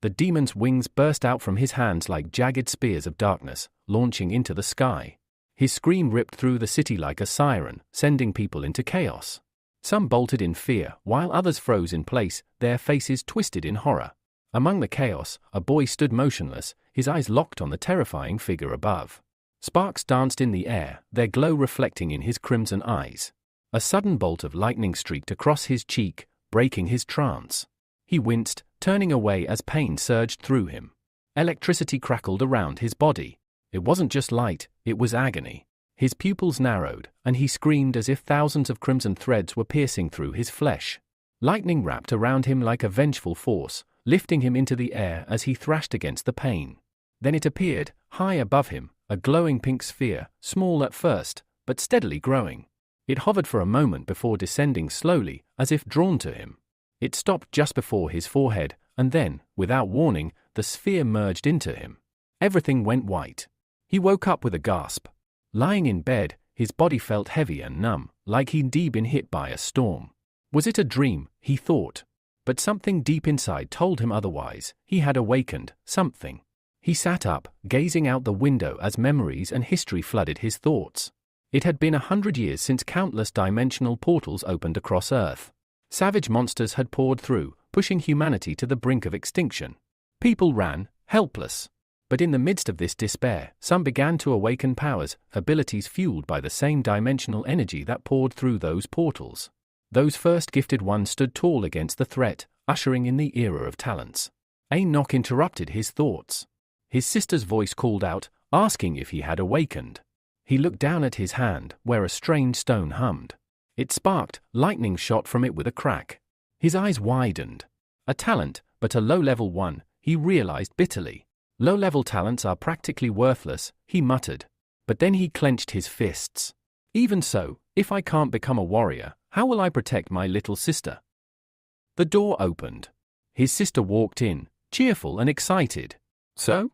The demon's wings burst out from his hands like jagged spears of darkness, launching into the sky. His scream ripped through the city like a siren, sending people into chaos. Some bolted in fear, while others froze in place, their faces twisted in horror. Among the chaos, a boy stood motionless, his eyes locked on the terrifying figure above. Sparks danced in the air, their glow reflecting in his crimson eyes. A sudden bolt of lightning streaked across his cheek, breaking his trance. He winced, turning away as pain surged through him. Electricity crackled around his body. It wasn't just light, it was agony. His pupils narrowed, and he screamed as if thousands of crimson threads were piercing through his flesh. Lightning wrapped around him like a vengeful force, lifting him into the air as he thrashed against the pain. Then it appeared, high above him, a glowing pink sphere, small at first, but steadily growing. It hovered for a moment before descending slowly, as if drawn to him. It stopped just before his forehead, and then, without warning, the sphere merged into him. Everything went white. He woke up with a gasp. Lying in bed, his body felt heavy and numb, like he'd been hit by a storm. Was it a dream, he thought? But something deep inside told him otherwise. He had awakened, something. He sat up, gazing out the window as memories and history flooded his thoughts. It had been 100 years since countless dimensional portals opened across Earth. Savage monsters had poured through, pushing humanity to the brink of extinction. People ran, helpless. But in the midst of this despair, some began to awaken powers, abilities fueled by the same dimensional energy that poured through those portals. Those first gifted ones stood tall against the threat, ushering in the era of talents. A knock interrupted his thoughts. His sister's voice called out, asking if he had awakened. He looked down at his hand, where a strange stone hummed. It sparked, lightning shot from it with a crack. His eyes widened. A talent, but a low-level one, he realized bitterly. Low-level talents are practically worthless, he muttered. But then he clenched his fists. Even so, if I can't become a warrior, how will I protect my little sister? The door opened. His sister walked in, cheerful and excited. So?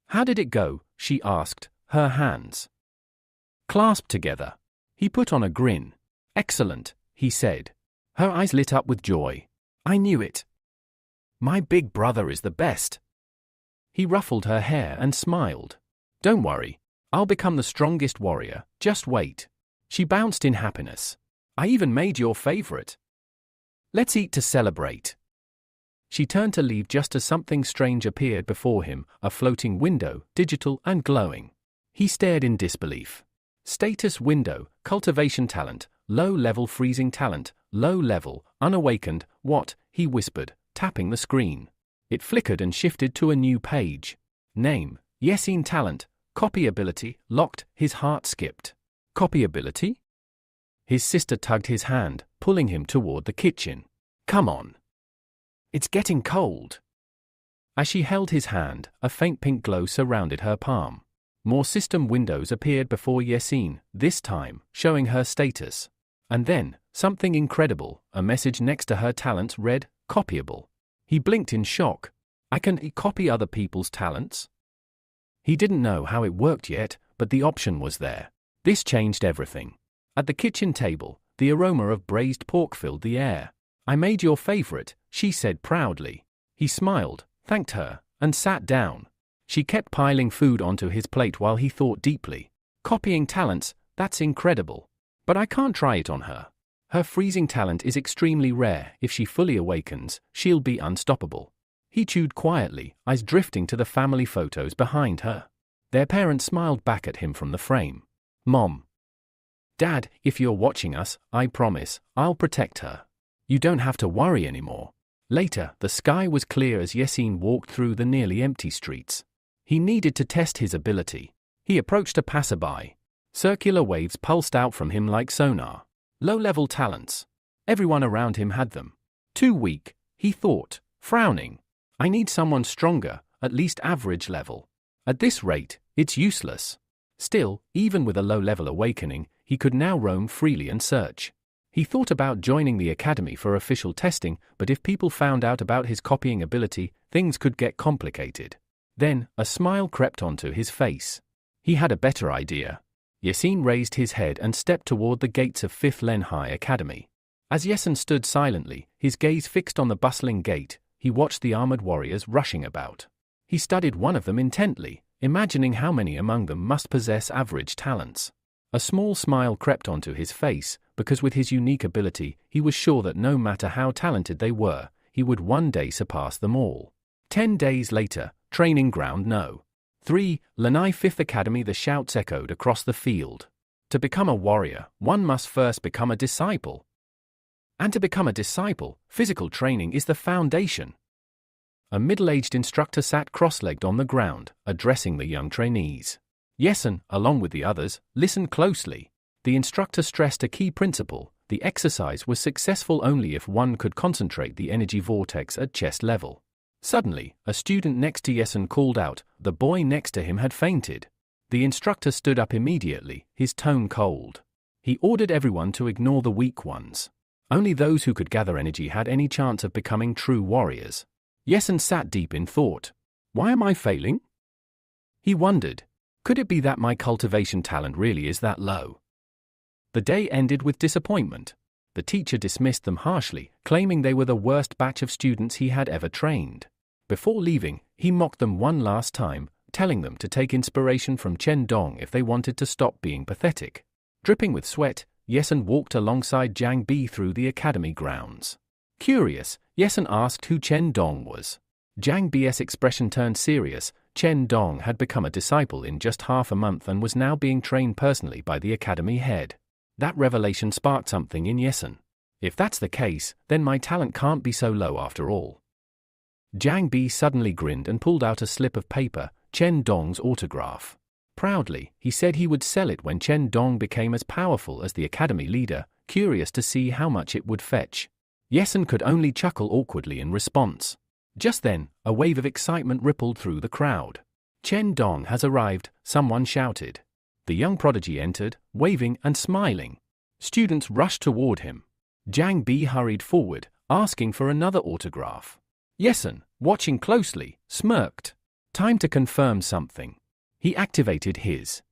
How did it go? She asked, her hands clasped together. He put on a grin. Excellent, he said. Her eyes lit up with joy. I knew it. My big brother is the best. He ruffled her hair and smiled. Don't worry, I'll become the strongest warrior, just wait. She bounced in happiness. I even made your favorite. Let's eat to celebrate. She turned to leave just as something strange appeared before him, a floating window, digital and glowing. He stared in disbelief. Status window, cultivation talent, low-level freezing talent, low-level, unawakened, what, he whispered, tapping the screen. It flickered and shifted to a new page. Name, Yesin talent, copy ability, locked, his heart skipped. Copy ability? His sister tugged his hand, pulling him toward the kitchen. Come on. It's getting cold. As she held his hand, a faint pink glow surrounded her palm. More system windows appeared before Yesin, this time, showing her status. And then, something incredible, a message next to her talents read, copyable. He blinked in shock. I can copy other people's talents? He didn't know how it worked yet, but the option was there. This changed everything. At the kitchen table, the aroma of braised pork filled the air. I made your favorite, she said proudly. He smiled, thanked her, and sat down. She kept piling food onto his plate while he thought deeply. Copying talents, that's incredible. But I can't try it on her. Her freezing talent is extremely rare. If she fully awakens, she'll be unstoppable. He chewed quietly, eyes drifting to the family photos behind her. Their parents smiled back at him from the frame. Mom. Dad, if you're watching us, I promise, I'll protect her. You don't have to worry anymore. Later, the sky was clear as Yesin walked through the nearly empty streets. He needed to test his ability. He approached a passerby. Circular waves pulsed out from him like sonar. Low-level talents. Everyone around him had them. Too weak, he thought, frowning. I need someone stronger, at least average level. At this rate, it's useless. Still, even with a low-level awakening, he could now roam freely and search. He thought about joining the academy for official testing, but if people found out about his copying ability, things could get complicated. Then, a smile crept onto his face. He had a better idea. Yesin raised his head and stepped toward the gates of 5th Len High Academy. As Yesin stood silently, his gaze fixed on the bustling gate, he watched the armored warriors rushing about. He studied one of them intently, imagining how many among them must possess average talents. A small smile crept onto his face, because with his unique ability, he was sure that no matter how talented they were, he would one day surpass them all. 10 days later, Training Ground No. 3, Lanai 5th Academy. The shouts echoed across the field. To become a warrior, one must first become a disciple. And to become a disciple, physical training is the foundation. A middle-aged instructor sat cross-legged on the ground, addressing the young trainees. Yesen, along with the others, listened closely. The instructor stressed a key principle: the exercise was successful only if one could concentrate the energy vortex at chest level. Suddenly, a student next to Yesen called out. The boy next to him had fainted. The instructor stood up immediately, his tone cold. He ordered everyone to ignore the weak ones. Only those who could gather energy had any chance of becoming true warriors. Yesen sat deep in thought. Why am I failing? He wondered. Could it be that my cultivation talent really is that low? The day ended with disappointment. The teacher dismissed them harshly, claiming they were the worst batch of students he had ever trained. Before leaving, he mocked them one last time, telling them to take inspiration from Chen Dong if they wanted to stop being pathetic. Dripping with sweat, Yesen walked alongside Jiang Bi through the academy grounds. Curious, Yesen asked who Chen Dong was. Jiang Bi's expression turned serious. Chen Dong had become a disciple in just half a month and was now being trained personally by the academy head. That revelation sparked something in Yesen. If that's the case, then my talent can't be so low after all. Jiang Bi suddenly grinned and pulled out a slip of paper, Chen Dong's autograph. Proudly, he said he would sell it when Chen Dong became as powerful as the academy leader, curious to see how much it would fetch. Yesen could only chuckle awkwardly in response. Just then, a wave of excitement rippled through the crowd. Chen Dong has arrived, someone shouted. The young prodigy entered, waving and smiling. Students rushed toward him. Jiang Bi hurried forward, asking for another autograph. Yesen, watching closely, smirked. Time to confirm something. He activated his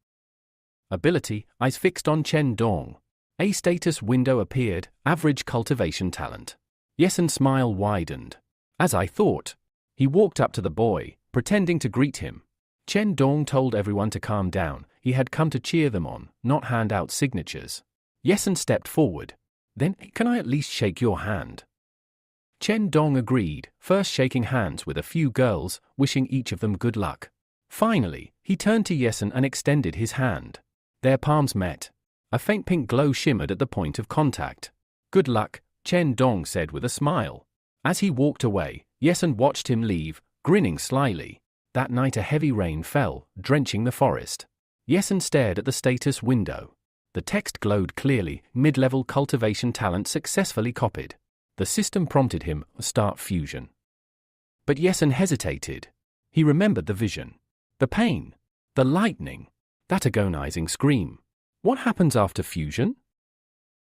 ability, eyes fixed on Chen Dong. A status window appeared, average cultivation talent. Yesen's smile widened. As I thought. He walked up to the boy, pretending to greet him. Chen Dong told everyone to calm down. He had come to cheer them on, not hand out signatures. Yesen stepped forward. Then, can I at least shake your hand? Chen Dong agreed, first shaking hands with a few girls, wishing each of them good luck. Finally, he turned to Yesen and extended his hand. Their palms met. A faint pink glow shimmered at the point of contact. Good luck, Chen Dong said with a smile. As he walked away, Yesen watched him leave, grinning slyly. That night a heavy rain fell, drenching the forest. Yesen stared at the status window. The text glowed clearly, mid-level cultivation talent successfully copied. The system prompted him, start fusion. But Yesen hesitated. He remembered the vision. The pain. The lightning. That agonizing scream. What happens after fusion?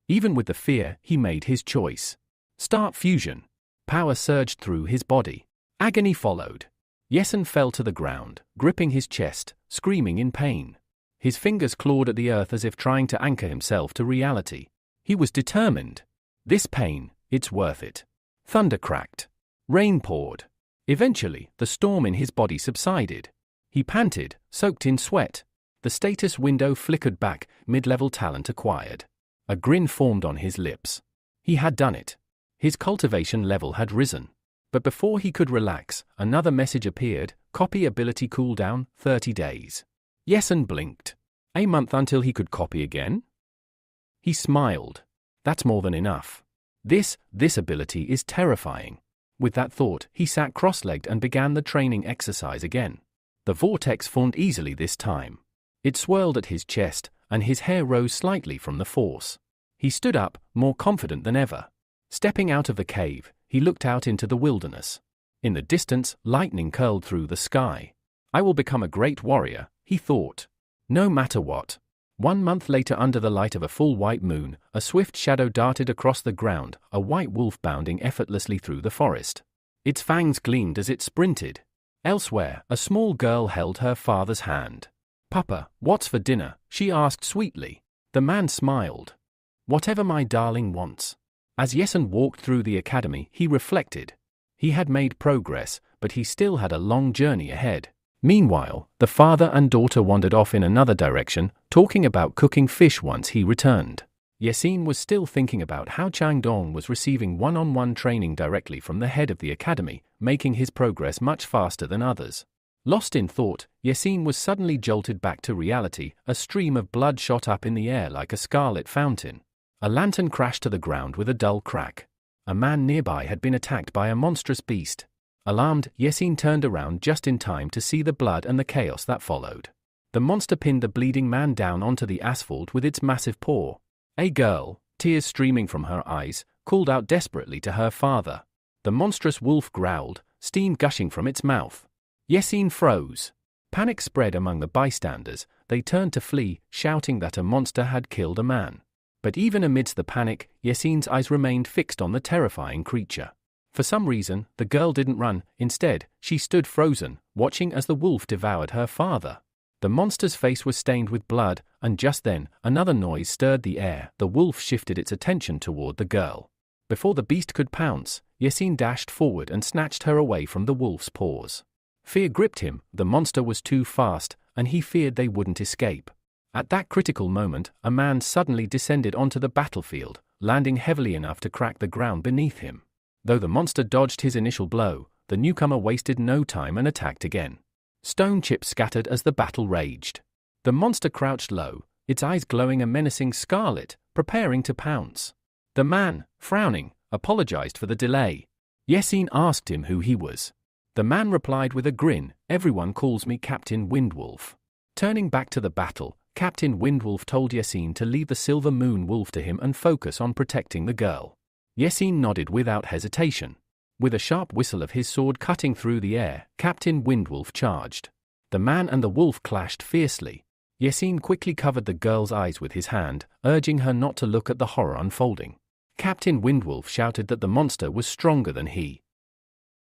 Even with the fear, he made his choice. Start fusion. Power surged through his body. Agony followed. Yesen fell to the ground, gripping his chest, screaming in pain. His fingers clawed at the earth as if trying to anchor himself to reality. He was determined. This pain, it's worth it. Thunder cracked. Rain poured. Eventually, the storm in his body subsided. He panted, soaked in sweat. The status window flickered back, mid-level talent acquired. A grin formed on his lips. He had done it. His cultivation level had risen. But before he could relax, another message appeared, copy ability cooldown, 30 days. Yesen blinked. A month until he could copy again? He smiled. That's more than enough. This ability is terrifying. With that thought, he sat cross-legged and began the training exercise again. The vortex formed easily this time. It swirled at his chest, and his hair rose slightly from the force. He stood up, more confident than ever. Stepping out of the cave, he looked out into the wilderness. In the distance, lightning curled through the sky. I will become a great warrior, he thought. No matter what. 1 month later, under the light of a full white moon, a swift shadow darted across the ground, a white wolf bounding effortlessly through the forest. Its fangs gleamed as it sprinted. Elsewhere, a small girl held her father's hand. Papa, what's for dinner? She asked sweetly. The man smiled. Whatever my darling wants. As Yesen walked through the academy, he reflected. He had made progress, but he still had a long journey ahead. Meanwhile, the father and daughter wandered off in another direction, talking about cooking fish once he returned. Yasin was still thinking about how Changdong was receiving one-on-one training directly from the head of the academy, making his progress much faster than others. Lost in thought, Yasin was suddenly jolted back to reality. A stream of blood shot up in the air like a scarlet fountain. A lantern crashed to the ground with a dull crack. A man nearby had been attacked by a monstrous beast. Alarmed, Yasin turned around just in time to see the blood and the chaos that followed. The monster pinned the bleeding man down onto the asphalt with its massive paw. A girl, tears streaming from her eyes, called out desperately to her father. The monstrous wolf growled, steam gushing from its mouth. Yasin froze. Panic spread among the bystanders. They turned to flee, shouting that a monster had killed a man. But even amidst the panic, Yasin's eyes remained fixed on the terrifying creature. For some reason, the girl didn't run. Instead, she stood frozen, watching as the wolf devoured her father. The monster's face was stained with blood, and just then, another noise stirred the air. The wolf shifted its attention toward the girl. Before the beast could pounce, Yasin dashed forward and snatched her away from the wolf's paws. Fear gripped him. The monster was too fast, and he feared they wouldn't escape. At that critical moment, a man suddenly descended onto the battlefield, landing heavily enough to crack the ground beneath him. Though the monster dodged his initial blow, the newcomer wasted no time and attacked again. Stone chips scattered as the battle raged. The monster crouched low, its eyes glowing a menacing scarlet, preparing to pounce. The man, frowning, apologized for the delay. Yasin asked him who he was. The man replied with a grin, "Everyone calls me Captain Windwolf." Turning back to the battle, Captain Windwolf told Yasin to leave the Silver Moon Wolf to him and focus on protecting the girl. Yasin nodded without hesitation. With a sharp whistle of his sword cutting through the air, Captain Windwolf charged. The man and the wolf clashed fiercely. Yasin quickly covered the girl's eyes with his hand, urging her not to look at the horror unfolding. Captain Windwolf shouted that the monster was stronger than he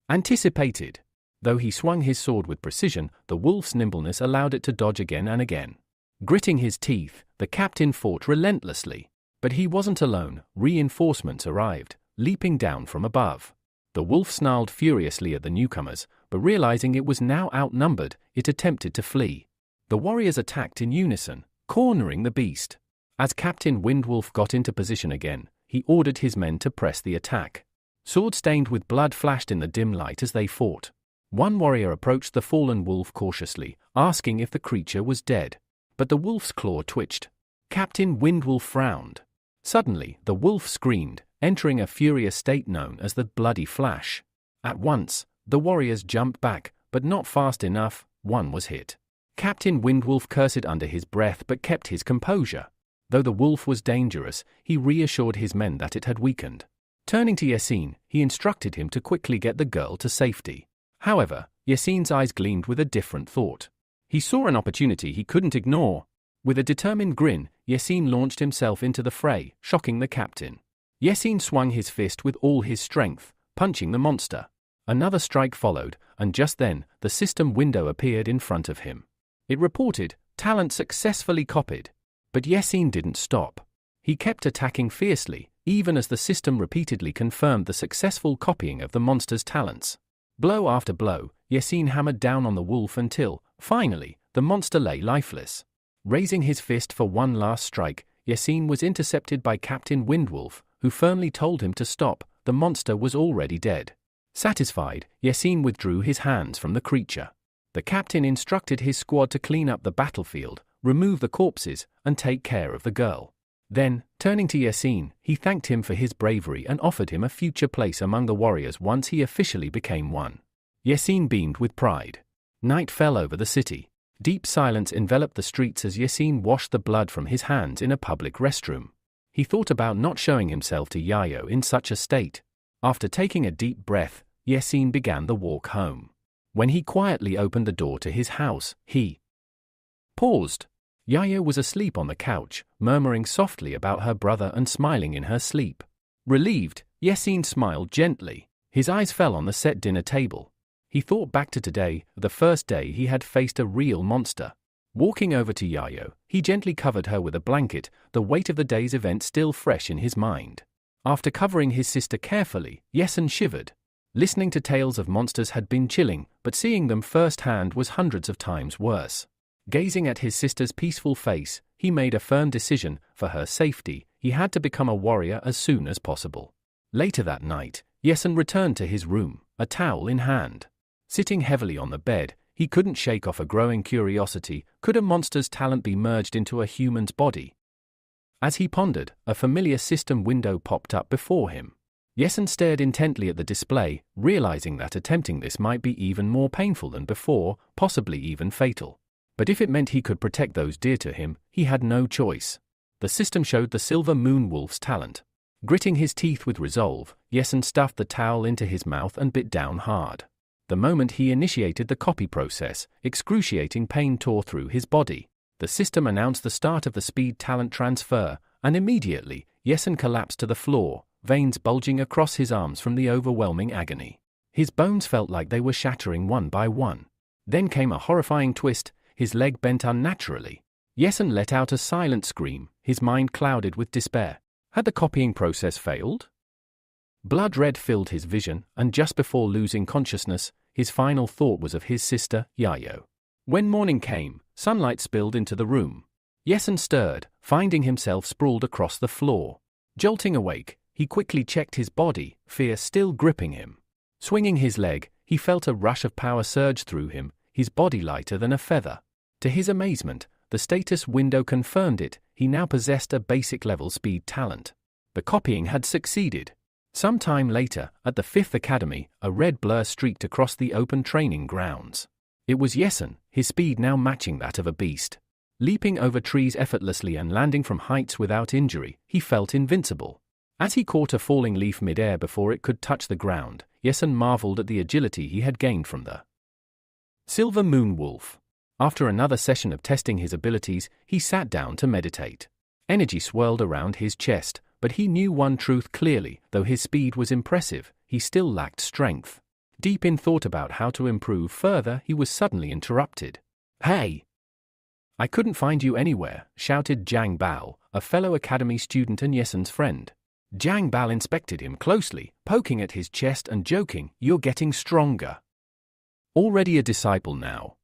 anticipated. Though he swung his sword with precision, the wolf's nimbleness allowed it to dodge again and again. Gritting his teeth, the captain fought relentlessly. But he wasn't alone. Reinforcements arrived, leaping down from above. The wolf snarled furiously at the newcomers, but realizing it was now outnumbered, it attempted to flee. The warriors attacked in unison, cornering the beast. As Captain Windwolf got into position again, he ordered his men to press the attack. Sword stained with blood flashed in the dim light as they fought. One warrior approached the fallen wolf cautiously, asking if the creature was dead. But the wolf's claw twitched. Captain Windwolf frowned. Suddenly, the wolf screamed, entering a furious state known as the Bloody Flash. At once, the warriors jumped back, but not fast enough. One was hit. Captain Windwolf cursed under his breath but kept his composure. Though the wolf was dangerous, he reassured his men that it had weakened. Turning to Yasin, he instructed him to quickly get the girl to safety. However, Yasin's eyes gleamed with a different thought. He saw an opportunity he couldn't ignore. With a determined grin, Yasin launched himself into the fray, shocking the captain. Yasin swung his fist with all his strength, punching the monster. Another strike followed, and just then, the system window appeared in front of him. It reported, "Talent successfully copied." But Yasin didn't stop. He kept attacking fiercely, even as the system repeatedly confirmed the successful copying of the monster's talents. Blow after blow, Yasin hammered down on the wolf until, finally, the monster lay lifeless. Raising his fist for one last strike, Yasin was intercepted by Captain Windwolf, who firmly told him to stop. The monster was already dead. Satisfied, Yasin withdrew his hands from the creature. The captain instructed his squad to clean up the battlefield, remove the corpses, and take care of the girl. Then, turning to Yasin, he thanked him for his bravery and offered him a future place among the warriors once he officially became one. Yasin beamed with pride. Night fell over the city. Deep silence enveloped the streets as Yasin washed the blood from his hands in a public restroom. He thought about not showing himself to Yayo in such a state. After taking a deep breath, Yasin began the walk home. When he quietly opened the door to his house, he paused. Yayo was asleep on the couch, murmuring softly about her brother and smiling in her sleep. Relieved, Yasin smiled gently. His eyes fell on the set dinner table. He thought back to today, the first day he had faced a real monster. Walking over to Yayo, he gently covered her with a blanket, the weight of the day's event still fresh in his mind. After covering his sister carefully, Yasin shivered. Listening to tales of monsters had been chilling, but seeing them firsthand was hundreds of times worse. Gazing at his sister's peaceful face, he made a firm decision. For her safety, he had to become a warrior as soon as possible. Later that night, Yesun returned to his room, a towel in hand. Sitting heavily on the bed, he couldn't shake off a growing curiosity. Could a monster's talent be merged into a human's body? As he pondered, a familiar system window popped up before him. Yesun stared intently at the display, realizing that attempting this might be even more painful than before, possibly even fatal. But if it meant he could protect those dear to him, he had no choice. The system showed the Silver Moon Wolf's talent. Gritting his teeth with resolve, Yesun stuffed the towel into his mouth and bit down hard. The moment he initiated the copy process, excruciating pain tore through his body. The system announced the start of the speed talent transfer, and immediately, Yesun collapsed to the floor, veins bulging across his arms from the overwhelming agony. His bones felt like they were shattering one by one. Then came a horrifying twist. His leg bent unnaturally. Yesun let out a silent scream, his mind clouded with despair. Had the copying process failed? Blood red filled his vision, and just before losing consciousness, his final thought was of his sister, Yayo. When morning came, sunlight spilled into the room. Yesun stirred, finding himself sprawled across the floor. Jolting awake, he quickly checked his body, fear still gripping him. Swinging his leg, he felt a rush of power surge through him, his body lighter than a feather. To his amazement, the status window confirmed it. He now possessed a basic level speed talent. The copying had succeeded. Some time later, at the 5th Academy, a red blur streaked across the open training grounds. It was Yesun, his speed now matching that of a beast. Leaping over trees effortlessly and landing from heights without injury, he felt invincible. As he caught a falling leaf mid-air before it could touch the ground, Yesun marveled at the agility he had gained from the Silver Moon Wolf. After another session of testing his abilities, he sat down to meditate. Energy swirled around his chest, but he knew one truth clearly: though his speed was impressive, he still lacked strength. Deep in thought about how to improve further, he was suddenly interrupted. "Hey! I couldn't find you anywhere," shouted Zhang Bao, a fellow academy student and Yesun's friend. Zhang Bao inspected him closely, poking at his chest and joking, "You're getting stronger. Already a disciple now."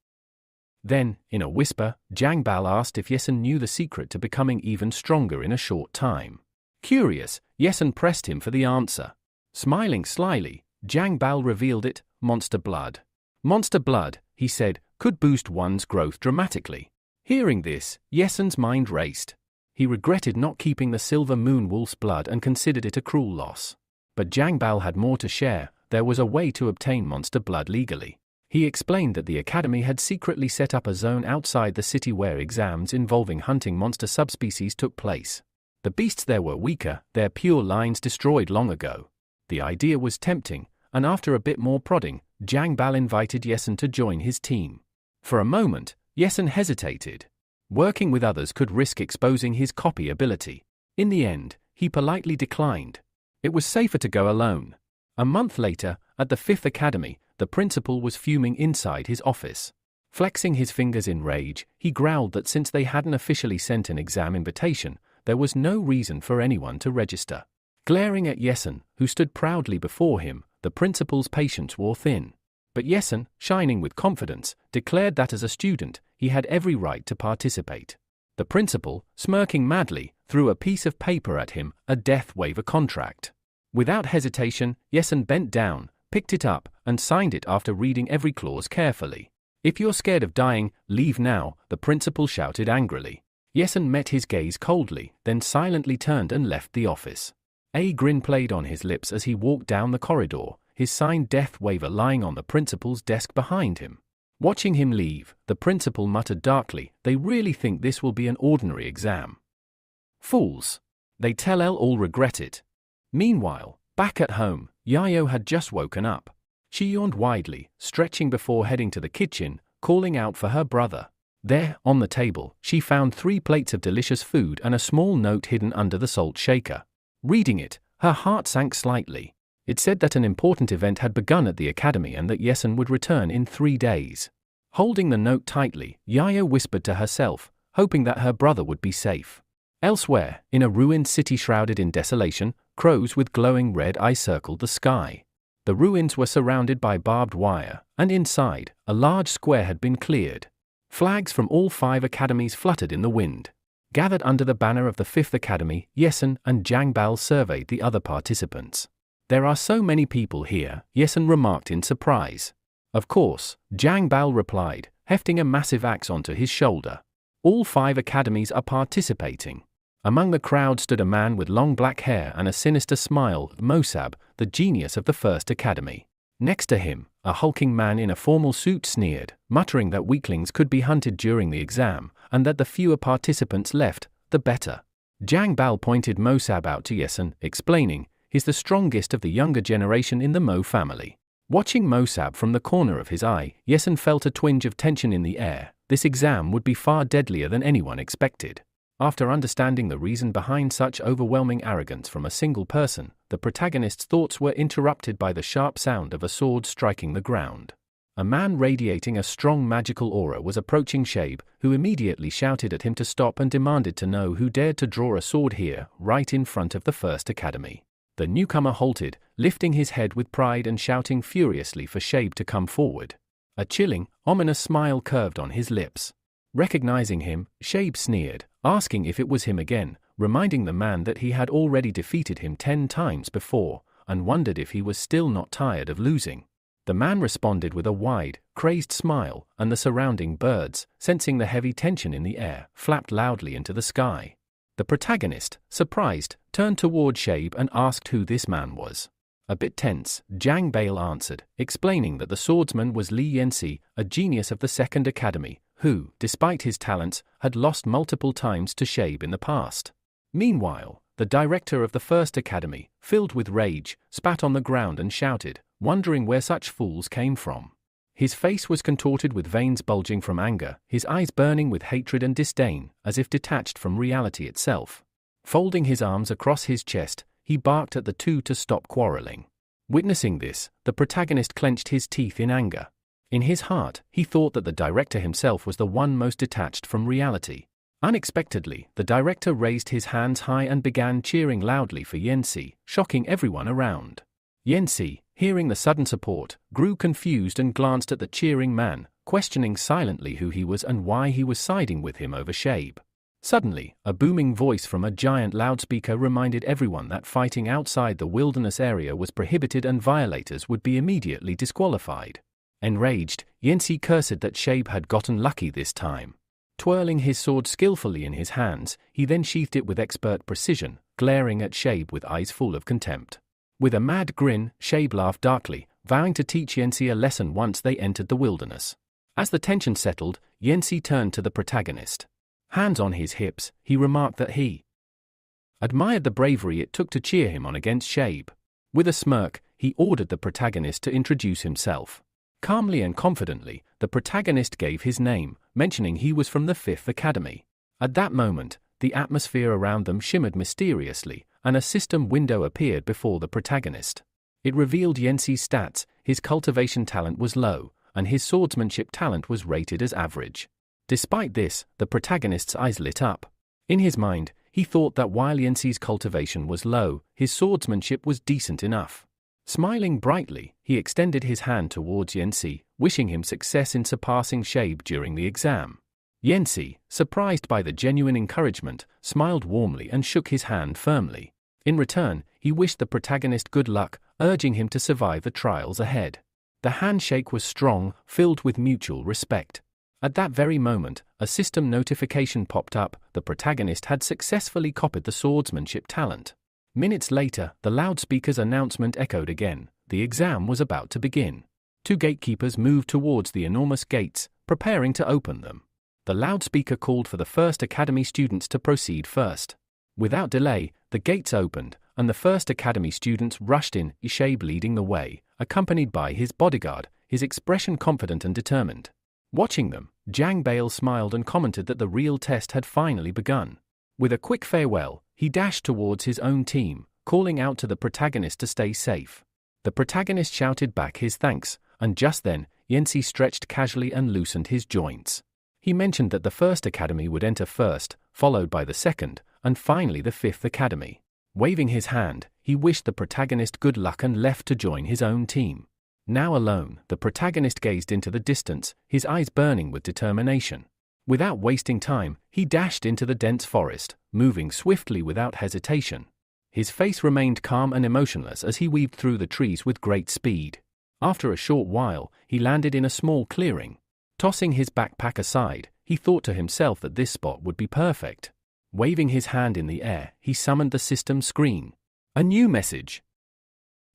Then, in a whisper, Zhang Bao asked if Yesun knew the secret to becoming even stronger in a short time. Curious, Yesun pressed him for the answer. Smiling slyly, Zhang Bao revealed it: monster blood. Monster blood, he said, could boost one's growth dramatically. Hearing this, Yesun's mind raced. He regretted not keeping the Silver Moon Wolf's blood and considered it a cruel loss. But Zhang Bao had more to share. There was a way to obtain monster blood legally. He explained that the academy had secretly set up a zone outside the city where exams involving hunting monster subspecies took place. The beasts there were weaker, their pure lines destroyed long ago. The idea was tempting, and after a bit more prodding, Zhang Bao invited Yesun to join his team. For a moment, Yesun hesitated. Working with others could risk exposing his copy ability. In the end, he politely declined. It was safer to go alone. A month later, at the 5th Academy, the principal was fuming inside his office. Flexing his fingers in rage, he growled that since they hadn't officially sent an exam invitation, there was no reason for anyone to register. Glaring at Yesun, who stood proudly before him, the principal's patience wore thin. But Yesun, shining with confidence, declared that as a student, he had every right to participate. The principal, smirking madly, threw a piece of paper at him, a death waiver contract. Without hesitation, Yesun bent down, picked it up, and signed it after reading every clause carefully. "If you're scared of dying, leave now," the principal shouted angrily. Yesun met his gaze coldly, then silently turned and left the office. A grin played on his lips as he walked down the corridor, his signed death waiver lying on the principal's desk behind him. Watching him leave, the principal muttered darkly, "They really think this will be an ordinary exam. Fools. They tell all regret it." Meanwhile, back at home, Yayo had just woken up. She yawned widely, stretching before heading to the kitchen, calling out for her brother. There, on the table, she found 3 plates of delicious food and a small note hidden under the salt shaker. Reading it, her heart sank slightly. It said that an important event had begun at the academy and that Yesun would return in 3 days. Holding the note tightly, Yayo whispered to herself, hoping that her brother would be safe. Elsewhere, in a ruined city shrouded in desolation, crows with glowing red eyes circled the sky. The ruins were surrounded by barbed wire, and inside, a large square had been cleared. Flags from all 5 academies fluttered in the wind. Gathered under the banner of the 5th Academy, Yesen and Jangbal surveyed the other participants. "There are so many people here," Yesen remarked in surprise. "Of course," Jangbal replied, hefting a massive axe onto his shoulder. "All 5 academies are participating." Among the crowd stood a man with long black hair and a sinister smile, Mosab, the genius of the 1st Academy. Next to him, a hulking man in a formal suit sneered, muttering that weaklings could be hunted during the exam, and that the fewer participants left, the better. Jangbal pointed Mosab out to Yesen, explaining, "He's the strongest of the younger generation in the Mo family." Watching Mosab from the corner of his eye, Yesen felt a twinge of tension in the air. This exam would be far deadlier than anyone expected. After understanding the reason behind such overwhelming arrogance from a single person, the protagonist's thoughts were interrupted by the sharp sound of a sword striking the ground. A man radiating a strong magical aura was approaching Shabe, who immediately shouted at him to stop and demanded to know who dared to draw a sword here, right in front of the 1st Academy. The newcomer halted, lifting his head with pride and shouting furiously for Shabe to come forward. A chilling, ominous smile curved on his lips. Recognizing him, Shabe sneered, asking if it was him again, reminding the man that he had already defeated him 10 times before, and wondered if he was still not tired of losing. The man responded with a wide, crazed smile, and the surrounding birds, sensing the heavy tension in the air, flapped loudly into the sky. The protagonist, surprised, turned toward Shabe and asked who this man was. A bit tense, Jangbal answered, explaining that the swordsman was Li Yanxi, a genius of the 2nd Academy, who, despite his talents, had lost multiple times to Shabe in the past. Meanwhile, the director of the 1st Academy, filled with rage, spat on the ground and shouted, wondering where such fools came from. His face was contorted with veins bulging from anger, his eyes burning with hatred and disdain, as if detached from reality itself. Folding his arms across his chest, he barked at the 2 to stop quarreling. Witnessing this, the protagonist clenched his teeth in anger. In his heart, he thought that the director himself was the one most detached from reality. Unexpectedly, the director raised his hands high and began cheering loudly for Yanxi, shocking everyone around. Yanxi, hearing the sudden support, grew confused and glanced at the cheering man, questioning silently who he was and why he was siding with him over Shabe. Suddenly, a booming voice from a giant loudspeaker reminded everyone that fighting outside the wilderness area was prohibited and violators would be immediately disqualified. Enraged, Yanxi cursed that Shabe had gotten lucky this time. Twirling his sword skillfully in his hands, he then sheathed it with expert precision, glaring at Shabe with eyes full of contempt. With a mad grin, Shabe laughed darkly, vowing to teach Yanxi a lesson once they entered the wilderness. As the tension settled, Yanxi turned to the protagonist. Hands on his hips, he remarked that he admired the bravery it took to cheer him on against Shabe. With a smirk, he ordered the protagonist to introduce himself. Calmly and confidently, the protagonist gave his name, mentioning he was from the 5th Academy. At that moment, the atmosphere around them shimmered mysteriously, and a system window appeared before the protagonist. It revealed Yanxi's stats. His cultivation talent was low, and his swordsmanship talent was rated as average. Despite this, the protagonist's eyes lit up. In his mind, he thought that while Yanxi's cultivation was low, his swordsmanship was decent enough. Smiling brightly, he extended his hand towards Yanxi, wishing him success in surpassing Shabe during the exam. Yanxi, surprised by the genuine encouragement, smiled warmly and shook his hand firmly. In return, he wished the protagonist good luck, urging him to survive the trials ahead. The handshake was strong, filled with mutual respect. At that very moment, a system notification popped up. The protagonist had successfully copied the swordsmanship talent. Minutes later, the loudspeaker's announcement echoed again. The exam was about to begin. 2 gatekeepers moved towards the enormous gates, preparing to open them. The loudspeaker called for the 1st Academy students to proceed first. Without delay, the gates opened, and the 1st Academy students rushed in, Shabe leading the way, accompanied by his bodyguard, his expression confident and determined. Watching them, Jangbal smiled and commented that the real test had finally begun. With a quick farewell, he dashed towards his own team, calling out to the protagonist to stay safe. The protagonist shouted back his thanks, and just then, Yanxi stretched casually and loosened his joints. He mentioned that the 1st Academy would enter first, followed by the 2nd, and finally the 5th Academy. Waving his hand, he wished the protagonist good luck and left to join his own team. Now alone, the protagonist gazed into the distance, his eyes burning with determination. Without wasting time, he dashed into the dense forest, moving swiftly without hesitation. His face remained calm and emotionless as he weaved through the trees with great speed. After a short while, he landed in a small clearing. Tossing his backpack aside, he thought to himself that this spot would be perfect. Waving his hand in the air, he summoned the system screen. A new message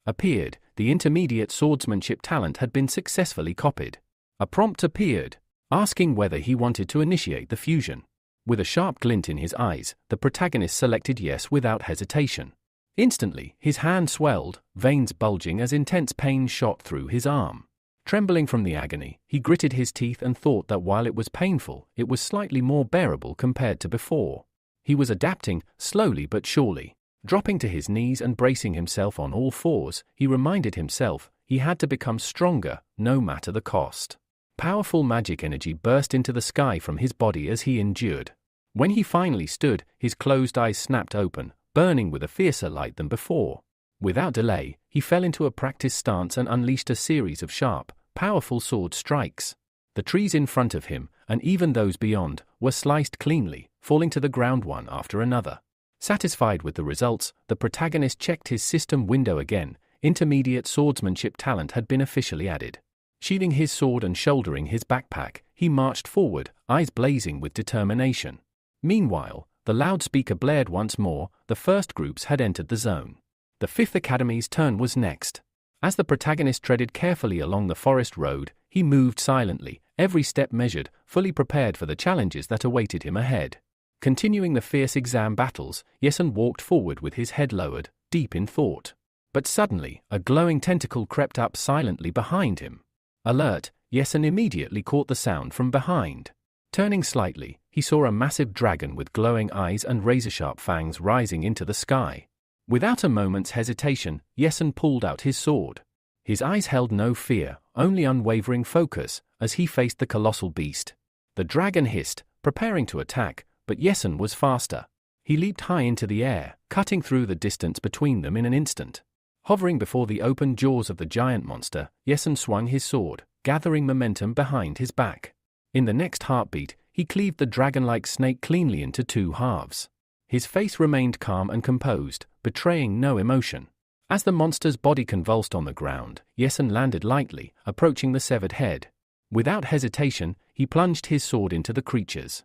appeared. The intermediate swordsmanship talent had been successfully copied. A prompt appeared, asking whether he wanted to initiate the fusion. With a sharp glint in his eyes, the protagonist selected yes without hesitation. Instantly, his hand swelled, veins bulging as intense pain shot through his arm. Trembling from the agony, he gritted his teeth and thought that while it was painful, it was slightly more bearable compared to before. He was adapting, slowly but surely. Dropping to his knees and bracing himself on all fours, he reminded himself he had to become stronger, no matter the cost. Powerful magic energy burst into the sky from his body as he endured. When he finally stood, his closed eyes snapped open, burning with a fiercer light than before. Without delay, he fell into a practiced stance and unleashed a series of sharp, powerful sword strikes. The trees in front of him, and even those beyond, were sliced cleanly, falling to the ground one after another. Satisfied with the results, the protagonist checked his system window again. Intermediate swordsmanship talent had been officially added. Sheathing his sword and shouldering his backpack, he marched forward, eyes blazing with determination. Meanwhile, the loudspeaker blared once more. The first groups had entered the zone. The Fifth Academy's turn was next. As the protagonist treaded carefully along the forest road, he moved silently, every step measured, fully prepared for the challenges that awaited him ahead. Continuing the fierce exam battles, Yesun walked forward with his head lowered, deep in thought. But suddenly, a glowing tentacle crept up silently behind him. Alert, Yesun immediately caught the sound from behind. Turning slightly, he saw a massive dragon with glowing eyes and razor-sharp fangs rising into the sky. Without a moment's hesitation, Yesun pulled out his sword. His eyes held no fear, only unwavering focus, as he faced the colossal beast. The dragon hissed, preparing to attack, but Yesun was faster. He leaped high into the air, cutting through the distance between them in an instant. Hovering before the open jaws of the giant monster, Yesun swung his sword, gathering momentum behind his back. In the next heartbeat, he cleaved the dragon-like snake cleanly into two halves. His face remained calm and composed, betraying no emotion. As the monster's body convulsed on the ground, Yesun landed lightly, approaching the severed head. Without hesitation, he plunged his sword into the creature's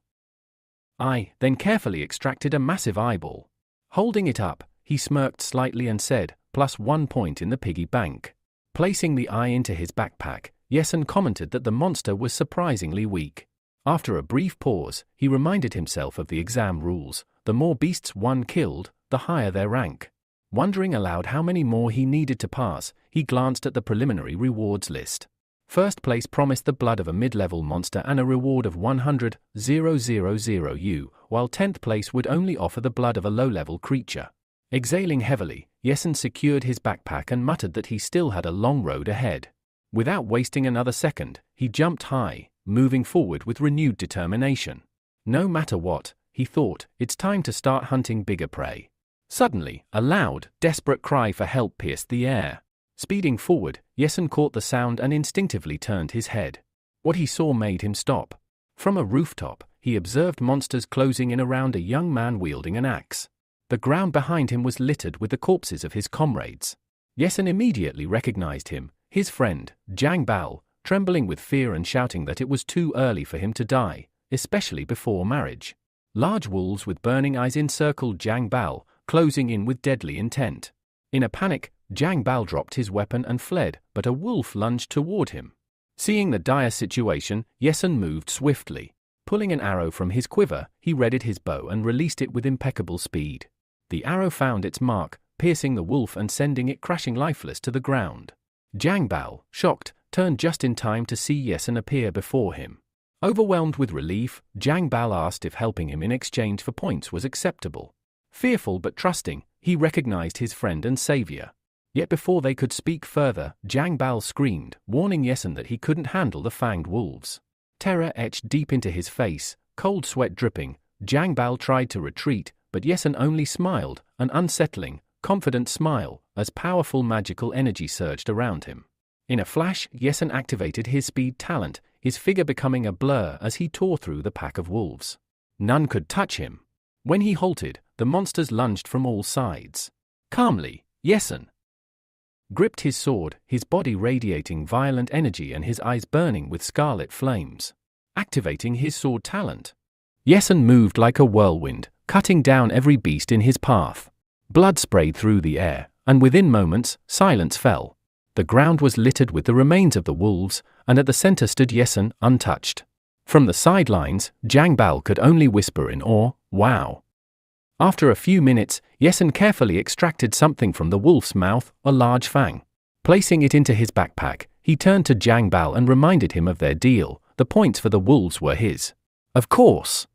eye, then carefully extracted a massive eyeball. Holding it up, he smirked slightly and said, +1 point in the piggy bank. Placing the eye into his backpack, Yesun commented that the monster was surprisingly weak. After a brief pause, he reminded himself of the exam rules. The more beasts one killed, the higher their rank. Wondering aloud how many more he needed to pass, he glanced at the preliminary rewards list. First place promised the blood of a mid-level monster and a reward of 100,000 U, while 10th place would only offer the blood of a low-level creature. Exhaling heavily, Yesun secured his backpack and muttered that he still had a long road ahead. Without wasting another second, he jumped high, moving forward with renewed determination. No matter what, he thought, it's time to start hunting bigger prey. Suddenly, a loud, desperate cry for help pierced the air. Speeding forward, Yesun caught the sound and instinctively turned his head. What he saw made him stop. From a rooftop, he observed monsters closing in around a young man wielding an axe. The ground behind him was littered with the corpses of his comrades. Yesun immediately recognized him, his friend, Zhang Bao, trembling with fear and shouting that it was too early for him to die, especially before marriage. Large wolves with burning eyes encircled Zhang Bao, closing in with deadly intent. In a panic, Zhang Bao dropped his weapon and fled, but a wolf lunged toward him. Seeing the dire situation, Yesun moved swiftly. Pulling an arrow from his quiver, he readied his bow and released it with impeccable speed. The arrow found its mark, piercing the wolf and sending it crashing lifeless to the ground. Zhang Bao, shocked, turned just in time to see Yesun appear before him. Overwhelmed with relief, Zhang Bao asked if helping him in exchange for points was acceptable. Fearful but trusting, he recognized his friend and savior. Yet before they could speak further, Zhang Bao screamed, warning Yesun that he couldn't handle the fanged wolves. Terror etched deep into his face, cold sweat dripping. Zhang Bao tried to retreat, but Yesun only smiled, an unsettling, confident smile, as powerful magical energy surged around him. In a flash, Yesun activated his speed talent, his figure becoming a blur as he tore through the pack of wolves. None could touch him. When he halted, the monsters lunged from all sides. Calmly, Yesun gripped his sword, his body radiating violent energy and his eyes burning with scarlet flames. Activating his sword talent, Yesun moved like a whirlwind, cutting down every beast in his path. Blood sprayed through the air, and within moments, silence fell. The ground was littered with the remains of the wolves, and at the center stood Yesun, untouched. From the sidelines, Zhang Bao could only whisper in awe, "Wow." After a few minutes, Yesun carefully extracted something from the wolf's mouth, a large fang. Placing it into his backpack, he turned to Zhang Bao and reminded him of their deal. The points for the wolves were his. Of course.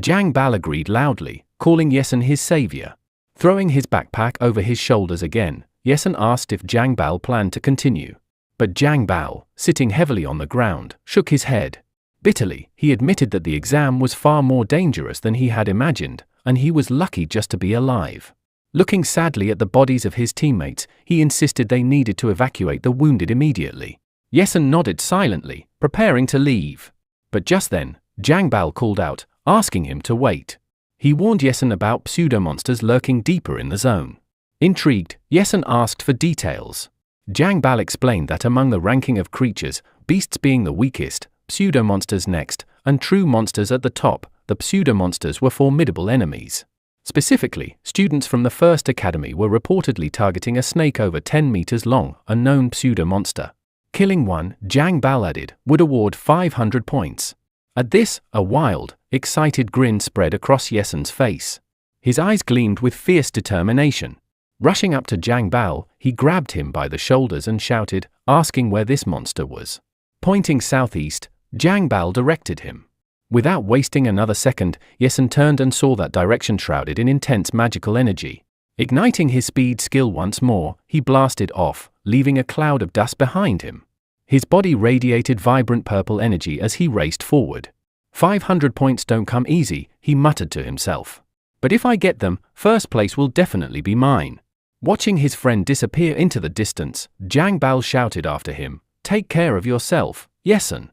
Zhang Bao agreed loudly, calling Yesun his savior. Throwing his backpack over his shoulders again, Yesun asked if Zhang Bao planned to continue. But Zhang Bao, sitting heavily on the ground, shook his head. Bitterly, he admitted that the exam was far more dangerous than he had imagined, and he was lucky just to be alive. Looking sadly at the bodies of his teammates, he insisted they needed to evacuate the wounded immediately. Yesun nodded silently, preparing to leave. But just then, Zhang Bao called out, asking him to wait. He warned Yesun about pseudo-monsters lurking deeper in the zone. Intrigued, Yesun asked for details. Zhang Bao explained that among the ranking of creatures, beasts being the weakest, pseudo-monsters next, and true monsters at the top, the pseudo-monsters were formidable enemies. Specifically, students from the First Academy were reportedly targeting a snake over 10 meters long, a known pseudo-monster. Killing one, Zhang Bao added, would award 500 points. At this, a wild, excited grin spread across Yesun's face. His eyes gleamed with fierce determination. Rushing up to Zhang Bao, he grabbed him by the shoulders and shouted, asking where this monster was. Pointing southeast, Zhang Bao directed him. Without wasting another second, Yesun turned and saw that direction shrouded in intense magical energy. Igniting his speed skill once more, he blasted off, leaving a cloud of dust behind him. His body radiated vibrant purple energy as he raced forward. 500 points don't come easy, he muttered to himself. But if I get them, first place will definitely be mine. Watching his friend disappear into the distance, Zhang Bao shouted after him, "Take care of yourself, Yesun."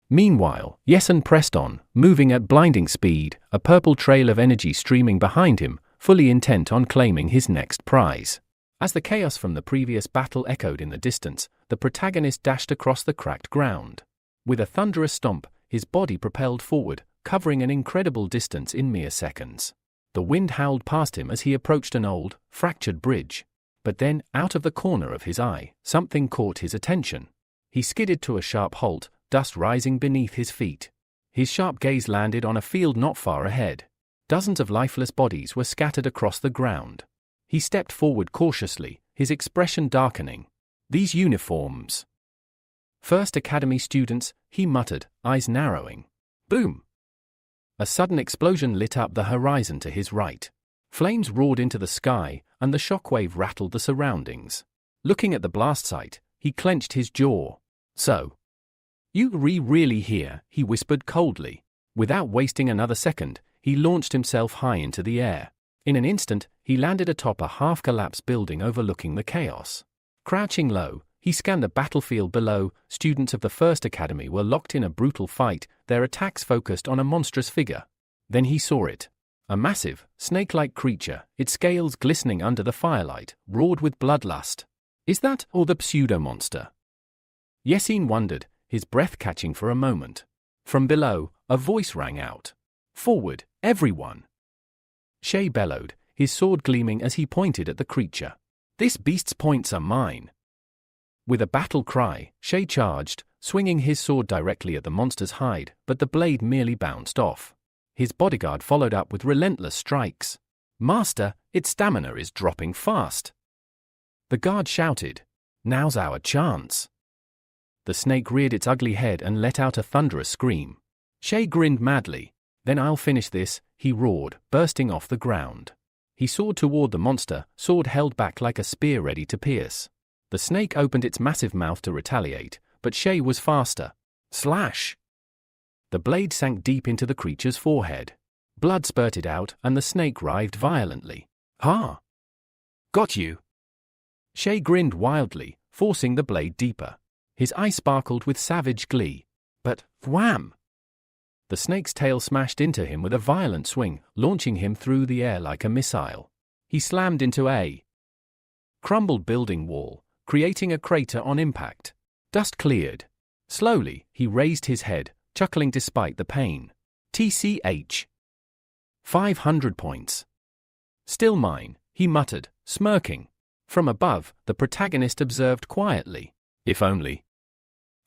Meanwhile, Yesun pressed on, moving at blinding speed, a purple trail of energy streaming behind him, fully intent on claiming his next prize. As the chaos from the previous battle echoed in the distance, the protagonist dashed across the cracked ground. With a thunderous stomp, his body propelled forward, covering an incredible distance in mere seconds. The wind howled past him as he approached an old, fractured bridge. But then, out of the corner of his eye, something caught his attention. He skidded to a sharp halt, dust rising beneath his feet. His sharp gaze landed on a field not far ahead. Dozens of lifeless bodies were scattered across the ground. He stepped forward cautiously, his expression darkening. These uniforms. First Academy students, he muttered, eyes narrowing. Boom! A sudden explosion lit up the horizon to his right. Flames roared into the sky, and the shockwave rattled the surroundings. Looking at the blast site, he clenched his jaw. So, you really here, he whispered coldly. Without wasting another second, he launched himself high into the air. In an instant, he landed atop a half-collapsed building overlooking the chaos. Crouching low, he scanned the battlefield below. Students of the First Academy were locked in a brutal fight, their attacks focused on a monstrous figure. Then he saw it. A massive, snake-like creature, its scales glistening under the firelight, roared with bloodlust. Is that or the pseudo-monster? Yesun wondered, his breath catching for a moment. From below, a voice rang out. Forward, everyone! Shay bellowed, his sword gleaming as he pointed at the creature. This beast's points are mine. With a battle cry, Shay charged, swinging his sword directly at the monster's hide, but the blade merely bounced off. His bodyguard followed up with relentless strikes. Master, its stamina is dropping fast. The guard shouted, Now's our chance. The snake reared its ugly head and let out a thunderous scream. Shay grinned madly. Then I'll finish this, he roared, bursting off the ground. He soared toward the monster, sword held back like a spear ready to pierce. The snake opened its massive mouth to retaliate, but Shay was faster. Slash! The blade sank deep into the creature's forehead. Blood spurted out and the snake writhed violently. "Ha! Got you!" Shay grinned wildly, forcing the blade deeper. His eyes sparkled with savage glee. But, wham! The snake's tail smashed into him with a violent swing, launching him through the air like a missile. He slammed into a crumbled building wall, creating a crater on impact. Dust cleared. Slowly, he raised his head, chuckling despite the pain. TCH. 500 points. Still mine, he muttered, smirking. From above, the protagonist observed quietly. If only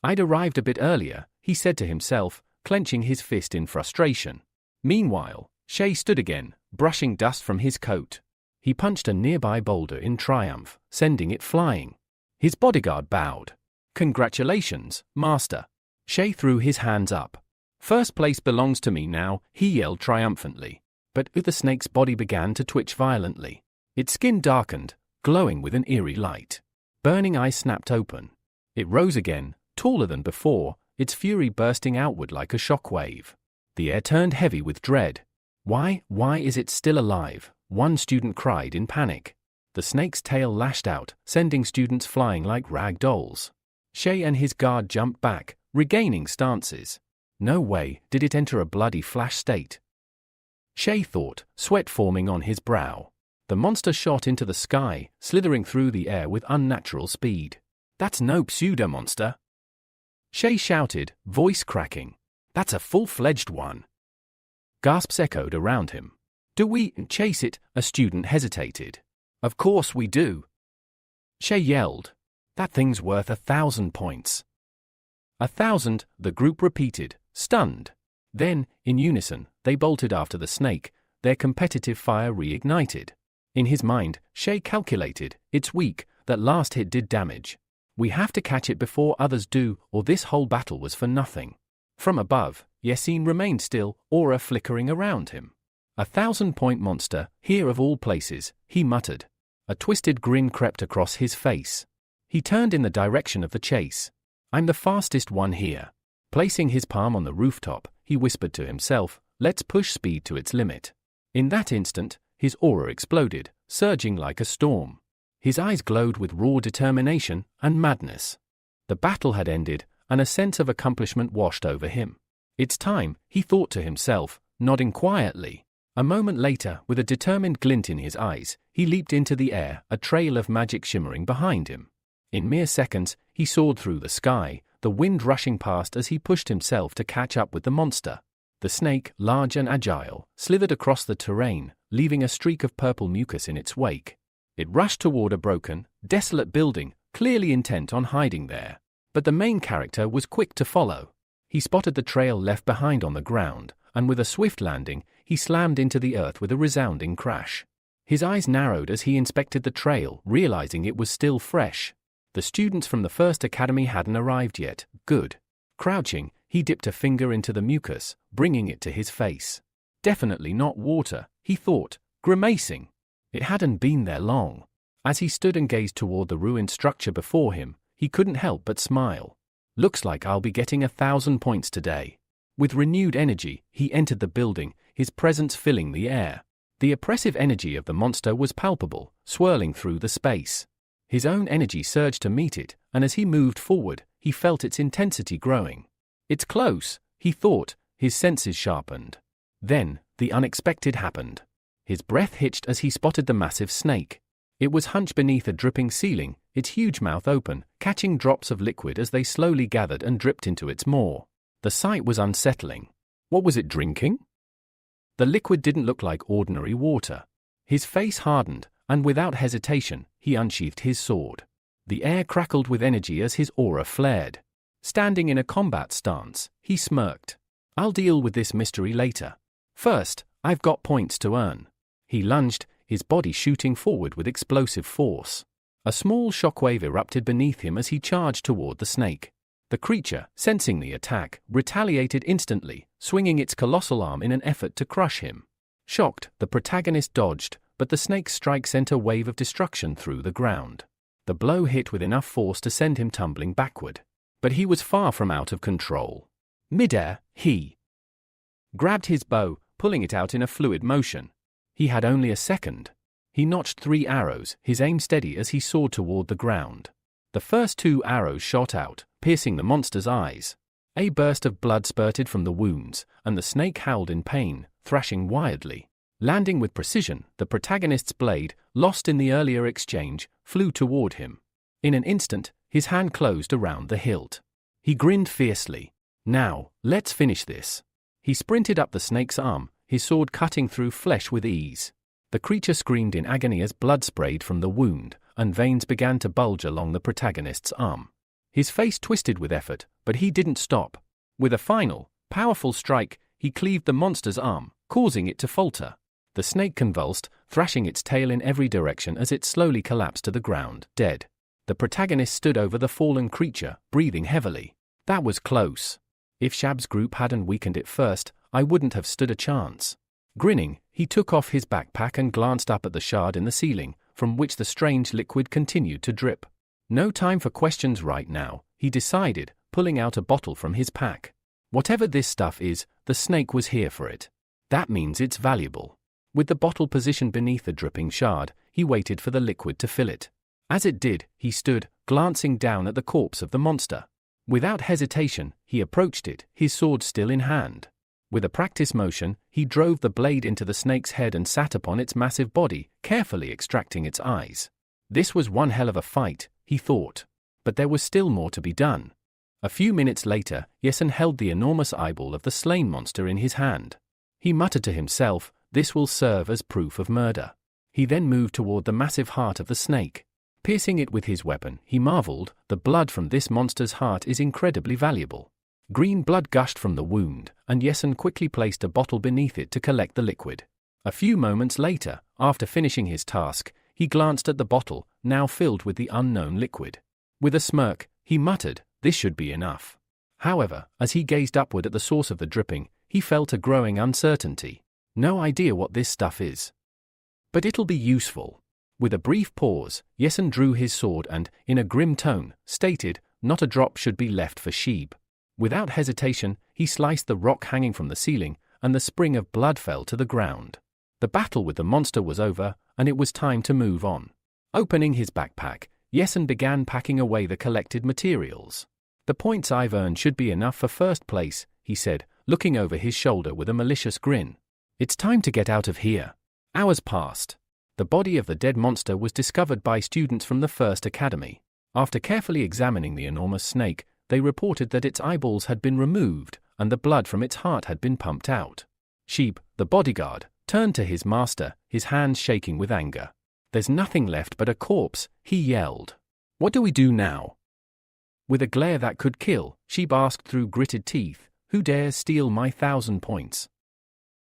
I'd arrived a bit earlier, he said to himself, clenching his fist in frustration. Meanwhile, Shay stood again, brushing dust from his coat. He punched a nearby boulder in triumph, sending it flying. His bodyguard bowed. "Congratulations, master." Shay threw his hands up. "First place belongs to me now," he yelled triumphantly. But the snake's body began to twitch violently. Its skin darkened, glowing with an eerie light. Burning eyes snapped open. It rose again, taller than before, its fury bursting outward like a shockwave. The air turned heavy with dread. Why is it still alive?" one student cried in panic. The snake's tail lashed out, sending students flying like rag dolls. Shay and his guard jumped back, regaining stances. No way did it enter a bloody flash state. Shay thought, sweat forming on his brow. The monster shot into the sky, slithering through the air with unnatural speed. "That's no pseudo-monster," Shay shouted, voice cracking. "That's a full-fledged one." Gasps echoed around him. "Do we chase it?" a student hesitated. "Of course we do," Shay yelled. "That thing's worth 1,000 points." 1,000, the group repeated, stunned. Then, in unison, they bolted after the snake, their competitive fire reignited. In his mind, Shay calculated, "It's weak, that last hit did damage. We have to catch it before others do, or this whole battle was for nothing." From above, Yasin remained still, aura flickering around him. 1,000-point monster, here of all places, he muttered. A twisted grin crept across his face. He turned in the direction of the chase. "I'm the fastest one here." Placing his palm on the rooftop, he whispered to himself, "Let's push speed to its limit." In that instant, his aura exploded, surging like a storm. His eyes glowed with raw determination and madness. The battle had ended, and a sense of accomplishment washed over him. "It's time," he thought to himself, nodding quietly. A moment later, with a determined glint in his eyes, he leaped into the air, a trail of magic shimmering behind him. In mere seconds, he soared through the sky, the wind rushing past as he pushed himself to catch up with the monster. The snake, large and agile, slithered across the terrain, leaving a streak of purple mucus in its wake. It rushed toward a broken, desolate building, clearly intent on hiding there. But the main character was quick to follow. He spotted the trail left behind on the ground, and with a swift landing, he slammed into the earth with a resounding crash. His eyes narrowed as he inspected the trail, realizing it was still fresh. The students from the first academy hadn't arrived yet. Good. Crouching, he dipped a finger into the mucus, bringing it to his face. Definitely not water, he thought, grimacing. It hadn't been there long. As he stood and gazed toward the ruined structure before him, he couldn't help but smile. "Looks like I'll be getting 1,000 points today." With renewed energy, he entered the building, his presence filling the air. The oppressive energy of the monster was palpable, swirling through the space. His own energy surged to meet it, and as he moved forward, he felt its intensity growing. "It's close," he thought, his senses sharpened. Then, the unexpected happened. His breath hitched as he spotted the massive snake. It was hunched beneath a dripping ceiling, its huge mouth open, catching drops of liquid as they slowly gathered and dripped into its maw. The sight was unsettling. What was it drinking? The liquid didn't look like ordinary water. His face hardened, and without hesitation, he unsheathed his sword. The air crackled with energy as his aura flared. Standing in a combat stance, he smirked. "I'll deal with this mystery later. First, I've got points to earn." He lunged, his body shooting forward with explosive force. A small shockwave erupted beneath him as he charged toward the snake. The creature, sensing the attack, retaliated instantly, swinging its colossal arm in an effort to crush him. Shocked, the protagonist dodged, but the snake's strike sent a wave of destruction through the ground. The blow hit with enough force to send him tumbling backward. But he was far from out of control. Midair, he grabbed his bow, pulling it out in a fluid motion. He had only a second. He notched 3 arrows, his aim steady as he soared toward the ground. The first 2 arrows shot out, piercing the monster's eyes. A burst of blood spurted from the wounds, and the snake howled in pain, thrashing wildly. Landing with precision, the protagonist's blade, lost in the earlier exchange, flew toward him. In an instant, his hand closed around the hilt. He grinned fiercely. Now, let's finish this. He sprinted up the snake's arm, his sword cutting through flesh with ease. The creature screamed in agony as blood sprayed from the wound, and veins began to bulge along the protagonist's arm. His face twisted with effort, but he didn't stop. With a final, powerful strike, he cleaved the monster's arm, causing it to falter. The snake convulsed, thrashing its tail in every direction as it slowly collapsed to the ground, dead. The protagonist stood over the fallen creature, breathing heavily. That was close. If Shab's group hadn't weakened it first, I wouldn't have stood a chance. Grinning, he took off his backpack and glanced up at the shard in the ceiling, from which the strange liquid continued to drip. No time for questions right now, he decided, pulling out a bottle from his pack. Whatever this stuff is, the snake was here for it. That means it's valuable. With the bottle positioned beneath the dripping shard, he waited for the liquid to fill it. As it did, he stood, glancing down at the corpse of the monster. Without hesitation, he approached it, his sword still in hand. With a practice motion, he drove the blade into the snake's head and sat upon its massive body, carefully extracting its eyes. This was one hell of a fight, he thought. But there was still more to be done. A few minutes later, Yesen held the enormous eyeball of the slain monster in his hand. He muttered to himself, "This will serve as proof of murder." He then moved toward the massive heart of the snake. Piercing it with his weapon, he marveled, the blood from this monster's heart is incredibly valuable. Green blood gushed from the wound, and Yesen quickly placed a bottle beneath it to collect the liquid. A few moments later, after finishing his task, he glanced at the bottle, now filled with the unknown liquid. With a smirk, he muttered, "This should be enough." However, as he gazed upward at the source of the dripping, he felt a growing uncertainty. No idea what this stuff is. But it'll be useful. With a brief pause, Yesen drew his sword and, in a grim tone, stated, "Not a drop should be left for Sheeb." Without hesitation, he sliced the rock hanging from the ceiling, and the spring of blood fell to the ground. The battle with the monster was over, and it was time to move on. Opening his backpack, Yesen began packing away the collected materials. "The points I've earned should be enough for first place," he said, looking over his shoulder with a malicious grin. "It's time to get out of here." Hours passed. The body of the dead monster was discovered by students from the First Academy. After carefully examining the enormous snake, they reported that its eyeballs had been removed, and the blood from its heart had been pumped out. Sheeb, the bodyguard, turned to his master, his hands shaking with anger. "There's nothing left but a corpse," he yelled. "What do we do now?" With a glare that could kill, Sheeb asked through gritted teeth, "Who dares steal my 1,000 points?"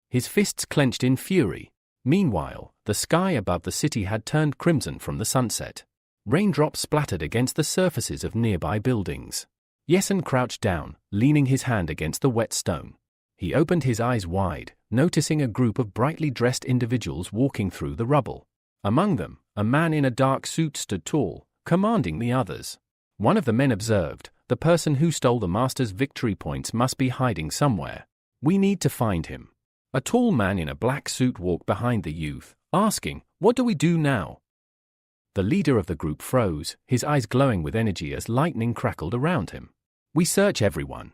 His fists clenched in fury. Meanwhile, the sky above the city had turned crimson from the sunset. Raindrops splattered against the surfaces of nearby buildings. Yesen crouched down, leaning his hand against the wet stone. He opened his eyes wide, noticing a group of brightly dressed individuals walking through the rubble. Among them, a man in a dark suit stood tall, commanding the others. One of the men observed, "The person who stole the master's victory points must be hiding somewhere. We need to find him." A tall man in a black suit walked behind the youth, asking, "What do we do now?" The leader of the group froze, his eyes glowing with energy as lightning crackled around him. "We search everyone.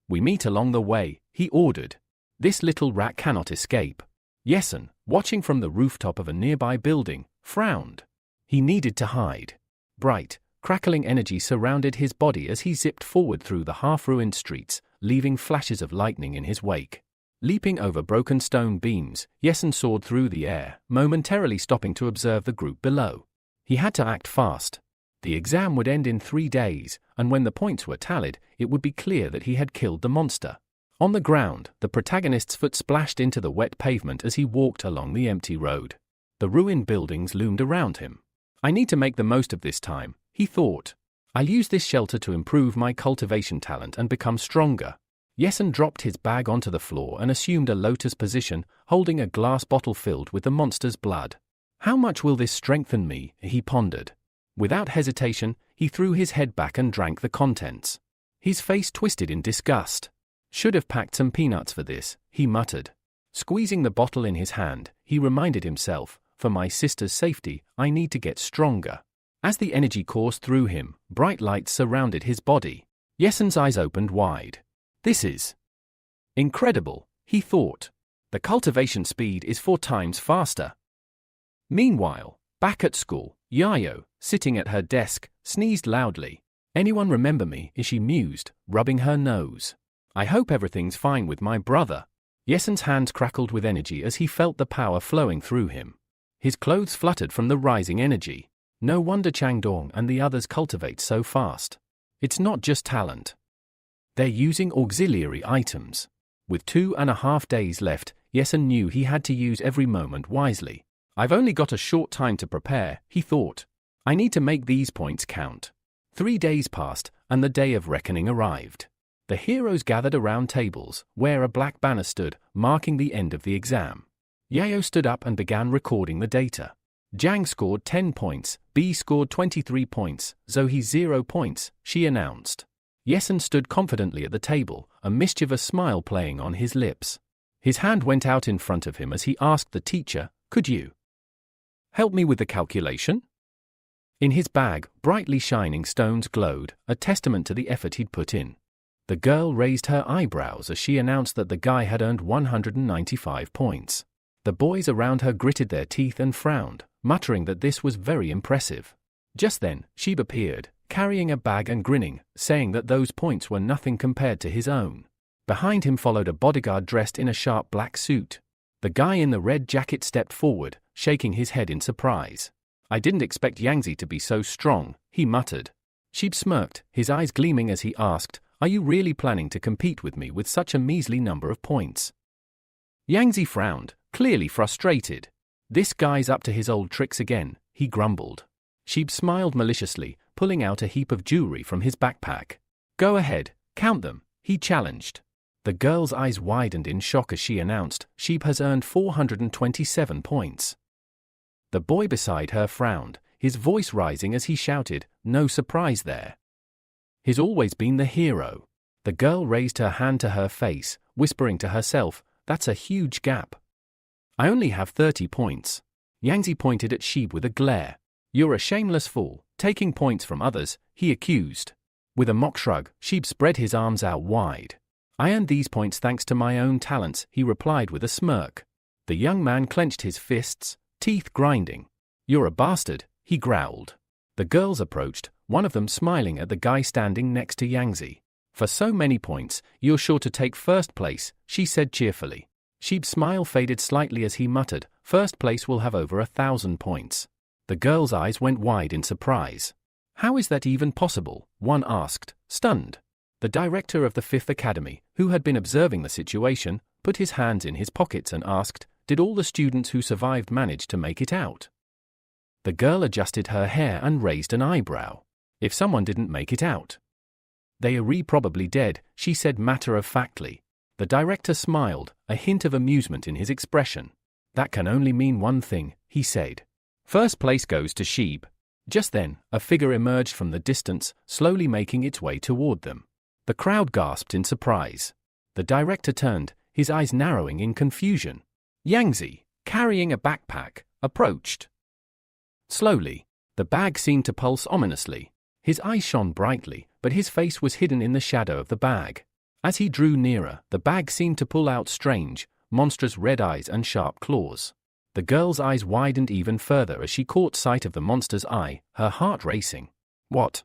We meet along the way," he ordered. "This little rat cannot escape." Yesen, watching from the rooftop of a nearby building, frowned. He needed to hide. Bright, crackling energy surrounded his body as he zipped forward through the half-ruined streets, leaving flashes of lightning in his wake. Leaping over broken stone beams, Yesen soared through the air, momentarily stopping to observe the group below. He had to act fast. The exam would end in 3 days, and when the points were tallied, it would be clear that he had killed the monster. On the ground, the protagonist's foot splashed into the wet pavement as he walked along the empty road. The ruined buildings loomed around him. "I need to make the most of this time," he thought. "I'll use this shelter to improve my cultivation talent and become stronger." Yesen dropped his bag onto the floor and assumed a lotus position, holding a glass bottle filled with the monster's blood. "How much will this strengthen me?" he pondered. Without hesitation, he threw his head back and drank the contents. His face twisted in disgust. "Should have packed some peanuts for this," he muttered. Squeezing the bottle in his hand, he reminded himself, for my sister's safety, I need to get stronger. As the energy coursed through him, bright lights surrounded his body. Yesen's eyes opened wide. This is incredible, he thought. The cultivation speed is 4 times faster. Meanwhile, back at school, Yayo, sitting at her desk, sneezed loudly. Anyone remember me? She mused, rubbing her nose. I hope everything's fine with my brother. Yesen's hands crackled with energy as he felt the power flowing through him. His clothes fluttered from the rising energy. No wonder Changdong and the others cultivate so fast. It's not just talent. They're using auxiliary items. With 2.5 days left, Yesen knew he had to use every moment wisely. I've only got a short time to prepare, he thought. I need to make these points count. 3 days passed, and the day of reckoning arrived. The heroes gathered around tables, where a black banner stood, marking the end of the exam. Yayo stood up and began recording the data. Zhang scored 10 points, B scored 23 points, Zoe 0 points, she announced. Yesen stood confidently at the table, a mischievous smile playing on his lips. His hand went out in front of him as he asked the teacher, could you help me with the calculation? In his bag, brightly shining stones glowed, a testament to the effort he'd put in. The girl raised her eyebrows as she announced that the guy had earned 195 points. The boys around her gritted their teeth and frowned, muttering that this was very impressive. Just then, Sheeb appeared, carrying a bag and grinning, saying that those points were nothing compared to his own. Behind him followed a bodyguard dressed in a sharp black suit. The guy in the red jacket stepped forward, shaking his head in surprise. I didn't expect Yangzi to be so strong, he muttered. Sheeb smirked, his eyes gleaming as he asked, are you really planning to compete with me with such a measly number of points? Yangzi frowned, clearly frustrated. This guy's up to his old tricks again, he grumbled. Sheeb smiled maliciously, pulling out a heap of jewelry from his backpack. Go ahead, count them, he challenged. The girl's eyes widened in shock as she announced, Sheeb has earned 427 points. The boy beside her frowned, his voice rising as he shouted, no surprise there. He's always been the hero. The girl raised her hand to her face, whispering to herself, that's a huge gap. I only have 30 points. Yangzi pointed at Sheeb with a glare. You're a shameless fool, taking points from others, he accused. With a mock shrug, Sheeb spread his arms out wide. I earned these points thanks to my own talents, he replied with a smirk. The young man clenched his fists, teeth grinding. You're a bastard, he growled. The girls approached, one of them smiling at the guy standing next to Yangzi. For so many points, you're sure to take first place, she said cheerfully. Sheeb's smile faded slightly as he muttered, first place will have over 1,000 points. The girl's eyes went wide in surprise. How is that even possible? One asked, stunned. The director of the 5th Academy, who had been observing the situation, put his hands in his pockets and asked, did all the students who survived manage to make it out? The girl adjusted her hair and raised an eyebrow. If someone didn't make it out, they are probably dead, she said matter-of-factly. The director smiled, a hint of amusement in his expression. That can only mean one thing, he said. First place goes to Sheeb. Just then, a figure emerged from the distance, slowly making its way toward them. The crowd gasped in surprise. The director turned, his eyes narrowing in confusion. Yangzi, carrying a backpack, approached. Slowly, the bag seemed to pulse ominously. His eyes shone brightly, but his face was hidden in the shadow of the bag. As he drew nearer, the bag seemed to pull out strange, monstrous red eyes and sharp claws. The girl's eyes widened even further as she caught sight of the monster's eye, her heart racing. What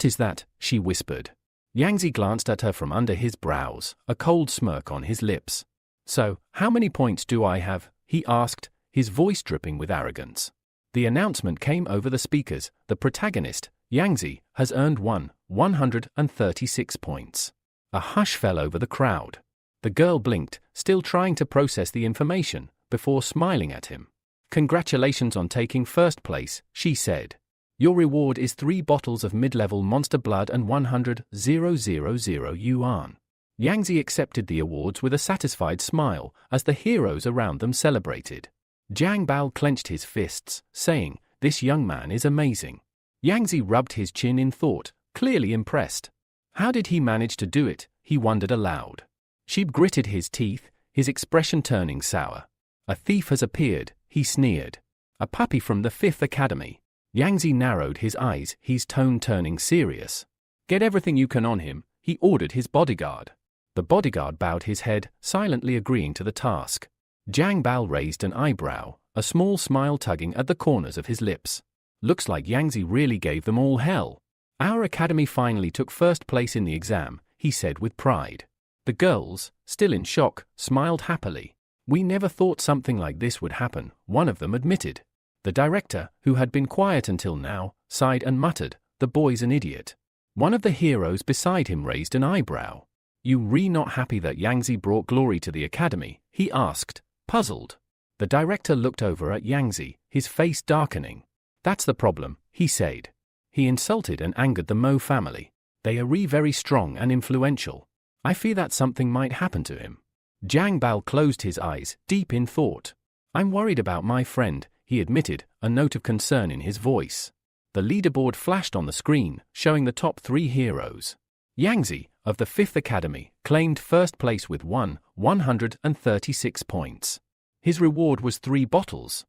is that? She whispered. Yangzi glanced at her from under his brows, a cold smirk on his lips. So, how many points do I have? He asked, his voice dripping with arrogance. The announcement came over the speakers. The protagonist, Yangzi, has earned 136 points. A hush fell over the crowd. The girl blinked, still trying to process the information, before smiling at him. Congratulations on taking first place, she said. Your reward is 3 bottles of mid-level monster blood and 100,000 yuan. Yangzi accepted the awards with a satisfied smile as the heroes around them celebrated. Jiang Bao clenched his fists, saying, this young man is amazing. Yangzi rubbed his chin in thought, clearly impressed. How did he manage to do it? He wondered aloud. Sheeb gritted his teeth, his expression turning sour. A thief has appeared, he sneered. A puppy from the 5th Academy. Yangzi narrowed his eyes, his tone turning serious. Get everything you can on him, he ordered his bodyguard. The bodyguard bowed his head, silently agreeing to the task. Jiang Bao raised an eyebrow, a small smile tugging at the corners of his lips. Looks like Yangzi really gave them all hell. Our academy finally took first place in the exam, he said with pride. The girls, still in shock, smiled happily. We never thought something like this would happen, one of them admitted. The director, who had been quiet until now, sighed and muttered, the boy's an idiot. One of the heroes beside him raised an eyebrow. You not happy that Yangzi brought glory to the academy? He asked, puzzled. The director looked over at Yangzi, his face darkening. That's the problem, he said. He insulted and angered the Mo family. They are very strong and influential. I fear that something might happen to him. Jiang Bao closed his eyes, deep in thought. I'm worried about my friend, he admitted, a note of concern in his voice. The leaderboard flashed on the screen, showing the top 3 heroes. Yangzi, of the 5th Academy, claimed first place with 136 points. His reward was 3 bottles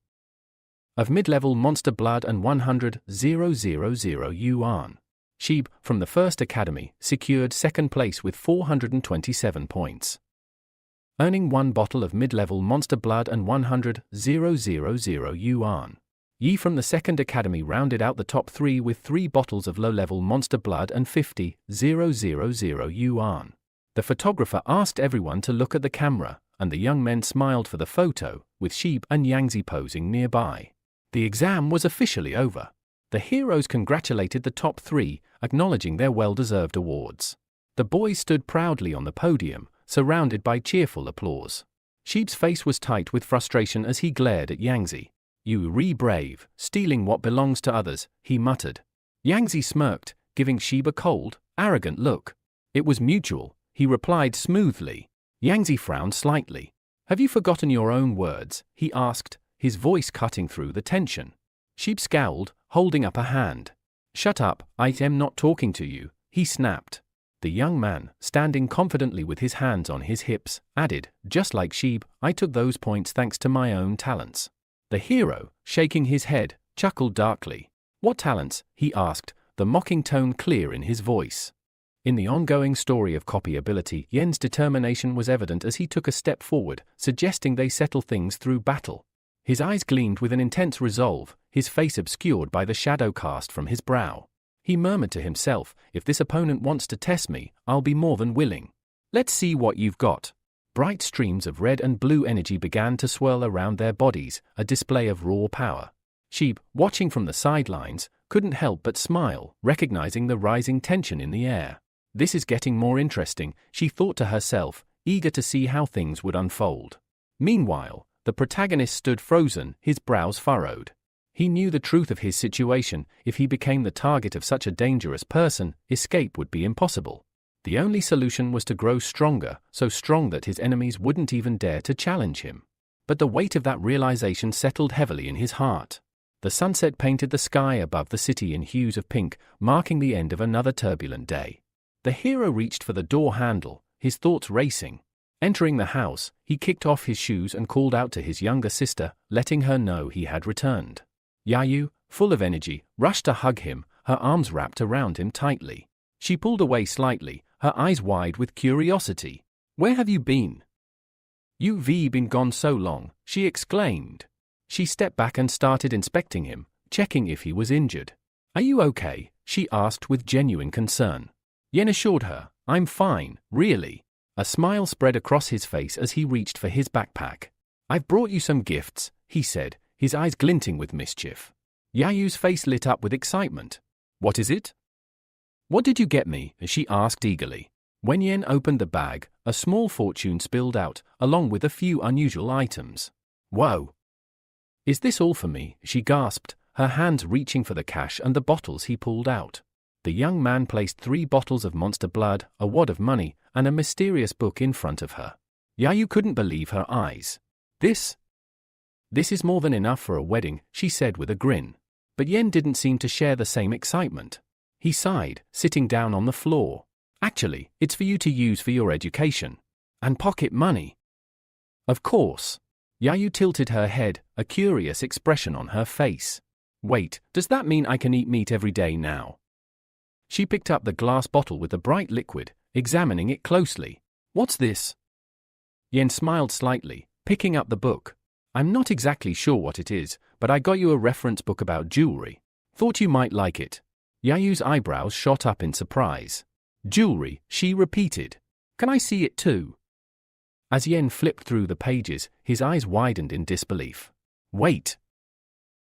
of mid-level monster blood and 100,000 yuan. Sheeb, from the 1st Academy, secured second place with 427 points, earning 1 bottle of mid-level monster blood and 100,000 yuan. Yi from the 2nd Academy rounded out the top 3 with 3 bottles of low-level monster blood and 50,000 yuan. The photographer asked everyone to look at the camera, and the young men smiled for the photo, with Sheeb and Yangzi posing nearby. The exam was officially over. The heroes congratulated the top 3, acknowledging their well-deserved awards. The boys stood proudly on the podium, surrounded by cheerful applause. Sheeb's face was tight with frustration as he glared at Yangzi. You brave, stealing what belongs to others, he muttered. Yangzi smirked, giving Sheeb a cold, arrogant look. It was mutual, he replied smoothly. Yangzi frowned slightly. Have you forgotten your own words? He asked, his voice cutting through the tension. Sheeb scowled, holding up a hand. Shut up, I am not talking to you, he snapped. The young man, standing confidently with his hands on his hips, added, just like Sheeb, I took those points thanks to my own talents. The hero, shaking his head, chuckled darkly. What talents? He asked, the mocking tone clear in his voice. In the ongoing story of copy ability, Yen's determination was evident as he took a step forward, suggesting they settle things through battle. His eyes gleamed with an intense resolve, his face obscured by the shadow cast from his brow. He murmured to himself, if this opponent wants to test me, I'll be more than willing. Let's see what you've got. Bright streams of red and blue energy began to swirl around their bodies, a display of raw power. Sheeb, watching from the sidelines, couldn't help but smile, recognizing the rising tension in the air. This is getting more interesting, she thought to herself, eager to see how things would unfold. Meanwhile, the protagonist stood frozen, his brows furrowed. He knew the truth of his situation. If he became the target of such a dangerous person, escape would be impossible. The only solution was to grow stronger, so strong that his enemies wouldn't even dare to challenge him. But the weight of that realization settled heavily in his heart. The sunset painted the sky above the city in hues of pink, marking the end of another turbulent day. The hero reached for the door handle, his thoughts racing. Entering the house, he kicked off his shoes and called out to his younger sister, letting her know he had returned. Yayu, full of energy, rushed to hug him, her arms wrapped around him tightly. She pulled away slightly, her eyes wide with curiosity. Where have you been? You've been gone so long, she exclaimed. She stepped back and started inspecting him, checking if he was injured. Are you okay? She asked with genuine concern. Yen assured her, I'm fine, really. A smile spread across his face as he reached for his backpack. I've brought you some gifts, he said, his eyes glinting with mischief. Yayu's face lit up with excitement. What is it? What did you get me? She asked eagerly. When Yen opened the bag, a small fortune spilled out, along with a few unusual items. Whoa! Is this all for me? She gasped, her hands reaching for the cash and the bottles he pulled out. The young man placed 3 bottles of monster blood, a wad of money, and a mysterious book in front of her. Yayu couldn't believe her eyes. This is more than enough for a wedding, she said with a grin. But Yen didn't seem to share the same excitement. He sighed, sitting down on the floor. Actually, it's for you to use for your education. And pocket money. Of course. Yayu tilted her head, a curious expression on her face. Wait, does that mean I can eat meat every day now? She picked up the glass bottle with the bright liquid, examining it closely. What's this? Yen smiled slightly, picking up the book. I'm not exactly sure what it is, but I got you a reference book about jewelry. Thought you might like it. Yayu's eyebrows shot up in surprise. Jewelry, she repeated. Can I see it too? As Yen flipped through the pages, his eyes widened in disbelief. Wait.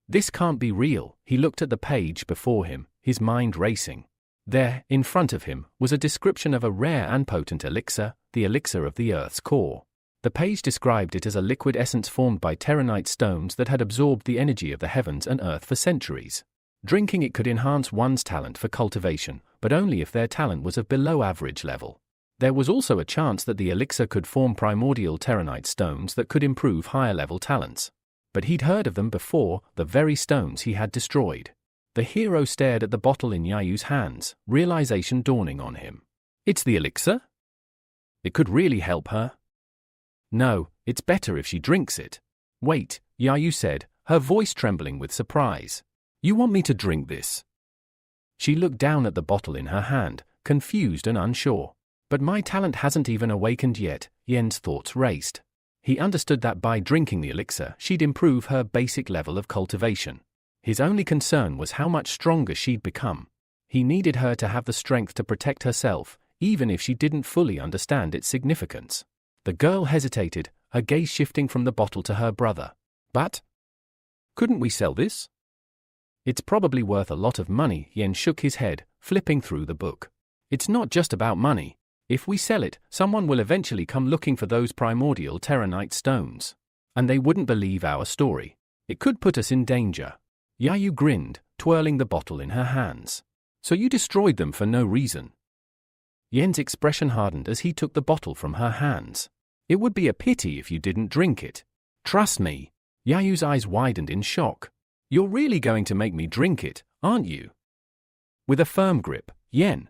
This can't be real. He looked at the page before him, his mind racing. There, in front of him, was a description of a rare and potent elixir, the elixir of the Earth's core. The page described it as a liquid essence formed by terranite stones that had absorbed the energy of the heavens and earth for centuries. Drinking it could enhance one's talent for cultivation, but only if their talent was of below average level. There was also a chance that the elixir could form primordial terranite stones that could improve higher-level talents. But he'd heard of them before, the very stones he had destroyed. The hero stared at the bottle in Yayu's hands, realization dawning on him. It's the elixir? It could really help her. No, it's better if she drinks it. Wait, Yayu said, her voice trembling with surprise. You want me to drink this? She looked down at the bottle in her hand, confused and unsure. But my talent hasn't even awakened yet, Yen's thoughts raced. He understood that by drinking the elixir, she'd improve her basic level of cultivation. His only concern was how much stronger she'd become. He needed her to have the strength to protect herself, even if she didn't fully understand its significance. The girl hesitated, her gaze shifting from the bottle to her brother. But? Couldn't we sell this? It's probably worth a lot of money, Yen shook his head, flipping through the book. It's not just about money. If we sell it, someone will eventually come looking for those primordial terranite stones. And they wouldn't believe our story. It could put us in danger. Yayu grinned, twirling the bottle in her hands. So you destroyed them for no reason. Yen's expression hardened as he took the bottle from her hands. It would be a pity if you didn't drink it. Trust me. Yayu's eyes widened in shock. You're really going to make me drink it, aren't you? With a firm grip, Yen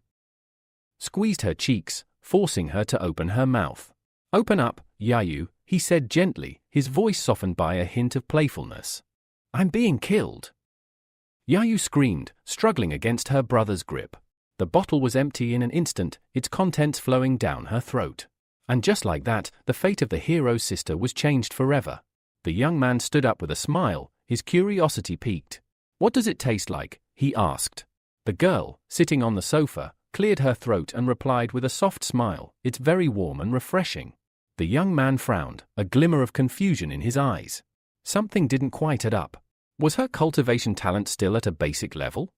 squeezed her cheeks, forcing her to open her mouth. Open up, Yayu, he said gently, his voice softened by a hint of playfulness. I'm being killed. Yayu screamed, struggling against her brother's grip. The bottle was empty in an instant, its contents flowing down her throat. And just like that, the fate of the hero's sister was changed forever. The young man stood up with a smile, his curiosity piqued. What does it taste like? He asked. The girl, sitting on the sofa, cleared her throat and replied with a soft smile, it's very warm and refreshing. The young man frowned, a glimmer of confusion in his eyes. Something didn't quite add up. Was her cultivation talent still at a basic level?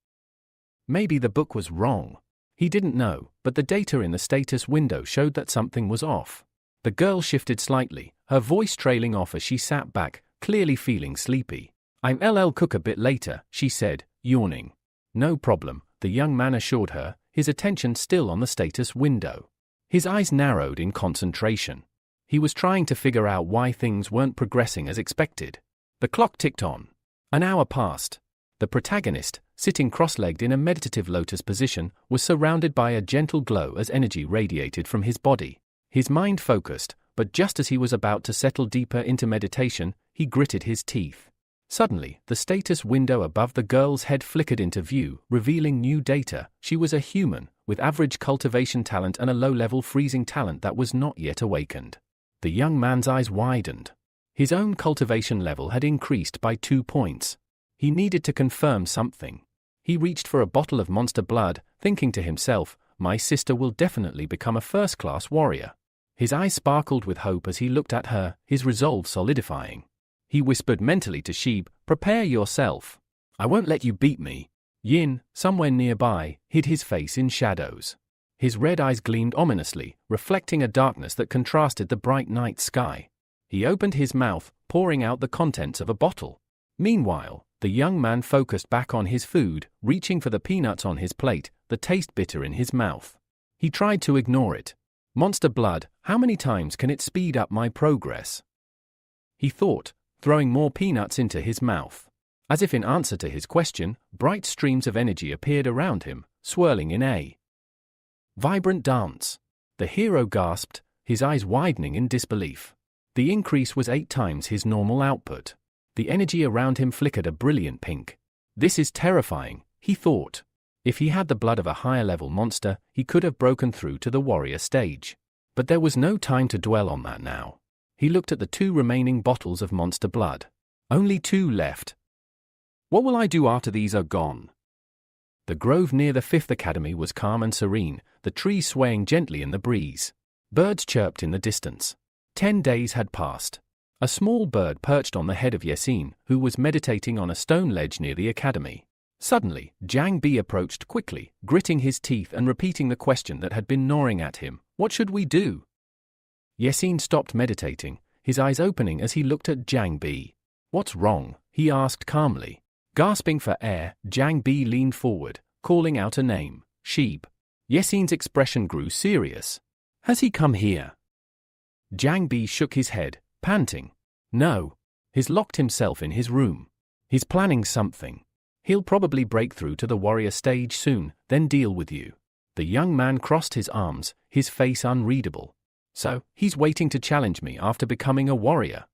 Maybe the book was wrong. He didn't know, but the data in the status window showed that something was off. The girl shifted slightly, her voice trailing off as she sat back, clearly feeling sleepy. I'll cook a bit later, she said, yawning. No problem, the young man assured her, his attention still on the status window. His eyes narrowed in concentration. He was trying to figure out why things weren't progressing as expected. The clock ticked on. An hour passed. The protagonist, sitting cross-legged in a meditative lotus position, was surrounded by a gentle glow as energy radiated from his body. His mind focused, but just as he was about to settle deeper into meditation, he gritted his teeth. Suddenly, the status window above the girl's head flickered into view, revealing new data. She was a human, with average cultivation talent and a low-level freezing talent that was not yet awakened. The young man's eyes widened. His own cultivation level had increased by 2 points. He needed to confirm something. He reached for a bottle of monster blood, thinking to himself, my sister will definitely become a first-class warrior. His eyes sparkled with hope as he looked at her, his resolve solidifying. He whispered mentally to Sheeb, prepare yourself. I won't let you beat me. Yin, somewhere nearby, hid his face in shadows. His red eyes gleamed ominously, reflecting a darkness that contrasted the bright night sky. He opened his mouth, pouring out the contents of a bottle. Meanwhile, the young man focused back on his food, reaching for the peanuts on his plate, the taste bitter in his mouth. He tried to ignore it. Monster blood, how many times can it speed up my progress? He thought, throwing more peanuts into his mouth. As if in answer to his question, bright streams of energy appeared around him, swirling in a vibrant dance. The hero gasped, his eyes widening in disbelief. The increase was 8 times his normal output. The energy around him flickered a brilliant pink. This is terrifying, he thought. If he had the blood of a higher-level monster, he could have broken through to the warrior stage. But there was no time to dwell on that now. He looked at the 2 remaining bottles of monster blood. Only 2 left. What will I do after these are gone? The grove near the 5th Academy was calm and serene, the trees swaying gently in the breeze. Birds chirped in the distance. 10 days had passed. A small bird perched on the head of Yasin, who was meditating on a stone ledge near the academy. Suddenly, Jiang Bi approached quickly, gritting his teeth and repeating the question that had been gnawing at him. What should we do? Yasin stopped meditating, his eyes opening as he looked at Jiang Bi. What's wrong? He asked calmly. Gasping for air, Jiang Bi leaned forward, calling out a name, Sheep. Yasin's expression grew serious. Has he come here? Jiang Bi shook his head, panting. No. He's locked himself in his room. He's planning something. He'll probably break through to the warrior stage soon, then deal with you. The young man crossed his arms, his face unreadable. So, he's waiting to challenge me after becoming a warrior.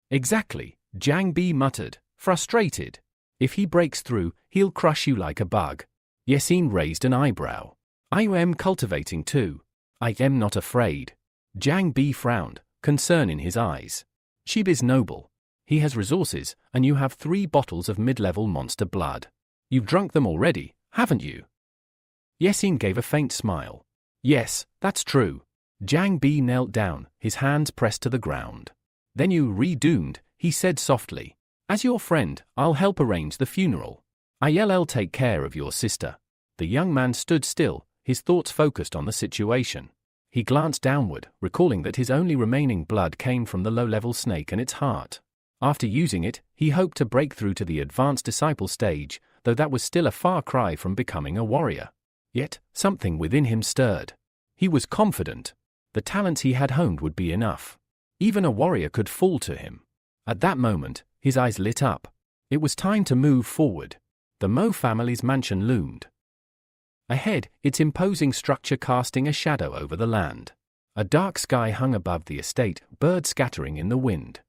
Exactly, Jiang Bi muttered, frustrated. If he breaks through, he'll crush you like a bug. Yasin raised an eyebrow. I am cultivating too. I am not afraid. Jiang Bi frowned, concern in his eyes. Sheep is noble. He has resources, and you have 3 bottles of mid-level monster blood. You've drunk them already, haven't you? Yasin gave a faint smile. Yes, that's true. Jiang Bi knelt down, his hands pressed to the ground. Then you redoomed, he said softly. As your friend, I'll help arrange the funeral. I'll take care of your sister. The young man stood still, his thoughts focused on the situation. He glanced downward, recalling that his only remaining blood came from the low-level snake and its heart. After using it, he hoped to break through to the advanced disciple stage, though that was still a far cry from becoming a warrior. Yet, something within him stirred. He was confident. The talents he had honed would be enough. Even a warrior could fall to him. At that moment, his eyes lit up. It was time to move forward. The Mo family's mansion loomed. Ahead, its imposing structure casting a shadow over the land. A dark sky hung above the estate, birds scattering in the wind.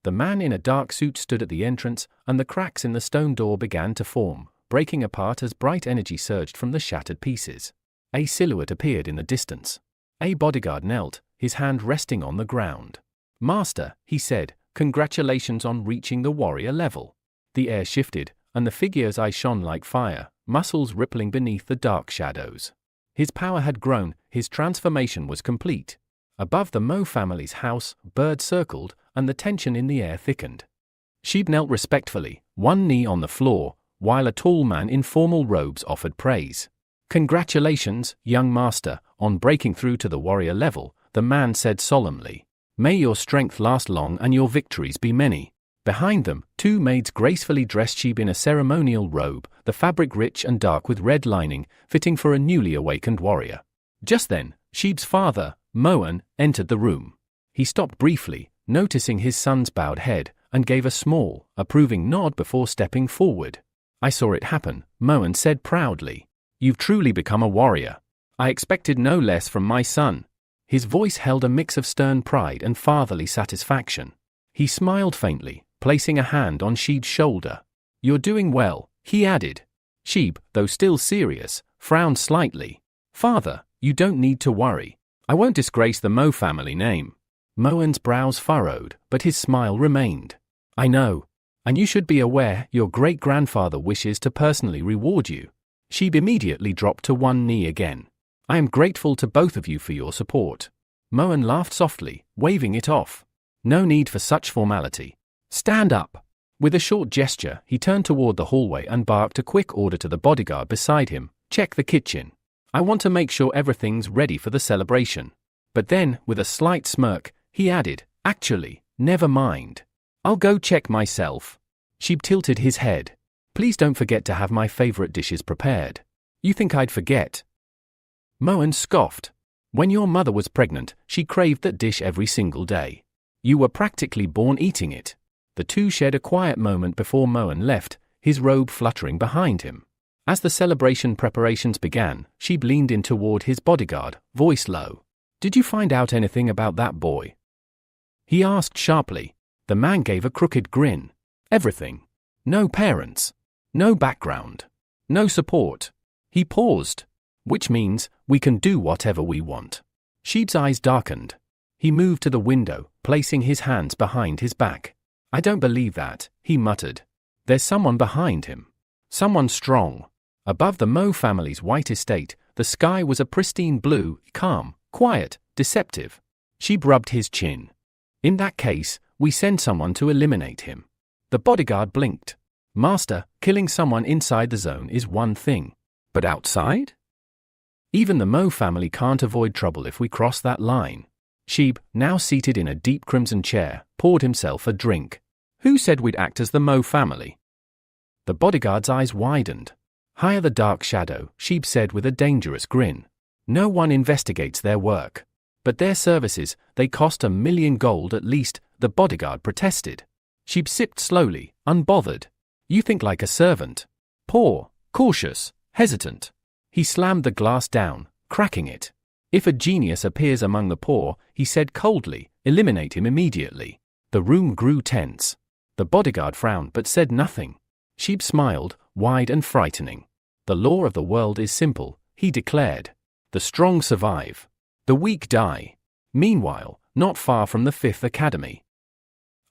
The man in a dark suit stood at the entrance, and the cracks in the stone door began to form, breaking apart as bright energy surged from the shattered pieces. A silhouette appeared in the distance. A bodyguard knelt, his hand resting on the ground. Master, he said, congratulations on reaching the warrior level. The air shifted, and the figure's eyes shone like fire, muscles rippling beneath the dark shadows. His power had grown, his transformation was complete. Above the Mo family's house, birds circled, and the tension in the air thickened. Sheep knelt respectfully, one knee on the floor, while a tall man in formal robes offered praise. Congratulations, young master, on breaking through to the warrior level, the man said solemnly. May your strength last long and your victories be many. Behind them, 2 maids gracefully dressed Sheep in a ceremonial robe, the fabric rich and dark with red lining, fitting for a newly awakened warrior. Just then, Sheep's father, Moan, entered the room. He stopped briefly, noticing his son's bowed head, and gave a small, approving nod before stepping forward. I saw it happen, Moan said proudly. You've truly become a warrior. I expected no less from my son. His voice held a mix of stern pride and fatherly satisfaction. He smiled faintly, placing a hand on Sheep's shoulder. You're doing well, he added. Sheep, though still serious, frowned slightly. Father, you don't need to worry. I won't disgrace the Mo family name. Moan's brows furrowed, but his smile remained. I know. And you should be aware your great-grandfather wishes to personally reward you. Sheep immediately dropped to one knee again. I am grateful to both of you for your support. Moan laughed softly, waving it off. No need for such formality. Stand up. With a short gesture, he turned toward the hallway and barked a quick order to the bodyguard beside him. Check the kitchen. I want to make sure everything's ready for the celebration. But then, with a slight smirk, he added, actually, never mind. I'll go check myself. Sheep tilted his head. Please don't forget to have my favorite dishes prepared. You think I'd forget? Moan scoffed. When your mother was pregnant, she craved that dish every single day. You were practically born eating it. The two shared a quiet moment before Moan left, his robe fluttering behind him. As the celebration preparations began, Sheep leaned in toward his bodyguard, voice low. Did you find out anything about that boy? He asked sharply. The man gave a crooked grin. Everything. No parents. No background. No support. He paused. Which means, we can do whatever we want. Sheep's eyes darkened. He moved to the window, placing his hands behind his back. I don't believe that, he muttered. There's someone behind him. Someone strong. Above the Mo family's white estate, the sky was a pristine blue, calm, quiet, deceptive. Sheep rubbed his chin. In that case, we send someone to eliminate him. The bodyguard blinked. Master, killing someone inside the zone is one thing. But outside? Even the Mo family can't avoid trouble if we cross that line. Sheep, now seated in a deep crimson chair, poured himself a drink. Who said we'd act as the Mo family? The bodyguard's eyes widened. Hire the dark shadow, Sheep said with a dangerous grin. No one investigates their work. But their services, they cost 1 million gold at least, the bodyguard protested. Sheep sipped slowly, unbothered. You think like a servant. Poor, cautious, hesitant. He slammed the glass down, cracking it. If a genius appears among the poor, he said coldly, eliminate him immediately. The room grew tense. The bodyguard frowned but said nothing. Sheep smiled, wide and frightening. The law of the world is simple, he declared. The strong survive. The weak die. Meanwhile, not far from the Fifth Academy.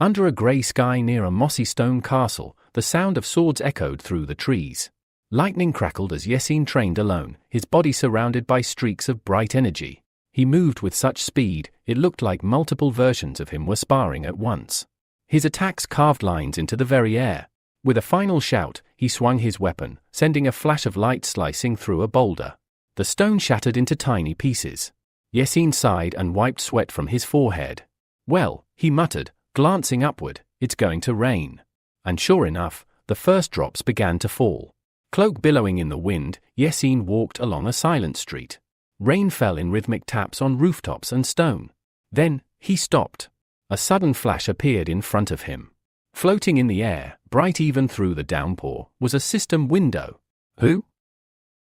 Under a grey sky near a mossy stone castle, the sound of swords echoed through the trees. Lightning crackled as Yesin trained alone, his body surrounded by streaks of bright energy. He moved with such speed, it looked like multiple versions of him were sparring at once. His attacks carved lines into the very air. With a final shout, he swung his weapon, sending a flash of light slicing through a boulder. The stone shattered into tiny pieces. Yesin sighed and wiped sweat from his forehead. Well, he muttered, glancing upward, it's going to rain. And sure enough, the first drops began to fall. Cloak billowing in the wind, Yesin walked along a silent street. Rain fell in rhythmic taps on rooftops and stone. Then, he stopped. A sudden flash appeared in front of him. Floating in the air, bright even through the downpour, was a system window. Who?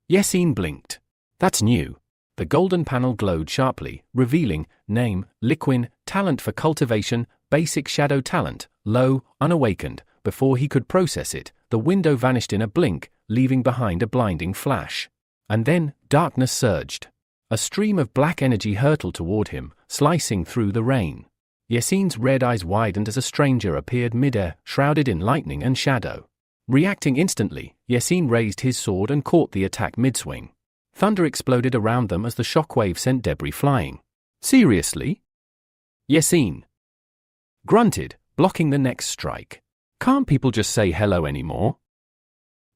Yesin blinked. That's new. The golden panel glowed sharply, revealing, name, Liquin, talent for cultivation, basic shadow talent, low, unawakened. Before he could process it, the window vanished in a blink, leaving behind a blinding flash. And then, darkness surged. A stream of black energy hurtled toward him, slicing through the rain. Yesin's red eyes widened as a stranger appeared mid-air, shrouded in lightning and shadow. Reacting instantly, Yesin raised his sword and caught the attack mid-swing. Thunder exploded around them as the shockwave sent debris flying. Seriously? Yesin grunted, blocking the next strike. Can't people just say hello anymore?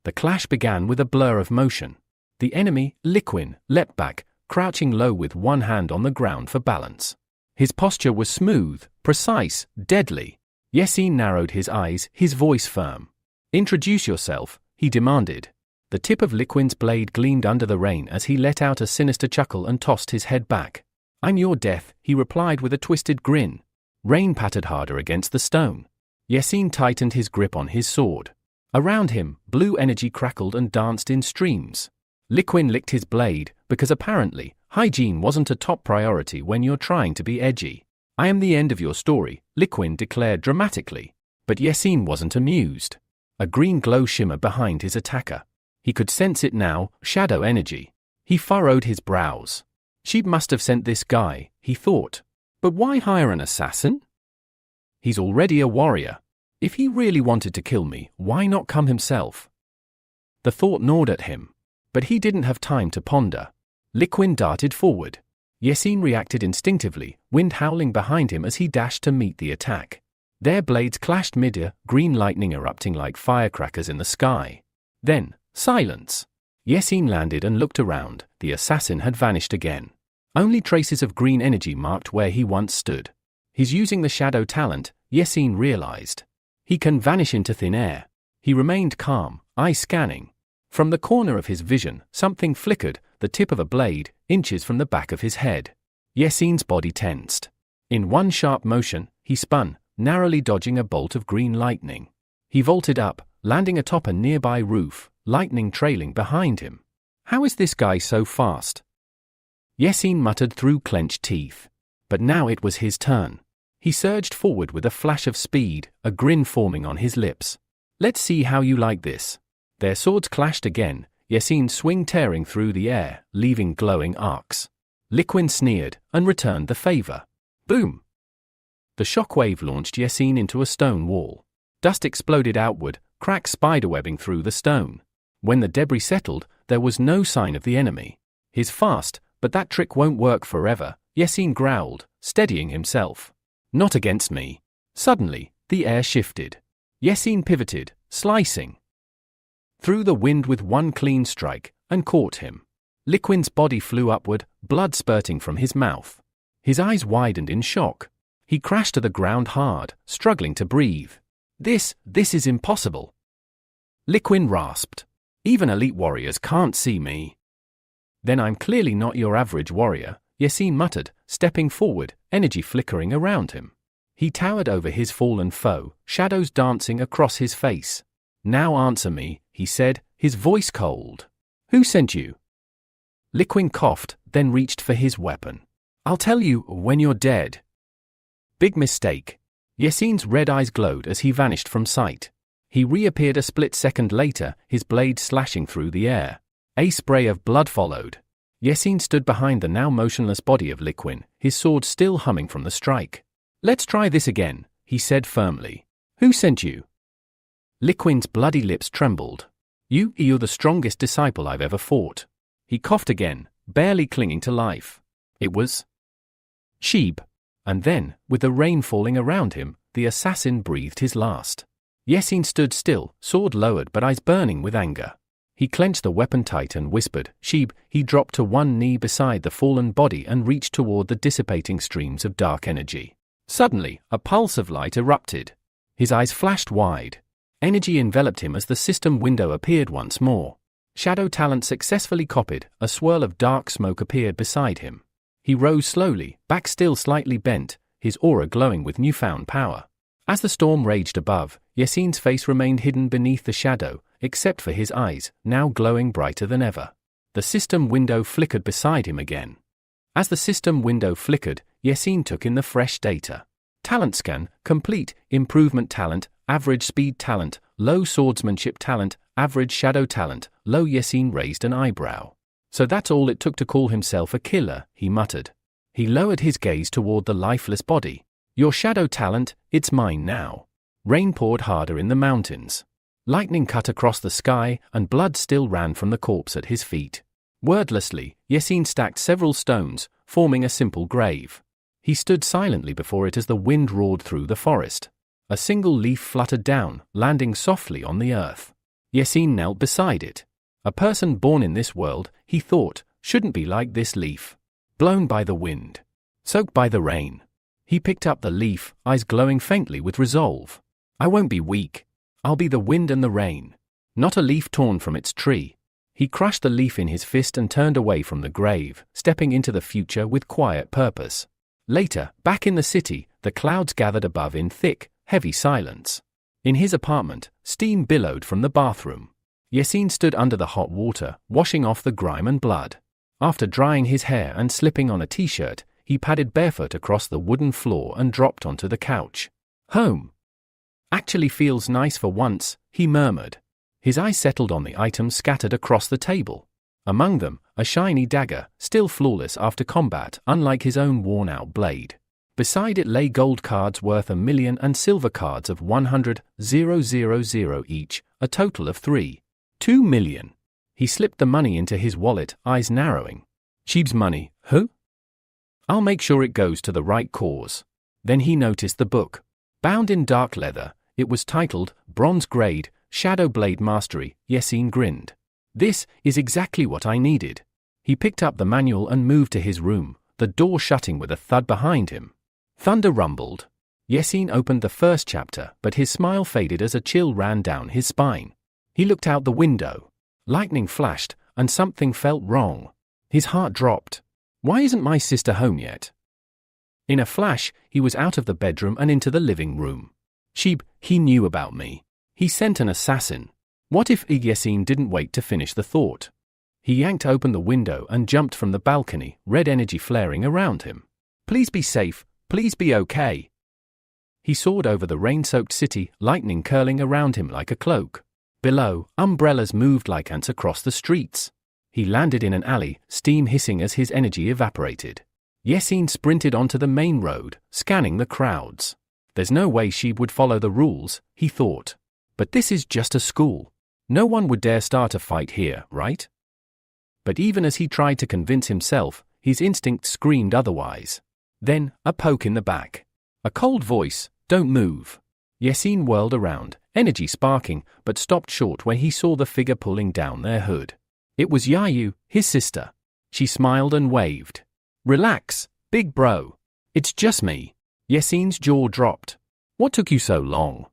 The clash began with a blur of motion. The enemy, Liquin, leapt back, crouching low with one hand on the ground for balance. His posture was smooth, precise, deadly. Yesin narrowed his eyes, his voice firm. Introduce yourself, he demanded. The tip of Liquin's blade gleamed under the rain as he let out a sinister chuckle and tossed his head back. I'm your death, he replied with a twisted grin. Rain pattered harder against the stone. Yesin tightened his grip on his sword. Around him, blue energy crackled and danced in streams. Liquin licked his blade, because apparently, hygiene wasn't a top priority when you're trying to be edgy. I am the end of your story, Liquin declared dramatically. But Yesin wasn't amused. A green glow shimmered behind his attacker. He could sense it now, shadow energy. He furrowed his brows. She must have sent this guy, he thought. But why hire an assassin? He's already a warrior. If he really wanted to kill me, why not come himself? The thought gnawed at him. But he didn't have time to ponder. Liquin darted forward. Yesin reacted instinctively, wind howling behind him as he dashed to meet the attack. Their blades clashed mid-air, green lightning erupting like firecrackers in the sky. Then, silence. Yesin landed and looked around. The assassin had vanished again. Only traces of green energy marked where he once stood. He's using the shadow talent, Yesin realized. He can vanish into thin air. He remained calm, eyes scanning. From the corner of his vision, something flickered, the tip of a blade, inches from the back of his head. Yesin's body tensed. In one sharp motion, he spun, narrowly dodging a bolt of green lightning. He vaulted up, landing atop a nearby roof, lightning trailing behind him. How is this guy so fast? Yesin muttered through clenched teeth. But now it was his turn. He surged forward with a flash of speed, a grin forming on his lips. Let's see how you like this. Their swords clashed again, Yasin swing tearing through the air, leaving glowing arcs. Liquin sneered, and returned the favor. Boom! The shockwave launched Yasin into a stone wall. Dust exploded outward, cracks spiderwebbing through the stone. When the debris settled, there was no sign of the enemy. He's fast, but that trick won't work forever, Yasin growled, steadying himself. Not against me. Suddenly, the air shifted. Yasin pivoted, slicing through the wind with one clean strike, and caught him. Liquin's body flew upward, blood spurting from his mouth. His eyes widened in shock. He crashed to the ground hard, struggling to breathe. This is impossible. Liquin rasped. Even elite warriors can't see me. Then I'm clearly not your average warrior, Yasin muttered, stepping forward, energy flickering around him. He towered over his fallen foe, shadows dancing across his face. Now answer me, he said, his voice cold. Who sent you? Liquin coughed, then reached for his weapon. I'll tell you when you're dead. Big mistake. Yasin's red eyes glowed as he vanished from sight. He reappeared a split second later, his blade slashing through the air. A spray of blood followed. Yasin stood behind the now motionless body of Liquin, his sword still humming from the strike. Let's try this again, he said firmly. Who sent you? Liquin's bloody lips trembled. You're the strongest disciple I've ever fought. He coughed again, barely clinging to life. It was Sheeb. And then, with the rain falling around him, the assassin breathed his last. Yasin stood still, sword lowered but eyes burning with anger. He clenched the weapon tight and whispered, Sheeb. He dropped to one knee beside the fallen body and reached toward the dissipating streams of dark energy. Suddenly, a pulse of light erupted. His eyes flashed wide. Energy enveloped him as the system window appeared once more. Shadow talent successfully copied, a swirl of dark smoke appeared beside him. He rose slowly, back still slightly bent, his aura glowing with newfound power. As the storm raged above, Yasin's face remained hidden beneath the shadow, except for his eyes, now glowing brighter than ever. The system window flickered beside him again. As the system window flickered, Yasin took in the fresh data. Talent scan, complete, improvement talent, average speed talent, low swordsmanship talent, average shadow talent, low. Yasin raised an eyebrow. So that's all it took to call himself a killer, he muttered. He lowered his gaze toward the lifeless body. Your shadow talent, it's mine now. Rain poured harder in the mountains. Lightning cut across the sky, and blood still ran from the corpse at his feet. Wordlessly, Yasin stacked several stones, forming a simple grave. He stood silently before it as the wind roared through the forest. A single leaf fluttered down, landing softly on the earth. Yasin knelt beside it. A person born in this world, he thought, shouldn't be like this leaf. Blown by the wind. Soaked by the rain. He picked up the leaf, eyes glowing faintly with resolve. I won't be weak. I'll be the wind and the rain. Not a leaf torn from its tree. He crushed the leaf in his fist and turned away from the grave, stepping into the future with quiet purpose. Later, back in the city, the clouds gathered above in thick, heavy silence. In his apartment, steam billowed from the bathroom. Yasin stood under the hot water, washing off the grime and blood. After drying his hair and slipping on a t-shirt, he padded barefoot across the wooden floor and dropped onto the couch. Home. Actually feels nice for once, he murmured. His eyes settled on the items scattered across the table. Among them, a shiny dagger, still flawless after combat, unlike his own worn-out blade. Beside it lay gold cards worth 1,000,000 and silver cards of 100,000 each, a total of 2 million. He slipped the money into his wallet, eyes narrowing. Sheeb's money, who? I'll make sure it goes to the right cause. Then he noticed the book. Bound in dark leather, it was titled, Bronze Grade, Shadow Blade Mastery. Yasin grinned. This is exactly what I needed. He picked up the manual and moved to his room, the door shutting with a thud behind him. Thunder rumbled. Yasin opened the first chapter, but his smile faded as a chill ran down his spine. He looked out the window. Lightning flashed, and something felt wrong. His heart dropped. Why isn't my sister home yet? In a flash, he was out of the bedroom and into the living room. Sheeb, he knew about me. He sent an assassin. What if Yasin didn't wait to finish the thought? He yanked open the window and jumped from the balcony, red energy flaring around him. Please be safe, please be okay. He soared over the rain-soaked city, lightning curling around him like a cloak. Below, umbrellas moved like ants across the streets. He landed in an alley, steam hissing as his energy evaporated. Yasin sprinted onto the main road, scanning the crowds. There's no way she would follow the rules, he thought. But this is just a school. No one would dare start a fight here, right? But even as he tried to convince himself, his instinct screamed otherwise. Then, a poke in the back. A cold voice, "Don't move." Yasin whirled around, energy sparking, but stopped short when he saw the figure pulling down their hood. It was Yayu, his sister. She smiled and waved. "Relax, big bro. It's just me." Yasin's jaw dropped. "What took you so long?"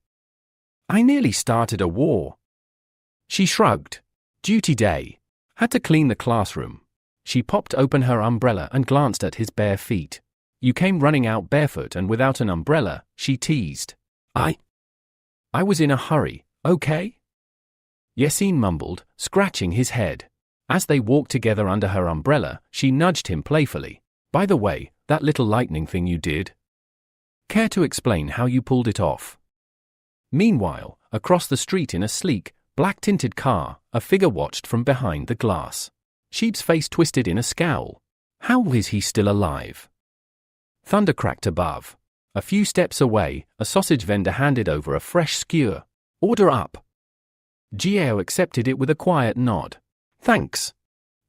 "I nearly started a war." She shrugged. "Duty day. Had to clean the classroom." She popped open her umbrella and glanced at his bare feet. "You came running out barefoot and without an umbrella," she teased. I was in a hurry, okay?" Yasin mumbled, scratching his head. As they walked together under her umbrella, she nudged him playfully. "By the way, that little lightning thing you did? Care to explain how you pulled it off?" Meanwhile, across the street in a sleek, black-tinted car, a figure watched from behind the glass. Sheep's face twisted in a scowl. How is he still alive? Thunder cracked above. A few steps away, a sausage vendor handed over a fresh skewer. "Order up." Gio accepted it with a quiet nod. "Thanks."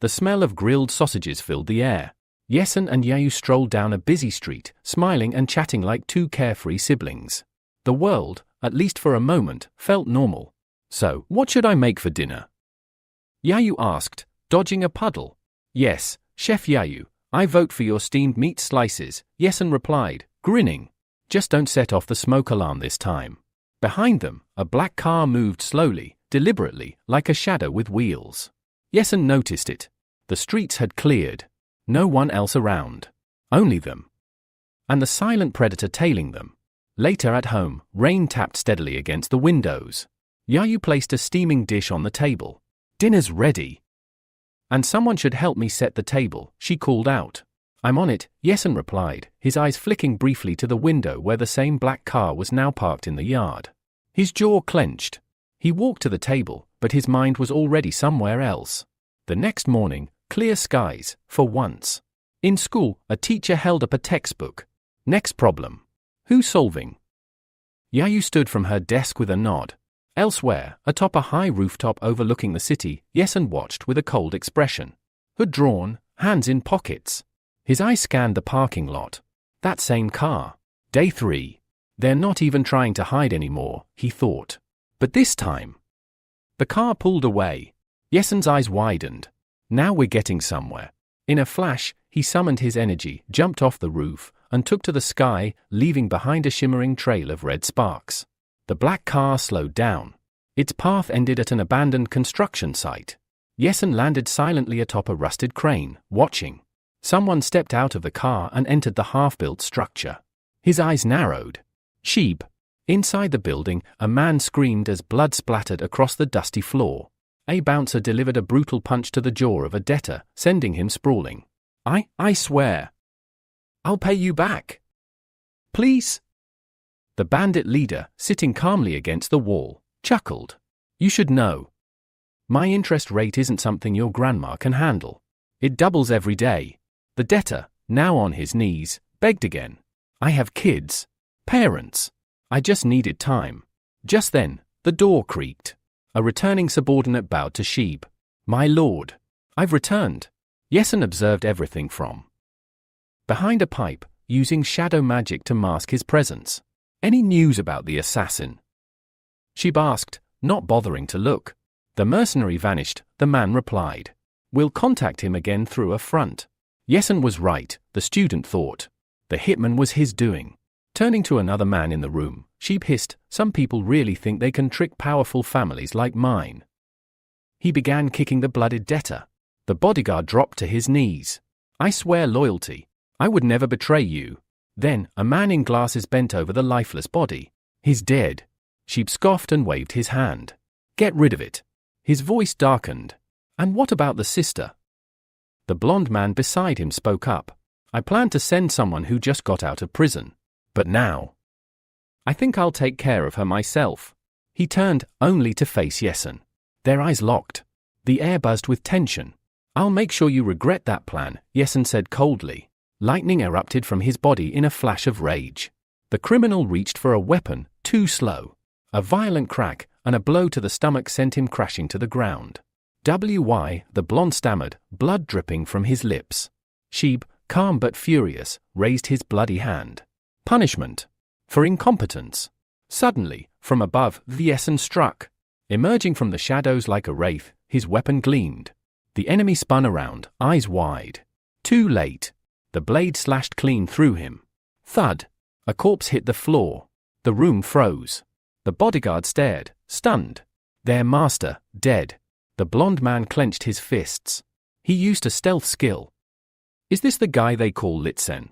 The smell of grilled sausages filled the air. Yasin and Yayu strolled down a busy street, smiling and chatting like two carefree siblings. The world, at least for a moment, felt normal. "So, what should I make for dinner?" Yayu asked, dodging a puddle. "Yes, Chef Yayu, I vote for your steamed meat slices," Yasin replied, grinning. "Just don't set off the smoke alarm this time." Behind them, a black car moved slowly, deliberately, like a shadow with wheels. Yasin noticed it. The streets had cleared. No one else around. Only them. And the silent predator tailing them. Later at home, rain tapped steadily against the windows. Yayu placed a steaming dish on the table. "Dinner's ready." "And someone should help me set the table," she called out. "I'm on it," Yasin replied, his eyes flicking briefly to the window where the same black car was now parked in the yard. His jaw clenched. He walked to the table, but his mind was already somewhere else. The next morning, clear skies, for once. In school, a teacher held up a textbook. Next problem. Who's solving? Yayu stood from her desk with a nod. Elsewhere, atop a high rooftop overlooking the city, Yasin watched with a cold expression. Hood drawn, hands in pockets. His eyes scanned the parking lot. That same car. Day 3. They're not even trying to hide anymore, he thought. But this time. The car pulled away. Yasin's eyes widened. Now we're getting somewhere. In a flash, he summoned his energy, jumped off the roof, and took to the sky, leaving behind a shimmering trail of red sparks. The black car slowed down. Its path ended at an abandoned construction site. Yasin landed silently atop a rusted crane, watching. Someone stepped out of the car and entered the half-built structure. His eyes narrowed. Sheep. Inside the building, a man screamed as blood splattered across the dusty floor. A bouncer delivered a brutal punch to the jaw of a debtor, sending him sprawling. I swear. I'll pay you back. Please? The bandit leader, sitting calmly against the wall, chuckled. You should know. My interest rate isn't something your grandma can handle. It doubles every day. The debtor, now on his knees, begged again. I have kids. Parents. I just needed time. Just then, the door creaked. A returning subordinate bowed to Sheeb. My lord. I've returned. Yasin observed everything from behind a pipe, using shadow magic to mask his presence. Any news about the assassin? Sheeb asked, not bothering to look. The mercenary vanished, the man replied. We'll contact him again through a front. Yasin was right, the student thought. The hitman was his doing. Turning to another man in the room, Sheeb hissed, some people really think they can trick powerful families like mine. He began kicking the blooded debtor. The bodyguard dropped to his knees. I swear loyalty. I would never betray you. Then, a man in glasses bent over the lifeless body. He's dead. Sheeb scoffed and waved his hand. Get rid of it. His voice darkened. And what about the sister? The blonde man beside him spoke up. I planned to send someone who just got out of prison. But now. I think I'll take care of her myself. He turned, only to face Yesen. Their eyes locked. The air buzzed with tension. I'll make sure you regret that plan, Yesen said coldly. Lightning erupted from his body in a flash of rage. The criminal reached for a weapon, too slow. A violent crack, and a blow to the stomach sent him crashing to the ground. "Why?" the blonde stammered, blood dripping from his lips. Sheeb, calm but furious, raised his bloody hand. Punishment. For incompetence. Suddenly, from above, Yesen struck. Emerging from the shadows like a wraith, his weapon gleamed. The enemy spun around, eyes wide. Too late. The blade slashed clean through him. Thud. A corpse hit the floor. The room froze. The bodyguard stared, stunned. Their master, dead. The blonde man clenched his fists. He used a stealth skill. Is this the guy they call Litsen?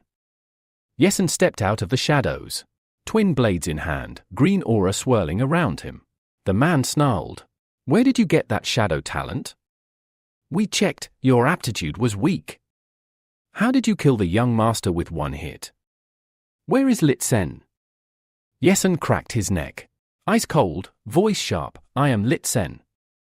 Yesen stepped out of the shadows. Twin blades in hand, green aura swirling around him. The man snarled. Where did you get that shadow talent? We checked, your aptitude was weak. How did you kill the young master with one hit? Where is Litsen? Yesen cracked his neck. Ice cold, voice sharp, I am Litsen.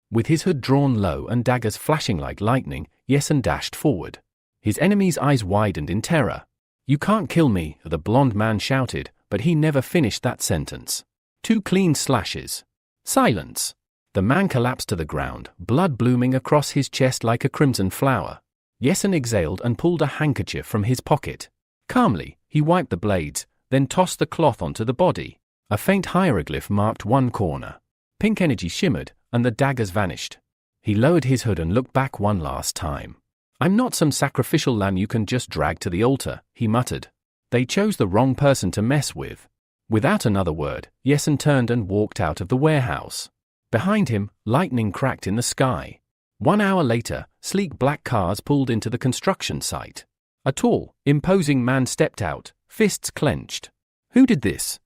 With his hood drawn low and daggers flashing like lightning, Yesen dashed forward. His enemy's eyes widened in terror. You can't kill me, the blonde man shouted, but he never finished that sentence. 2 clean slashes. Silence. The man collapsed to the ground, blood blooming across his chest like a crimson flower. Yesen exhaled and pulled a handkerchief from his pocket. Calmly, he wiped the blades, then tossed the cloth onto the body. A faint hieroglyph marked one corner. Pink energy shimmered, and the daggers vanished. He lowered his hood and looked back one last time. I'm not some sacrificial lamb you can just drag to the altar, he muttered. They chose the wrong person to mess with. Without another word, Yesen turned and walked out of the warehouse. Behind him, lightning cracked in the sky. 1 hour later, sleek black cars pulled into the construction site. A tall, imposing man stepped out, fists clenched. Who did this?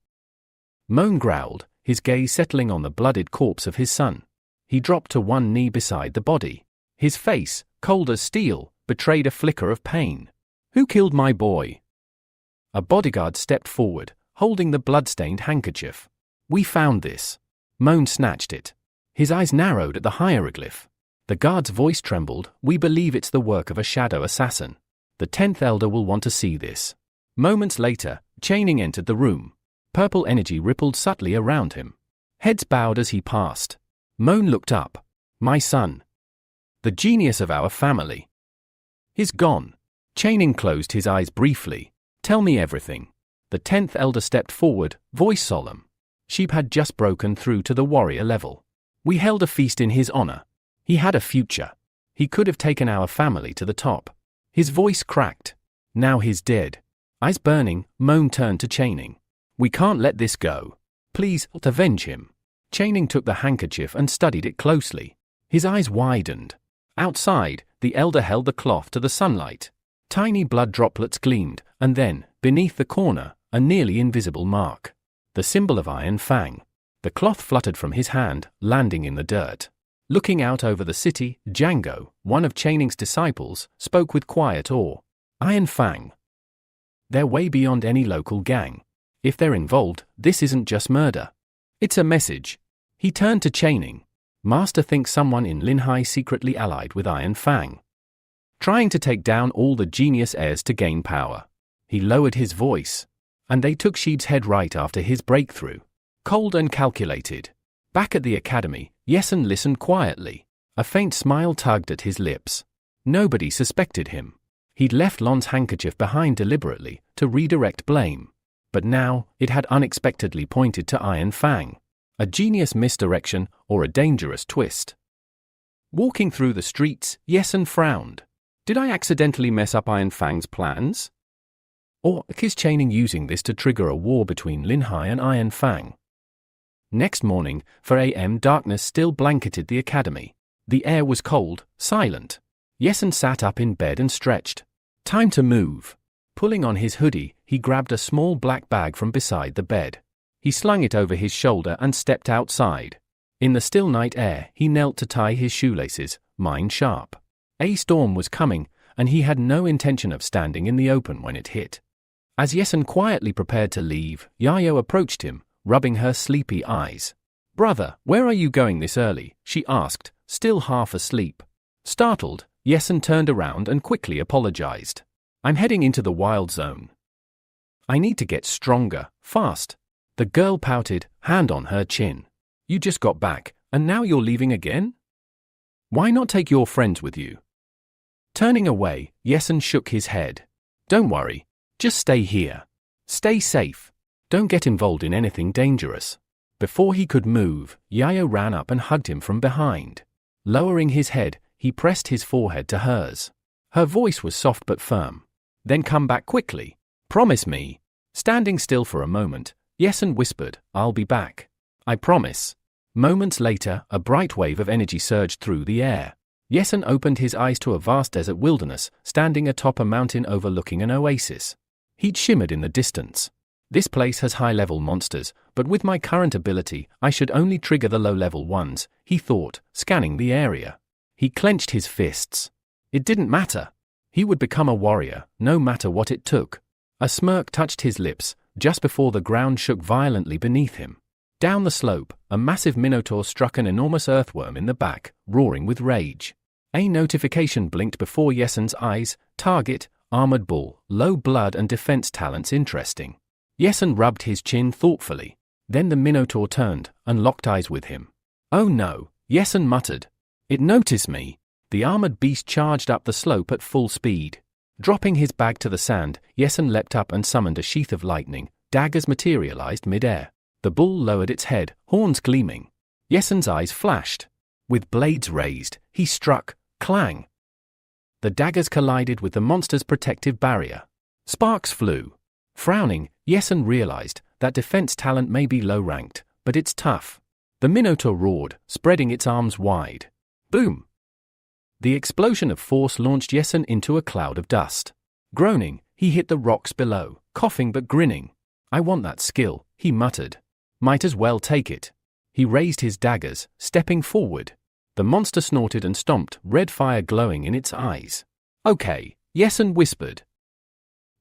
Moan growled, his gaze settling on the blooded corpse of his son. He dropped to one knee beside the body. His face, cold as steel, betrayed a flicker of pain. Who killed my boy? A bodyguard stepped forward, holding the blood-stained handkerchief. We found this. Moan snatched it. His eyes narrowed at the hieroglyph. The guard's voice trembled. We believe it's the work of a shadow assassin. The 10th elder will want to see this. Moments later, Chaining entered the room. Purple energy rippled subtly around him. Heads bowed as he passed. Moan looked up. My son. The genius of our family. He's gone. Chaining closed his eyes briefly. Tell me everything. The 10th elder stepped forward, voice solemn. Sheep had just broken through to the warrior level. We held a feast in his honor. He had a future. He could have taken our family to the top. His voice cracked. Now he's dead. Eyes burning, Moan turned to Chaining. We can't let this go. Please, avenge him. Chaining took the handkerchief and studied it closely. His eyes widened. Outside, the elder held the cloth to the sunlight. Tiny blood droplets gleamed, and then, beneath the corner, a nearly invisible mark. The symbol of Iron Fang. The cloth fluttered from his hand, landing in the dirt. Looking out over the city, Django, one of Chaining's disciples, spoke with quiet awe. Iron Fang. They're way beyond any local gang. If they're involved, this isn't just murder. It's a message. He turned to Chaining. Master thinks someone in Linhai secretly allied with Iron Fang. Trying to take down all the genius heirs to gain power. He lowered his voice. And they took Sheeb's head right after his breakthrough. Cold and calculated. Back at the academy, Yesen listened quietly. A faint smile tugged at his lips. Nobody suspected him. He'd left Lon's handkerchief behind deliberately, to redirect blame. But now, it had unexpectedly pointed to Iron Fang. A genius misdirection, or a dangerous twist. Walking through the streets, Yesen frowned. Did I accidentally mess up Iron Fang's plans? Or is Chaining using this to trigger a war between Linhai and Iron Fang? Next morning, 4 a.m. darkness still blanketed the academy. The air was cold, silent. Yesen sat up in bed and stretched. Time to move. Pulling on his hoodie, he grabbed a small black bag from beside the bed. He slung it over his shoulder and stepped outside. In the still night air, he knelt to tie his shoelaces, mind sharp. A storm was coming, and he had no intention of standing in the open when it hit. As Yesen quietly prepared to leave, Yayo approached him, rubbing her sleepy eyes. "Brother, where are you going this early?" she asked, still half asleep. Startled, Yesen turned around and quickly apologized. "I'm heading into the wild zone. I need to get stronger, fast." The girl pouted, hand on her chin. "You just got back, and now you're leaving again? Why not take your friends with you?" Turning away, Yesen shook his head. "Don't worry. Just stay here. Stay safe. Don't get involved in anything dangerous." Before he could move, Yayo ran up and hugged him from behind. Lowering his head, he pressed his forehead to hers. Her voice was soft but firm. "Then come back quickly. Promise me." Standing still for a moment, Yesen whispered, "I'll be back. I promise." Moments later, a bright wave of energy surged through the air. Yesen opened his eyes to a vast desert wilderness, standing atop a mountain overlooking an oasis. Heat shimmered in the distance. "This place has high-level monsters, but with my current ability, I should only trigger the low-level ones," he thought, scanning the area. He clenched his fists. It didn't matter. He would become a warrior, no matter what it took. A smirk touched his lips, just before the ground shook violently beneath him. Down the slope, a massive minotaur struck an enormous earthworm in the back, roaring with rage. A notification blinked before Yesen's eyes. Target, armored bull, low blood and defense talents interesting. Yesen rubbed his chin thoughtfully. Then the minotaur turned and locked eyes with him. "Oh no," Yesen muttered. "It noticed me." The armored beast charged up the slope at full speed. Dropping his bag to the sand, Yesen leapt up and summoned a sheath of lightning. Daggers materialized mid-air. The bull lowered its head, horns gleaming. Yesen's eyes flashed. With blades raised, he struck. Clang! The daggers collided with the monster's protective barrier. Sparks flew. Frowning, Yesen realized that defense talent may be low-ranked, but it's tough. The minotaur roared, spreading its arms wide. Boom! The explosion of force launched Yesen into a cloud of dust. Groaning, he hit the rocks below, coughing but grinning. "I want that skill," he muttered. "Might as well take it." He raised his daggers, stepping forward. The monster snorted and stomped, red fire glowing in its eyes. "Okay," Yesen whispered.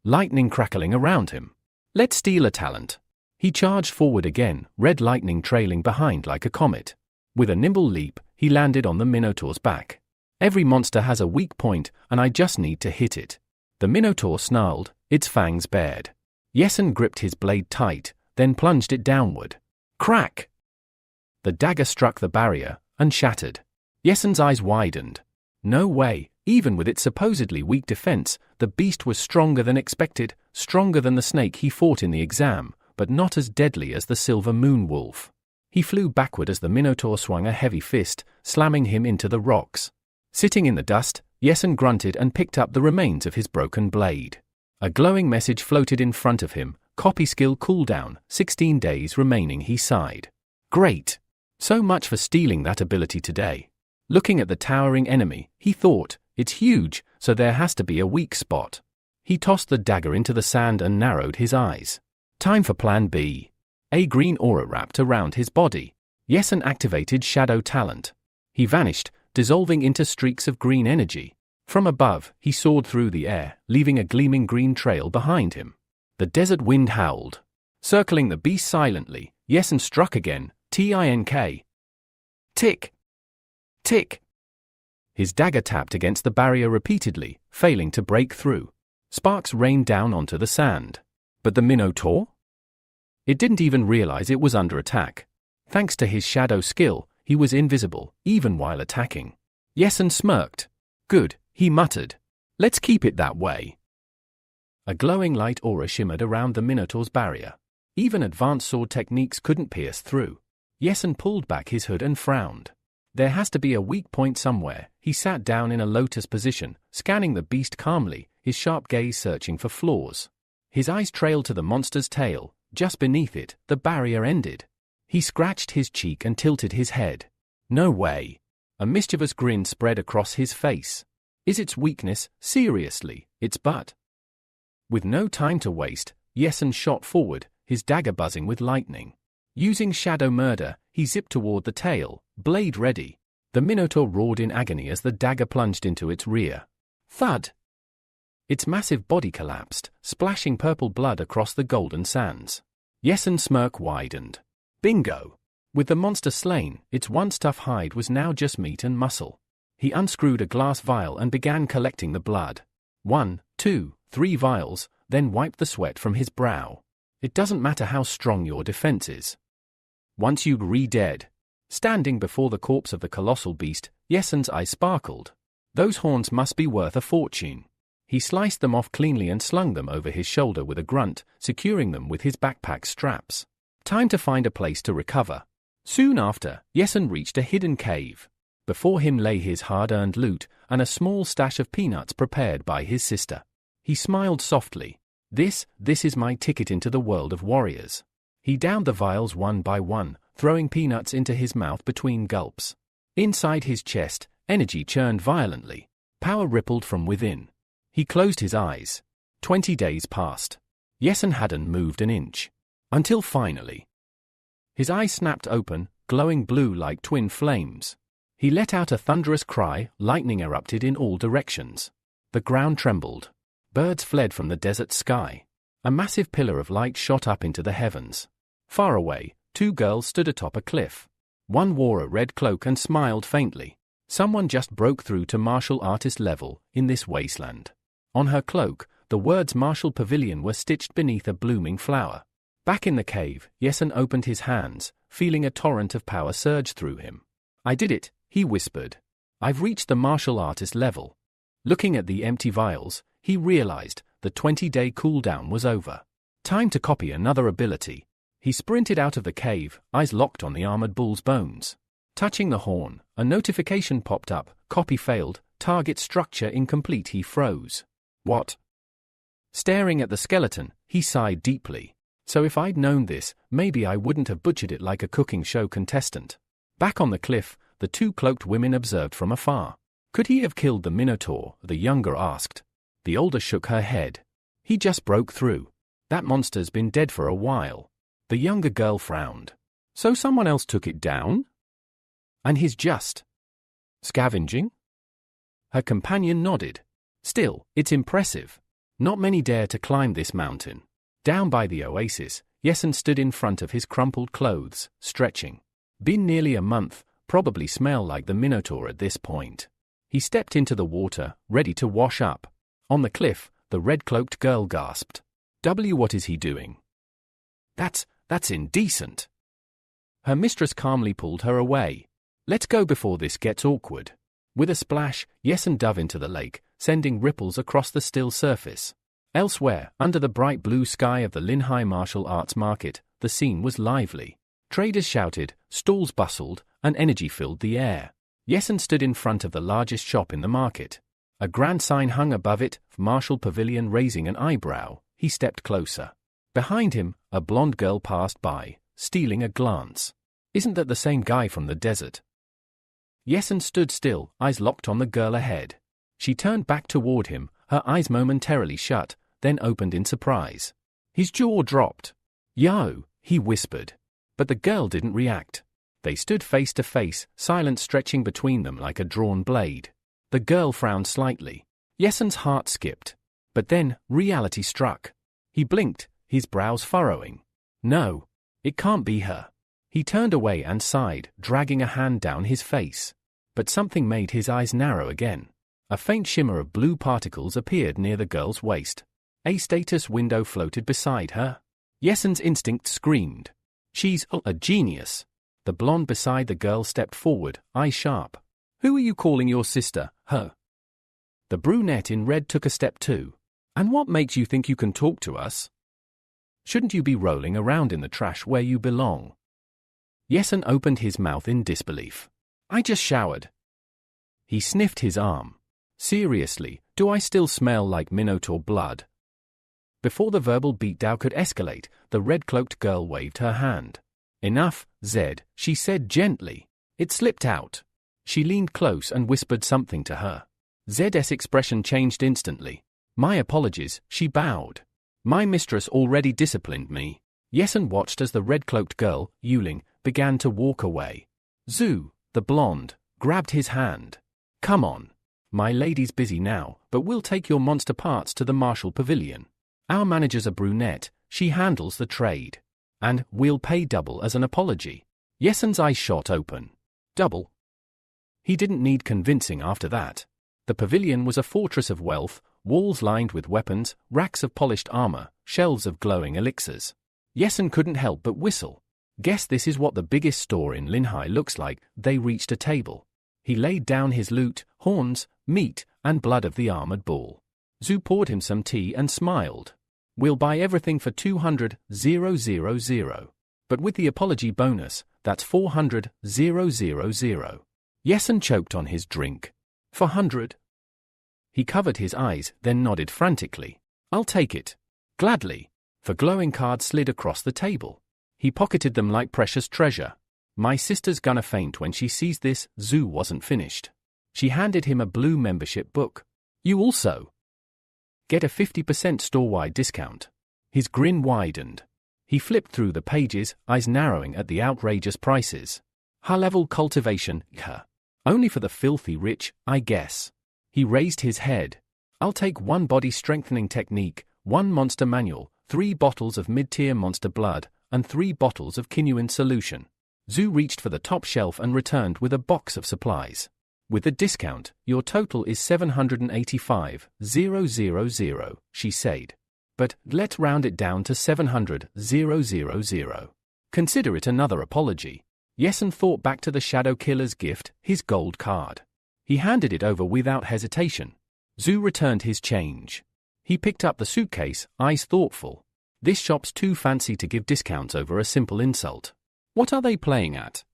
Lightning crackling around him. "Let's steal a talent." He charged forward again, red lightning trailing behind like a comet. With a nimble leap, he landed on the minotaur's back. "Every monster has a weak point, and I just need to hit it." The minotaur snarled, its fangs bared. Yesen gripped his blade tight, then plunged it downward. Crack! The dagger struck the barrier and shattered. Yesen's eyes widened. No way, even with its supposedly weak defense, the beast was stronger than expected, stronger than the snake he fought in the exam, but not as deadly as the silver moon wolf. He flew backward as the minotaur swung a heavy fist, slamming him into the rocks. Sitting in the dust, Yesen grunted and picked up the remains of his broken blade. A glowing message floated in front of him. Copy skill cooldown, 16 days remaining, he sighed. Great! So much for stealing that ability today. Looking at the towering enemy, he thought, it's huge, so there has to be a weak spot. He tossed the dagger into the sand and narrowed his eyes. Time for plan B. A green aura wrapped around his body. Yesen activated shadow talent. He vanished, dissolving into streaks of green energy. From above, he soared through the air, leaving a gleaming green trail behind him. The desert wind howled. Circling the beast silently, Yesen struck again, Tink. Tick! Tick! His dagger tapped against the barrier repeatedly, failing to break through. Sparks rained down onto the sand. But the minotaur? It didn't even realize it was under attack. Thanks to his shadow skill, he was invisible, even while attacking. Yesen smirked. Good, he muttered. Let's keep it that way. A glowing light aura shimmered around the minotaur's barrier. Even advanced sword techniques couldn't pierce through. Yesen pulled back his hood and frowned. There has to be a weak point somewhere. He sat down in a lotus position, scanning the beast calmly, his sharp gaze searching for flaws. His eyes trailed to the monster's tail. Just beneath it, the barrier ended. He scratched his cheek and tilted his head. No way. A mischievous grin spread across his face. Is its weakness, seriously, its butt? With no time to waste, Yesen shot forward, his dagger buzzing with lightning. Using shadow murder, he zipped toward the tail, blade ready. The minotaur roared in agony as the dagger plunged into its rear. Thud! Its massive body collapsed, splashing purple blood across the golden sands. Yesen's smirk widened. Bingo! With the monster slain, its once tough hide was now just meat and muscle. He unscrewed a glass vial and began collecting the blood. 1, 2, 3 vials, then wiped the sweat from his brow. It doesn't matter how strong your defense is. Once you're re-dead. Standing before the corpse of the colossal beast, Yesen's eyes sparkled. Those horns must be worth a fortune. He sliced them off cleanly and slung them over his shoulder with a grunt, securing them with his backpack straps. Time to find a place to recover. Soon after, Yesen reached a hidden cave. Before him lay his hard-earned loot and a small stash of peanuts prepared by his sister. He smiled softly. This is my ticket into the world of warriors. He downed the vials one by one, throwing peanuts into his mouth between gulps. Inside his chest, energy churned violently. Power rippled from within. He closed his eyes. 20 days passed. Yesen hadn't moved an inch. Until finally. His eyes snapped open, glowing blue like twin flames. He let out a thunderous cry, lightning erupted in all directions. The ground trembled. Birds fled from the desert sky. A massive pillar of light shot up into the heavens. Far away, 2 girls stood atop a cliff. One wore a red cloak and smiled faintly. Someone just broke through to martial artist level in this wasteland. On her cloak, the words Martial Pavilion were stitched beneath a blooming flower. Back in the cave, Yesen opened his hands, feeling a torrent of power surge through him. I did it, he whispered. I've reached the martial artist level. Looking at the empty vials, he realized the 20-day cooldown was over. Time to copy another ability. He sprinted out of the cave, eyes locked on the armored bull's bones. Touching the horn, a notification popped up, copy failed, target structure incomplete. He froze. What? Staring at the skeleton, he sighed deeply. So if I'd known this, maybe I wouldn't have butchered it like a cooking show contestant. Back on the cliff, the 2 cloaked women observed from afar. Could he have killed the Minotaur? The younger asked. The older shook her head. He just broke through. That monster's been dead for a while. The younger girl frowned. So someone else took it down? And he's just scavenging? Her companion nodded. Still, it's impressive. Not many dare to climb this mountain. Down by the oasis, Yesen stood in front of his crumpled clothes, stretching. Been nearly a month, probably smell like the Minotaur at this point. He stepped into the water, ready to wash up. On the cliff, the red-cloaked girl gasped. What is he doing? That's indecent. Her mistress calmly pulled her away. Let's go before this gets awkward. With a splash, Yesen dove into the lake, sending ripples across the still surface. Elsewhere, under the bright blue sky of the Linhai Martial Arts Market, the scene was lively. Traders shouted, stalls bustled, and energy filled the air. Yesen stood in front of the largest shop in the market. A grand sign hung above it, Martial Pavilion. Raising an eyebrow, he stepped closer. Behind him, a blonde girl passed by, stealing a glance. Isn't that the same guy from the desert? Yesen stood still, eyes locked on the girl ahead. She turned back toward him, her eyes momentarily shut, then opened in surprise. His jaw dropped. Yo, he whispered. But the girl didn't react. They stood face to face, silence stretching between them like a drawn blade. The girl frowned slightly. Yesen's heart skipped. But then, reality struck. He blinked, his brows furrowing. No, it can't be her. He turned away and sighed, dragging a hand down his face. But something made his eyes narrow again. A faint shimmer of blue particles appeared near the girl's waist. A status window floated beside her. Yesen's instinct screamed. She's a genius. The blonde beside the girl stepped forward, eyes sharp. Who are you calling your sister, her? The brunette in red took a step too. And what makes you think you can talk to us? Shouldn't you be rolling around in the trash where you belong? Yesen opened his mouth in disbelief. I just showered. He sniffed his arm. Seriously, do I still smell like Minotaur blood? Before the verbal beatdown could escalate, the red-cloaked girl waved her hand. Enough, Zed, she said gently. It slipped out. She leaned close and whispered something to her. Zed's expression changed instantly. My apologies, she bowed. My mistress already disciplined me. Yesen watched as the red-cloaked girl, Yuling, began to walk away. Zhu, the blonde, grabbed his hand. Come on. My lady's busy now, but we'll take your monster parts to the Martial Pavilion. Our manager's a brunette, she handles the trade. And we'll pay double as an apology. Yesen's eyes shot open. Double? He didn't need convincing after that. The pavilion was a fortress of wealth, walls lined with weapons, racks of polished armor, shelves of glowing elixirs. Yesen couldn't help but whistle. Guess this is what the biggest store in Linhai looks like. They reached a table. He laid down his loot, horns, meat, and blood of the armored bull. Zhu poured him some tea and smiled. We'll buy everything for 200,000. But with the apology bonus, that's 400,000. Yesen choked on his drink. 400? He covered his eyes, then nodded frantically. I'll take it. Gladly. The glowing card slid across the table. He pocketed them like precious treasure. My sister's gonna faint when she sees this. Zhu wasn't finished. She handed him a blue membership book. You also get a 50% store-wide discount. His grin widened. He flipped through the pages, eyes narrowing at the outrageous prices. High-level cultivation, only for the filthy rich, I guess. He raised his head. I'll take 1 body strengthening technique, 1 monster manual, 3 bottles of mid-tier monster blood, and 3 bottles of Kinuin solution. Zhu reached for the top shelf and returned with a box of supplies. With the discount, your total is 785,000, she said. But let's round it down to 700,000. Consider it another apology. Yesen thought back to the Shadow Killer's gift, his gold card. He handed it over without hesitation. Zhu returned his change. He picked up the suitcase, eyes thoughtful. This shop's too fancy to give discounts over a simple insult. What are they playing at?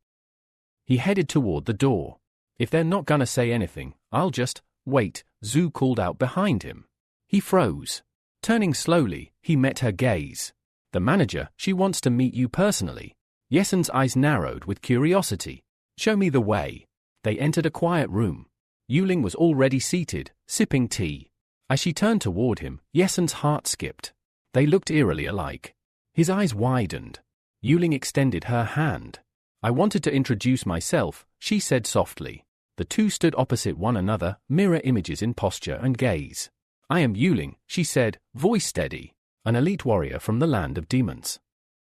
He headed toward the door. If they're not gonna say anything, I'll just wait, Zhu called out behind him. He froze. Turning slowly, he met her gaze. The manager, she wants to meet you personally. Yesen's eyes narrowed with curiosity. Show me the way. They entered a quiet room. Yuling was already seated, sipping tea. As she turned toward him, Yesen's heart skipped. They looked eerily alike. His eyes widened. Yuling extended her hand. I wanted to introduce myself, she said softly. The two stood opposite one another, mirror images in posture and gaze. I am Yuling, she said, voice steady, an elite warrior from the land of demons.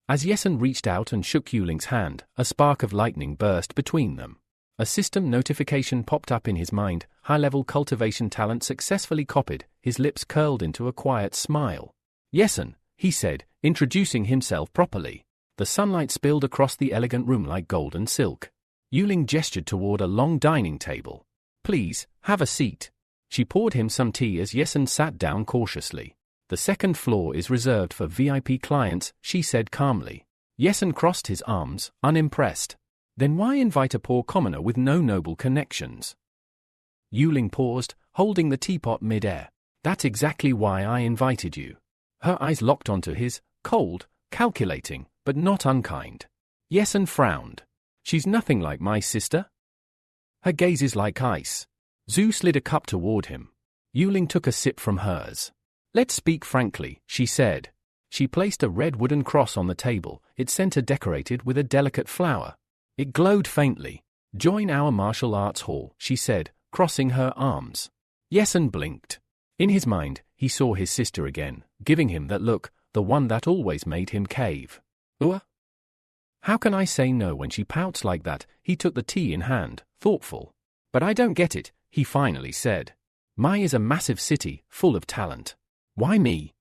As Yesen reached out and shook Yuling's hand, a spark of lightning burst between them. A system notification popped up in his mind, high-level cultivation talent successfully copied, his lips curled into a quiet smile. Yesen, he said, introducing himself properly. The sunlight spilled across the elegant room like golden silk. Yuling gestured toward a long dining table. Please, have a seat. She poured him some tea as Yesen sat down cautiously. The second floor is reserved for VIP clients, she said calmly. Yesen crossed his arms, unimpressed. Then why invite a poor commoner with no noble connections? Yuling paused, holding the teapot mid-air. That's exactly why I invited you. Her eyes locked onto his, cold, calculating, but not unkind. Yesen frowned. She's nothing like my sister. Her gaze is like ice. Zhu slid a cup toward him. Yuling took a sip from hers. Let's speak frankly, she said. She placed a red wooden cross on the table, its center decorated with a delicate flower. It glowed faintly. Join our martial arts hall, she said, crossing her arms. Yesen blinked. In his mind, he saw his sister again, giving him that look, the one that always made him cave. How can I say no when she pouts like that? He took the tea in hand, thoughtful. But I don't get it, he finally said. Mai is a massive city, full of talent. Why me?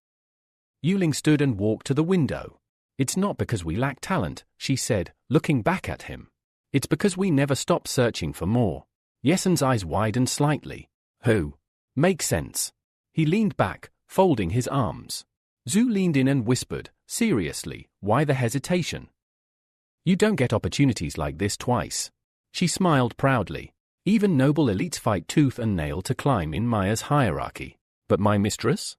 Yuling stood and walked to the window. It's not because we lack talent, she said, looking back at him. It's because we never stop searching for more. Yesen's eyes widened slightly. Who? Makes sense. He leaned back, folding his arms. Zhu leaned in and whispered, seriously, why the hesitation? You don't get opportunities like this twice. She smiled proudly. Even noble elites fight tooth and nail to climb in Maya's hierarchy. But my mistress?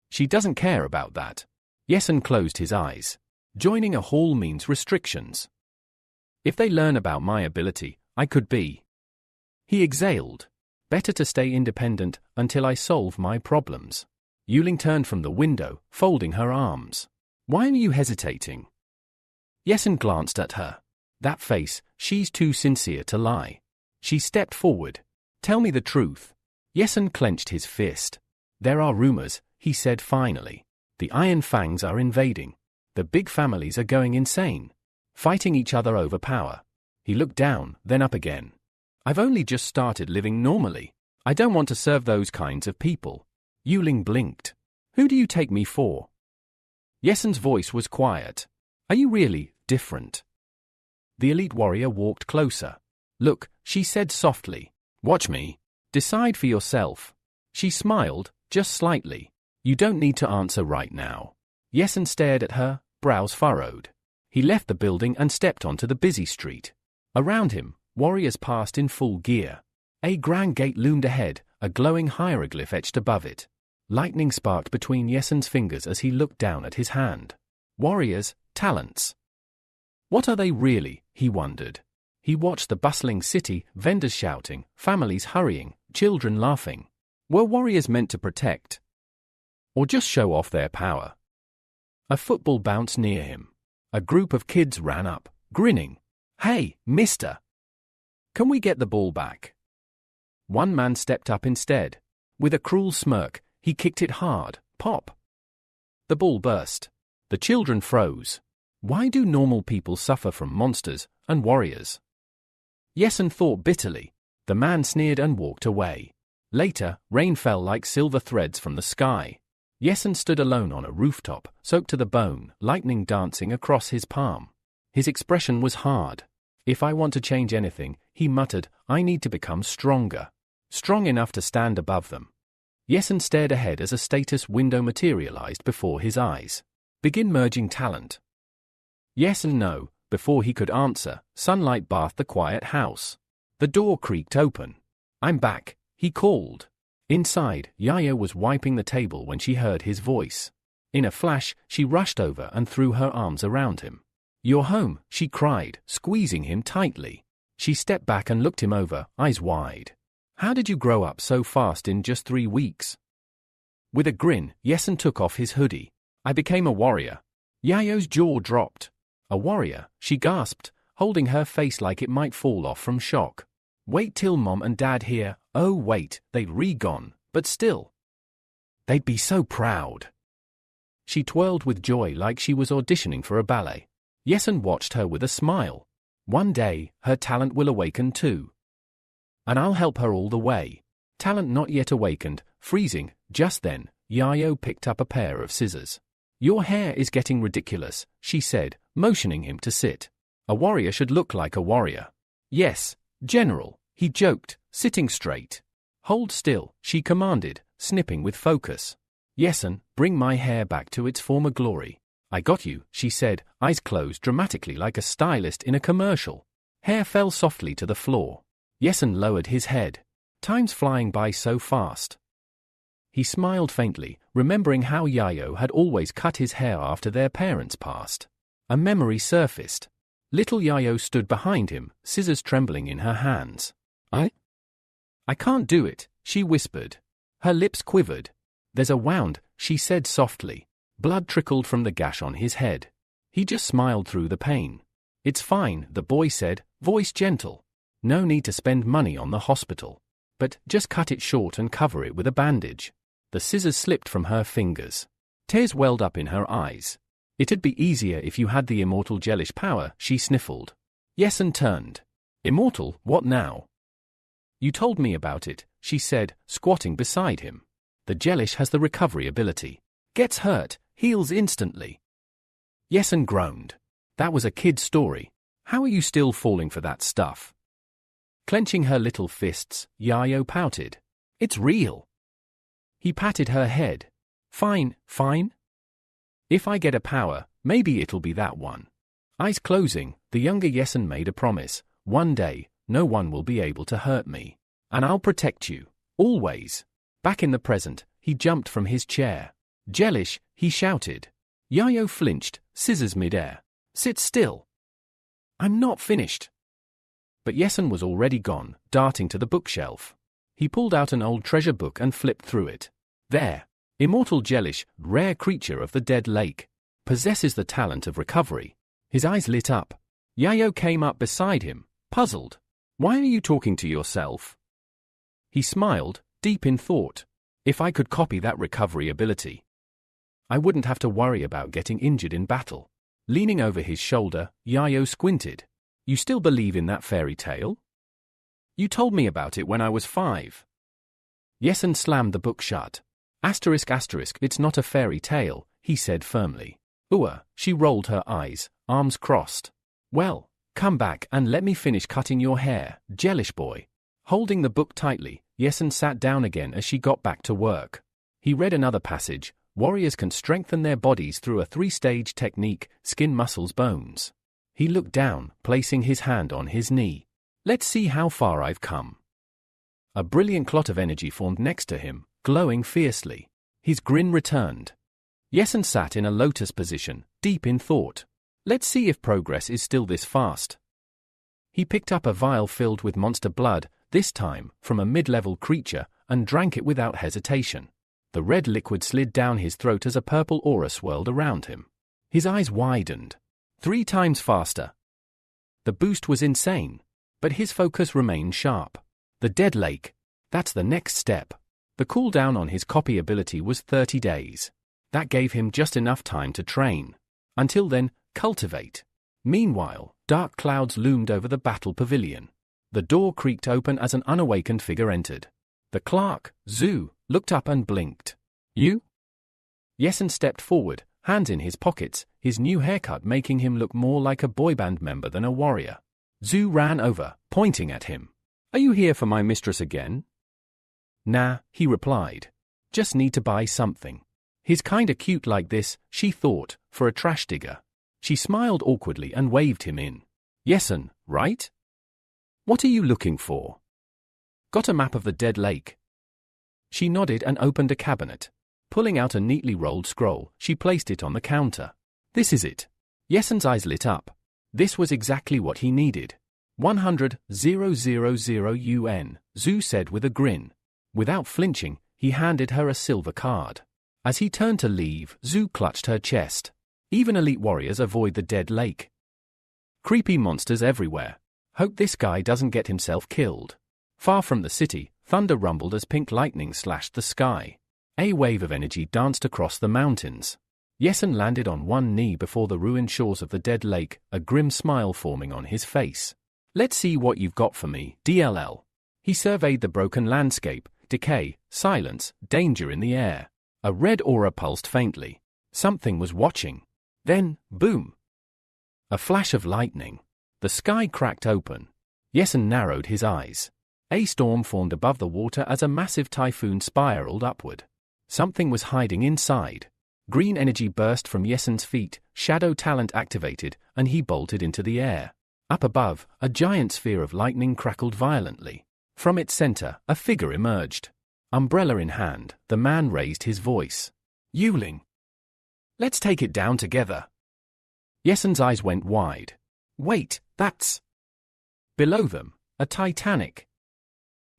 She doesn't care about that. Yesen closed his eyes. Joining a hall means restrictions. If they learn about my ability, I could be. He exhaled. Better to stay independent until I solve my problems. Yuling turned from the window, folding her arms. Why are you hesitating? Yesen glanced at her. That face, she's too sincere to lie. She stepped forward. Tell me the truth. Yesen clenched his fist. There are rumors, he said finally. The Iron Fangs are invading. The big families are going insane, fighting each other over power. He looked down, then up again. I've only just started living normally. I don't want to serve those kinds of people. Yuling blinked. Who do you take me for? Yesen's voice was quiet. Are you really different? The elite warrior walked closer. Look, she said softly. Watch me. Decide for yourself. She smiled, just slightly. You don't need to answer right now. Yesen stared at her, brows furrowed. He left the building and stepped onto the busy street. Around him, warriors passed in full gear. A grand gate loomed ahead, a glowing hieroglyph etched above it. Lightning sparked between Yesen's fingers as he looked down at his hand. Warriors, talents. What are they really, he wondered. He watched the bustling city, vendors shouting, families hurrying, children laughing. Were warriors meant to protect? Or just show off their power? A football bounced near him. A group of kids ran up, grinning. Hey, mister! Can we get the ball back? One man stepped up instead. With a cruel smirk, he kicked it hard, pop. The ball burst. The children froze. Why do normal people suffer from monsters and warriors? Yesen thought bitterly. The man sneered and walked away. Later, rain fell like silver threads from the sky. Yesen stood alone on a rooftop, soaked to the bone, lightning dancing across his palm. His expression was hard. If I want to change anything, he muttered, I need to become stronger. Strong enough to stand above them. Yesen stared ahead as a status window materialized before his eyes. Begin merging talent. Yes and no. Before he could answer, sunlight bathed the quiet house. The door creaked open. I'm back, he called. Inside, Yayo was wiping the table when she heard his voice. In a flash, she rushed over and threw her arms around him. You're home, she cried, squeezing him tightly. She stepped back and looked him over, eyes wide. How did you grow up so fast in just 3 weeks? With a grin, Yesen took off his hoodie. I became a warrior. Yayo's jaw dropped. A warrior, she gasped, holding her face like it might fall off from shock. Wait till Mom and Dad hear. Oh wait, they'd re-gone, but still. They'd be so proud. She twirled with joy like she was auditioning for a ballet. Yesen watched her with a smile. One day, her talent will awaken too. And I'll help her all the way. Talent not yet awakened, freezing. Just then, Yayo picked up a pair of scissors. Your hair is getting ridiculous, she said, motioning him to sit. A warrior should look like a warrior. Yes, General, he joked, sitting straight. Hold still, she commanded, snipping with focus. Yesen, bring my hair back to its former glory. I got you, she said, eyes closed dramatically like a stylist in a commercial. Hair fell softly to the floor. Yesen lowered his head. Time's flying by so fast. He smiled faintly, remembering how Yayo had always cut his hair after their parents passed. A memory surfaced. Little Yayo stood behind him, scissors trembling in her hands. I can't do it, she whispered. Her lips quivered. There's a wound, she said softly. Blood trickled from the gash on his head. He just smiled through the pain. It's fine, the boy said, voice gentle. No need to spend money on the hospital. But just cut it short and cover it with a bandage. The scissors slipped from her fingers. Tears welled up in her eyes. It'd be easier if you had the immortal gelish power, she sniffled. Yesen turned. Immortal, what now? You told me about it, she said, squatting beside him. The gelish has the recovery ability. Gets hurt, heals instantly. Yesen groaned. That was a kid's story. How are you still falling for that stuff? Clenching her little fists, Yayo pouted. It's real. He patted her head. Fine, fine. If I get a power, maybe it'll be that one. Eyes closing, the younger Yesen made a promise. One day, no one will be able to hurt me. And I'll protect you. Always. Back in the present, he jumped from his chair. Gelish, he shouted. Yayo flinched, scissors midair. Sit still. I'm not finished. But Yesen was already gone, darting to the bookshelf. He pulled out an old treasure book and flipped through it. There. Immortal Gelish, rare creature of the dead lake. Possesses the talent of recovery. His eyes lit up. Yayo came up beside him, puzzled. Why are you talking to yourself? He smiled, deep in thought. If I could copy that recovery ability. I wouldn't have to worry about getting injured in battle. Leaning over his shoulder, Yayo squinted. You still believe in that fairy tale? You told me about it when I was 5. Yesen slammed the book shut. It's not a fairy tale, he said firmly. She rolled her eyes, arms crossed. Well, come back and let me finish cutting your hair, jellish boy. Holding the book tightly, Yesen sat down again as she got back to work. He read another passage. Warriors can strengthen their bodies through a 3-stage technique, skin, muscles, bones. He looked down, placing his hand on his knee. Let's see how far I've come. A brilliant clot of energy formed next to him, glowing fiercely. His grin returned. Yesen sat in a lotus position, deep in thought. Let's see if progress is still this fast. He picked up a vial filled with monster blood, this time from a mid-level creature, and drank it without hesitation. The red liquid slid down his throat as a purple aura swirled around him. His eyes widened. 3 times faster. The boost was insane, but his focus remained sharp. The Dead Lake. That's the next step. The cooldown on his copy ability was 30 days. That gave him just enough time to train. Until then, cultivate. Meanwhile, dark clouds loomed over the battle pavilion. The door creaked open as an unawakened figure entered. The clerk, Zhu, looked up and blinked. You? Yesen stepped forward, hands in his pockets, his new haircut making him look more like a boy band member than a warrior. Zhu ran over, pointing at him. Are you here for my mistress again? Nah, he replied. Just need to buy something. He's kinda cute like this, she thought, for a trash digger. She smiled awkwardly and waved him in. Yesen, right? What are you looking for? Got a map of the Dead Lake. She nodded and opened a cabinet. Pulling out a neatly rolled scroll, she placed it on the counter. This is it. Yesen's eyes lit up. This was exactly what he needed. 100,000 yuan, Zhu said with a grin. Without flinching, he handed her a silver card. As he turned to leave, Zhu clutched her chest. Even elite warriors avoid the Dead Lake. Creepy monsters everywhere. Hope this guy doesn't get himself killed. Far from the city, thunder rumbled as pink lightning slashed the sky. A wave of energy danced across the mountains. Yesen landed on one knee before the ruined shores of the Dead Lake, a grim smile forming on his face. Let's see what you've got for me, DLL. He surveyed the broken landscape, decay, silence, danger in the air. A red aura pulsed faintly. Something was watching. Then, boom! A flash of lightning. The sky cracked open. Yesen narrowed his eyes. A storm formed above the water as a massive typhoon spiraled upward. Something was hiding inside. Green energy burst from Yesen's feet, shadow talent activated, and he bolted into the air. Up above, a giant sphere of lightning crackled violently. From its center, a figure emerged. Umbrella in hand, the man raised his voice. Yuling. Let's take it down together. Yesen's eyes went wide. Wait, that's... Below them, a Titanic.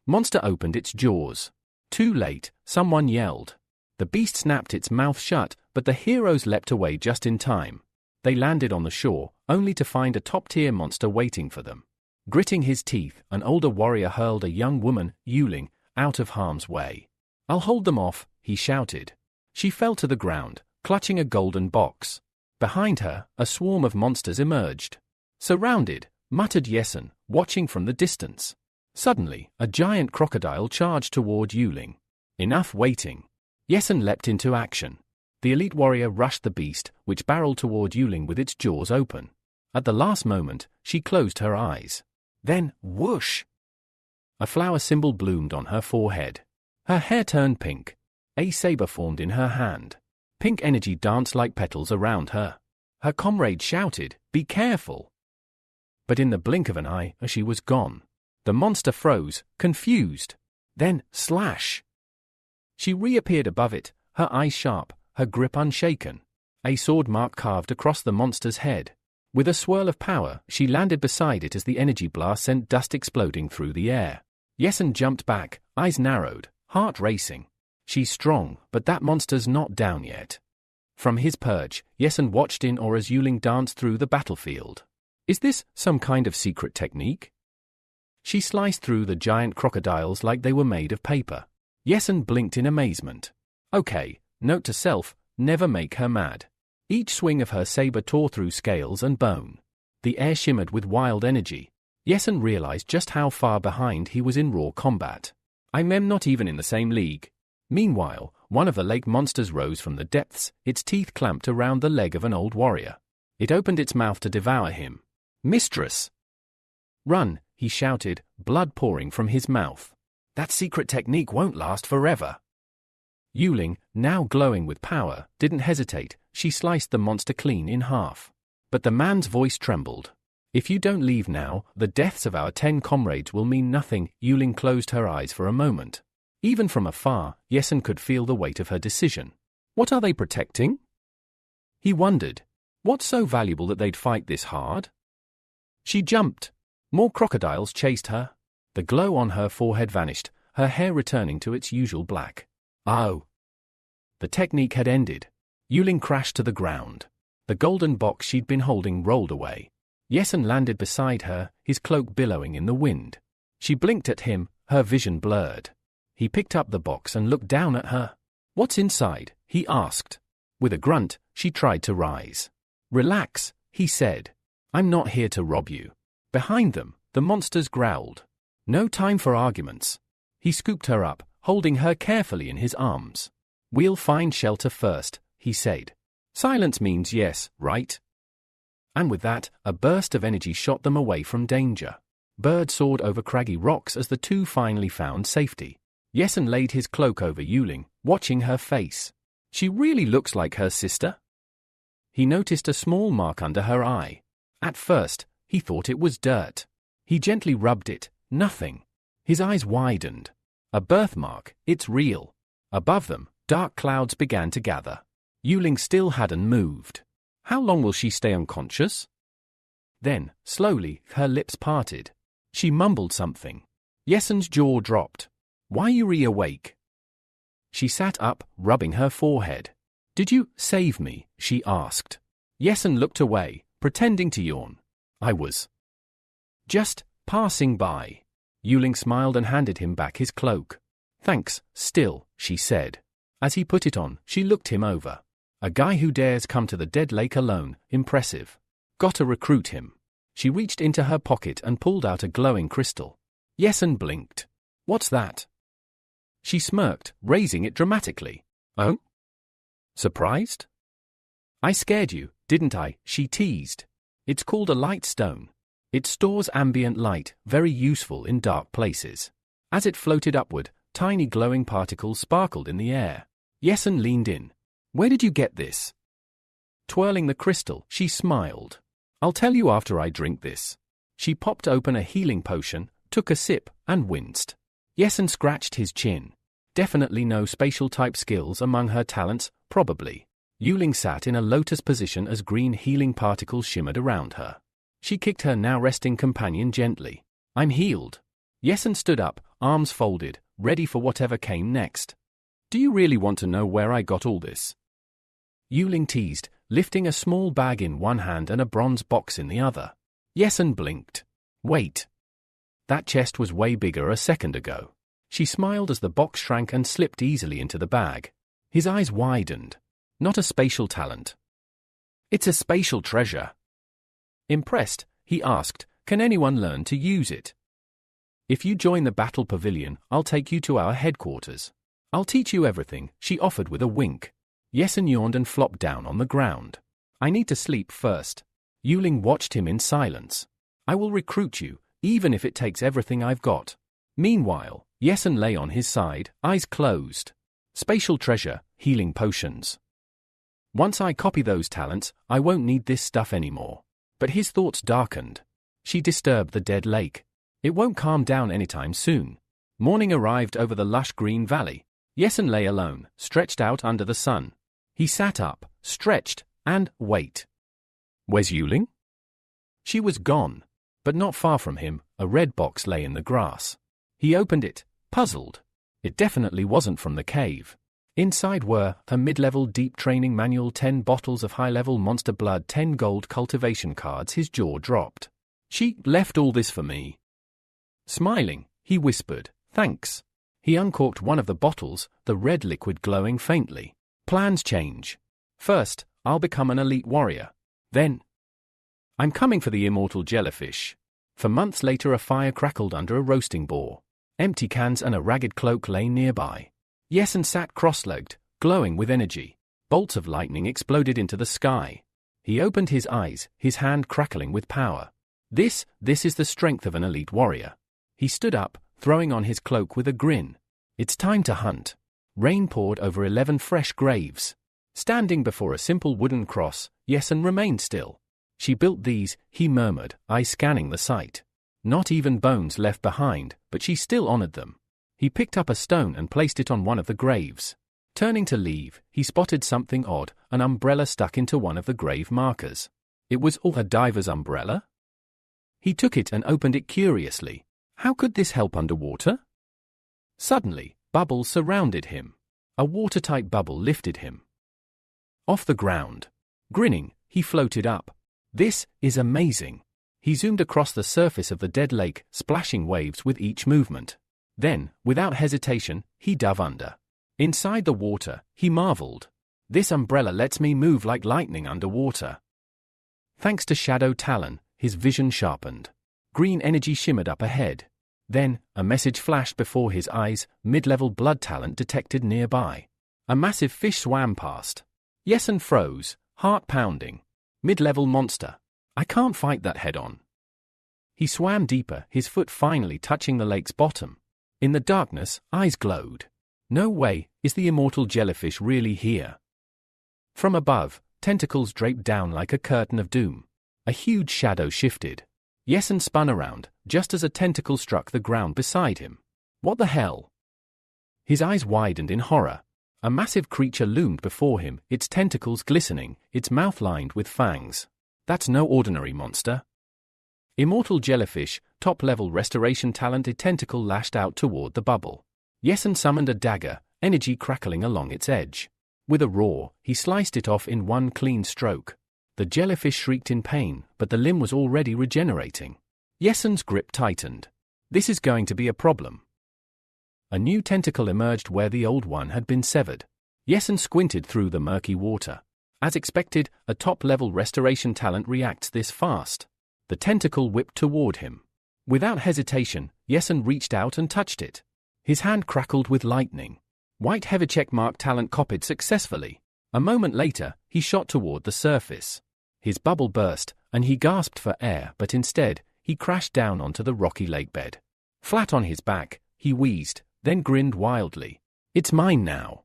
Monster opened its jaws. Too late, someone yelled. The beast snapped its mouth shut, but the heroes leapt away just in time. They landed on the shore, only to find a top-tier monster waiting for them. Gritting his teeth, an older warrior hurled a young woman, Yuling, out of harm's way. I'll hold them off, he shouted. She fell to the ground, clutching a golden box. Behind her, a swarm of monsters emerged. Surrounded, muttered Yesen, watching from the distance. Suddenly, a giant crocodile charged toward Yuling. Enough waiting. Yesen leapt into action. The elite warrior rushed the beast, which barreled toward Yuling with its jaws open. At the last moment, she closed her eyes. Then, whoosh! A flower symbol bloomed on her forehead. Her hair turned pink. A saber formed in her hand. Pink energy danced like petals around her. Her comrade shouted, "Be careful!" But in the blink of an eye, she was gone. The monster froze, confused. Then, slash! She reappeared above it, her eyes sharp, her grip unshaken. A sword mark carved across the monster's head. With a swirl of power, she landed beside it as the energy blast sent dust exploding through the air. Yesen jumped back, eyes narrowed, heart racing. She's strong, but that monster's not down yet. From his perch, Yesen watched in awe as Yuling danced through the battlefield. Is this some kind of secret technique? She sliced through the giant crocodiles like they were made of paper. Yesen blinked in amazement. Okay, note to self, never make her mad. Each swing of her saber tore through scales and bone. The air shimmered with wild energy. Yesun realized just how far behind he was in raw combat. I'm not even in the same league. Meanwhile, one of the lake monsters rose from the depths, its teeth clamped around the leg of an old warrior. It opened its mouth to devour him. Mistress! Run, he shouted, blood pouring from his mouth. That secret technique won't last forever. Yuling, now glowing with power, didn't hesitate. She sliced the monster clean in half. But the man's voice trembled. If you don't leave now, the deaths of our 10 comrades will mean nothing. Yuling closed her eyes for a moment. Even from afar, Yesun could feel the weight of her decision. What are they protecting? He wondered. What's so valuable that they'd fight this hard? She jumped. More crocodiles chased her. The glow on her forehead vanished, her hair returning to its usual black. Oh! The technique had ended. Yuling crashed to the ground. The golden box she'd been holding rolled away. Yesun landed beside her, his cloak billowing in the wind. She blinked at him, her vision blurred. He picked up the box and looked down at her. What's inside? He asked. With a grunt, she tried to rise. Relax, he said. I'm not here to rob you. Behind them, the monsters growled. No time for arguments. He scooped her up, holding her carefully in his arms. We'll find shelter first, he said. Silence means yes, right? And with that, a burst of energy shot them away from danger. Bird soared over craggy rocks as the two finally found safety. Yesun laid his cloak over Yuling, watching her face. She really looks like her sister. He noticed a small mark under her eye. At first, he thought it was dirt. He gently rubbed it. Nothing. His eyes widened. A birthmark, it's real. Above them, dark clouds began to gather. Yuling still hadn't moved. How long will she stay unconscious? Then, slowly, her lips parted. She mumbled something. Yesun's jaw dropped. Why you awake? She sat up, rubbing her forehead. Did you save me? She asked. Yesun looked away, pretending to yawn. I was just passing by. Yuling smiled and handed him back his cloak. Thanks, still, she said. As he put it on, she looked him over. A guy who dares come to the dead lake alone, impressive. Gotta recruit him. She reached into her pocket and pulled out a glowing crystal. Yesun blinked. What's that? She smirked, raising it dramatically. Oh? Surprised? I scared you, didn't I? She teased. It's called a light stone. It stores ambient light, very useful in dark places. As it floated upward, tiny glowing particles sparkled in the air. Yesun leaned in. Where did you get this? Twirling the crystal, she smiled. I'll tell you after I drink this. She popped open a healing potion, took a sip, and winced. Yesun scratched his chin. Definitely no spatial type skills among her talents, probably. Yuling sat in a lotus position as green healing particles shimmered around her. She kicked her now resting companion gently. I'm healed. Yesun stood up, arms folded, ready for whatever came next. Do you really want to know where I got all this? Yuling teased, lifting a small bag in one hand and a bronze box in the other. Yesun blinked. Wait. That chest was way bigger a second ago. She smiled as the box shrank and slipped easily into the bag. His eyes widened. Not a spatial talent. It's a spatial treasure. Impressed, he asked, can anyone learn to use it? If you join the battle pavilion, I'll take you to our headquarters. I'll teach you everything, she offered with a wink. Yesun yawned and flopped down on the ground. I need to sleep first. Yuling watched him in silence. I will recruit you, even if it takes everything I've got. Meanwhile, Yesun lay on his side, eyes closed. Spatial treasure, healing potions. Once I copy those talents, I won't need this stuff anymore. But his thoughts darkened. She disturbed the dead lake. It won't calm down anytime soon. Morning arrived over the lush green valley. Yesun lay alone, stretched out under the sun. He sat up, stretched, and wait. Where's Yuling? She was gone. But not far from him, a red box lay in the grass. He opened it, puzzled. It definitely wasn't from the cave. Inside were a mid-level deep training manual, 10 bottles of high-level monster blood, 10 gold cultivation cards. His jaw dropped. She left all this for me. Smiling, he whispered, thanks. He uncorked one of the bottles, the red liquid glowing faintly. Plans change. First, I'll become an elite warrior. Then, I'm coming for the immortal jellyfish. For months later, a fire crackled under a roasting boar. Empty cans and a ragged cloak lay nearby. Yesun sat cross-legged, glowing with energy. Bolts of lightning exploded into the sky. He opened his eyes, his hand crackling with power. This is the strength of an elite warrior. He stood up, throwing on his cloak with a grin. It's time to hunt. Rain poured over 11 fresh graves. Standing before a simple wooden cross, Yesun remained still. She built these, he murmured, eyes scanning the site. Not even bones left behind, but she still honored them. He picked up a stone and placed it on one of the graves. Turning to leave, he spotted something odd, an umbrella stuck into one of the grave markers. It was a diver's umbrella? He took it and opened it curiously. How could this help underwater? Suddenly, bubbles surrounded him. A watertight bubble lifted him off the ground. Grinning, he floated up. This is amazing. He zoomed across the surface of the dead lake, splashing waves with each movement. Then, without hesitation, he dove under. Inside the water, he marveled. This umbrella lets me move like lightning underwater. Thanks to Shadow Talon, his vision sharpened. Green energy shimmered up ahead. Then, a message flashed before his eyes, mid-level blood talent detected nearby. A massive fish swam past. Yesun froze, heart pounding. Mid-level monster. I can't fight that head-on. He swam deeper, his foot finally touching the lake's bottom. In the darkness, eyes glowed. No way, is the immortal jellyfish really here? From above, tentacles draped down like a curtain of doom. A huge shadow shifted. Yesun spun around, just as a tentacle struck the ground beside him. What the hell? His eyes widened in horror. A massive creature loomed before him, its tentacles glistening, its mouth lined with fangs. That's no ordinary monster. Immortal jellyfish, top-level restoration talent. A tentacle lashed out toward the bubble. Yesun summoned a dagger, energy crackling along its edge. With a roar, he sliced it off in one clean stroke. The jellyfish shrieked in pain, but the limb was already regenerating. Yesun's grip tightened. This is going to be a problem. A new tentacle emerged where the old one had been severed. Yesun squinted through the murky water. As expected, a top-level restoration talent reacts this fast. The tentacle whipped toward him. Without hesitation, Yesun reached out and touched it. His hand crackled with lightning. White heavy checkmark talent copied successfully. A moment later, he shot toward the surface. His bubble burst, and he gasped for air, but instead, he crashed down onto the rocky lakebed. Flat on his back, he wheezed, then grinned wildly. It's mine now.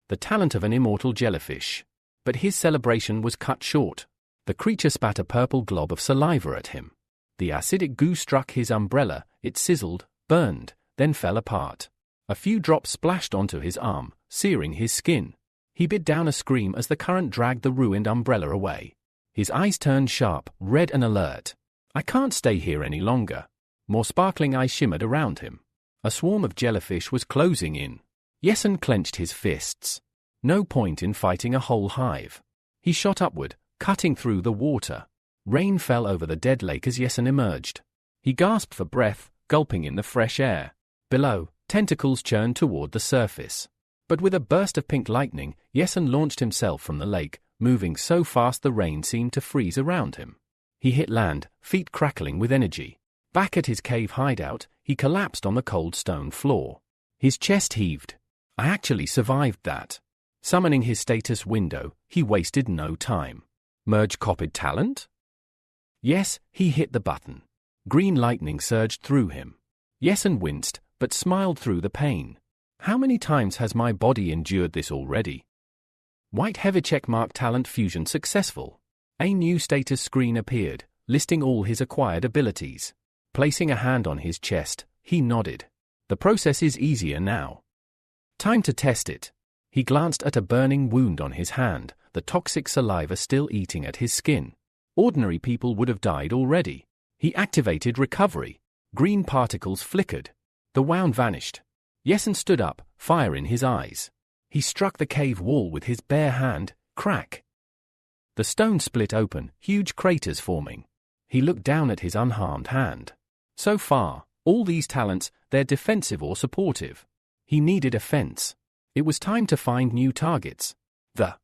The talent of an immortal jellyfish. But his celebration was cut short. The creature spat a purple glob of saliva at him. The acidic goo struck his umbrella, it sizzled, burned, then fell apart. A few drops splashed onto his arm, searing his skin. He bit down a scream as the current dragged the ruined umbrella away. His eyes turned sharp, red and alert. I can't stay here any longer. More sparkling eyes shimmered around him. A swarm of jellyfish was closing in. Yesun clenched his fists. No point in fighting a whole hive. He shot upward, cutting through the water. Rain fell over the dead lake as Yesun emerged. He gasped for breath, gulping in the fresh air. Below, tentacles churned toward the surface. But with a burst of pink lightning, Yesun launched himself from the lake, moving so fast the rain seemed to freeze around him. He hit land, feet crackling with energy. Back at his cave hideout, he collapsed on the cold stone floor. His chest heaved. I actually survived that. Summoning his status window, he wasted no time. Merge copied talent? Yes, he hit the button. Green lightning surged through him. Yesun winced, but smiled through the pain. How many times has my body endured this already? White heavy checkmark talent fusion successful. A new status screen appeared, listing all his acquired abilities. Placing a hand on his chest, he nodded. The process is easier now. Time to test it. He glanced at a burning wound on his hand, the toxic saliva still eating at his skin. Ordinary people would have died already. He activated recovery. Green particles flickered. The wound vanished. Yesun stood up, fire in his eyes. He struck the cave wall with his bare hand, crack. The stone split open, huge craters forming. He looked down at his unharmed hand. So far, all these talents, they're defensive or supportive. He needed offense. It was time to find new targets. The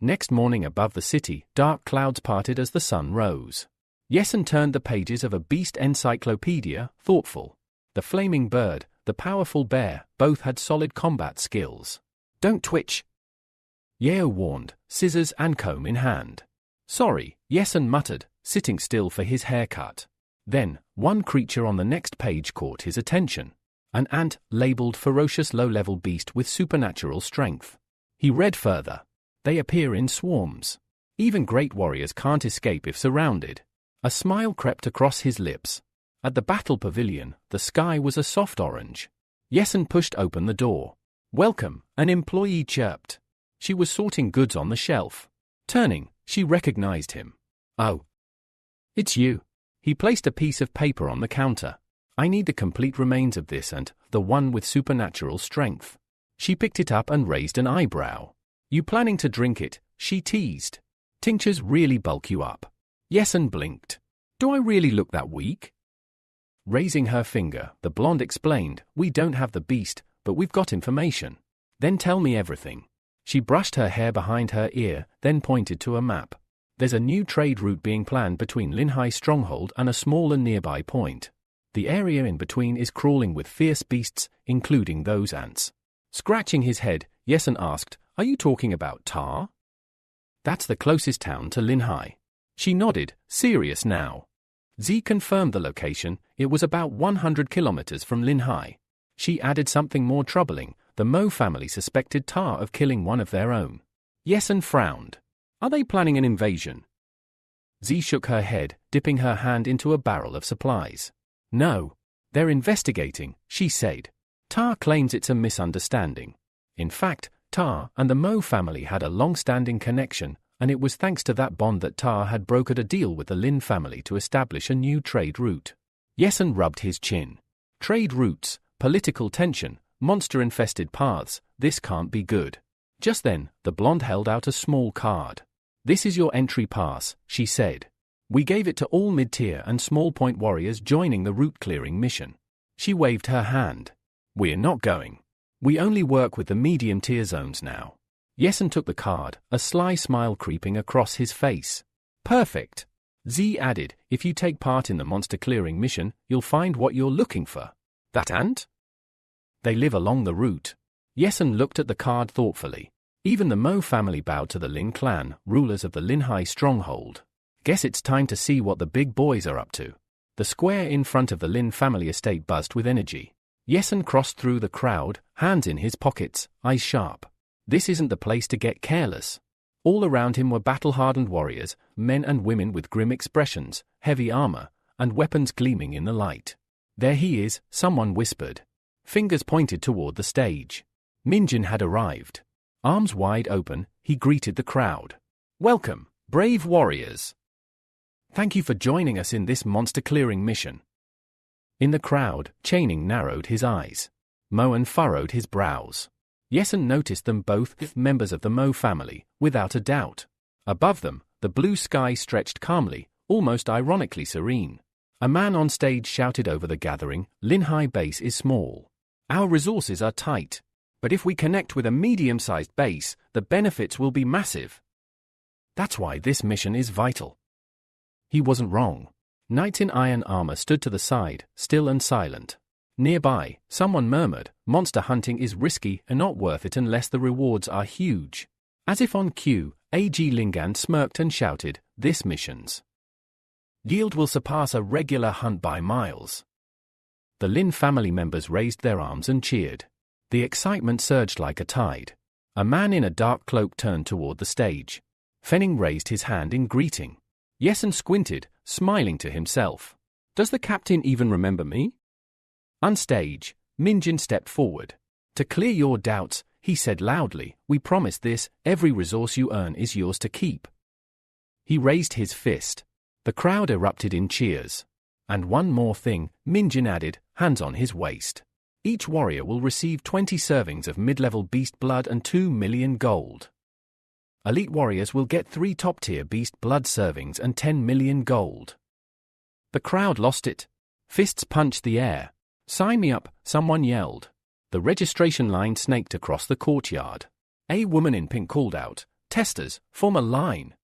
Next morning above the city, dark clouds parted as the sun rose. Yesun turned the pages of a beast encyclopedia, thoughtful. The flaming bird, the powerful bear, both had solid combat skills. "Don't twitch," Yeo warned, scissors and comb in hand. "Sorry," Yesun muttered, sitting still for his haircut. Then, one creature on the next page caught his attention. An ant, labeled ferocious low-level beast with supernatural strength. He read further. They appear in swarms. Even great warriors can't escape if surrounded. A smile crept across his lips. At the battle pavilion, the sky was a soft orange. Yesun pushed open the door. "Welcome," an employee chirped. She was sorting goods on the shelf. Turning, she recognized him. "Oh, it's you." He placed a piece of paper on the counter. "I need the complete remains of this and the one with supernatural strength." She picked it up and raised an eyebrow. "You planning to drink it?" she teased. "Tinctures really bulk you up." Yesun blinked. "Do I really look that weak?" Raising her finger, the blonde explained, "We don't have the beast, but we've got information." "Then tell me everything." She brushed her hair behind her ear, then pointed to a map. "There's a new trade route being planned between Linhai Stronghold and a smaller nearby point. The area in between is crawling with fierce beasts, including those ants." Scratching his head, Yesun asked, "Are you talking about Tar?" "That's the closest town to Linhai." She nodded, serious now. Z confirmed the location. It was about 100 kilometers from Linhai. She added something more troubling. The Mo family suspected Tar of killing one of their own. Yesun frowned. "Are they planning an invasion?" Z shook her head, dipping her hand into a barrel of supplies. "No. They're investigating," she said. "Tar claims it's a misunderstanding. In fact, Tar and the Mo family had a long-standing connection, and it was thanks to that bond that Tar had brokered a deal with the Lin family to establish a new trade route." Yesun rubbed his chin. "Trade routes, political tension, monster-infested paths, this can't be good." Just then, the blonde held out a small card. "This is your entry pass," she said. "We gave it to all mid-tier and small-point warriors joining the route-clearing mission." She waved her hand. "We're not going. We only work with the medium-tier zones now." Yesun took the card, a sly smile creeping across his face. "Perfect." Z added, "If you take part in the monster-clearing mission, you'll find what you're looking for." "That ant?" "They live along the route." Yesun looked at the card thoughtfully. Even the Mo family bowed to the Lin clan, rulers of the Linhai Stronghold. "Guess it's time to see what the big boys are up to." The square in front of the Lin family estate buzzed with energy. Yesun crossed through the crowd, hands in his pockets, eyes sharp. This isn't the place to get careless. All around him were battle-hardened warriors, men and women with grim expressions, heavy armor, and weapons gleaming in the light. "There he is," someone whispered. Fingers pointed toward the stage. Minjin had arrived. Arms wide open, he greeted the crowd. "Welcome, brave warriors. Thank you for joining us in this monster-clearing mission." In the crowd, Chaining narrowed his eyes. Moen furrowed his brows. Yesun noticed them both, members of the Mo family, without a doubt. Above them, the blue sky stretched calmly, almost ironically serene. A man on stage shouted over the gathering, "Linhai base is small. Our resources are tight. But if we connect with a medium-sized base, the benefits will be massive. That's why this mission is vital." He wasn't wrong. Knights in iron armor stood to the side, still and silent. Nearby, someone murmured, "Monster hunting is risky and not worth it unless the rewards are huge." As if on cue, A.G. Lingan smirked and shouted, "This mission's yield will surpass a regular hunt by miles." The Lin family members raised their arms and cheered. The excitement surged like a tide. A man in a dark cloak turned toward the stage. Fenning raised his hand in greeting. Yesun squinted, smiling to himself. "Does the captain even remember me?" On stage, Minjin stepped forward. "To clear your doubts," he said loudly, "we promise this, every resource you earn is yours to keep." He raised his fist. The crowd erupted in cheers. "And one more thing," Minjin added, hands on his waist. "Each warrior will receive 20 servings of mid-level beast blood and 2 million gold. Elite warriors will get 3 top-tier beast blood servings and 10 million gold." The crowd lost it. Fists punched the air. "Sign me up," someone yelled. The registration line snaked across the courtyard. A woman in pink called out, Testers, form a line.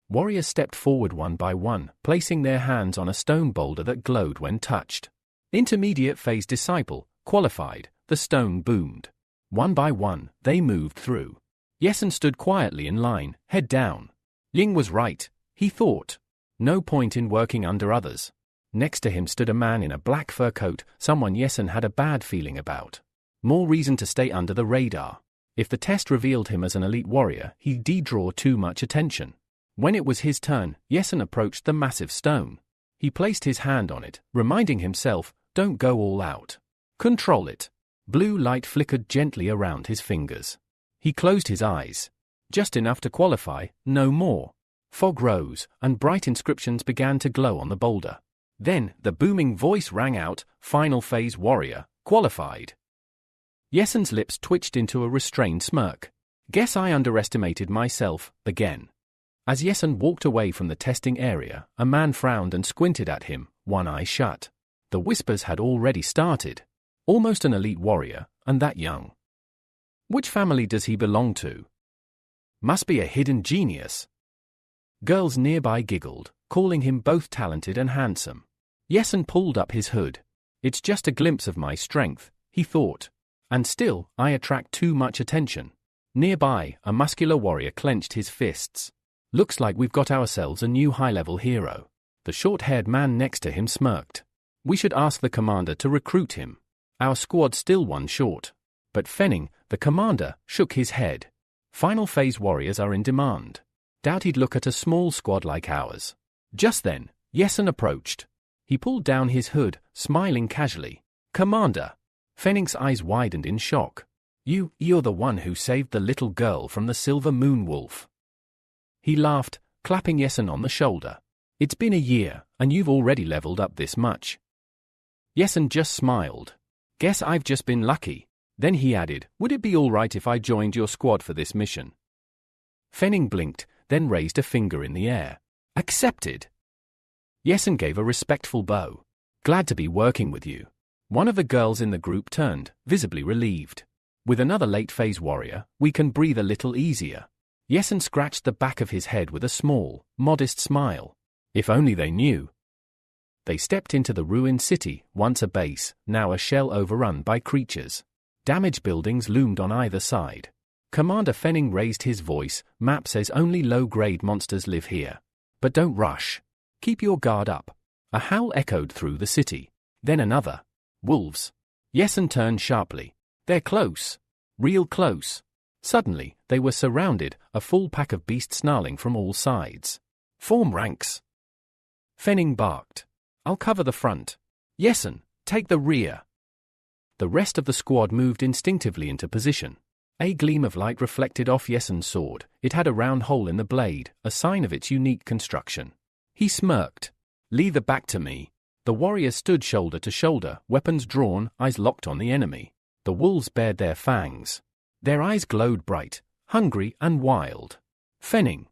Warriors stepped forward one by one, placing their hands on a stone boulder that glowed when touched. Intermediate phase disciple, qualified, the stone boomed. One by one, they moved through. Yesen stood quietly in line, head down. Ying was right, he thought. No point in working under others. Next to him stood a man in a black fur coat, someone Yesen had a bad feeling about. More reason to stay under the radar. If the test revealed him as an elite warrior, he'd draw too much attention. When it was his turn, Yesen approached the massive stone. He placed his hand on it, reminding himself, don't go all out. Control it. Blue light flickered gently around his fingers. He closed his eyes. Just enough to qualify, no more. Fog rose, and bright inscriptions began to glow on the boulder. Then, the booming voice rang out, Final Phase Warrior, qualified. Yesen's lips twitched into a restrained smirk. Guess I underestimated myself, again. As Yesen walked away from the testing area, a man frowned and squinted at him, one eye shut. The whispers had already started. Almost an elite warrior, and that young. Which family does he belong to? Must be a hidden genius. Girls nearby giggled, calling him both talented and handsome. Yesen pulled up his hood. It's just a glimpse of my strength, he thought. And still, I attract too much attention. Nearby, a muscular warrior clenched his fists. Looks like we've got ourselves a new high-level hero. The short-haired man next to him smirked. We should ask the commander to recruit him. Our squad's still one short. But Fenning, the commander, shook his head. Final phase warriors are in demand. Doubt he'd look at a small squad like ours. Just then, Yesen approached. He pulled down his hood, smiling casually. Commander. Fenning's eyes widened in shock. You're the one who saved the little girl from the silver moon wolf. He laughed, clapping Yesen on the shoulder. It's been a year, and you've already leveled up this much. Yesen just smiled. Guess I've just been lucky. Then he added, would it be all right if I joined your squad for this mission? Fenning blinked, then raised a finger in the air. Accepted. Yesen gave a respectful bow. Glad to be working with you. One of the girls in the group turned, visibly relieved. With another late-phase warrior, we can breathe a little easier. Yesen scratched the back of his head with a small, modest smile. If only they knew. They stepped into the ruined city, once a base, now a shell overrun by creatures. Damaged buildings loomed on either side. Commander Fenning raised his voice, map says only low-grade monsters live here. But don't rush. Keep your guard up. A howl echoed through the city. Then another. Wolves. Yesen turned sharply. They're close. Real close. Suddenly, they were surrounded, a full pack of beasts snarling from all sides. Form ranks. Fenning barked. I'll cover the front. Yesen, take the rear. The rest of the squad moved instinctively into position. A gleam of light reflected off Yesen's sword. It had a round hole in the blade, a sign of its unique construction. He smirked. Leave the back to me. The warriors stood shoulder to shoulder, weapons drawn, eyes locked on the enemy. The wolves bared their fangs. Their eyes glowed bright, hungry and wild. Fenning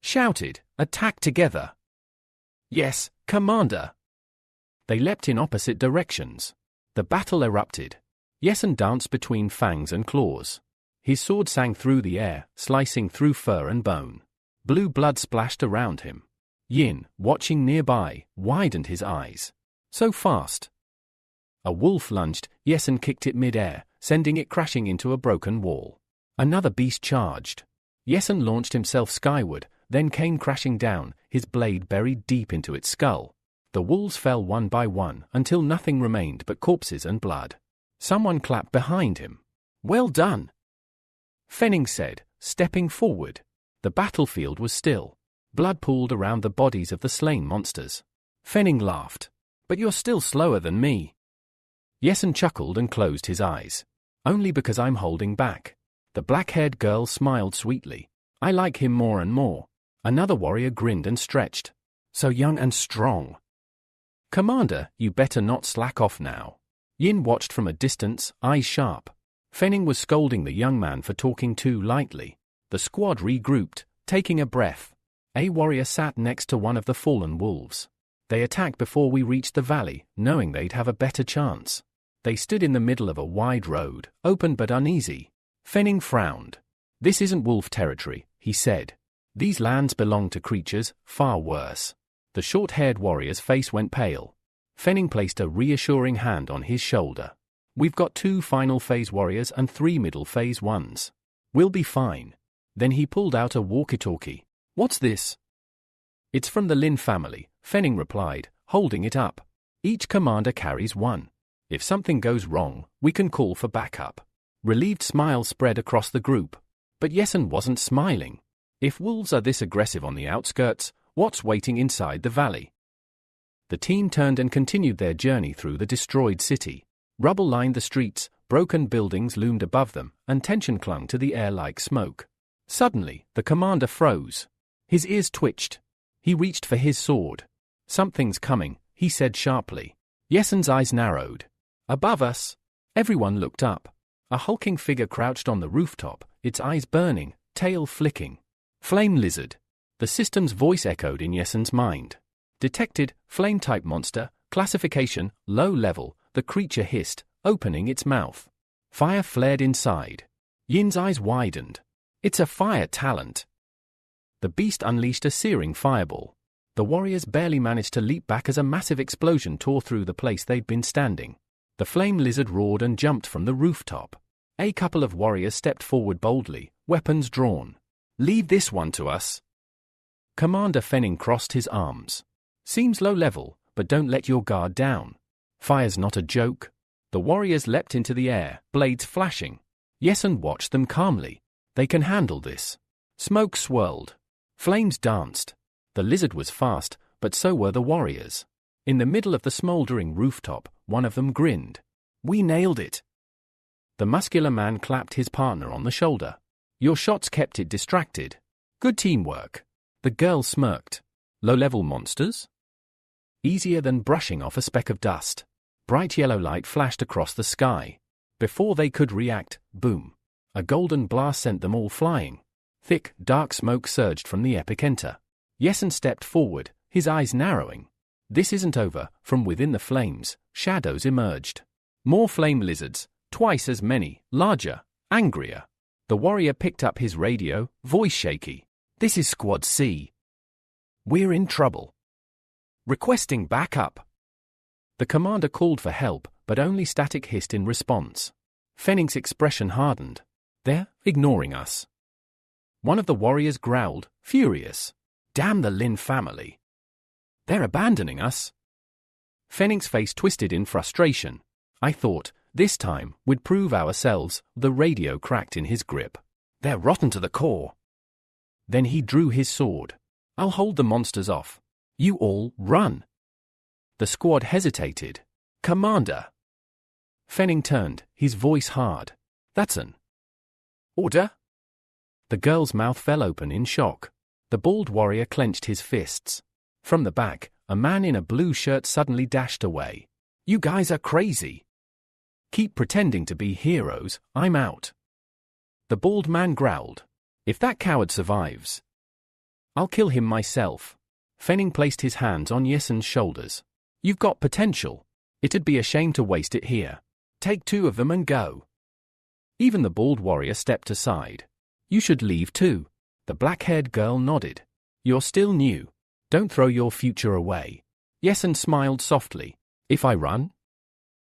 shouted, attack together. Yes, Commander. They leapt in opposite directions. The battle erupted. Yesen danced between fangs and claws. His sword sang through the air, slicing through fur and bone. Blue blood splashed around him. Yin, watching nearby, widened his eyes. So fast. A wolf lunged, Yesen kicked it mid-air, sending it crashing into a broken wall. Another beast charged. Yesen launched himself skyward, then came crashing down, his blade buried deep into its skull. The wolves fell one by one until nothing remained but corpses and blood. Someone clapped behind him. Well done, Fenning said, stepping forward. The battlefield was still. Blood pooled around the bodies of the slain monsters. Fenning laughed. But you're still slower than me. Yesen chuckled and closed his eyes. Only because I'm holding back. The black-haired girl smiled sweetly. I like him more and more. Another warrior grinned and stretched. So young and strong. Commander, you better not slack off now. Yin watched from a distance, eyes sharp. Fenning was scolding the young man for talking too lightly. The squad regrouped, taking a breath. A warrior sat next to one of the fallen wolves. They attacked before we reached the valley, knowing they'd have a better chance. They stood in the middle of a wide road, open but uneasy. Fenning frowned. This isn't wolf territory, he said. These lands belong to creatures far worse. The short-haired warrior's face went pale. Fenning placed a reassuring hand on his shoulder. We've got 2 final phase warriors and 3 middle phase ones. We'll be fine. Then he pulled out a walkie-talkie. What's this? It's from the Lin family, Fenning replied, holding it up. Each commander carries one. If something goes wrong, we can call for backup. Relieved smiles spread across the group. But Yesun wasn't smiling. If wolves are this aggressive on the outskirts, what's waiting inside the valley? The team turned and continued their journey through the destroyed city. Rubble lined the streets, broken buildings loomed above them, and tension clung to the air like smoke. Suddenly, the commander froze. His ears twitched. He reached for his sword. Something's coming, he said sharply. Yesun's eyes narrowed. Above us. Everyone looked up. A hulking figure crouched on the rooftop, its eyes burning, tail flicking. Flame lizard. The system's voice echoed in Yesun's mind. Detected, flame-type monster, classification, low level, the creature hissed, opening its mouth. Fire flared inside. Yin's eyes widened. It's a fire talent. The beast unleashed a searing fireball. The warriors barely managed to leap back as a massive explosion tore through the place they'd been standing. The flame lizard roared and jumped from the rooftop. A couple of warriors stepped forward boldly, weapons drawn. Leave this one to us. Commander Fenning crossed his arms. Seems low level, but don't let your guard down. Fire's not a joke. The warriors leapt into the air, blades flashing. Yesun watched them calmly. They can handle this. Smoke swirled. Flames danced. The lizard was fast, but so were the warriors. In the middle of the smoldering rooftop, one of them grinned. We nailed it. The muscular man clapped his partner on the shoulder. Your shots kept it distracted. Good teamwork. The girl smirked. Low-level monsters? Easier than brushing off a speck of dust. Bright yellow light flashed across the sky. Before they could react, boom. A golden blast sent them all flying. Thick, dark smoke surged from the epicenter. Yesun stepped forward, his eyes narrowing. This isn't over. From within the flames, shadows emerged. More flame lizards, twice as many, larger, angrier. The warrior picked up his radio, voice shaky. This is Squad C. We're in trouble. Requesting backup. The commander called for help, but only static hissed in response. Fenning's expression hardened. They're ignoring us. One of the warriors growled, furious. Damn the Lin family. They're abandoning us. Fenning's face twisted in frustration. I thought, this time, we'd prove ourselves. The radio cracked in his grip. They're rotten to the core. Then he drew his sword. I'll hold the monsters off. You all run. The squad hesitated. Commander. Fenning turned, his voice hard. That's an order? The girl's mouth fell open in shock. The bald warrior clenched his fists. From the back, a man in a blue shirt suddenly dashed away. You guys are crazy. Keep pretending to be heroes, I'm out. The bald man growled. If that coward survives, I'll kill him myself. Fenning placed his hands on Yesun's shoulders. You've got potential. It'd be a shame to waste it here. Take 2 of them and go. Even the bald warrior stepped aside. You should leave too. The black-haired girl nodded. You're still new. Don't throw your future away. Yesun smiled softly. If I run?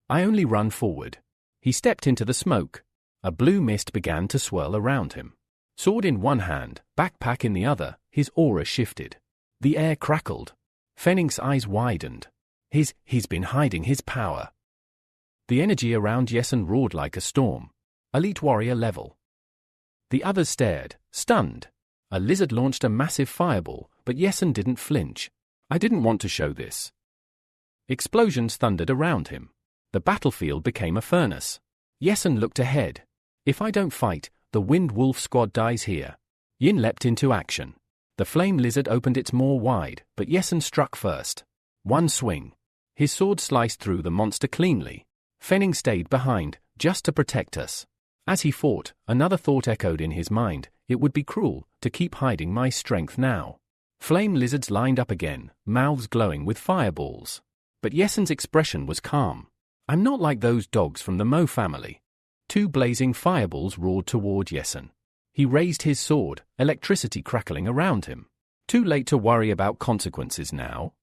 I only run forward. He stepped into the smoke. A blue mist began to swirl around him. Sword in one hand, backpack in the other, his aura shifted. The air crackled. Fenning's eyes widened. He's been hiding his power. The energy around Yesun roared like a storm. Elite warrior level. The others stared, stunned. A lizard launched a massive fireball, but Yesun didn't flinch. I didn't want to show this. Explosions thundered around him. The battlefield became a furnace. Yesun looked ahead. If I don't fight, the Wind Wolf squad dies here. Yin leapt into action. The flame lizard opened its maw wide, but Yesun struck first. One swing. His sword sliced through the monster cleanly. Fenning stayed behind, just to protect us. As he fought, another thought echoed in his mind. It would be cruel to keep hiding my strength now. Flame lizards lined up again, mouths glowing with fireballs. But Yesun's expression was calm. I'm not like those dogs from the Mo family. 2 blazing fireballs roared toward Yesun. He raised his sword, electricity crackling around him. Too late to worry about consequences now.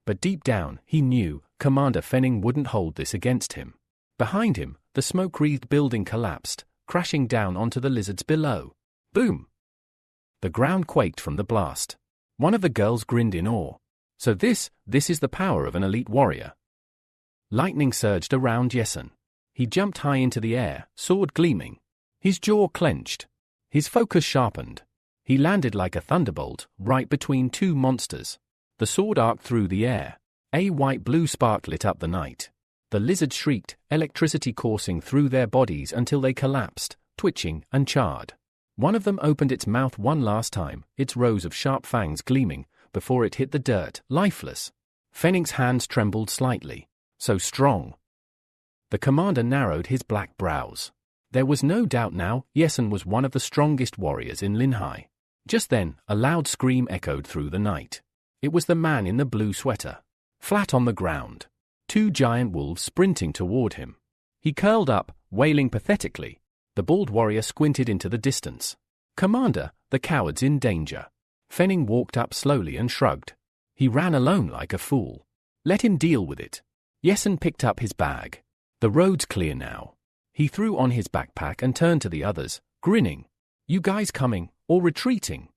But deep down, he knew Commander Fenning wouldn't hold this against him. Behind him, the smoke-wreathed building collapsed, crashing down onto the lizards below. Boom! The ground quaked from the blast. One of the girls grinned in awe. So this is the power of an elite warrior. Lightning surged around Yesun. He jumped high into the air, sword gleaming. His jaw clenched. His focus sharpened. He landed like a thunderbolt, right between two monsters. The sword arced through the air. A white-blue spark lit up the night. The lizards shrieked, electricity coursing through their bodies until they collapsed, twitching and charred. One of them opened its mouth one last time, its rows of sharp fangs gleaming, before it hit the dirt, lifeless. Fenning's hands trembled slightly. So strong. The commander narrowed his black brows. There was no doubt now, Yesun was one of the strongest warriors in Linhai. Just then, a loud scream echoed through the night. It was the man in the blue sweater. Flat on the ground. Two giant wolves sprinting toward him. He curled up, wailing pathetically. The bald warrior squinted into the distance. Commander, the coward's in danger. Fenning walked up slowly and shrugged. He ran alone like a fool. Let him deal with it. Yesun picked up his bag. The road's clear now. He threw on his backpack and turned to the others, grinning. You guys coming, or retreating?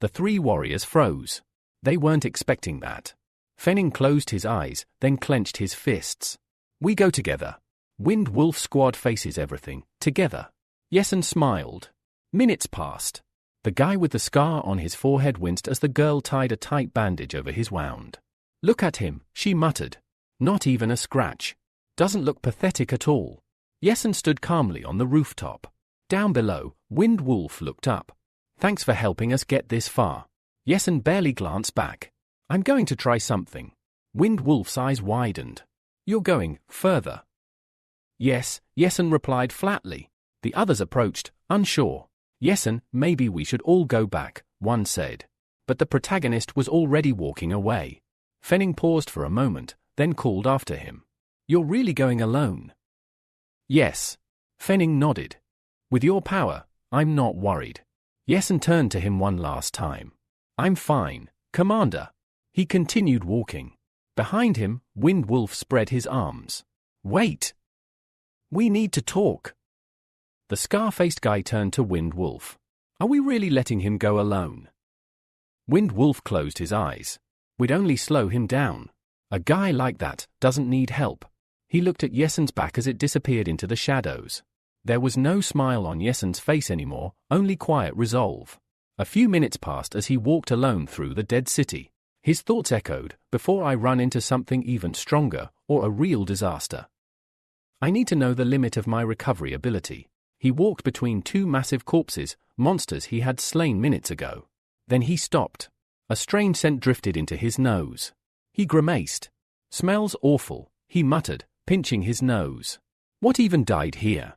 The three warriors froze. They weren't expecting that. Fenning closed his eyes, then clenched his fists. We go together. Wind Wolf Squad faces everything, together. Yesun smiled. Minutes passed. The guy with the scar on his forehead winced as the girl tied a tight bandage over his wound. Look at him, she muttered. Not even a scratch. Doesn't look pathetic at all. Yesun stood calmly on the rooftop. Down below, Wind Wolf looked up. Thanks for helping us get this far. Yesun barely glanced back. I'm going to try something. Wind Wolf's eyes widened. You're going further? Yes, Yesun replied flatly. The others approached, unsure. Yesun, maybe we should all go back, one said. But the protagonist was already walking away. Fenning paused for a moment, then called after him. You're really going alone? Yes. Fenning nodded. With your power, I'm not worried. Yesun turned to him one last time. I'm fine, Commander. He continued walking. Behind him, Wind Wolf spread his arms. Wait! We need to talk. The scar-faced guy turned to Wind Wolf. Are we really letting him go alone? Wind Wolf closed his eyes. We'd only slow him down. A guy like that doesn't need help. He looked at Yesun's back as it disappeared into the shadows. There was no smile on Yesun's face anymore, only quiet resolve. A few minutes passed as he walked alone through the dead city. His thoughts echoed, before I run into something even stronger, or a real disaster. I need to know the limit of my recovery ability. He walked between two massive corpses, monsters he had slain minutes ago. Then he stopped. A strange scent drifted into his nose. He grimaced. Smells awful, he muttered, pinching his nose. What even died here?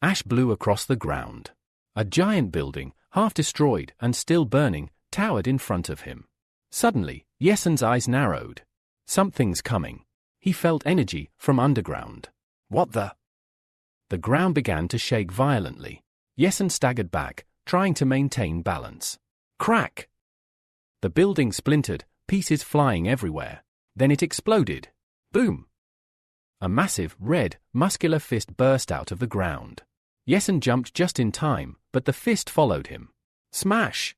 Ash blew across the ground. A giant building, half destroyed and still burning, towered in front of him. Suddenly, Yesun's eyes narrowed. Something's coming. He felt energy from underground. What the? The ground began to shake violently. Yesun staggered back, trying to maintain balance. Crack! The building splintered, pieces flying everywhere. Then it exploded. Boom! A massive, red, muscular fist burst out of the ground. Yesun jumped just in time, but the fist followed him. Smash!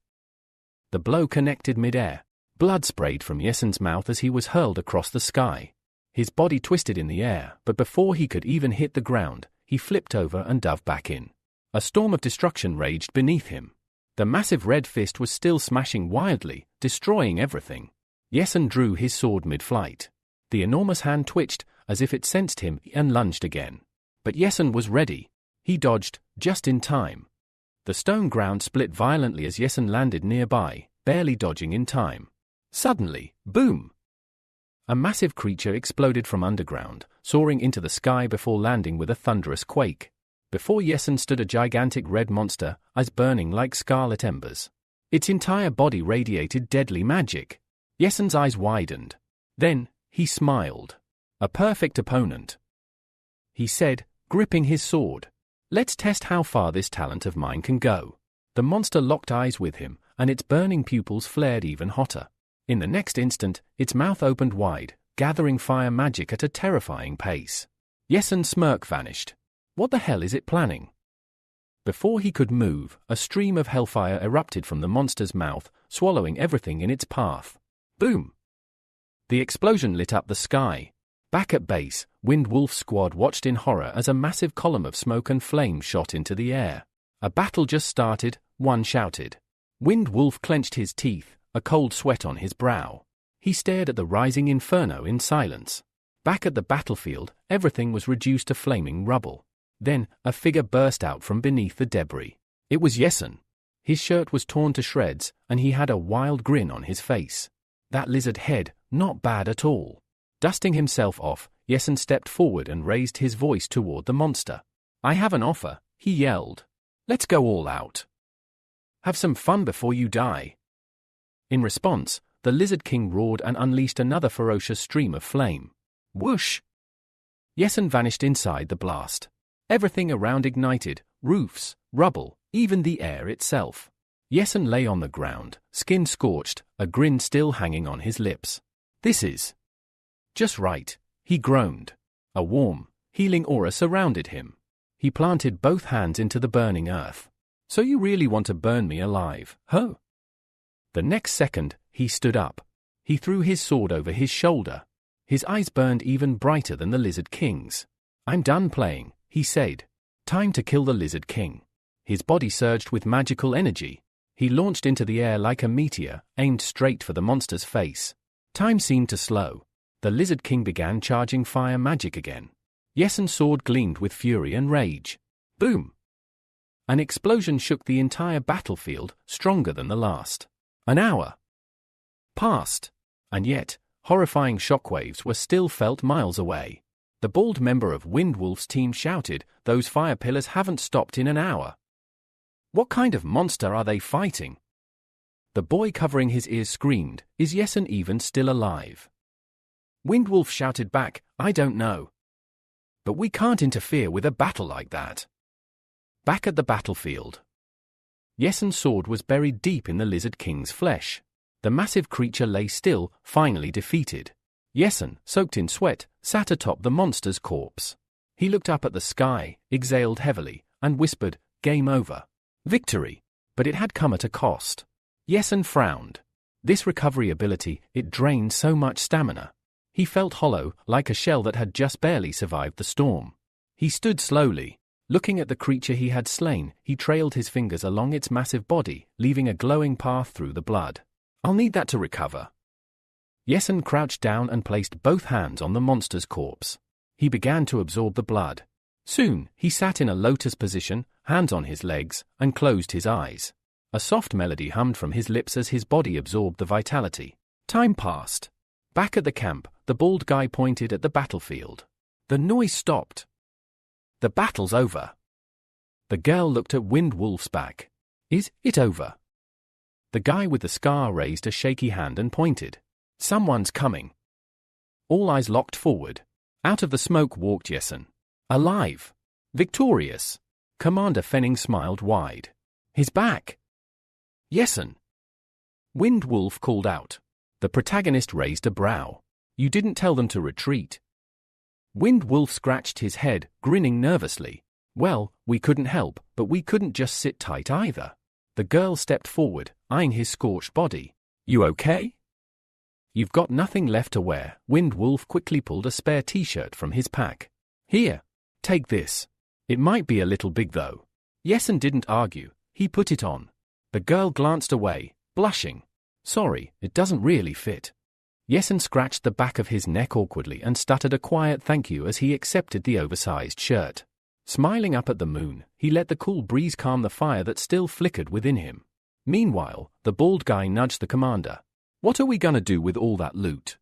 The blow connected mid-air. Blood sprayed from Yesun's mouth as he was hurled across the sky. His body twisted in the air, but before he could even hit the ground, he flipped over and dove back in. A storm of destruction raged beneath him. The massive red fist was still smashing wildly, destroying everything. Yesun drew his sword mid-flight. The enormous hand twitched, as if it sensed him, and lunged again. But Yesun was ready. He dodged, just in time. The stone ground split violently as Yesun landed nearby, barely dodging in time. Suddenly, boom! A massive creature exploded from underground, soaring into the sky before landing with a thunderous quake. Before Yesun stood a gigantic red monster, eyes burning like scarlet embers. Its entire body radiated deadly magic. Yesun's eyes widened. Then, he smiled. A perfect opponent. He said, gripping his sword. Let's test how far this talent of mine can go. The monster locked eyes with him, and its burning pupils flared even hotter. In the next instant, its mouth opened wide, gathering fire magic at a terrifying pace. Yesen's smirk vanished. What the hell is it planning? Before he could move, a stream of hellfire erupted from the monster's mouth, swallowing everything in its path. Boom! The explosion lit up the sky. Back at base, Wind Wolf's squad watched in horror as a massive column of smoke and flame shot into the air. A battle just started, one shouted. Wind Wolf clenched his teeth, a cold sweat on his brow. He stared at the rising inferno in silence. Back at the battlefield, everything was reduced to flaming rubble. Then, a figure burst out from beneath the debris. It was Yesen. His shirt was torn to shreds, and he had a wild grin on his face. That lizard head, not bad at all. Dusting himself off, Yesen stepped forward and raised his voice toward the monster. I have an offer, he yelled. Let's go all out. Have some fun before you die. In response, the Lizard King roared and unleashed another ferocious stream of flame. Whoosh! Yesen vanished inside the blast. Everything around ignited, roofs, rubble, even the air itself. Yesen lay on the ground, skin scorched, a grin still hanging on his lips. This is just right, he groaned. A warm, healing aura surrounded him. He planted both hands into the burning earth. So you really want to burn me alive, huh? The next second, he stood up. He threw his sword over his shoulder. His eyes burned even brighter than the Lizard King's. I'm done playing, he said. Time to kill the Lizard King. His body surged with magical energy. He launched into the air like a meteor, aimed straight for the monster's face. Time seemed to slow. The Lizard King began charging fire magic again. Yesen's sword gleamed with fury and rage. Boom! An explosion shook the entire battlefield, stronger than the last. An hour passed, and yet, horrifying shockwaves were still felt miles away. The bald member of Wind Wolf's team shouted, "Those fire pillars haven't stopped in an hour. What kind of monster are they fighting?" The boy covering his ears screamed, "Is Yesen even still alive?" Wind Wolf shouted back, "I don't know. But we can't interfere with a battle like that." Back at the battlefield, Yesen's sword was buried deep in the Lizard King's flesh. The massive creature lay still, finally defeated. Yesen, soaked in sweat, sat atop the monster's corpse. He looked up at the sky, exhaled heavily, and whispered, "Game over. Victory." But it had come at a cost. Yesen frowned. This recovery ability, it drained so much stamina. He felt hollow, like a shell that had just barely survived the storm. He stood slowly. Looking at the creature he had slain, he trailed his fingers along its massive body, leaving a glowing path through the blood. I'll need that to recover. Yesen crouched down and placed both hands on the monster's corpse. He began to absorb the blood. Soon, he sat in a lotus position, hands on his legs, and closed his eyes. A soft melody hummed from his lips as his body absorbed the vitality. Time passed. Back at the camp, the bald guy pointed at the battlefield. The noise stopped. The battle's over. The girl looked at Wind Wolf's back. Is it over? The guy with the scar raised a shaky hand and pointed. Someone's coming. All eyes locked forward. Out of the smoke walked Yesen. Alive. Victorious. Commander Fenning smiled wide. His back. Yesen. Wind Wolf called out. The protagonist raised a brow. You didn't tell them to retreat. Wind Wolf scratched his head, grinning nervously. Well, we couldn't help, but we couldn't just sit tight either. The girl stepped forward, eyeing his scorched body. You okay? You've got nothing left to wear. Wind Wolf quickly pulled a spare t-shirt from his pack. Here, take this. It might be a little big though. Yesen didn't argue. He put it on. The girl glanced away, blushing. Sorry, it doesn't really fit. Yesen scratched the back of his neck awkwardly and stuttered a quiet thank you as he accepted the oversized shirt. Smiling up at the moon, he let the cool breeze calm the fire that still flickered within him. Meanwhile, the bald guy nudged the commander. What are we gonna do with all that loot?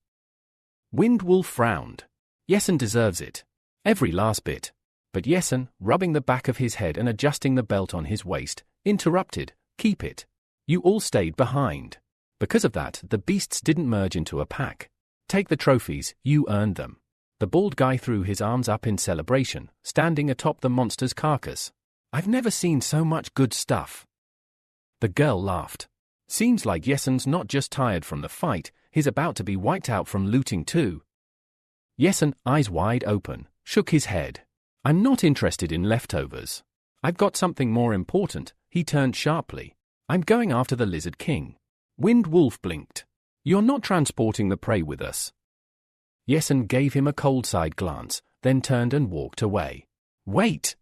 Wind Wolf frowned. Yesen deserves it. Every last bit. But Yesen, rubbing the back of his head and adjusting the belt on his waist, interrupted. Keep it. You all stayed behind. Because of that, the beasts didn't merge into a pack. Take the trophies, you earned them. The bald guy threw his arms up in celebration, standing atop the monster's carcass. I've never seen so much good stuff. The girl laughed. Seems like Yesen's not just tired from the fight, he's about to be wiped out from looting too. Yesen, eyes wide open, shook his head. I'm not interested in leftovers. I've got something more important. He turned sharply. I'm going after the Lizard King. Wind Wolf blinked. You're not transporting the prey with us. Yesen gave him a cold side glance, then turned and walked away. Wait!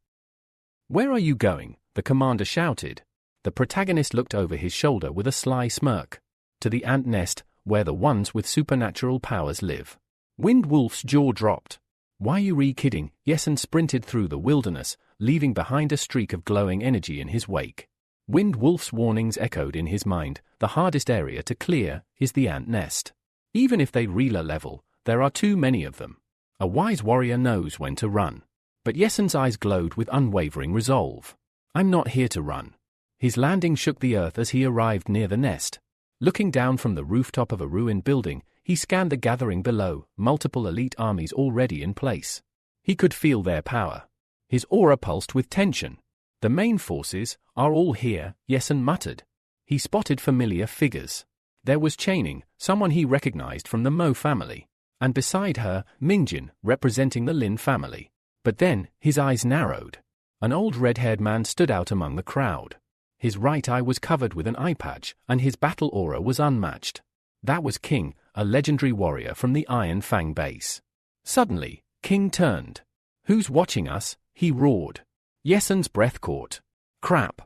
Where are you going? The commander shouted. The protagonist looked over his shoulder with a sly smirk. To the ant nest, where the ones with supernatural powers live. Wind Wolf's jaw dropped. Why you kidding? Yesen sprinted through the wilderness, leaving behind a streak of glowing energy in his wake. Wind Wolf's warnings echoed in his mind. The hardest area to clear is the ant nest. Even if they real level, there are too many of them. A wise warrior knows when to run. But Yesen's eyes glowed with unwavering resolve. I'm not here to run. His landing shook the earth as he arrived near the nest. Looking down from the rooftop of a ruined building, he scanned the gathering below, multiple elite armies already in place. He could feel their power. His aura pulsed with tension. The main forces are all here, Yesen muttered. He spotted familiar figures. There was Chaining, someone he recognized from the Mo family, and beside her, Mingjin, representing the Lin family. But then, his eyes narrowed. An old red-haired man stood out among the crowd. His right eye was covered with an eye patch, and his battle aura was unmatched. That was King, a legendary warrior from the Iron Fang base. Suddenly, King turned. Who's watching us? He roared. Yesen's breath caught. Crap!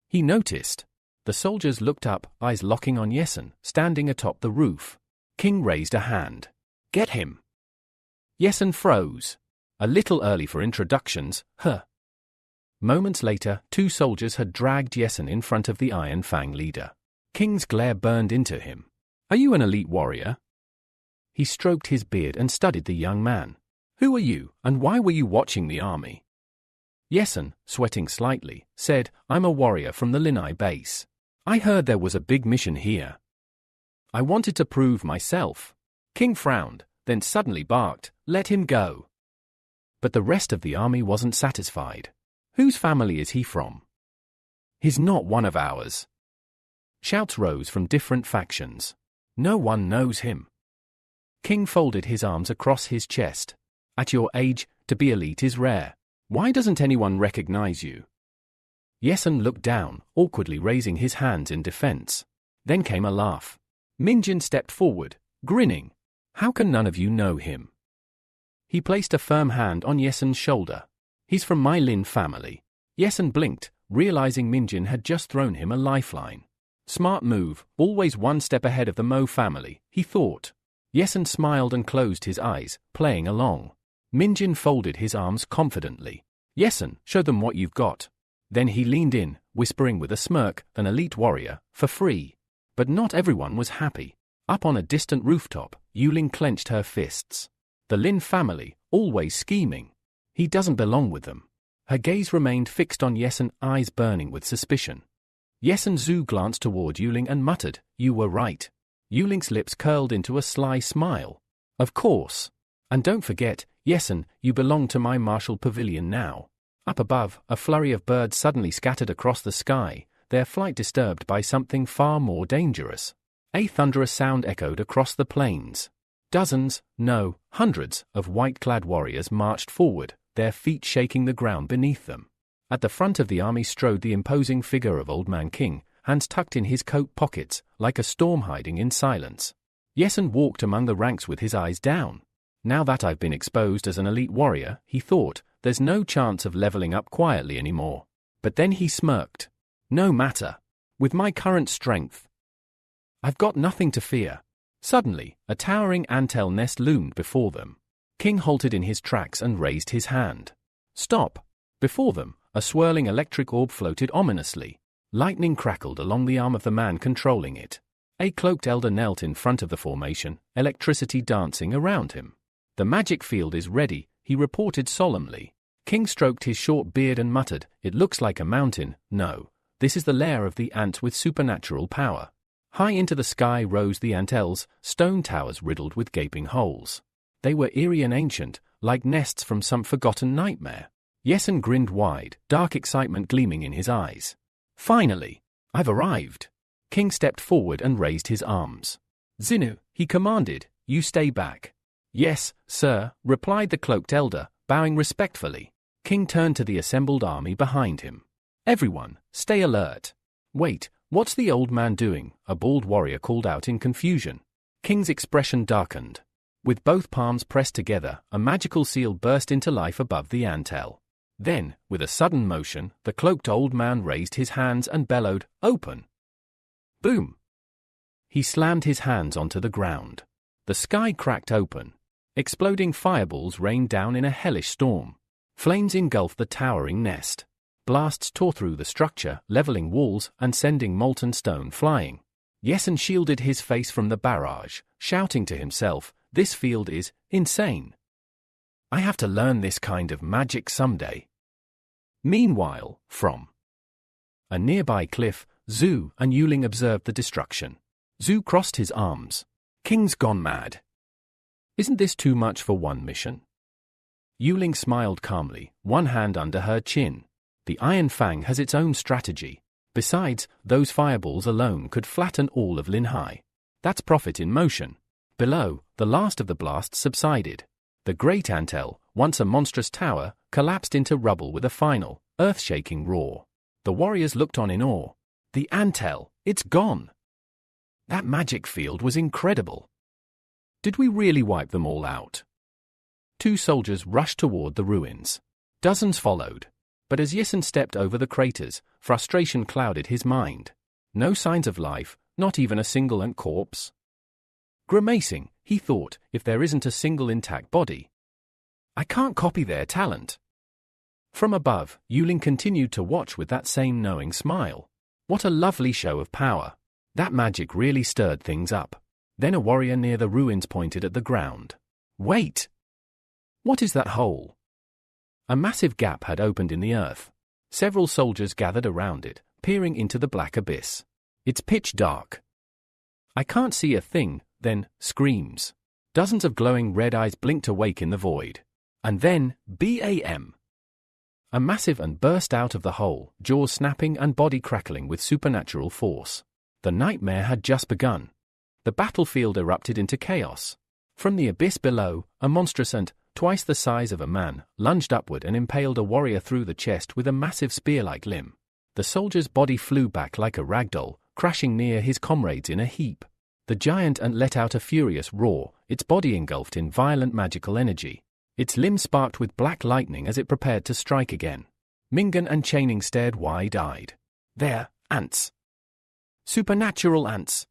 He noticed. The soldiers looked up, eyes locking on Yesen, standing atop the roof. King raised a hand. Get him! Yesen froze. A little early for introductions, huh? Moments later, two soldiers had dragged Yesen in front of the Iron Fang leader. King's glare burned into him. Are you an elite warrior? He stroked his beard and studied the young man. Who are you, and why were you watching the army? Yesen, sweating slightly, said, I'm a warrior from the Linai base. I heard there was a big mission here. I wanted to prove myself. King frowned, then suddenly barked, let him go. But the rest of the army wasn't satisfied. Whose family is he from? He's not one of ours. Shouts rose from different factions. No one knows him. King folded his arms across his chest. At your age, to be elite is rare. Why doesn't anyone recognize you? Yesen looked down, awkwardly raising his hands in defense. Then came a laugh. Mingjin stepped forward, grinning. How can none of you know him? He placed a firm hand on Yesen's shoulder. He's from my Lin family. Yesen blinked, realizing Mingjin had just thrown him a lifeline. Smart move, always one step ahead of the Mo family, he thought. Yesen smiled and closed his eyes, playing along. Mingjin folded his arms confidently. Yesen, show them what you've got. Then he leaned in, whispering with a smirk, an elite warrior, for free. But not everyone was happy. Up on a distant rooftop, Yuling clenched her fists. The Lin family, always scheming. He doesn't belong with them. Her gaze remained fixed on Yesen, eyes burning with suspicion. Yesen Zhu glanced toward Yuling and muttered, you were right. Yuling's lips curled into a sly smile. Of course. And don't forget, Yesen, you belong to my martial pavilion now. Up above, a flurry of birds suddenly scattered across the sky, their flight disturbed by something far more dangerous. A thunderous sound echoed across the plains. Dozens, no, hundreds, of white-clad warriors marched forward, their feet shaking the ground beneath them. At the front of the army strode the imposing figure of Old Man King, hands tucked in his coat pockets, like a storm hiding in silence. Yesen walked among the ranks with his eyes down. Now that I've been exposed as an elite warrior, he thought, there's no chance of leveling up quietly anymore. But then he smirked. No matter. With my current strength, I've got nothing to fear. Suddenly, a towering antel nest loomed before them. King halted in his tracks and raised his hand. Stop! Before them, a swirling electric orb floated ominously. Lightning crackled along the arm of the man controlling it. A cloaked elder knelt in front of the formation, electricity dancing around him. The magic field is ready, he reported solemnly. King stroked his short beard and muttered, it looks like a mountain. No, this is the lair of the ants with supernatural power. High into the sky rose the antels, stone towers riddled with gaping holes. They were eerie and ancient, like nests from some forgotten nightmare. Yesen grinned wide, dark excitement gleaming in his eyes. Finally! I've arrived! King stepped forward and raised his arms. Xinu, he commanded, you stay back. Yes, sir, replied the cloaked elder, bowing respectfully. King turned to the assembled army behind him. Everyone, stay alert. Wait, what's the old man doing? A bald warrior called out in confusion. King's expression darkened. With both palms pressed together, a magical seal burst into life above the antel. Then, with a sudden motion, the cloaked old man raised his hands and bellowed, "Open!" Boom! He slammed his hands onto the ground. The sky cracked open. Exploding fireballs rained down in a hellish storm. Flames engulfed the towering nest. Blasts tore through the structure, leveling walls and sending molten stone flying. Yesen shielded his face from the barrage, shouting to himself, "This field is insane. I have to learn this kind of magic someday." Meanwhile, from a nearby cliff, Zhu and Yuling observed the destruction. Zhu crossed his arms. King's gone mad. Isn't this too much for one mission? Yuling smiled calmly, one hand under her chin. The Iron Fang has its own strategy. Besides, those fireballs alone could flatten all of Linhai. That's profit in motion. Below, the last of the blasts subsided. The great antel, once a monstrous tower, collapsed into rubble with a final, earth-shaking roar. The warriors looked on in awe. The antel, it's gone! That magic field was incredible. Did we really wipe them all out? Two soldiers rushed toward the ruins. Dozens followed. But as Yesen stepped over the craters, frustration clouded his mind. No signs of life, not even a single ant corpse. Grimacing, he thought, if there isn't a single intact body, I can't copy their talent. From above, Yuling continued to watch with that same knowing smile. What a lovely show of power. That magic really stirred things up. Then a warrior near the ruins pointed at the ground. Wait! What is that hole? A massive gap had opened in the earth. Several soldiers gathered around it, peering into the black abyss. It's pitch dark. I can't see a thing, then, screams. Dozens of glowing red eyes blinked awake in the void. And then, BAM! A massive ant burst out of the hole, jaws snapping and body crackling with supernatural force. The nightmare had just begun. The battlefield erupted into chaos. From the abyss below, a monstrous ant, twice the size of a man, lunged upward and impaled a warrior through the chest with a massive spear-like limb. The soldier's body flew back like a ragdoll, crashing near his comrades in a heap. The giant ant let out a furious roar, its body engulfed in violent magical energy. Its limbs sparked with black lightning as it prepared to strike again. Mingan and Chaining stared wide-eyed. They're ants. Supernatural ants.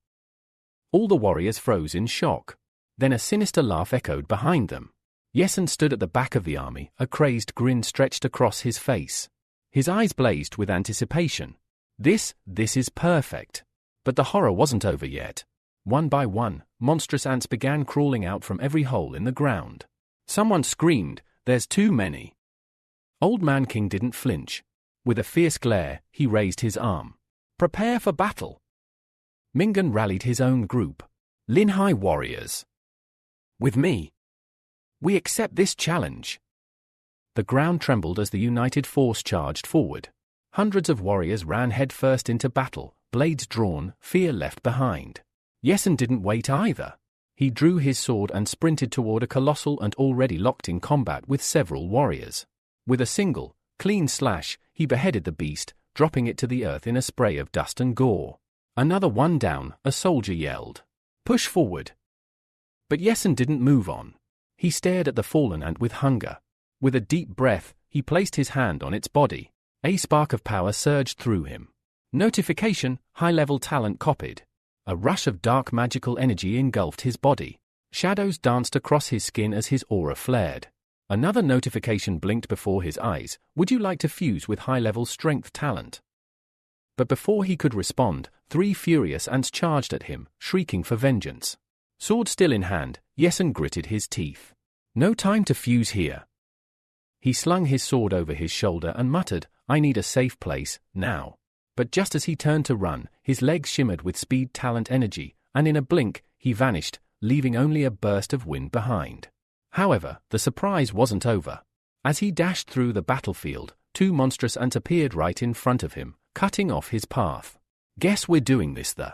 All the warriors froze in shock. Then a sinister laugh echoed behind them. Yesen stood at the back of the army, a crazed grin stretched across his face. His eyes blazed with anticipation. This is perfect. But the horror wasn't over yet. One by one, monstrous ants began crawling out from every hole in the ground. Someone screamed, "There's too many." Old Man King didn't flinch. With a fierce glare, he raised his arm. "Prepare for battle." Mingan rallied his own group. "Linhai warriors. With me. We accept this challenge." The ground trembled as the united force charged forward. Hundreds of warriors ran headfirst into battle, blades drawn, fear left behind. Yesen didn't wait either. He drew his sword and sprinted toward a colossal ant already locked in combat with several warriors. With a single, clean slash, he beheaded the beast, dropping it to the earth in a spray of dust and gore. Another one down, a soldier yelled, "Push forward." But Yesen didn't move on. He stared at the fallen ant with hunger. With a deep breath, he placed his hand on its body. A spark of power surged through him. Notification, high-level talent copied. A rush of dark magical energy engulfed his body. Shadows danced across his skin as his aura flared. Another notification blinked before his eyes. Would you like to fuse with high-level strength talent? But before he could respond, 3 furious ants charged at him, shrieking for vengeance. Sword still in hand, Yesen gritted his teeth. No time to fuse here. He slung his sword over his shoulder and muttered, "I need a safe place, now." But just as he turned to run, his legs shimmered with speed talent energy, and in a blink, he vanished, leaving only a burst of wind behind. However, the surprise wasn't over. As he dashed through the battlefield, two monstrous ants appeared right in front of him, cutting off his path. Guess we're doing this the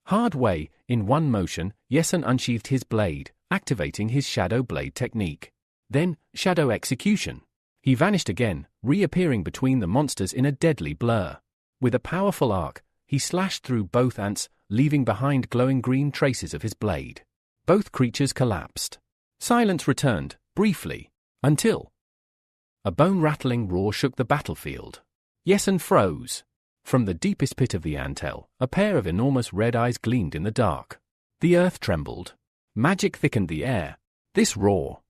hard way. In one motion, Yesun unsheathed his blade, activating his shadow blade technique. Then, shadow execution. He vanished again, reappearing between the monsters in a deadly blur. With a powerful arc, he slashed through both ants, leaving behind glowing green traces of his blade. Both creatures collapsed. Silence returned, briefly, until a bone-rattling roar shook the battlefield. Yesun froze. From the deepest pit of the anthill, a pair of enormous red eyes gleamed in the dark. The earth trembled. Magic thickened the air. This roar,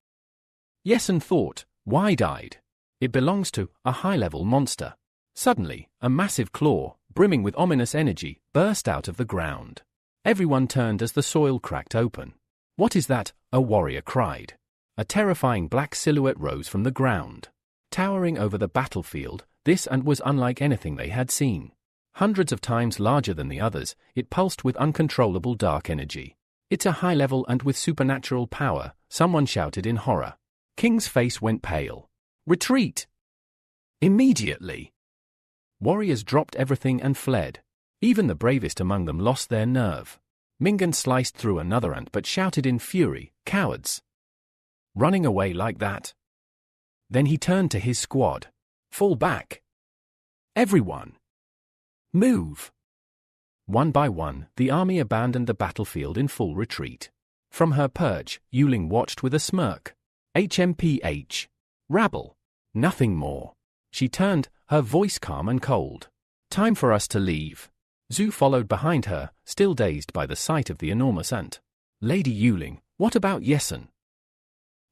Yesun thought, wide-eyed. It belongs to a high-level monster. Suddenly, a massive claw, brimming with ominous energy, burst out of the ground. Everyone turned as the soil cracked open. "What is that?" a warrior cried. A terrifying black silhouette rose from the ground. Towering over the battlefield, this ant was unlike anything they had seen. Hundreds of times larger than the others, it pulsed with uncontrollable dark energy. "It's a high-level ant with supernatural power," someone shouted in horror. King's face went pale. "Retreat! Immediately!" Warriors dropped everything and fled. Even the bravest among them lost their nerve. Mingan sliced through another ant but shouted in fury, "Cowards! Running away like that?" Then he turned to his squad. "Fall back! Everyone! Move!" One by one, the army abandoned the battlefield in full retreat. From her perch, Yuling watched with a smirk. HMPH. Rabble. Nothing more. She turned, her voice calm and cold. "Time for us to leave." Zhu followed behind her, still dazed by the sight of the enormous ant. "Lady Yuling, what about Yesun?"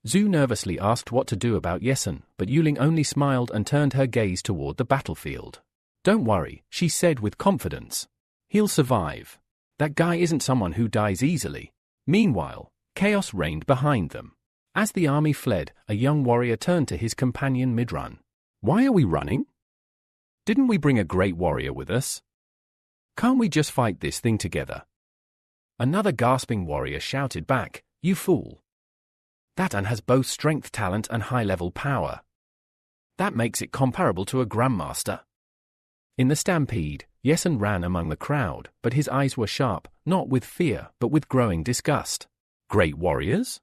Zhu nervously asked what to do about Yesun, but Yuling only smiled and turned her gaze toward the battlefield. "Don't worry," she said with confidence. "He'll survive. That guy isn't someone who dies easily." Meanwhile, chaos reigned behind them. As the army fled, a young warrior turned to his companion mid-run. "Why are we running? Didn't we bring a great warrior with us? Can't we just fight this thing together?" Another gasping warrior shouted back, "You fool! That ant has both strength, talent, and high-level power. That makes it comparable to a grandmaster." In the stampede, Yesun ran among the crowd, but his eyes were sharp, not with fear, but with growing disgust. Great warriors?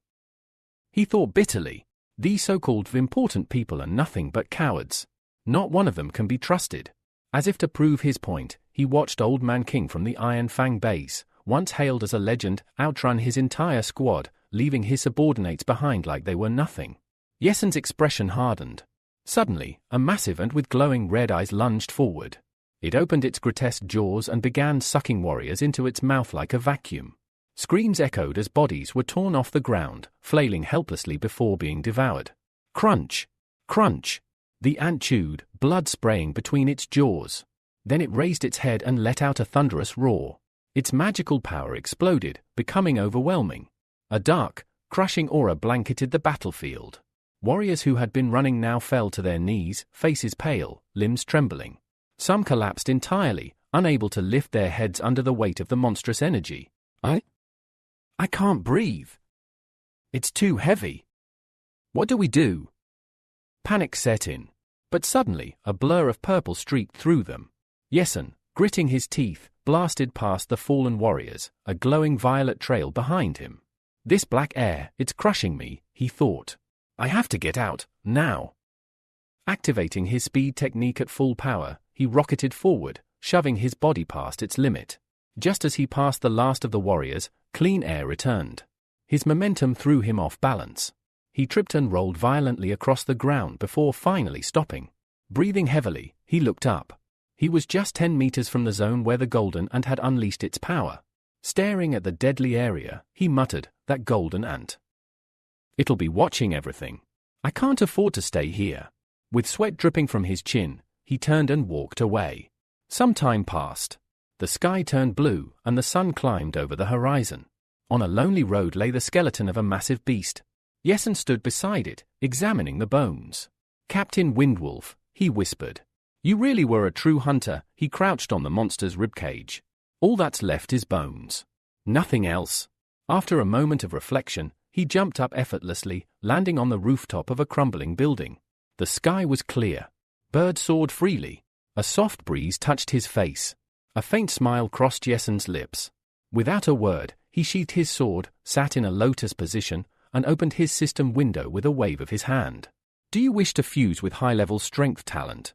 He thought bitterly. These so-called important people are nothing but cowards. Not one of them can be trusted. As if to prove his point, he watched Old Man King from the Iron Fang base, once hailed as a legend, outrun his entire squad, leaving his subordinates behind like they were nothing. Yesun's expression hardened. Suddenly, a massive ant with glowing red eyes lunged forward. It opened its grotesque jaws and began sucking warriors into its mouth like a vacuum. Screams echoed as bodies were torn off the ground, flailing helplessly before being devoured. Crunch! Crunch! The ant chewed, blood spraying between its jaws. Then it raised its head and let out a thunderous roar. Its magical power exploded, becoming overwhelming. A dark, crushing aura blanketed the battlefield. Warriors who had been running now fell to their knees, faces pale, limbs trembling. Some collapsed entirely, unable to lift their heads under the weight of the monstrous energy. I can't breathe. It's too heavy. What do we do?" Panic set in. But suddenly, a blur of purple streaked through them. Yesun, gritting his teeth, blasted past the fallen warriors, a glowing violet trail behind him. "This black air, it's crushing me," he thought. "I have to get out, now." Activating his speed technique at full power, he rocketed forward, shoving his body past its limit. Just as he passed the last of the warriors, clean air returned. His momentum threw him off balance. He tripped and rolled violently across the ground before finally stopping. Breathing heavily, he looked up. He was just 10 meters from the zone where the golden ant had unleashed its power. Staring at the deadly area, he muttered, "That golden ant. It'll be watching everything. I can't afford to stay here." With sweat dripping from his chin, he turned and walked away. Some time passed. The sky turned blue, and the sun climbed over the horizon. On a lonely road lay the skeleton of a massive beast. Yesun stood beside it, examining the bones. "Captain Windwolf," he whispered. "You really were a true hunter." He crouched on the monster's ribcage. "All that's left is bones. Nothing else." After a moment of reflection, He jumped up effortlessly, landing on the rooftop of a crumbling building. The sky was clear. Birds soared freely. A soft breeze touched his face. A faint smile crossed Yesen's lips. Without a word, he sheathed his sword, sat in a lotus position, and opened his system window with a wave of his hand. Do you wish to fuse with high-level strength talent?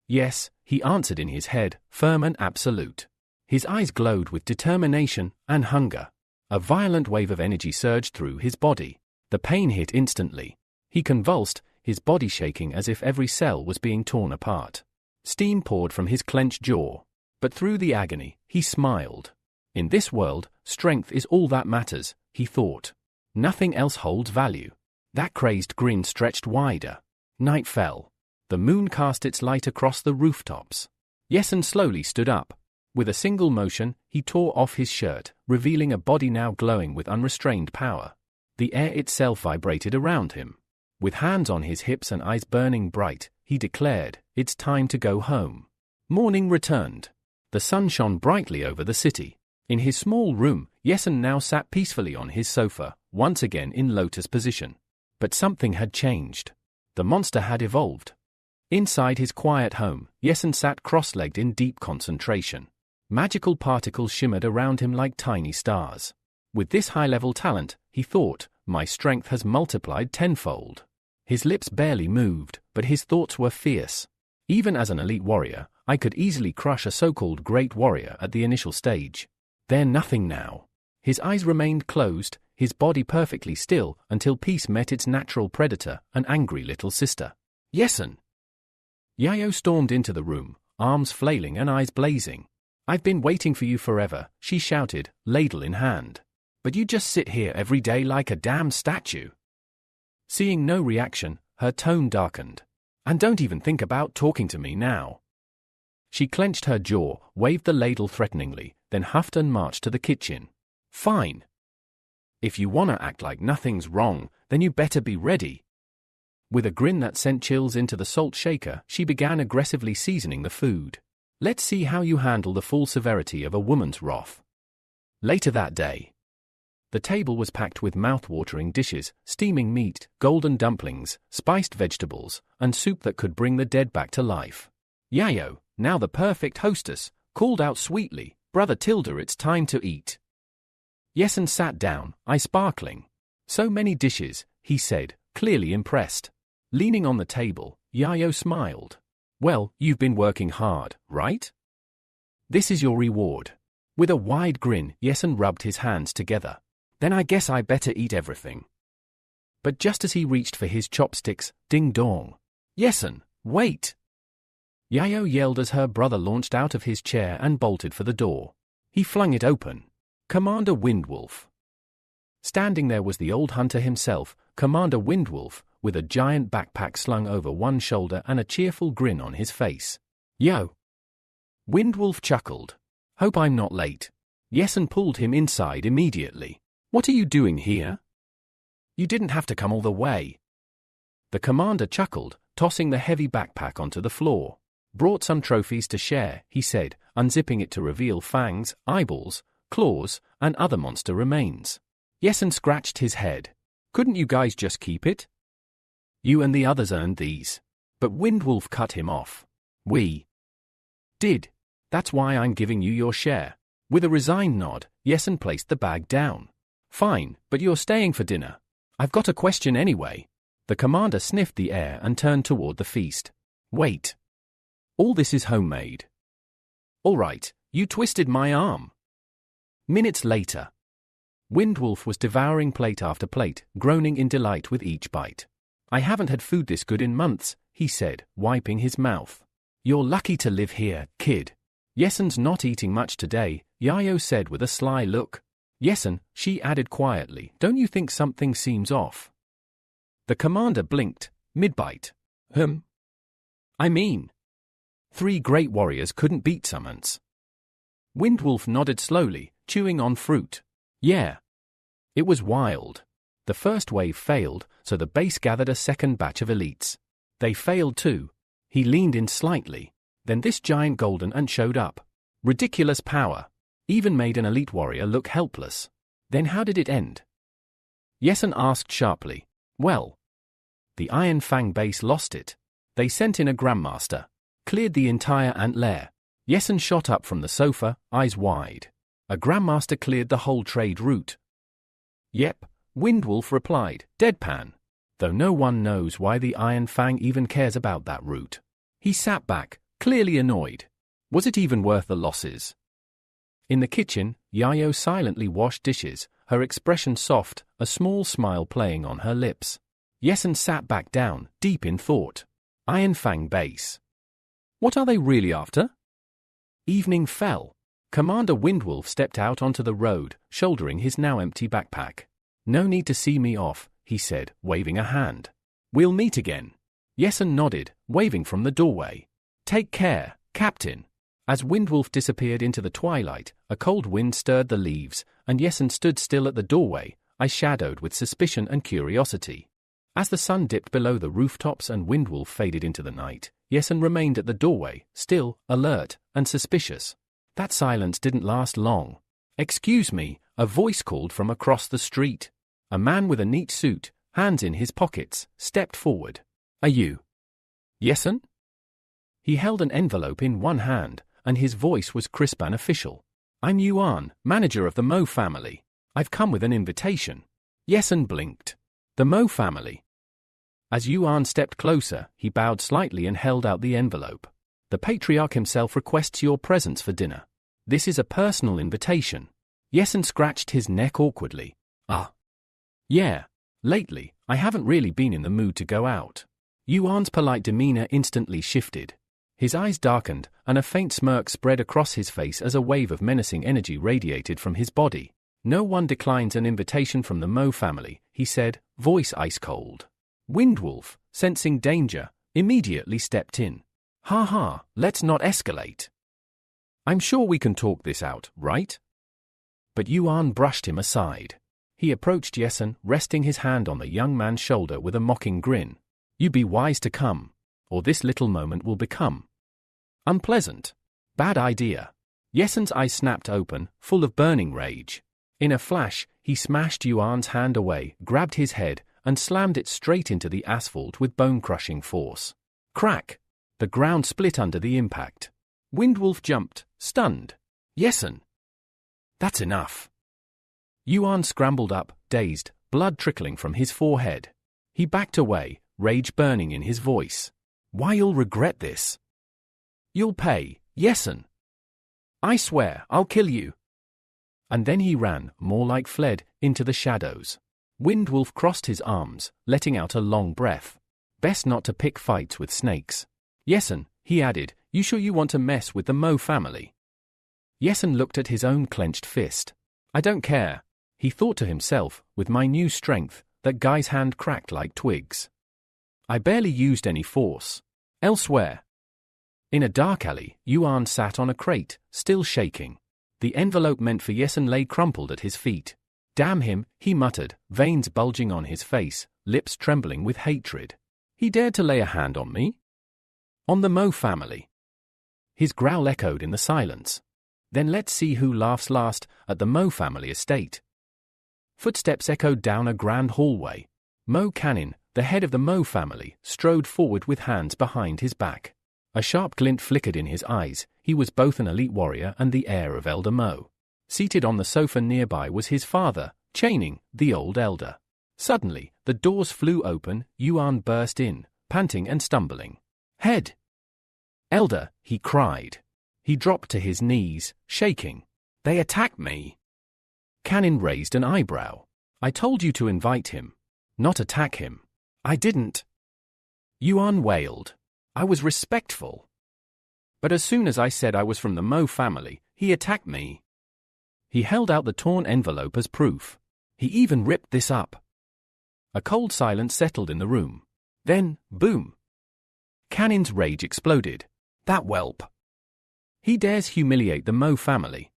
Yes, he answered in his head, firm and absolute. His eyes glowed with determination and hunger. A violent wave of energy surged through his body. The pain hit instantly. He convulsed, his body shaking as if every cell was being torn apart. Steam poured from his clenched jaw. But through the agony, he smiled. In this world, strength is all that matters, he thought. Nothing else holds value. That crazed grin stretched wider. Night fell. The moon cast its light across the rooftops. Yesen slowly stood up. With a single motion, he tore off his shirt, revealing a body now glowing with unrestrained power. The air itself vibrated around him. With hands on his hips and eyes burning bright, he declared, "It's time to go home." Morning returned. The sun shone brightly over the city. In his small room, Yesen now sat peacefully on his sofa, once again in lotus position. But something had changed. The monster had evolved. Inside his quiet home, Yesen sat cross-legged in deep concentration. Magical particles shimmered around him like tiny stars. With this high-level talent, he thought, my strength has multiplied tenfold. His lips barely moved, but his thoughts were fierce. Even as an elite warrior, I could easily crush a so-called great warrior at the initial stage. They're nothing now. His eyes remained closed, his body perfectly still, until peace met its natural predator, an angry little sister. Yesen! Yayo stormed into the room, arms flailing and eyes blazing. I've been waiting for you forever, she shouted, ladle in hand. But you just sit here every day like a damn statue. Seeing no reaction, her tone darkened. And don't even think about talking to me now. She clenched her jaw, waved the ladle threateningly, then huffed and marched to the kitchen. Fine. If you wanna act like nothing's wrong, then you better be ready. With a grin that sent chills into the salt shaker, she began aggressively seasoning the food. Let's see how you handle the full severity of a woman's wrath. Later that day, the table was packed with mouth-watering dishes, steaming meat, golden dumplings, spiced vegetables, and soup that could bring the dead back to life. Yayo, now the perfect hostess, called out sweetly, Brother Tilda, it's time to eat. Yesen sat down, eye sparkling. So many dishes, he said, clearly impressed. Leaning on the table, Yayo smiled. Well, you've been working hard, right? This is your reward. With a wide grin, Yesen rubbed his hands together. Then I guess I better eat everything. But just as he reached for his chopsticks, ding dong. Yesen, wait! Yayo yelled as her brother launched out of his chair and bolted for the door. He flung it open. Commander Windwolf. Standing there was the old hunter himself, Commander Windwolf, with a giant backpack slung over one shoulder and a cheerful grin on his face. Yo! Windwolf chuckled. Hope I'm not late. Yesen pulled him inside immediately. What are you doing here? You didn't have to come all the way. The commander chuckled, tossing the heavy backpack onto the floor. Brought some trophies to share, he said, unzipping it to reveal fangs, eyeballs, claws, and other monster remains. Yesen scratched his head. Couldn't you guys just keep it? You and the others earned these. But Windwolf cut him off. We did. That's why I'm giving you your share. With a resigned nod, Yesen placed the bag down. Fine, but you're staying for dinner. I've got a question anyway. The commander sniffed the air and turned toward the feast. Wait. All this is homemade. All right, you twisted my arm. Minutes later, Windwolf was devouring plate after plate, groaning in delight with each bite. I haven't had food this good in months, he said, wiping his mouth. You're lucky to live here, kid. Yesen's not eating much today, Yayo said with a sly look. Yesen, she added quietly, don't you think something seems off? The commander blinked, mid-bite. I mean, 3 great warriors couldn't beat summons. Windwolf nodded slowly, chewing on fruit. Yeah. It was wild. The first wave failed, so the base gathered a second batch of elites. They failed too. He leaned in slightly. Then this giant golden ant showed up. Ridiculous power. Even made an elite warrior look helpless. Then how did it end? Yesen asked sharply. Well, the Iron Fang base lost it. They sent in a Grandmaster. Cleared the entire ant lair. Yesen shot up from the sofa, eyes wide. A Grandmaster cleared the whole trade route. Yep, Windwolf replied, deadpan. Though no one knows why the Iron Fang even cares about that route. He sat back, clearly annoyed. Was it even worth the losses? In the kitchen, Yayo silently washed dishes, her expression soft, a small smile playing on her lips. Yesen sat back down, deep in thought. Iron Fang base. What are they really after? Evening fell. Commander Windwolf stepped out onto the road, shouldering his now empty backpack. No need to see me off, he said, waving a hand. We'll meet again. Yesen nodded, waving from the doorway. Take care, Captain. As Windwolf disappeared into the twilight, a cold wind stirred the leaves, and Yesen stood still at the doorway, eyes shadowed with suspicion and curiosity. As the sun dipped below the rooftops and Windwolf faded into the night, Yesen remained at the doorway, still, alert, and suspicious. That silence didn't last long. Excuse me, a voice called from across the street. A man with a neat suit, hands in his pockets, stepped forward. Are you Yesen? He held an envelope in one hand, and his voice was crisp and official. I'm Yuan, manager of the Mo family. I've come with an invitation. Yesen blinked. The Mo family. As Yuan stepped closer, he bowed slightly and held out the envelope. The patriarch himself requests your presence for dinner. This is a personal invitation. Yesen scratched his neck awkwardly. Ah. Yeah. Lately, I haven't really been in the mood to go out. Yuan's polite demeanor instantly shifted. His eyes darkened, and a faint smirk spread across his face as a wave of menacing energy radiated from his body. No one declines an invitation from the Mo family, he said, voice ice cold. Windwolf, sensing danger, immediately stepped in. Ha ha, let's not escalate. I'm sure we can talk this out, right? But Yuan brushed him aside. He approached Yesen, resting his hand on the young man's shoulder with a mocking grin. You be wise to come, or this little moment will become unpleasant. Bad idea. Yesen's eyes snapped open, full of burning rage. In a flash, he smashed Yuan's hand away, grabbed his head, and slammed it straight into the asphalt with bone-crushing force. Crack! The ground split under the impact. Windwolf jumped, stunned. Yesen! That's enough. Yuan scrambled up, dazed, blood trickling from his forehead. He backed away, rage burning in his voice. Why you'll regret this? You'll pay, Yesen. I swear, I'll kill you. And then he ran, more like fled, into the shadows. Windwolf crossed his arms, letting out a long breath. Best not to pick fights with snakes. Yesen, he added, you sure you want to mess with the Mo family? Yesen looked at his own clenched fist. I don't care. He thought to himself, with my new strength, that guy's hand cracked like twigs. I barely used any force. Elsewhere. In a dark alley, Yuan sat on a crate, still shaking. The envelope meant for Yesen lay crumpled at his feet. Damn him, he muttered, veins bulging on his face, lips trembling with hatred. He dared to lay a hand on me? On the Mo family. His growl echoed in the silence. Then let's see who laughs last at the Mo family estate. Footsteps echoed down a grand hallway. Mo Canin, the head of the Mo family, strode forward with hands behind his back. A sharp glint flickered in his eyes. He was both an elite warrior and the heir of Elder Mo. Seated on the sofa nearby was his father, Chaining, the old elder. Suddenly, the doors flew open. Yuan burst in, panting and stumbling. Head! Elder, he cried. He dropped to his knees, shaking. They attacked me. Canin raised an eyebrow. I told you to invite him, not attack him. I didn't. Yuan wailed. I was respectful. But as soon as I said I was from the Mo family, he attacked me. He held out the torn envelope as proof. He even ripped this up. A cold silence settled in the room. Then, boom. Canin's rage exploded. That whelp. He dares humiliate the Mo family.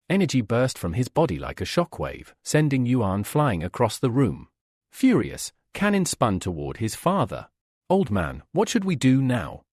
Energy burst from his body like a shockwave, sending Yuan flying across the room. Furious, Canin spun toward his father. Old man, what should we do now?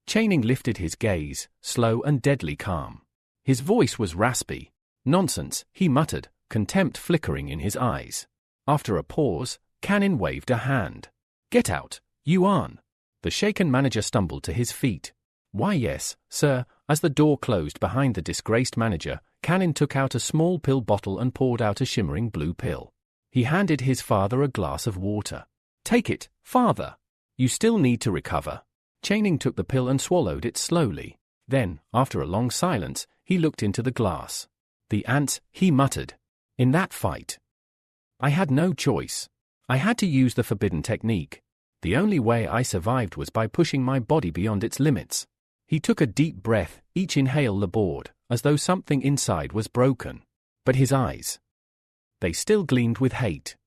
Chaining lifted his gaze, slow and deadly calm. His voice was raspy. Nonsense, he muttered, contempt flickering in his eyes. After a pause, Kanin waved a hand. "Get out, Yuan." The shaken manager stumbled to his feet. "Why yes, sir." As the door closed behind the disgraced manager, Kanin took out a small pill bottle and poured out a shimmering blue pill. He handed his father a glass of water. "Take it, father. You still need to recover." Chaining took the pill and swallowed it slowly. Then, after a long silence, he looked into the glass. "The ants," he muttered. "In that fight, I had no choice. I had to use the forbidden technique. The only way I survived was by pushing my body beyond its limits." He took a deep breath, each inhale labored, as though something inside was broken. But his eyes, they still gleamed with hate.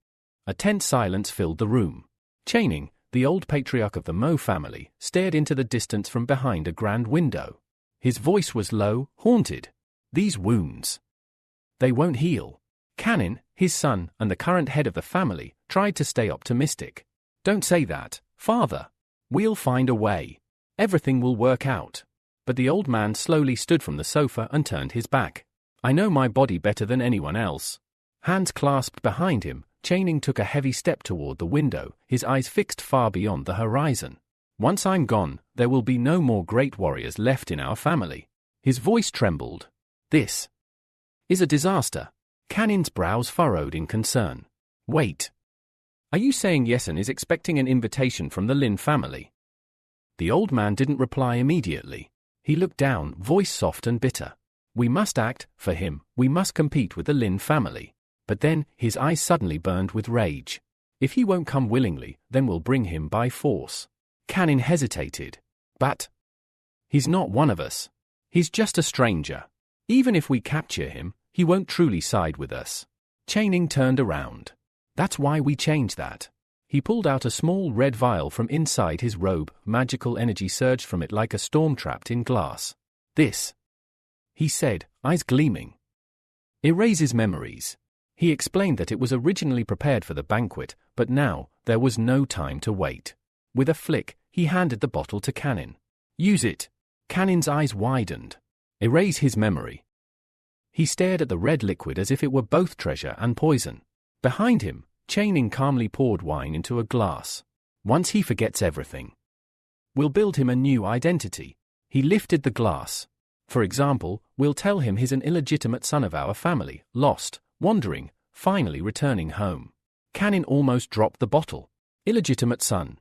A tense silence filled the room. Chaining, the old patriarch of the Mo family, stared into the distance from behind a grand window. His voice was low, haunted. "These wounds, they won't heal." Kanin, his son, and the current head of the family, tried to stay optimistic. "Don't say that, father. We'll find a way. Everything will work out." But the old man slowly stood from the sofa and turned his back. "I know my body better than anyone else." Hands clasped behind him, Chaining took a heavy step toward the window, his eyes fixed far beyond the horizon. "Once I'm gone, there will be no more great warriors left in our family." His voice trembled. "This is a disaster." Kanin's brows furrowed in concern. "Wait. Are you saying Yesun is expecting an invitation from the Lin family?" The old man didn't reply immediately. He looked down, voice soft and bitter. "We must act, for him, we must compete with the Lin family." But then, his eyes suddenly burned with rage. "If he won't come willingly, then we'll bring him by force." Kanin hesitated. "But he's not one of us. He's just a stranger. Even if we capture him, he won't truly side with us." Chaining turned around. "That's why we changed that." He pulled out a small red vial from inside his robe. Magical energy surged from it like a storm trapped in glass. "This," he said, eyes gleaming, "erases memories." He explained that it was originally prepared for the banquet, but now, there was no time to wait. With a flick, he handed the bottle to Kanin. "Use it." Kanin's eyes widened. "Erase his memory." He stared at the red liquid as if it were both treasure and poison. Behind him, Chaining calmly poured wine into a glass. "Once he forgets everything, we'll build him a new identity." He lifted the glass. "For example, we'll tell him he's an illegitimate son of our family, lost, wandering, finally returning home." Kanin almost dropped the bottle. "Illegitimate son."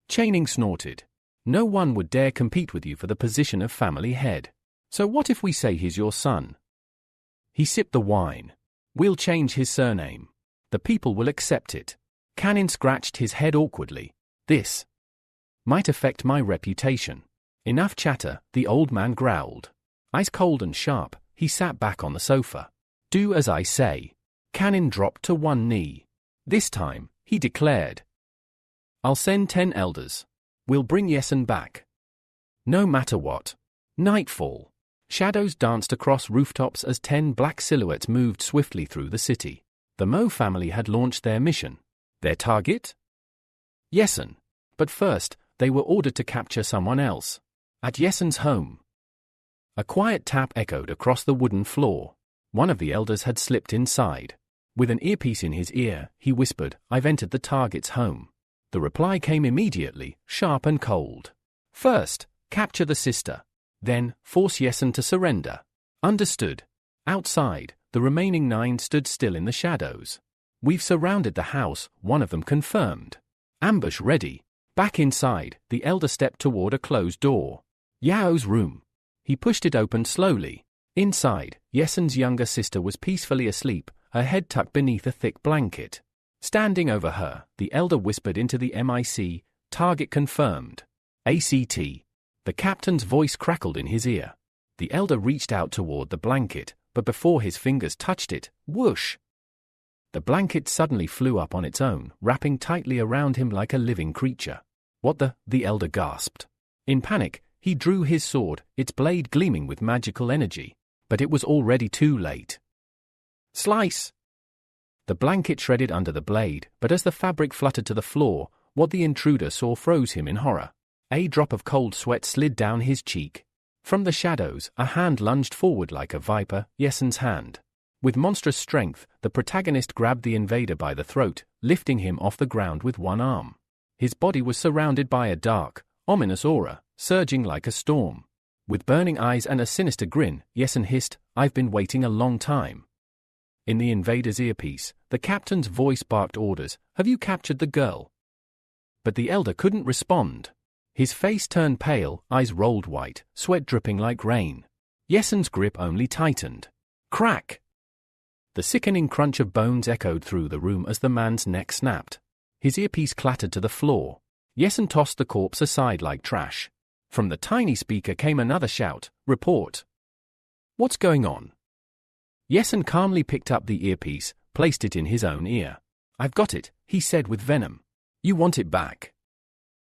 Chaining snorted. "No one would dare compete with you for the position of family head. So what if we say he's your son?" He sipped the wine. "We'll change his surname. The people will accept it." Kanin scratched his head awkwardly. "This might affect my reputation." "Enough chatter," the old man growled. Ice cold and sharp, he sat back on the sofa. "Do as I say." Kanin dropped to one knee. This time, he declared, "I'll send 10 elders. We'll bring Yesun back. No matter what." Nightfall. Shadows danced across rooftops as 10 black silhouettes moved swiftly through the city. The Mo family had launched their mission. Their target? Yesun. But first, they were ordered to capture someone else. At Yesun's home. A quiet tap echoed across the wooden floor. One of the elders had slipped inside. With an earpiece in his ear, he whispered, "I've entered the target's home." The reply came immediately, sharp and cold. "First, capture the sister. Then, force Yesun to surrender." "Understood." Outside, the remaining 9 stood still in the shadows. "We've surrounded the house," one of them confirmed. "Ambush ready." Back inside, the elder stepped toward a closed door. Yao's room. He pushed it open slowly. Inside, Yesun's younger sister was peacefully asleep, her head tucked beneath a thick blanket. Standing over her, the elder whispered into the mic, "Target confirmed." "ACT." The captain's voice crackled in his ear. The elder reached out toward the blanket, but before his fingers touched it, whoosh! The blanket suddenly flew up on its own, wrapping tightly around him like a living creature. "What the elder gasped. In panic, he drew his sword, its blade gleaming with magical energy. But it was already too late. Slice! The blanket shredded under the blade, but as the fabric fluttered to the floor, what the intruder saw froze him in horror. A drop of cold sweat slid down his cheek. From the shadows, a hand lunged forward like a viper, Yesun's hand. With monstrous strength, the protagonist grabbed the invader by the throat, lifting him off the ground with one arm. His body was surrounded by a dark, ominous aura, surging like a storm. With burning eyes and a sinister grin, Yesun hissed, "I've been waiting a long time." In the invader's earpiece, the captain's voice barked orders, "Have you captured the girl?" But the elder couldn't respond. His face turned pale, eyes rolled white, sweat dripping like rain. Yesun's grip only tightened. Crack! The sickening crunch of bones echoed through the room as the man's neck snapped. His earpiece clattered to the floor. Yesun tossed the corpse aside like trash. From the tiny speaker came another shout, "Report!" "What's going on?" Yesun calmly picked up the earpiece, placed it in his own ear. "I've got it," he said with venom. "You want it back."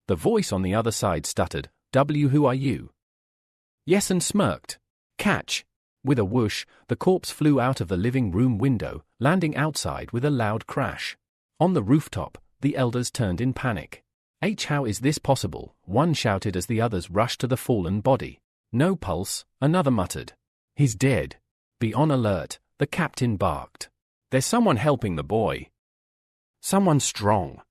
The voice on the other side stuttered, Who are you?" Yesun smirked. "Catch!" With a whoosh, the corpse flew out of the living room window, landing outside with a loud crash. On the rooftop, the elders turned in panic. How is this possible?" one shouted as the others rushed to the fallen body. "No pulse," another muttered. "He's dead." "Be on alert," the captain barked. "There's someone helping the boy. Someone strong."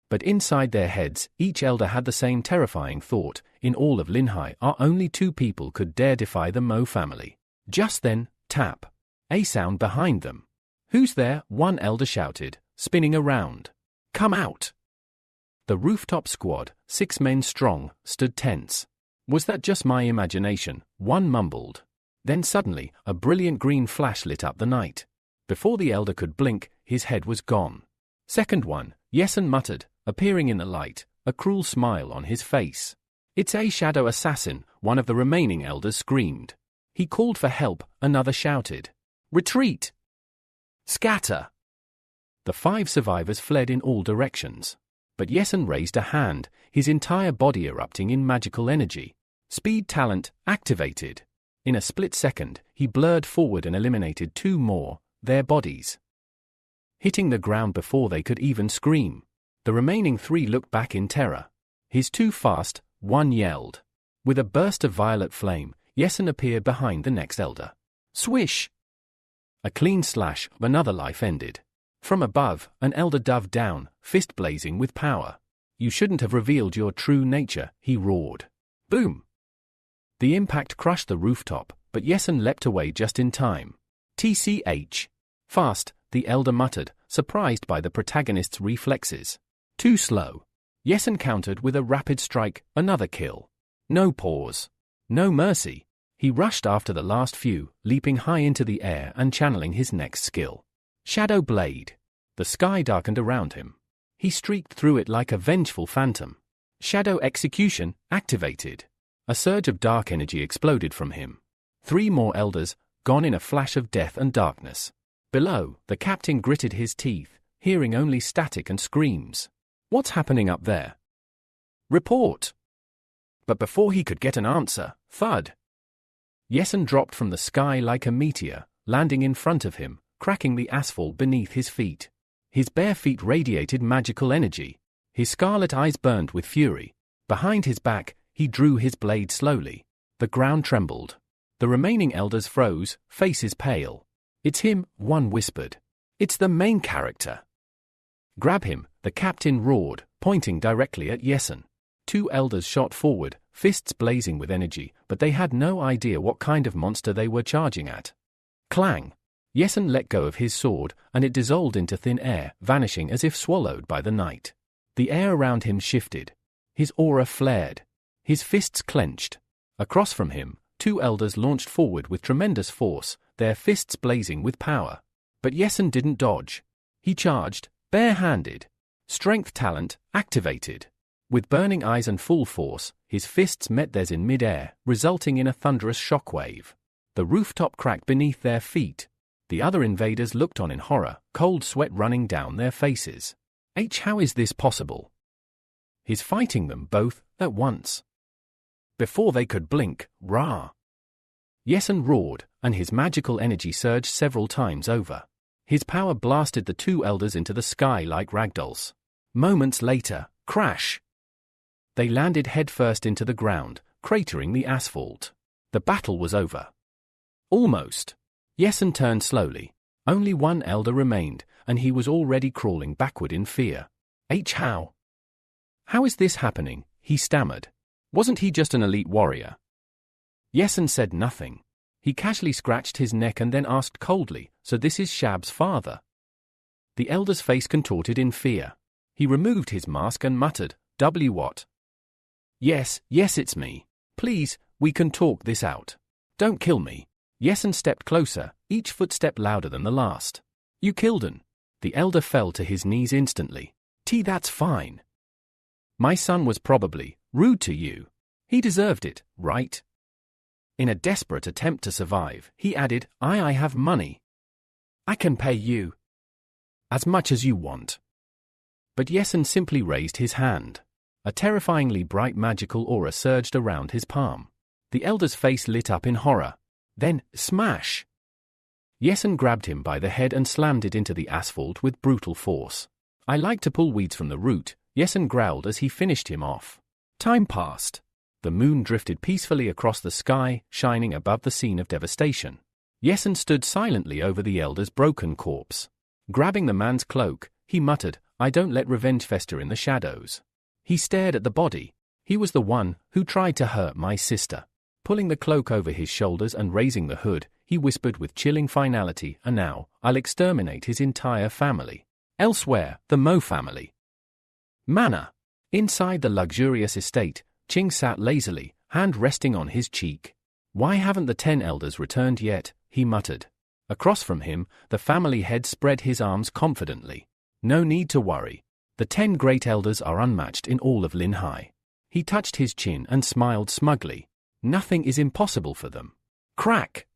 But inside their heads, each elder had the same terrifying thought: in all of Linhai, only 2 people could dare defy the Mo family. Just then, tap. A sound behind them. "Who's there?" one elder shouted, spinning around. "Come out!" The rooftop squad, 6 men strong, stood tense. "Was that just my imagination?" one mumbled. Then suddenly, a brilliant green flash lit up the night. Before the elder could blink, his head was gone. "Second one," Yesun muttered, appearing in the light, a cruel smile on his face. "It's a shadow assassin," one of the remaining elders screamed. He called for help, another shouted. "Retreat! Scatter!" The 5 survivors fled in all directions. But Yesun raised a hand, his entire body erupting in magical energy. Speed talent activated. In a split second, he blurred forward and eliminated 2 more, their bodies hitting the ground before they could even scream. The remaining 3 looked back in terror. "He's too fast," one yelled. With a burst of violet flame, Yesun appeared behind the next elder. Swish! A clean slash, another life ended. From above, an elder dove down, fist blazing with power. "You shouldn't have revealed your true nature," he roared. Boom! The impact crushed the rooftop, but Yesun leapt away just in time. "TCH. Fast," the elder muttered, surprised by the protagonist's reflexes. "Too slow." Yesun countered with a rapid strike, another kill. No pause. No mercy. He rushed after the last few, leaping high into the air and channeling his next skill. Shadow Blade. The sky darkened around him. He streaked through it like a vengeful phantom. Shadow Execution activated. A surge of dark energy exploded from him. 3 more elders, gone in a flash of death and darkness. Below, the captain gritted his teeth, hearing only static and screams. "What's happening up there?" "Report!" But before he could get an answer, thud! Yesun dropped from the sky like a meteor, landing in front of him, cracking the asphalt beneath his feet. His bare feet radiated magical energy. His scarlet eyes burned with fury. Behind his back, he drew his blade slowly. The ground trembled. The remaining elders froze, faces pale. "It's him," one whispered. "It's the main character." "Grab him," the captain roared, pointing directly at Yesun. 2 elders shot forward, fists blazing with energy, but they had no idea what kind of monster they were charging at. Clang! Yesun let go of his sword, and it dissolved into thin air, vanishing as if swallowed by the night. The air around him shifted. His aura flared. His fists clenched. Across from him, 2 elders launched forward with tremendous force, their fists blazing with power. But Yesun didn't dodge. He charged, bare-handed. Strength talent activated. With burning eyes and full force, his fists met theirs in mid-air, resulting in a thunderous shockwave. The rooftop cracked beneath their feet. The other invaders looked on in horror, cold sweat running down their faces. How is this possible? He's fighting them both, at once. Before they could blink, rah! Yesun roared, and his magical energy surged several times over. His power blasted the 2 elders into the sky like ragdolls. Moments later, crash! They landed headfirst into the ground, cratering the asphalt. The battle was over. Almost. Yesen turned slowly. Only one elder remained, and he was already crawling backward in fear. How? How is this happening? He stammered. Wasn't he just an elite warrior? Yesen said nothing. He casually scratched his neck and then asked coldly, so this is Shab's father? The elder's face contorted in fear. He removed his mask and muttered, What? Yes, it's me. Please, we can talk this out. Don't kill me. Yesen stepped closer, each footstep louder than the last. You killed him. The elder fell to his knees instantly. That's fine. My son was probably rude to you. He deserved it, right? In a desperate attempt to survive, he added, I have money. I can pay you as much as you want. But Yesen simply raised his hand. A terrifyingly bright magical aura surged around his palm. The elder's face lit up in horror. Then, smash! Yesen grabbed him by the head and slammed it into the asphalt with brutal force. I like to pull weeds from the root, Yesen growled as he finished him off. Time passed. The moon drifted peacefully across the sky, shining above the scene of devastation. Yesen stood silently over the elder's broken corpse. Grabbing the man's cloak, he muttered, I don't let revenge fester in the shadows. He stared at the body. He was the one who tried to hurt my sister. Pulling the cloak over his shoulders and raising the hood, he whispered with chilling finality, and now, I'll exterminate his entire family. Elsewhere, the Mo family. Manna. Inside the luxurious estate, Ching sat lazily, hand resting on his cheek. Why haven't the 10 elders returned yet? He muttered. Across from him, the family head spread his arms confidently. No need to worry. The 10 great elders are unmatched in all of Linhai. He touched his chin and smiled smugly. Nothing is impossible for them. Crack!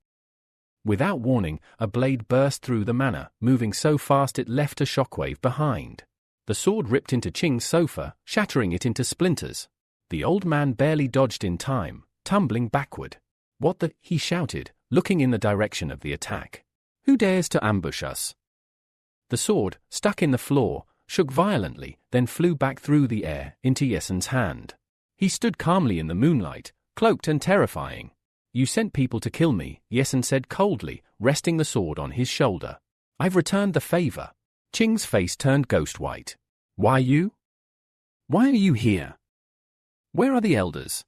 Without warning, a blade burst through the manor, moving so fast it left a shockwave behind. The sword ripped into Ching's sofa, shattering it into splinters. The old man barely dodged in time, tumbling backward. What the? He shouted, looking in the direction of the attack. Who dares to ambush us? The sword, stuck in the floor, shook violently, then flew back through the air into Yesen's hand. He stood calmly in the moonlight, cloaked and terrifying. You sent people to kill me, Yesen said coldly, resting the sword on his shoulder. I've returned the favor. Ching's face turned ghost white. Why you? Why are you here? Where are the elders?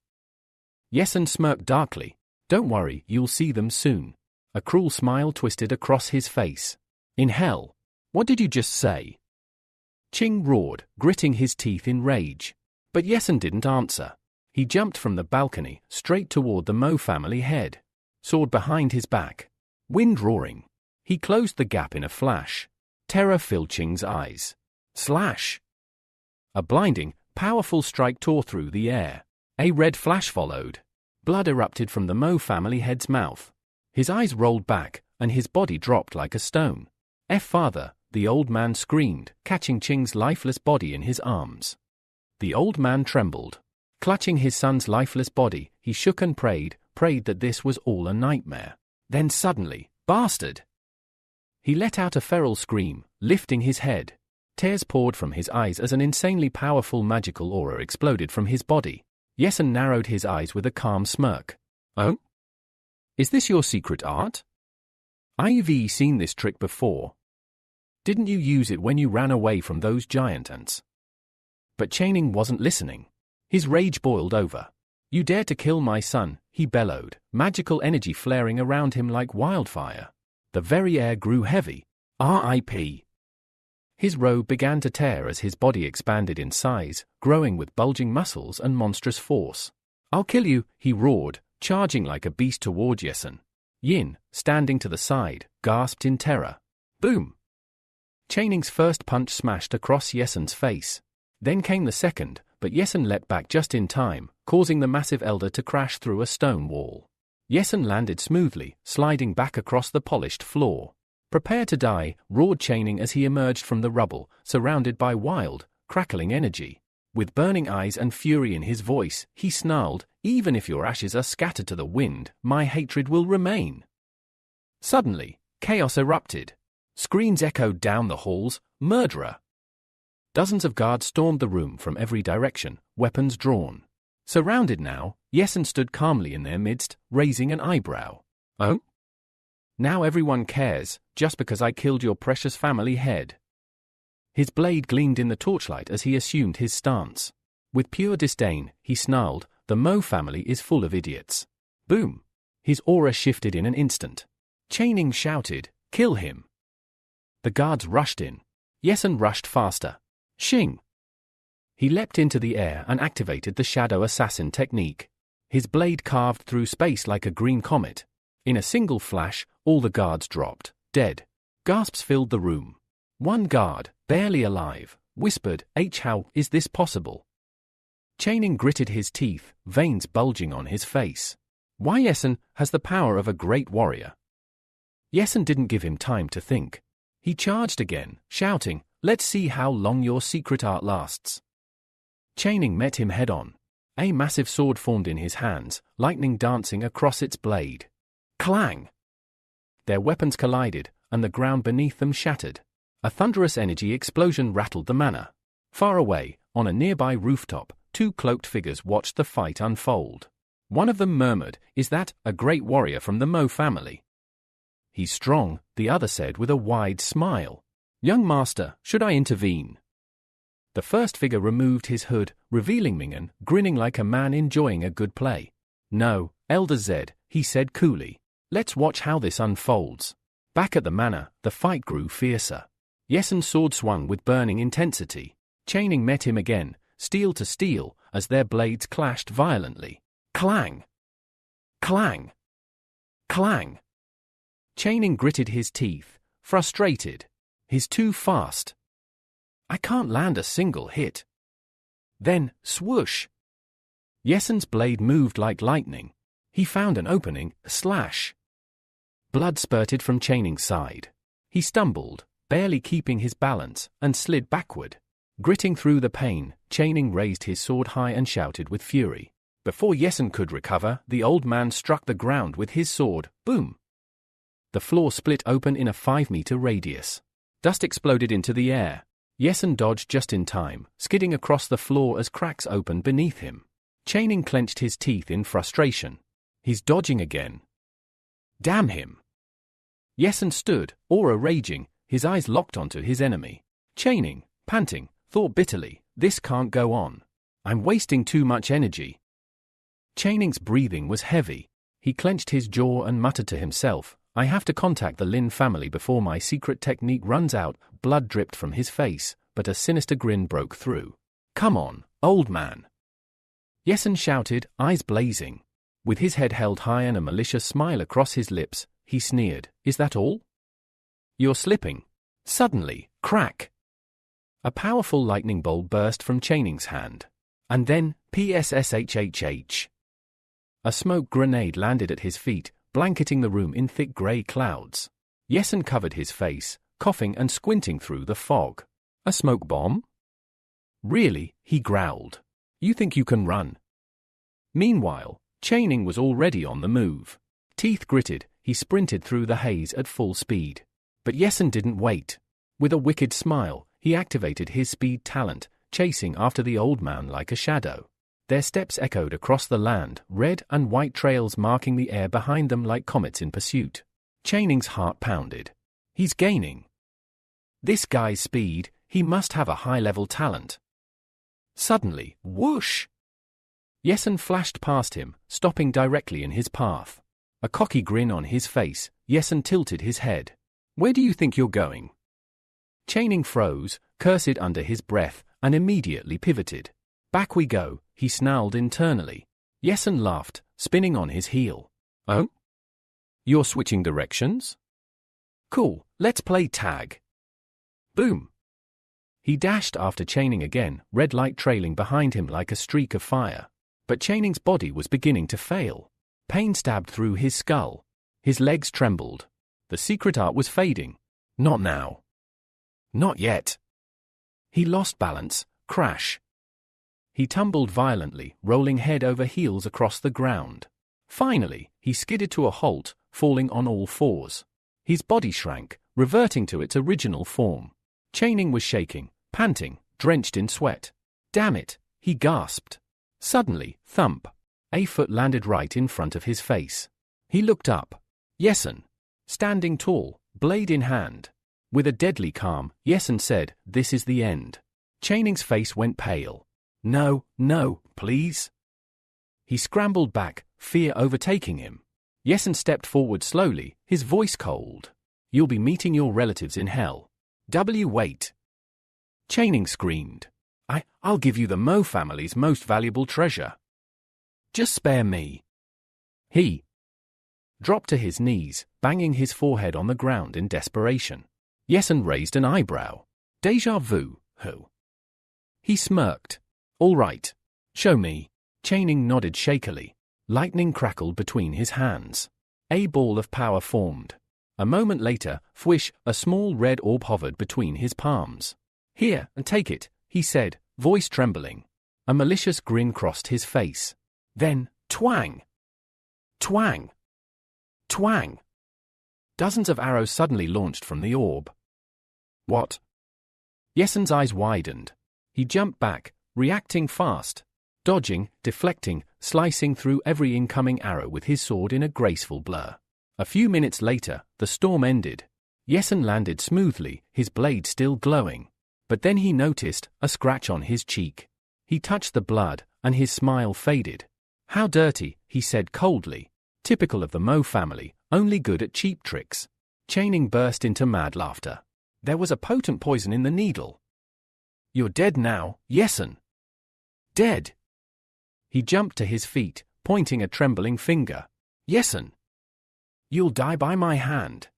Yesen smirked darkly. Don't worry, you'll see them soon. A cruel smile twisted across his face. In hell. What did you just say? Ching roared, gritting his teeth in rage. But Yesen didn't answer. He jumped from the balcony, straight toward the Mo family head. Sword behind his back. Wind roaring. He closed the gap in a flash. Terror filled Ching's eyes. Slash! A blinding, powerful strike tore through the air. A red flash followed. Blood erupted from the Mo family head's mouth. His eyes rolled back, and his body dropped like a stone. Father, the old man screamed, catching Ching's lifeless body in his arms. The old man trembled. Clutching his son's lifeless body, he shook and prayed that this was all a nightmare. Then suddenly, bastard! He let out a feral scream, lifting his head. Tears poured from his eyes as an insanely powerful magical aura exploded from his body. Yesen narrowed his eyes with a calm smirk. Oh? Is this your secret art? I've seen this trick before. Didn't you use it when you ran away from those giant ants? But Chaining wasn't listening. His rage boiled over. You dare to kill my son, he bellowed, magical energy flaring around him like wildfire. The very air grew heavy. R.I.P. His robe began to tear as his body expanded in size, growing with bulging muscles and monstrous force. I'll kill you, he roared, charging like a beast toward Yesen. Yin, standing to the side, gasped in terror. Boom! Chaining's first punch smashed across Yesen's face. Then came the second, but Yesen leapt back just in time, causing the massive elder to crash through a stone wall. Yesen landed smoothly, sliding back across the polished floor. Prepare to die, roared Chaining as he emerged from the rubble, surrounded by wild, crackling energy. With burning eyes and fury in his voice, he snarled, even if your ashes are scattered to the wind, my hatred will remain. Suddenly, chaos erupted. Screams echoed down the halls, murderer! Dozens of guards stormed the room from every direction, weapons drawn. Surrounded now, Yesen stood calmly in their midst, raising an eyebrow. Oh? Now everyone cares, just because I killed your precious family head. His blade gleamed in the torchlight as he assumed his stance. With pure disdain, he snarled, "The Mo family is full of idiots." Boom! His aura shifted in an instant. Chaining shouted, "Kill him!" The guards rushed in. Yesen rushed faster. Shing! He leapt into the air and activated the shadow assassin technique. His blade carved through space like a green comet. In a single flash, all the guards dropped, dead. Gasps filled the room. One guard, barely alive, whispered, "How is this possible?" Chaining gritted his teeth, veins bulging on his face. Why Yesen has the power of a great warrior. Yesen didn't give him time to think. He charged again, shouting, "Let's see how long your secret art lasts." Chaining met him head-on. A massive sword formed in his hands, lightning dancing across its blade. Clang! Their weapons collided, and the ground beneath them shattered. A thunderous energy explosion rattled the manor. Far away, on a nearby rooftop, two cloaked figures watched the fight unfold. One of them murmured, "Is that a great warrior from the Mo family?" "He's strong," the other said with a wide smile. "Young master, should I intervene?" The first figure removed his hood, revealing Mingen, grinning like a man enjoying a good play. "No, Elder Zed," he said coolly. "Let's watch how this unfolds." Back at the manor, the fight grew fiercer. Yesen's sword swung with burning intensity. Chaining met him again, steel to steel, as their blades clashed violently. Clang! Clang! Clang! Chaining gritted his teeth, frustrated. "He's too fast. I can't land a single hit." Then, swoosh! Yesen's blade moved like lightning. He found an opening, a slash. Blood spurted from Chaining's side. He stumbled, barely keeping his balance, and slid backward. Gritting through the pain, Chaining raised his sword high and shouted with fury. Before Yesen could recover, the old man struck the ground with his sword. Boom! The floor split open in a 5-meter radius. Dust exploded into the air. Yesen dodged just in time, skidding across the floor as cracks opened beneath him. Chaining clenched his teeth in frustration. He's dodging again. Damn him! Yesen stood, aura raging, his eyes locked onto his enemy. Chaining, panting, thought bitterly, "This can't go on. I'm wasting too much energy." Chaining's breathing was heavy. He clenched his jaw and muttered to himself, "I have to contact the Lin family before my secret technique runs out." Blood dripped from his face, but a sinister grin broke through. "Come on, old man." Yesen shouted, eyes blazing. With his head held high and a malicious smile across his lips, he sneered, "Is that all? You're slipping." Suddenly, crack! A powerful lightning bolt burst from Chaining's hand. And then, PSSHHH. A smoke grenade landed at his feet, blanketing the room in thick grey clouds. Yesen covered his face, coughing and squinting through the fog. "A smoke bomb?" "Really?" he growled. "You think you can run?" Meanwhile, Chaining was already on the move. Teeth gritted, he sprinted through the haze at full speed. But Yesen didn't wait. With a wicked smile, he activated his speed talent, chasing after the old man like a shadow. Their steps echoed across the land, red and white trails marking the air behind them like comets in pursuit. Chaining's heart pounded. He's gaining. This guy's speed, he must have a high-level talent. Suddenly, whoosh! Yesen flashed past him, stopping directly in his path. A cocky grin on his face, Yesen tilted his head. "Where do you think you're going?" Chaining froze, cursed under his breath, and immediately pivoted. "Back we go," he snarled internally. Yesen laughed, spinning on his heel. "Oh? You're switching directions? Cool, let's play tag." Boom! He dashed after Chaining again, red light trailing behind him like a streak of fire. But Chaining's body was beginning to fail. Pain stabbed through his skull. His legs trembled. The secret art was fading. Not now. Not yet. He lost balance. Crash. He tumbled violently, rolling head over heels across the ground. Finally, he skidded to a halt, falling on all fours. His body shrank, reverting to its original form. Chaining was shaking, panting, drenched in sweat. "Damn it," he gasped. Suddenly, thump. A foot landed right in front of his face. He looked up. Yesen. Standing tall, blade in hand. With a deadly calm, Yesun said, "This is the end." Chaning's face went pale. "No, no, please." He scrambled back, fear overtaking him. Yesun stepped forward slowly, his voice cold. "You'll be meeting your relatives in hell. Wait." Channing screamed. I'll give you the Mo family's most valuable treasure. Just spare me." He dropped to his knees, banging his forehead on the ground in desperation. Yesun raised an eyebrow. "Déjà vu, who?" He smirked. "All right. Show me." Channing nodded shakily. Lightning crackled between his hands. A ball of power formed. A moment later, fwish, a small red orb hovered between his palms. "Here, and take it," he said, voice trembling. A malicious grin crossed his face. Then, twang! Twang! Twang! Dozens of arrows suddenly launched from the orb. "What?" Yesun's eyes widened. He jumped back, reacting fast, dodging, deflecting, slicing through every incoming arrow with his sword in a graceful blur. A few minutes later, the storm ended. Yesun landed smoothly, his blade still glowing. But then he noticed a scratch on his cheek. He touched the blood, and his smile faded. "How dirty," he said coldly. Typical of the Mo family, only good at cheap tricks. Channing burst into mad laughter. There was a potent poison in the needle. "You're dead now, Yesun." "Dead?" He jumped to his feet, pointing a trembling finger. "Yesun, you'll die by my hand."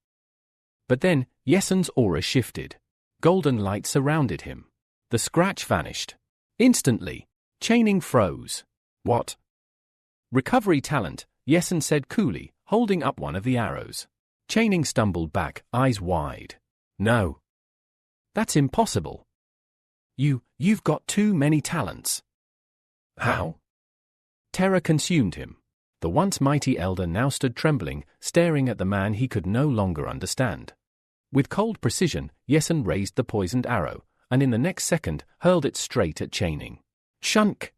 But then, Yesun's aura shifted. Golden light surrounded him. The scratch vanished. Instantly, Channing froze. "What?" "Recovery talent," Yesun said coolly, holding up one of the arrows. Channing stumbled back, eyes wide. "No. That's impossible. You've got too many talents." "How?" Terror consumed him. The once mighty elder now stood trembling, staring at the man he could no longer understand. With cold precision, Yesun raised the poisoned arrow, and in the next second, hurled it straight at Channing. Shunk!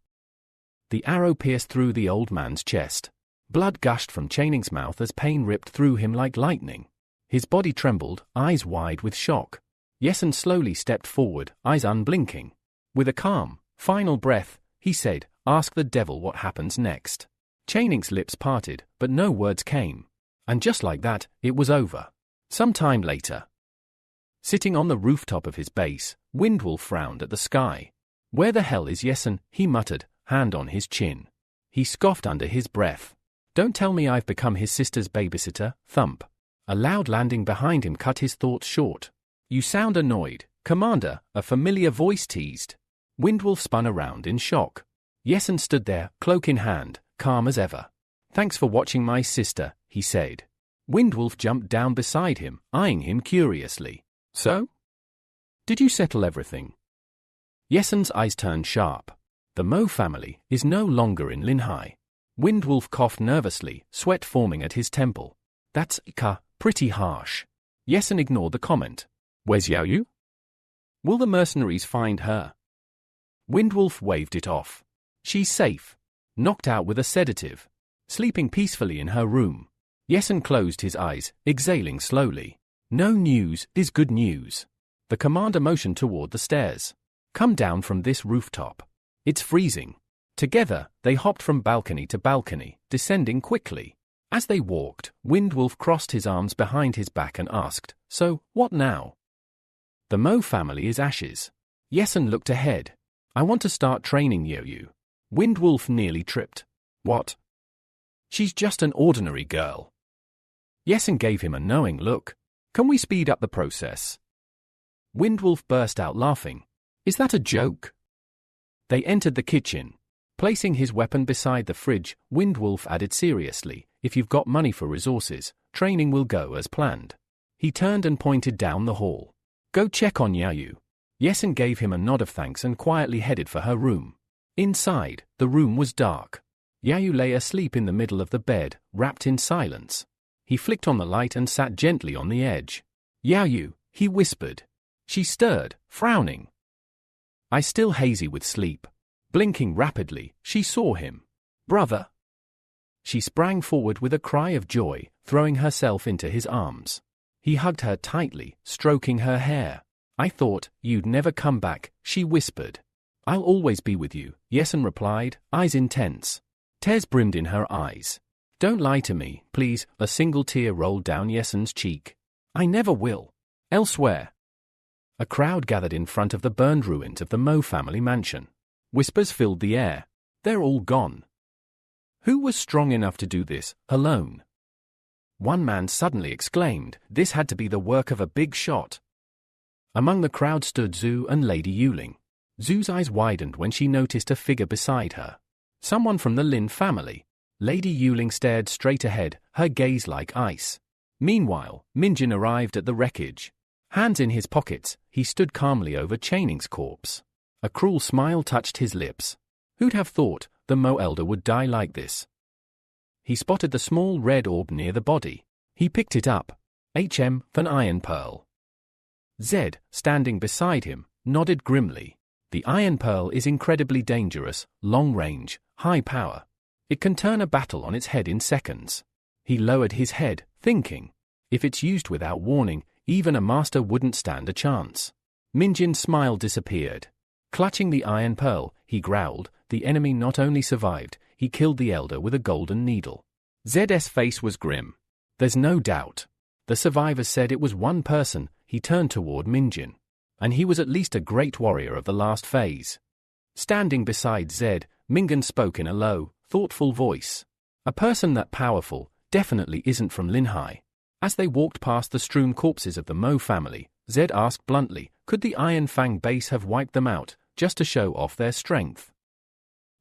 The arrow pierced through the old man's chest. Blood gushed from Channing's mouth as pain ripped through him like lightning. His body trembled, eyes wide with shock. Yesun slowly stepped forward, eyes unblinking. With a calm, final breath, he said, "Ask the devil what happens next." Channing's lips parted, but no words came. And just like that, it was over. Some time later, sitting on the rooftop of his base, Windwolf frowned at the sky. "Where the hell is Yesun?" he muttered, hand on his chin. He scoffed under his breath. "Don't tell me I've become his sister's babysitter." Thump. A loud landing behind him cut his thoughts short. "You sound annoyed, Commander," a familiar voice teased. Windwolf spun around in shock. Yesun stood there, cloak in hand, calm as ever. "Thanks for watching my sister," he said. Windwolf jumped down beside him, eyeing him curiously. "So? Did you settle everything?" Yesun's eyes turned sharp. The Mo family is no longer in Linhai. Windwolf coughed nervously, sweat forming at his temple. "That's pretty harsh." Yesun ignored the comment. "Where's Yaoyu? Will the mercenaries find her?" Windwolf waved it off. "She's safe. Knocked out with a sedative. Sleeping peacefully in her room." Yesun closed his eyes, exhaling slowly. "No news is good news." The commander motioned toward the stairs. "Come down from this rooftop. It's freezing." Together, they hopped from balcony to balcony, descending quickly. As they walked, Windwolf crossed his arms behind his back and asked, "So, what now?" "The Mo family is ashes." Yesun looked ahead. "I want to start training Yaoyu." Windwolf nearly tripped. "What? She's just an ordinary girl." Yesun gave him a knowing look. "Can we speed up the process?" Windwolf burst out laughing. "Is that a joke?" They entered the kitchen. Placing his weapon beside the fridge, Windwolf added seriously, "If you've got money for resources, training will go as planned." He turned and pointed down the hall. "Go check on Yaoyu." Yesun gave him a nod of thanks and quietly headed for her room. Inside, the room was dark. Yaoyu lay asleep in the middle of the bed, wrapped in silence. He flicked on the light and sat gently on the edge. "Yaoyu," he whispered. She stirred, frowning. "I still hazy with sleep." Blinking rapidly, she saw him. "Brother." She sprang forward with a cry of joy, throwing herself into his arms. He hugged her tightly, stroking her hair. I thought you'd never come back, she whispered. I'll always be with you, Yesun replied, eyes intense. Tears brimmed in her eyes. Don't lie to me, please. A single tear rolled down Yesun's cheek. I never will. Elsewhere. A crowd gathered in front of the burned ruins of the Mo family mansion. Whispers filled the air. They're all gone. Who was strong enough to do this, alone? One man suddenly exclaimed, this had to be the work of a big shot. Among the crowd stood Zhu and Lady Yuling. Zhu's eyes widened when she noticed a figure beside her. Someone from the Lin family. Lady Yuling stared straight ahead, her gaze like ice. Meanwhile, Minjin arrived at the wreckage. Hands in his pockets, he stood calmly over Chaining's corpse. A cruel smile touched his lips. Who'd have thought the Mo elder would die like this? He spotted the small red orb near the body. He picked it up. An iron pearl. Zed, standing beside him, nodded grimly. The iron pearl is incredibly dangerous, long range, high power. It can turn a battle on its head in seconds. He lowered his head, thinking. If it's used without warning, even a master wouldn't stand a chance. Minjin's smile disappeared. Clutching the iron pearl, he growled, the enemy not only survived, he killed the elder with a golden needle. Zed's face was grim. There's no doubt. The survivors said it was one person. He turned toward Minjin. And he was at least a great warrior of the last phase. Standing beside Zed, Mingan spoke in a low, thoughtful voice. A person that powerful definitely isn't from Linhai. As they walked past the strewn corpses of the Mo family, Zed asked bluntly, could the Iron Fang base have wiped them out, just to show off their strength?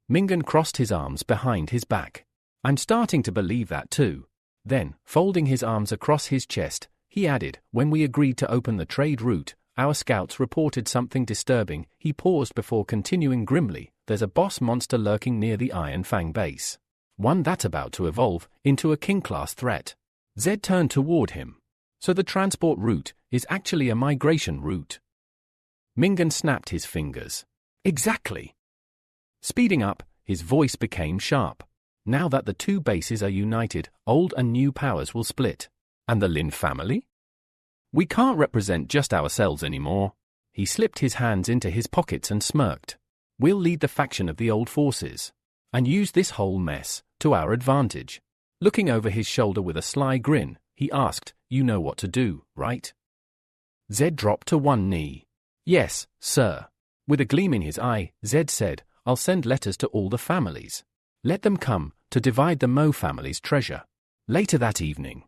Mingan crossed his arms behind his back. I'm starting to believe that too. Then, folding his arms across his chest, he added, when we agreed to open the trade route, our scouts reported something disturbing. He paused before continuing grimly, there's a boss monster lurking near the Iron Fang base. One that's about to evolve into a king-class threat. Zed turned toward him. So the transport route is actually a migration route. Mingan snapped his fingers. Exactly. Speeding up, his voice became sharp. Now that the two bases are united, old and new powers will split. And the Lin family? We can't represent just ourselves anymore. He slipped his hands into his pockets and smirked. We'll lead the faction of the old forces. And use this whole mess to our advantage. Looking over his shoulder with a sly grin, he asked, you know what to do, right? Zed dropped to one knee. Yes, sir. With a gleam in his eye, Zed said, I'll send letters to all the families. Let them come to divide the Mo family's treasure. Later that evening.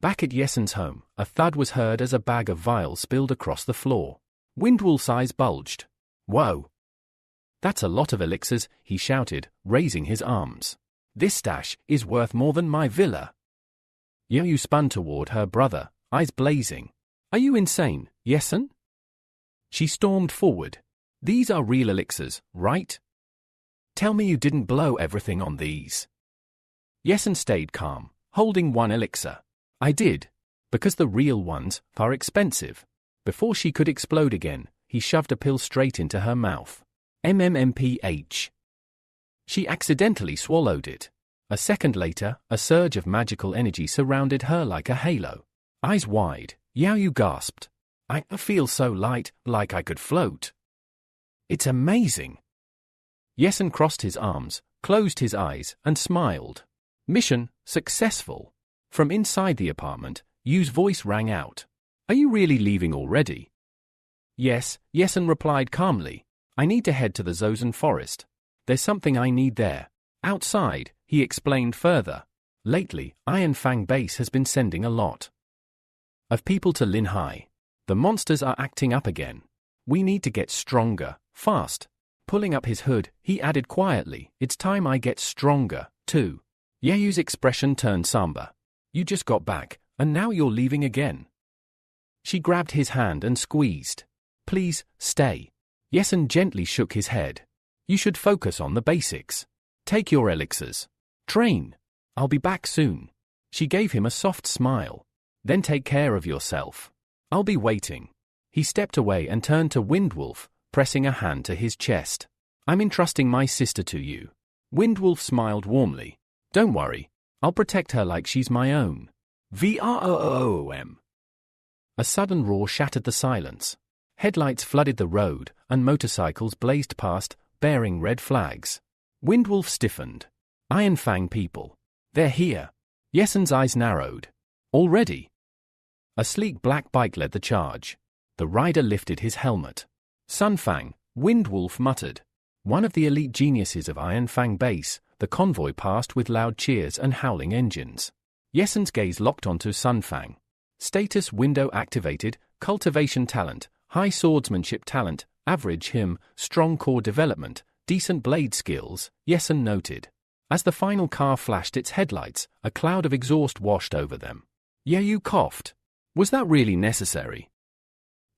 Back at Yesen's home, a thud was heard as a bag of vials spilled across the floor. Windwolf's eyes bulged. Whoa! That's a lot of elixirs, he shouted, raising his arms. This stash is worth more than my villa. Yoyu spun toward her brother, eyes blazing. Are you insane, Yesen? She stormed forward. These are real elixirs, right? Tell me you didn't blow everything on these. Yesen stayed calm, holding one elixir. I did. Because the real ones are expensive. Before she could explode again, he shoved a pill straight into her mouth. MMMPH. She accidentally swallowed it. A second later, a surge of magical energy surrounded her like a halo. Eyes wide, Yaoyu gasped. I feel so light, like I could float. It's amazing. Yesen crossed his arms, closed his eyes, and smiled. Mission successful. From inside the apartment, Yu's voice rang out. Are you really leaving already? Yes, Yesen replied calmly. I need to head to the Zozan forest. There's something I need there. Outside, he explained further. Lately, Iron Fang base has been sending a lot of people to Linhai. The monsters are acting up again. We need to get stronger, fast. Pulling up his hood, he added quietly, it's time I get stronger, too. Yaoyu's expression turned somber. You just got back, and now you're leaving again. She grabbed his hand and squeezed. Please, stay. Yesen gently shook his head. You should focus on the basics. Take your elixirs. Train. I'll be back soon. She gave him a soft smile. Then take care of yourself. I'll be waiting. He stepped away and turned to Windwolf, pressing a hand to his chest. I'm entrusting my sister to you. Windwolf smiled warmly. Don't worry. I'll protect her like she's my own. VROOM. A sudden roar shattered the silence. Headlights flooded the road, and motorcycles blazed past, bearing red flags. Windwolf stiffened. Iron Fang people. They're here. Yesen's eyes narrowed. Already? A sleek black bike led the charge. The rider lifted his helmet. Sunfang, Windwolf muttered. One of the elite geniuses of Iron Fang Base, the convoy passed with loud cheers and howling engines. Yesen's gaze locked onto Sunfang. Status window activated, cultivation talent, high swordsmanship talent, average him, strong core development, decent blade skills, Yesen noted. As the final car flashed its headlights, a cloud of exhaust washed over them. Yeyu coughed. Was that really necessary?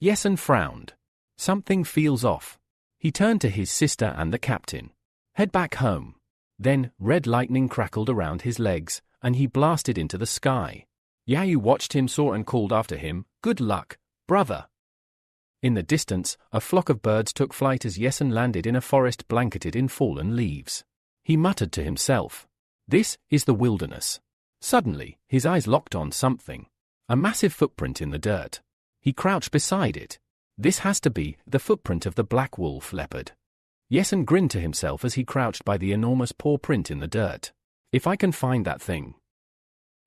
Yesen frowned. Something feels off. He turned to his sister and the captain. Head back home. Then, red lightning crackled around his legs, and he blasted into the sky. Yayu watched him soar and called after him, "Good luck, brother." In the distance, a flock of birds took flight as Yesen landed in a forest blanketed in fallen leaves. He muttered to himself, "This is the wilderness." Suddenly, his eyes locked on something. A massive footprint in the dirt. He crouched beside it. This has to be the footprint of the black wolf leopard. Yesen grinned to himself as he crouched by the enormous paw print in the dirt. If I can find that thing,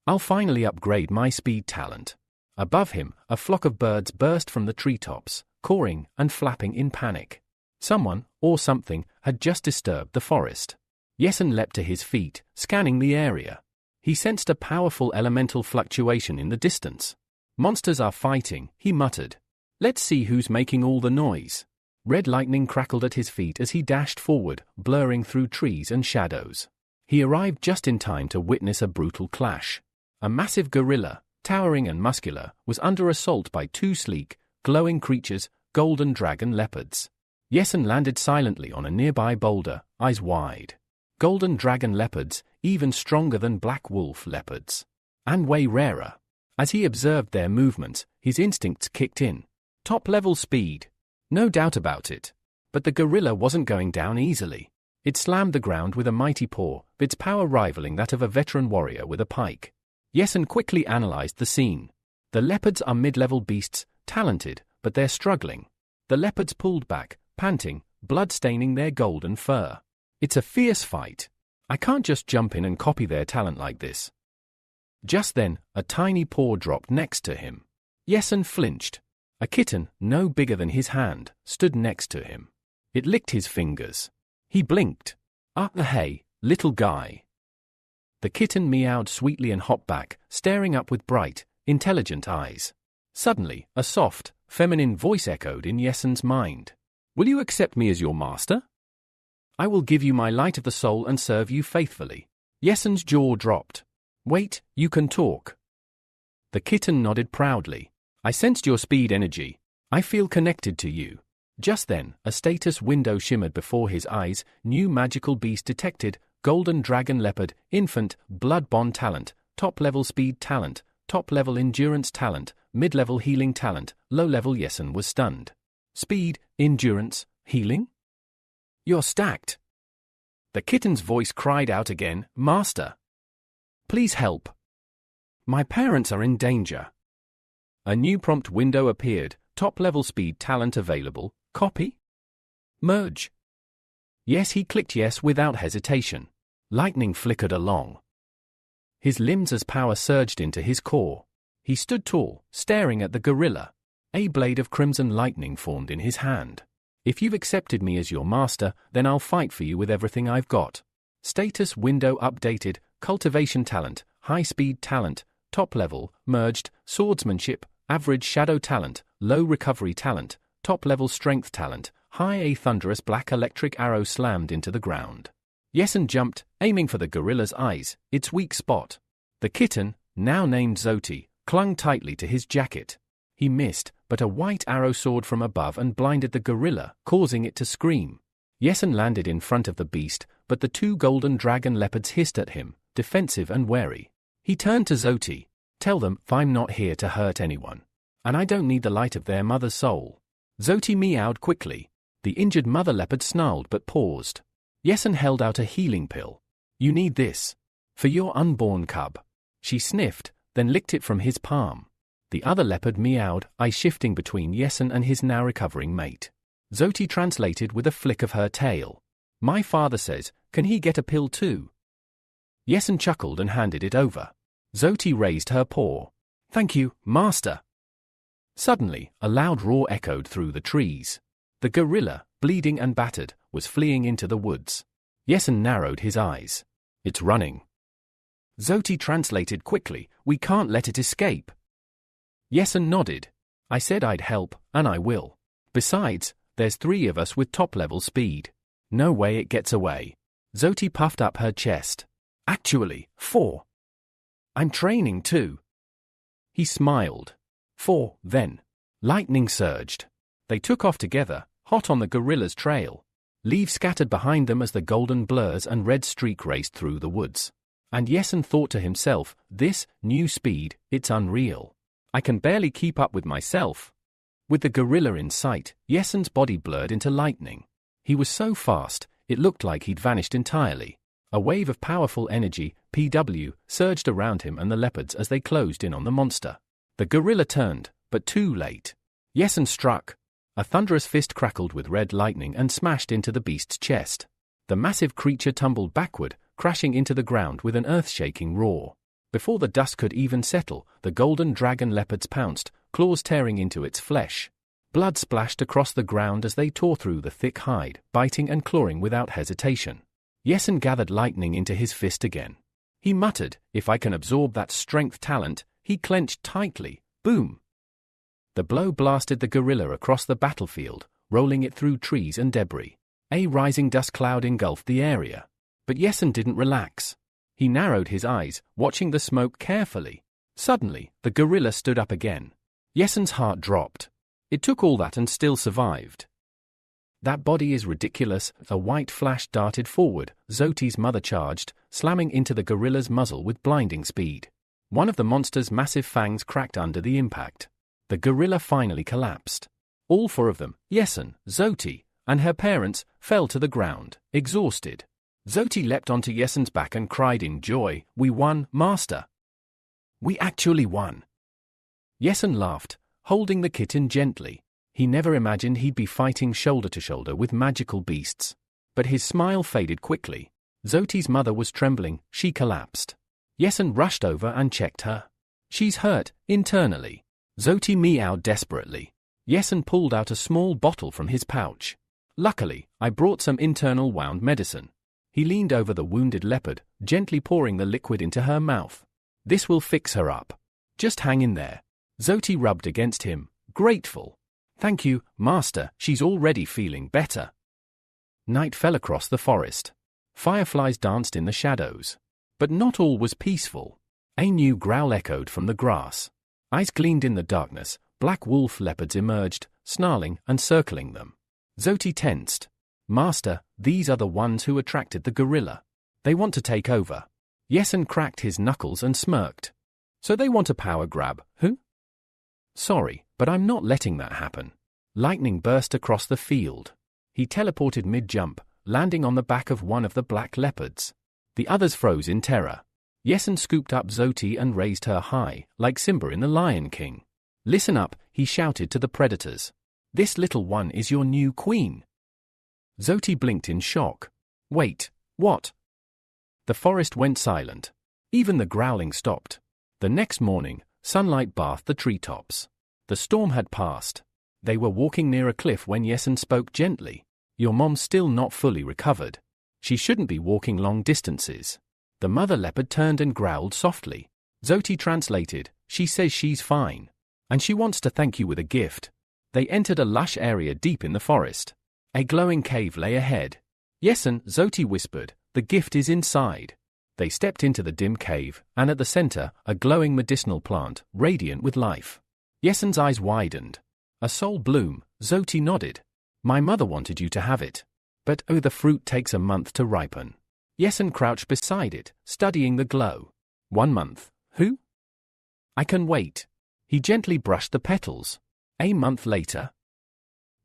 I'll finally upgrade my speed talent. Above him, a flock of birds burst from the treetops, cawing and flapping in panic. Someone, or something, had just disturbed the forest. Yesen leapt to his feet, scanning the area. He sensed a powerful elemental fluctuation in the distance. "Monsters are fighting," he muttered. "Let's see who's making all the noise." Red lightning crackled at his feet as he dashed forward, blurring through trees and shadows. He arrived just in time to witness a brutal clash. A massive gorilla, towering and muscular, was under assault by two sleek, glowing creatures, golden dragon leopards. Yesen landed silently on a nearby boulder, eyes wide. Golden dragon leopards, even stronger than black wolf leopards. And way rarer. As he observed their movements, his instincts kicked in. Top-level speed. No doubt about it. But the gorilla wasn't going down easily. It slammed the ground with a mighty paw, its power rivaling that of a veteran warrior with a pike. Yesen quickly analyzed the scene. The leopards are mid-level beasts, talented, but they're struggling. The leopards pulled back, panting, blood staining their golden fur. It's a fierce fight. I can't just jump in and copy their talent like this. Just then, a tiny paw dropped next to him. Yesen flinched. A kitten, no bigger than his hand, stood next to him. It licked his fingers. He blinked. Hey, little guy." The kitten meowed sweetly and hopped back, staring up with bright, intelligent eyes. Suddenly, a soft, feminine voice echoed in Yesen's mind. "Will you accept me as your master? I will give you my light of the soul and serve you faithfully." Yesen's jaw dropped. "Wait, you can talk." The kitten nodded proudly. "I sensed your speed energy. I feel connected to you." Just then, a status window shimmered before his eyes. New magical beast detected. Golden dragon leopard, infant, blood bond talent, top-level speed talent, top-level endurance talent, mid-level healing talent, low-level. Yesen was stunned. Speed, endurance, healing? You're stacked. The kitten's voice cried out again, "Master! Please help. My parents are in danger." A new prompt window appeared. Top-level speed talent available. Copy? Merge? Yes, he clicked yes without hesitation. Lightning flickered along. His limbs as power surged into his core. He stood tall, staring at the gorilla. A blade of crimson lightning formed in his hand. "If you've accepted me as your master, then I'll fight for you with everything I've got." Status window updated. Cultivation talent, high-speed talent, top-level, merged, swordsmanship, average shadow talent, low recovery talent, top-level strength talent, high. A thunderous black electric arrow slammed into the ground. Yesen jumped, aiming for the gorilla's eyes, its weak spot. The kitten, now named Zoti, clung tightly to his jacket. He missed, but a white arrow soared from above and blinded the gorilla, causing it to scream. Yesen landed in front of the beast, but the two golden dragon leopards hissed at him, defensive and wary. He turned to Zoti. "Tell them I'm not here to hurt anyone. And I don't need the light of their mother's soul." Zoti meowed quickly. The injured mother leopard snarled but paused. Yesen held out a healing pill. "You need this." For your unborn cub. She sniffed, then licked it from his palm. The other leopard meowed, eyes shifting between Yesen and his now recovering mate. Zoti translated with a flick of her tail. My father says, can he get a pill too? Yesen chuckled and handed it over. Zoti raised her paw. Thank you, master. Suddenly, a loud roar echoed through the trees. The gorilla, bleeding and battered, was fleeing into the woods. Yesen narrowed his eyes. It's running. Zoti translated quickly, we can't let it escape. Yesen nodded. I said I'd help, and I will. Besides, there's 3 of us with top-level speed. No way it gets away. Zoti puffed up her chest. Actually, 4. I'm training too. He smiled. 4, then. Lightning surged. They took off together, hot on the gorilla's trail. Leaves scattered behind them as the golden blurs and red streak raced through the woods. And Yesen thought to himself, this new speed, it's unreal. I can barely keep up with myself. With the gorilla in sight, Yesen's body blurred into lightning. He was so fast, it looked like he'd vanished entirely. A wave of powerful energy, PW, surged around him and the leopards as they closed in on the monster. The gorilla turned, but too late. Yesen struck. A thunderous fist crackled with red lightning and smashed into the beast's chest. The massive creature tumbled backward, crashing into the ground with an earth-shaking roar. Before the dust could even settle, the golden dragon leopards pounced, claws tearing into its flesh. Blood splashed across the ground as they tore through the thick hide, biting and clawing without hesitation. Yesen gathered lightning into his fist again. He muttered, if I can absorb that strength talent. He clenched tightly. Boom! The blow blasted the gorilla across the battlefield, rolling it through trees and debris. A rising dust cloud engulfed the area. But Yesen didn't relax. He narrowed his eyes, watching the smoke carefully. Suddenly, the gorilla stood up again. Yesen's heart dropped. It took all that and still survived. That body is ridiculous. A white flash darted forward. Zoti's mother charged, slamming into the gorilla's muzzle with blinding speed. One of the monster's massive fangs cracked under the impact. The gorilla finally collapsed. All 4 of them, Yesen, Zoti, and her parents, fell to the ground, exhausted. Zoti leapt onto Yesen's back and cried in joy, we won, master. We actually won. Yesen laughed, holding the kitten gently. He never imagined he'd be fighting shoulder to shoulder with magical beasts. But his smile faded quickly. Zoti's mother was trembling, she collapsed. Yesen rushed over and checked her. She's hurt, internally. Zoti meowed desperately. Yesen pulled out a small bottle from his pouch. Luckily, I brought some internal wound medicine. He leaned over the wounded leopard, gently pouring the liquid into her mouth. This will fix her up. Just hang in there. Zoti rubbed against him, grateful. Thank you, master, she's already feeling better. Night fell across the forest. Fireflies danced in the shadows. But not all was peaceful. A new growl echoed from the grass. Eyes gleamed in the darkness. Black wolf leopards emerged, snarling and circling them. Zoti tensed. Master, these are the ones who attracted the gorilla. They want to take over. Yesen cracked his knuckles and smirked. So they want a power grab, who? Sorry, but I'm not letting that happen. Lightning burst across the field. He teleported mid-jump, landing on the back of one of the black leopards. The others froze in terror. Yesen scooped up Zoti and raised her high, like Simba in The Lion King. Listen up, he shouted to the predators. This little one is your new queen. Zoti blinked in shock. Wait, what? The forest went silent. Even the growling stopped. The next morning, sunlight bathed the treetops. The storm had passed. They were walking near a cliff when Yesen spoke gently. Your mom's still not fully recovered. She shouldn't be walking long distances. The mother leopard turned and growled softly. Zoti translated, she says she's fine. And she wants to thank you with a gift. They entered a lush area deep in the forest. A glowing cave lay ahead. Yesen, Zoti whispered, the gift is inside. They stepped into the dim cave, and at the center, a glowing medicinal plant, radiant with life. Yesen's eyes widened. A soul bloom, Zoti nodded. My mother wanted you to have it. But oh, the fruit takes a month to ripen. Yesen crouched beside it, studying the glow. 1 month. Who? I can wait. He gently brushed the petals. A month later.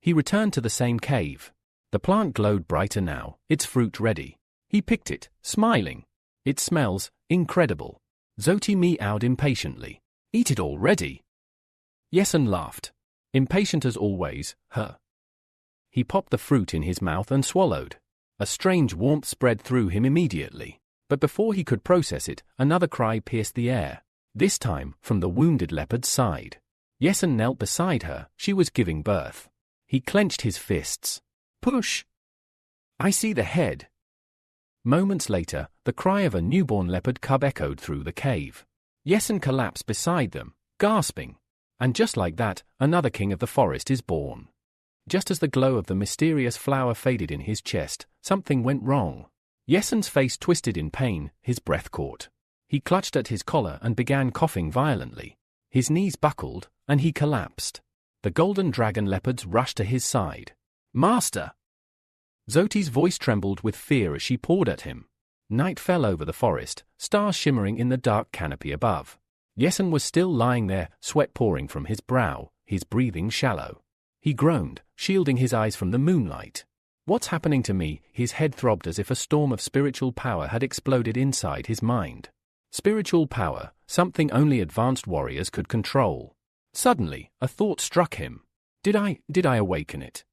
He returned to the same cave. The plant glowed brighter now, its fruit ready. He picked it, smiling. It smells, Incredible. Zoti meowed impatiently. Eat it already. Yesun laughed. Impatient as always, huh? He popped the fruit in his mouth and swallowed. A strange warmth spread through him immediately. But before he could process it, another cry pierced the air. This time, from the wounded leopard's side. Yesun knelt beside her, she was giving birth. He clenched his fists. Push! I see the head. Moments later, the cry of a newborn leopard cub echoed through the cave. Yesun collapsed beside them, gasping. And just like that, another king of the forest is born. Just as the glow of the mysterious flower faded in his chest, something went wrong. Yesun's face twisted in pain, his breath caught. He clutched at his collar and began coughing violently. His knees buckled, and he collapsed. The golden dragon leopards rushed to his side. Master! Zoti's voice trembled with fear as she poured at him. Night fell over the forest, stars shimmering in the dark canopy above. Yesun was still lying there, sweat pouring from his brow, his breathing shallow. He groaned, shielding his eyes from the moonlight. What's happening to me? His head throbbed as if a storm of spiritual power had exploded inside his mind. Spiritual power, something only advanced warriors could control. Suddenly, a thought struck him. Did I awaken it?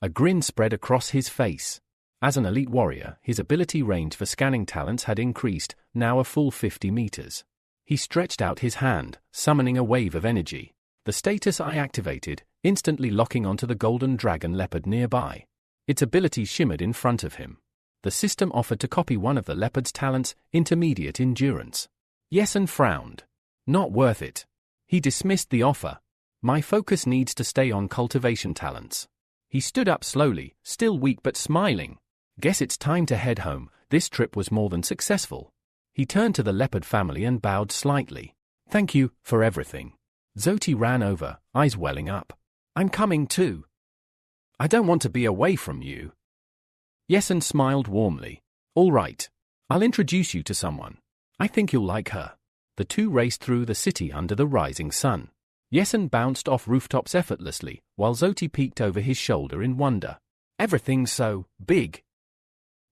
A grin spread across his face. As an elite warrior, his ability range for scanning talents had increased, now a full 50 meters. He stretched out his hand, summoning a wave of energy. The status I activated, instantly locking onto the golden dragon leopard nearby. Its ability shimmered in front of him. The system offered to copy one of the leopard's talents, intermediate endurance. Yesun frowned. Not worth it. He dismissed the offer. My focus needs to stay on cultivation talents. He stood up slowly, still weak but smiling. Guess it's time to head home, this trip was more than successful. He turned to the leopard family and bowed slightly. Thank you for everything. Zoti ran over, eyes welling up. I'm coming too. I don't want to be away from you. Yesun smiled warmly. All right. I'll introduce you to someone. I think you'll like her. The two raced through the city under the rising sun. Yesun bounced off rooftops effortlessly, while Zoti peeked over his shoulder in wonder. Everything's so big.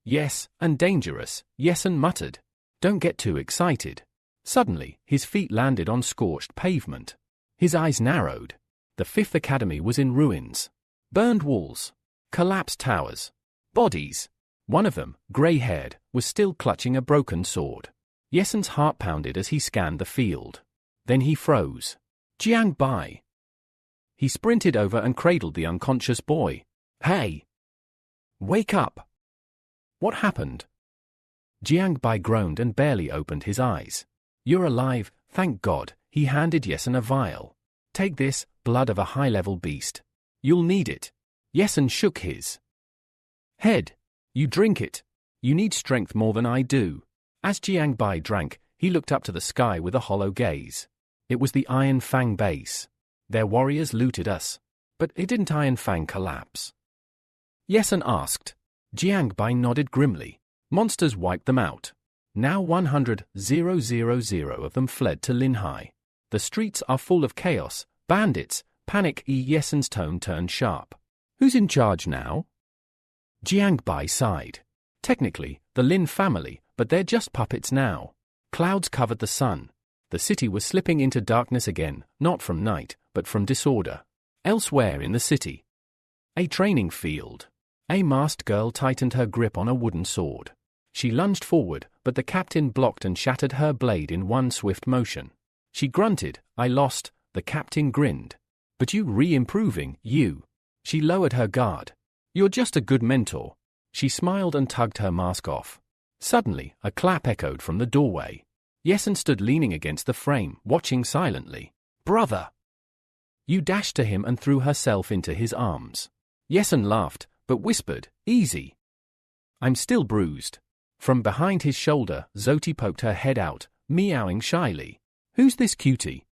Yes, and dangerous, Yesun muttered. Don't get too excited. Suddenly, his feet landed on scorched pavement. His eyes narrowed. The Fifth Academy was in ruins. Burned walls. Collapsed towers. Bodies. One of them, grey-haired, was still clutching a broken sword. Yesun's heart pounded as he scanned the field. Then he froze. Jiang Bai. He sprinted over and cradled the unconscious boy. Hey! Wake up! What happened? Jiang Bai groaned and barely opened his eyes. You're alive, thank God, he handed Yesun a vial. Take this, blood of a high-level beast. You'll need it. Yesun shook his head. You drink it. You need strength more than I do. As Jiang Bai drank, he looked up to the sky with a hollow gaze. It was the Iron Fang base. Their warriors looted us. But didn't Iron Fang collapse? Yesun asked. Jiang Bai nodded grimly. Monsters wiped them out. Now 100,000 of them fled to Linhai. The streets are full of chaos, bandits, panic. Yesun's tone turned sharp. Who's in charge now? Jiang Bai sighed. Technically, the Lin family, but they're just puppets now. Clouds covered the sun. The city was slipping into darkness again, not from night, but from disorder. Elsewhere in the city. A training field. A masked girl tightened her grip on a wooden sword. She lunged forward, but the captain blocked and shattered her blade in one swift motion. She grunted, I lost, the captain grinned. But you re-improving, you. She lowered her guard. You're just a good mentor. She smiled and tugged her mask off. Suddenly, a clap echoed from the doorway. Yesun stood leaning against the frame, watching silently. Brother! You dashed to him and threw herself into his arms. Yesun laughed, but whispered, easy. I'm still bruised. From behind his shoulder, Zoti poked her head out, meowing shyly. Who's this cutie?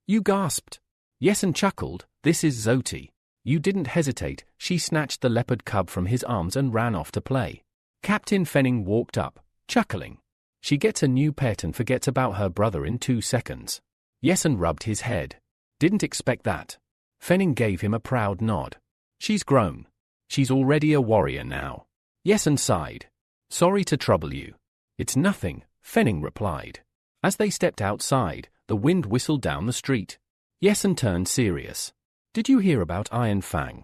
You gasped. Yesun chuckled, this is Zoti. You didn't hesitate, she snatched the leopard cub from his arms and ran off to play. Captain Fenning walked up, chuckling. She gets a new pet and forgets about her brother in 2 seconds. Yesun rubbed his head. Didn't expect that. Fenning gave him a proud nod. She's grown. She's already a warrior now. Yesun sighed. Sorry to trouble you. It's nothing, Fenning replied. As they stepped outside, the wind whistled down the street. Yesun turned serious. Did you hear about Iron Fang?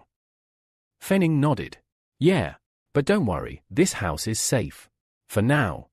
Fenning nodded. Yeah, but don't worry, this house is safe. For now.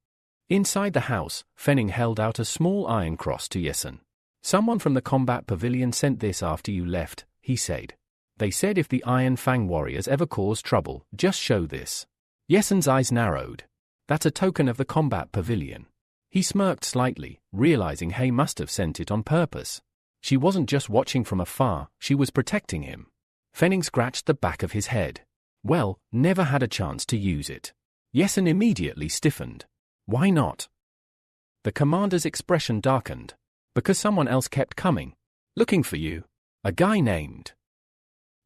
Inside the house, Fenning held out a small iron cross to Yesun. Someone from the combat pavilion sent this after you left, he said. They said if the Iron Fang warriors ever cause trouble, just show this. Yesun's eyes narrowed. That's a token of the combat pavilion. He smirked slightly, realizing Hay must have sent it on purpose. She wasn't just watching from afar, she was protecting him. Fenning scratched the back of his head. Well, never had a chance to use it. Yesun immediately stiffened. Why not? The commander's expression darkened. Because someone else kept coming. Looking for you. A guy named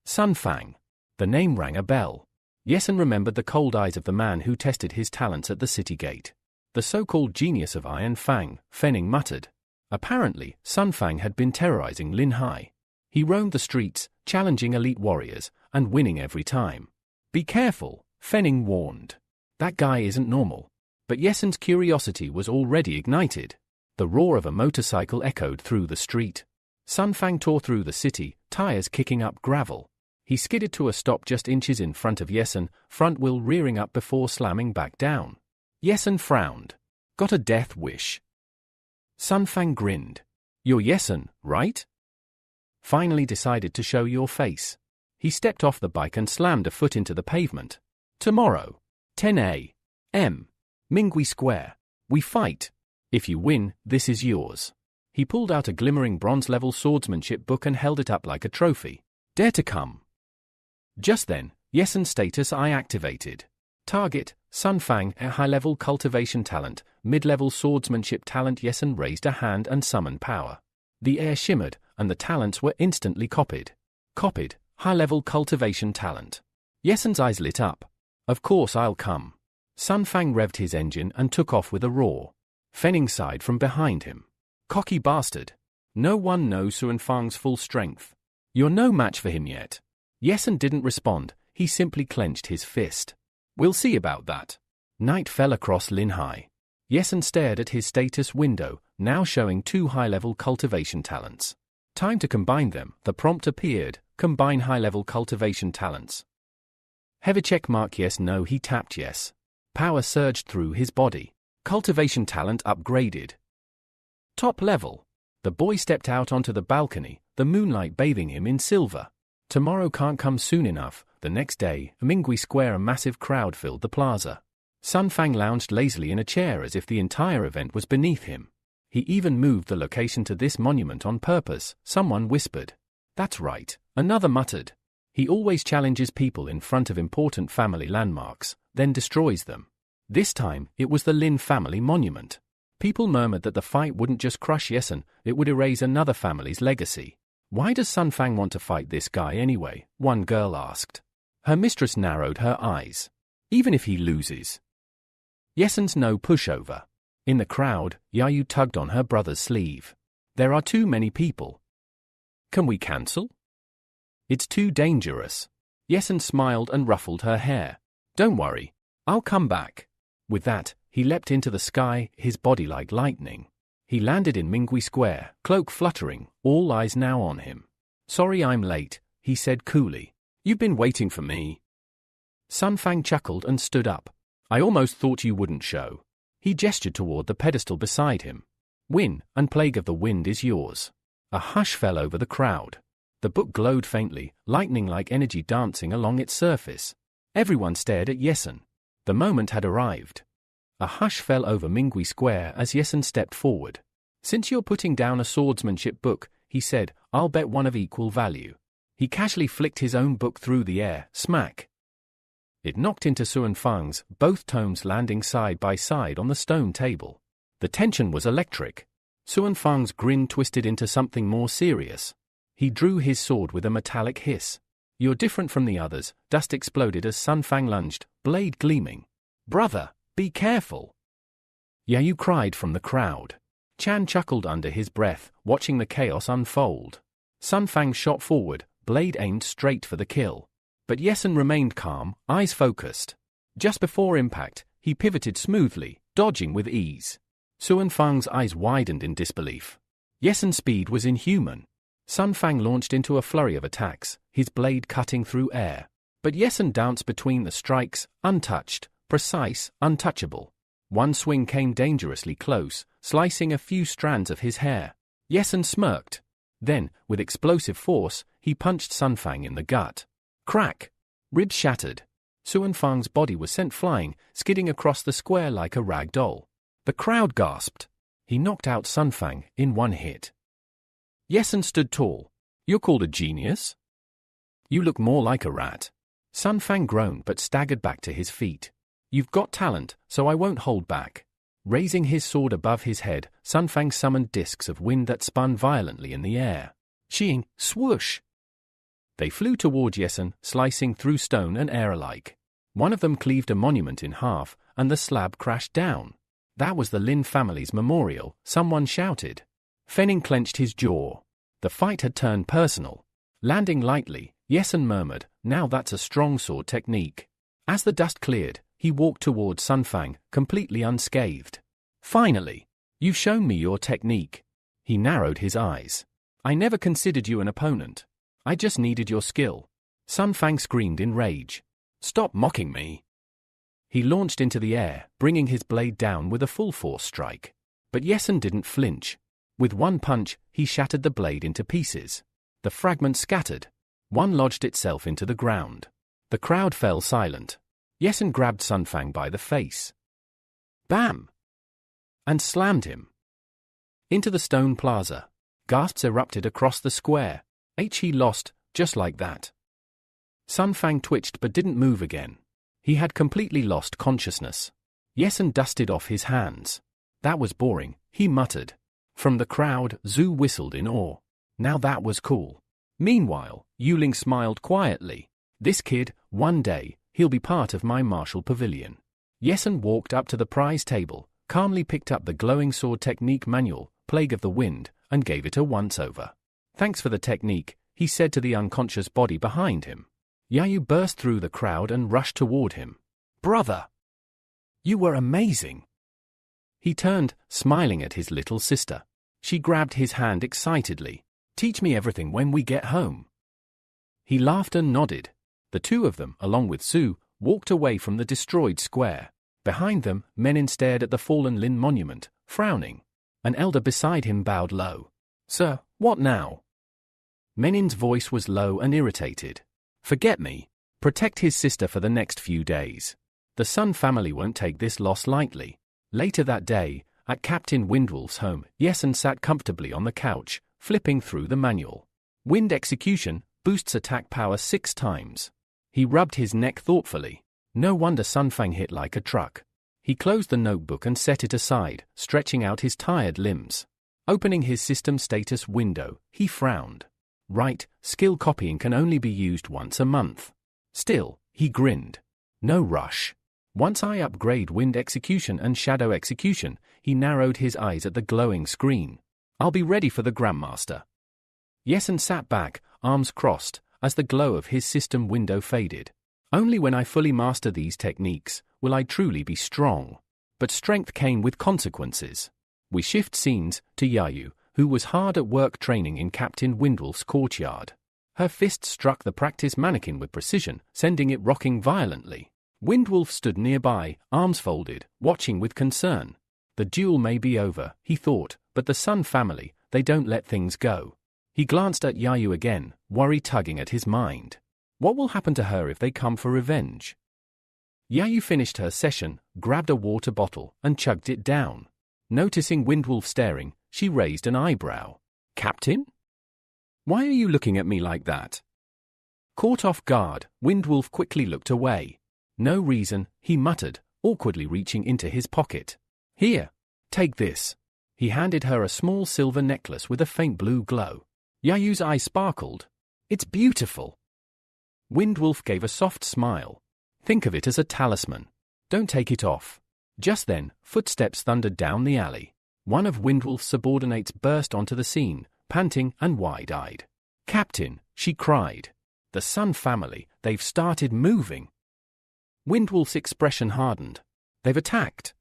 Sun Fang. The name rang a bell. Yesun remembered the cold eyes of the man who tested his talents at the city gate. The so-called genius of Iron Fang, Fenning muttered. Apparently, Sun Fang had been terrorizing Lin Hai. He roamed the streets, challenging elite warriors, and winning every time. Be careful, Fenning warned. That guy isn't normal. But Yesun's curiosity was already ignited. The roar of a motorcycle echoed through the street. Sun Fang tore through the city, tires kicking up gravel. He skidded to a stop just inches in front of Yesun, front wheel rearing up before slamming back down. Yesun frowned. Got a death wish. Sun Fang grinned. You're Yesun, right? Finally decided to show your face. He stepped off the bike and slammed a foot into the pavement. Tomorrow. 10 a.m. Mingui Square. We fight. If you win, this is yours. He pulled out a glimmering bronze-level swordsmanship book and held it up like a trophy. Dare to come. Just then, Yesun's status eye activated. Target, Sun Fang, a high-level cultivation talent, mid-level swordsmanship talent. Yesun raised a hand and summoned power. The air shimmered, and the talents were instantly copied. Copied, high-level cultivation talent. Yesun's eyes lit up. Of course I'll come. Sun Fang revved his engine and took off with a roar. Fenning sighed from behind him. Cocky bastard. No one knows Sun Fang's full strength. You're no match for him yet. Yesun didn't respond, he simply clenched his fist. We'll see about that. Night fell across Lin Hai. Yesun stared at his status window, now showing 2 high-level cultivation talents. Time to combine them. The prompt appeared, combine high-level cultivation talents. Have a check mark yes no he tapped yes. Power surged through his body. Cultivation talent upgraded. Top level. The boy stepped out onto the balcony, the moonlight bathing him in silver. Tomorrow can't come soon enough. The next day, Mingui Square, a massive crowd filled the plaza. Sun Fang lounged lazily in a chair as if the entire event was beneath him. He even moved the location to this monument on purpose, someone whispered. That's right, another muttered. He always challenges people in front of important family landmarks, then destroys them. This time, it was the Lin family monument. People murmured that the fight wouldn't just crush Yesun, it would erase another family's legacy. Why does Sun Fang want to fight this guy anyway? One girl asked. Her mistress narrowed her eyes. Even if he loses. Yesun's no pushover. In the crowd, Yayu tugged on her brother's sleeve. There are too many people. Can we cancel? It's too dangerous. Yesun smiled and ruffled her hair. Don't worry, I'll come back. With that, he leapt into the sky, his body like lightning. He landed in Mingui Square, cloak fluttering, all eyes now on him. Sorry I'm late, he said coolly. You've been waiting for me. Sun Fang chuckled and stood up. I almost thought you wouldn't show. He gestured toward the pedestal beside him. Win, and Plague of the Wind is yours. A hush fell over the crowd. The book glowed faintly, lightning-like energy dancing along its surface. Everyone stared at Yesun. The moment had arrived. A hush fell over Mingui Square as Yesun stepped forward. Since you're putting down a swordsmanship book, he said, I'll bet one of equal value. He casually flicked his own book through the air, smack. It knocked into Sun Fang's, both tomes landing side by side on the stone table. The tension was electric. Sun Fang's grin twisted into something more serious. He drew his sword with a metallic hiss. You're different from the others. Dust exploded as Sun Fang lunged, blade gleaming. Brother, be careful. Yayu cried from the crowd. Chan chuckled under his breath, watching the chaos unfold. Sun Fang shot forward, blade aimed straight for the kill. But Yesun remained calm, eyes focused. Just before impact, he pivoted smoothly, dodging with ease. Suanfang's eyes widened in disbelief. Yesen's speed was inhuman. Sunfang launched into a flurry of attacks, his blade cutting through air. But Yesen danced between the strikes, untouched, precise, untouchable. One swing came dangerously close, slicing a few strands of his hair. Yesen smirked. Then, with explosive force, he punched Sunfang in the gut. Crack! Ribs shattered. Suanfang's body was sent flying, skidding across the square like a rag doll. The crowd gasped. He knocked out Sunfang in one hit. Yesen stood tall. You're called a genius? You look more like a rat. Sunfang groaned but staggered back to his feet. You've got talent, so I won't hold back. Raising his sword above his head, Sunfang summoned discs of wind that spun violently in the air. Shing, swoosh! They flew toward Yesen, slicing through stone and air alike. One of them cleaved a monument in half, and the slab crashed down. That was the Lin family's memorial, someone shouted. Fenning clenched his jaw. The fight had turned personal. Landing lightly, Yesen murmured, now that's a strong sword technique. As the dust cleared, he walked toward Sunfang, completely unscathed. Finally! You've shown me your technique. He narrowed his eyes. I never considered you an opponent. I just needed your skill. Sunfang screamed in rage. Stop mocking me. He launched into the air, bringing his blade down with a full force strike. But Yesen didn't flinch. With one punch, he shattered the blade into pieces. The fragments scattered. One lodged itself into the ground. The crowd fell silent. Yesen grabbed Sunfang by the face. Bam! And slammed him. Into the stone plaza. Gasps erupted across the square. He lost, just like that. Sunfang twitched but didn't move again. He had completely lost consciousness. Yesen dusted off his hands. That was boring, he muttered. From the crowd, Zhu whistled in awe. Now that was cool. Meanwhile, Yuling smiled quietly. This kid, one day, he'll be part of my martial pavilion. Yesen walked up to the prize table, calmly picked up the glowing sword technique manual, Plague of the Wind, and gave it a once-over. Thanks for the technique, he said to the unconscious body behind him. Yayu burst through the crowd and rushed toward him. Brother! You were amazing! He turned, smiling at his little sister. She grabbed his hand excitedly. Teach me everything when we get home. He laughed and nodded. The two of them, along with Su, walked away from the destroyed square. Behind them, Menin stared at the fallen Lin monument, frowning. An elder beside him bowed low. Sir, what now? Menin's voice was low and irritated. Forget me. Protect his sister for the next few days. The Sun family won't take this loss lightly. Later that day, at Captain Windwolf's home, Yesen sat comfortably on the couch, flipping through the manual. Wind execution boosts attack power 6 times. He rubbed his neck thoughtfully. No wonder Sunfang hit like a truck. He closed the notebook and set it aside, stretching out his tired limbs. Opening his system status window, he frowned. Right, skill copying can only be used once a month. Still, he grinned. No rush. Once I upgrade wind execution and shadow execution, he narrowed his eyes at the glowing screen. I'll be ready for the Grandmaster. Yesen sat back, arms crossed, as the glow of his system window faded. Only when I fully master these techniques will I truly be strong. But strength came with consequences. We shift scenes to Yayu, who was hard at work training in Captain Windwolf's courtyard. Her fist struck the practice mannequin with precision, sending it rocking violently. Windwolf stood nearby, arms folded, watching with concern. The duel may be over, he thought, but the Sun family, they don't let things go. He glanced at Yayu again, worry tugging at his mind. What will happen to her if they come for revenge? Yayu finished her session, grabbed a water bottle, and chugged it down. Noticing Windwolf staring, she raised an eyebrow. Captain? Why are you looking at me like that? Caught off guard, Windwolf quickly looked away. No reason, he muttered, awkwardly reaching into his pocket. Here, take this. He handed her a small silver necklace with a faint blue glow. Yayu's eyes sparkled. It's beautiful. Windwolf gave a soft smile. Think of it as a talisman. Don't take it off. Just then, footsteps thundered down the alley. One of Windwolf's subordinates burst onto the scene, panting and wide-eyed. Captain, she cried. The Sun family, they've started moving. Windwolf's expression hardened. They've attacked.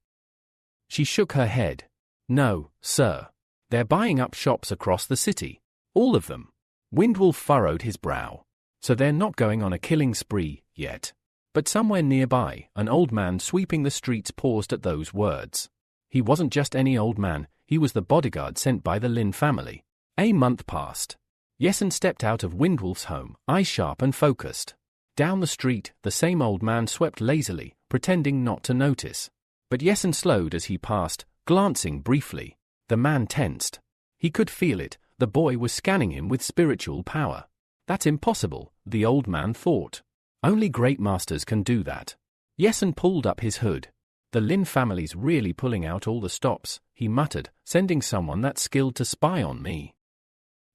She shook her head. No, sir. They're buying up shops across the city. All of them. Windwolf furrowed his brow. So they're not going on a killing spree yet. But somewhere nearby, an old man sweeping the streets paused at those words. He wasn't just any old man, he was the bodyguard sent by the Lin family. A month passed. Yesen stepped out of Windwolf's home, eyes sharp and focused. Down the street, the same old man swept lazily, pretending not to notice. But Yesen slowed as he passed, glancing briefly. The man tensed. He could feel it, the boy was scanning him with spiritual power. That's impossible, the old man thought. Only great masters can do that. Yesen pulled up his hood. The Lin family's really pulling out all the stops, he muttered, sending someone that's skilled to spy on me.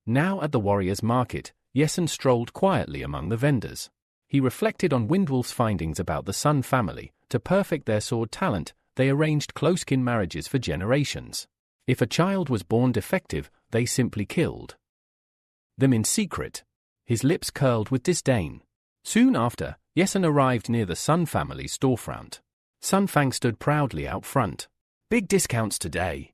Now at the warrior's market, Yesen strolled quietly among the vendors. He reflected on Windwolf's findings about the Sun family. To perfect their sword talent, they arranged close-kin marriages for generations. If a child was born defective, they simply killed them in secret. His lips curled with disdain. Soon after, Yesen arrived near the Sun family's storefront. Sun Fang stood proudly out front. Big discounts today.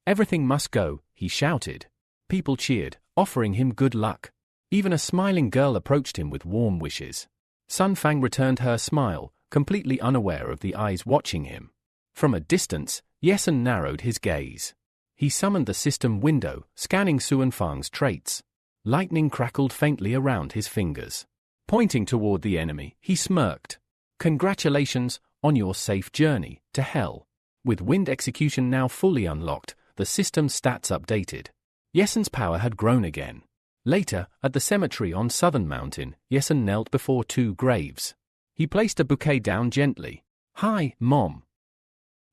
Everything must go, he shouted. People cheered, offering him good luck. Even a smiling girl approached him with warm wishes. Sun Fang returned her smile, completely unaware of the eyes watching him. From a distance, Yesen narrowed his gaze. He summoned the system window, scanning Suan Fang's traits. Lightning crackled faintly around his fingers. Pointing toward the enemy, he smirked. Congratulations on your safe journey to hell. With wind execution now fully unlocked, the system's stats updated. Yesen's power had grown again. Later, at the cemetery on Southern Mountain, Yesen knelt before two graves. He placed a bouquet down gently. Hi, Mom.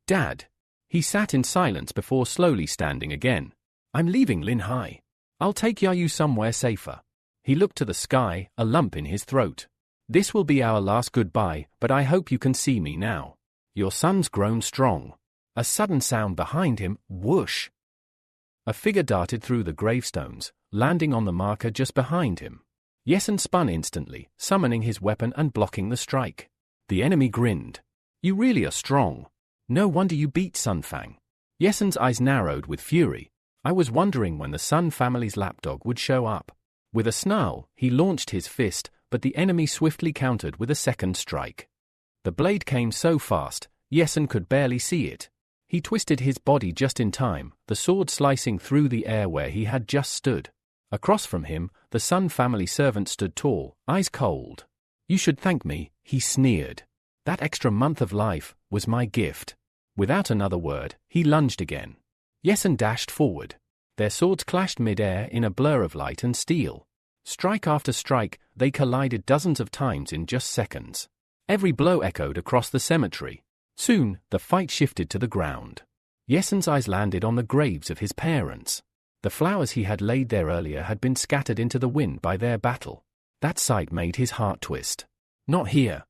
Dad. He sat in silence before slowly standing again. I'm leaving Lin Hai. I'll take Yayu somewhere safer. He looked to the sky, a lump in his throat. This will be our last goodbye, but I hope you can see me now. Your son's grown strong. A sudden sound behind him, whoosh. A figure darted through the gravestones, landing on the marker just behind him. Yesen spun instantly, summoning his weapon and blocking the strike. The enemy grinned. You really are strong. No wonder you beat Sun Fang. Yesen's eyes narrowed with fury. I was wondering when the Sun family's lapdog would show up. With a snarl, he launched his fist, but the enemy swiftly countered with a second strike. The blade came so fast, Yesen could barely see it. He twisted his body just in time, the sword slicing through the air where he had just stood. Across from him, the Sun family servant stood tall, eyes cold. You should thank me, he sneered. That extra month of life was my gift. Without another word, he lunged again. Yesen dashed forward. Their swords clashed mid-air in a blur of light and steel. Strike after strike, they collided dozens of times in just seconds. Every blow echoed across the cemetery. Soon, the fight shifted to the ground. Yesen's eyes landed on the graves of his parents. The flowers he had laid there earlier had been scattered into the wind by their battle. That sight made his heart twist. Not here.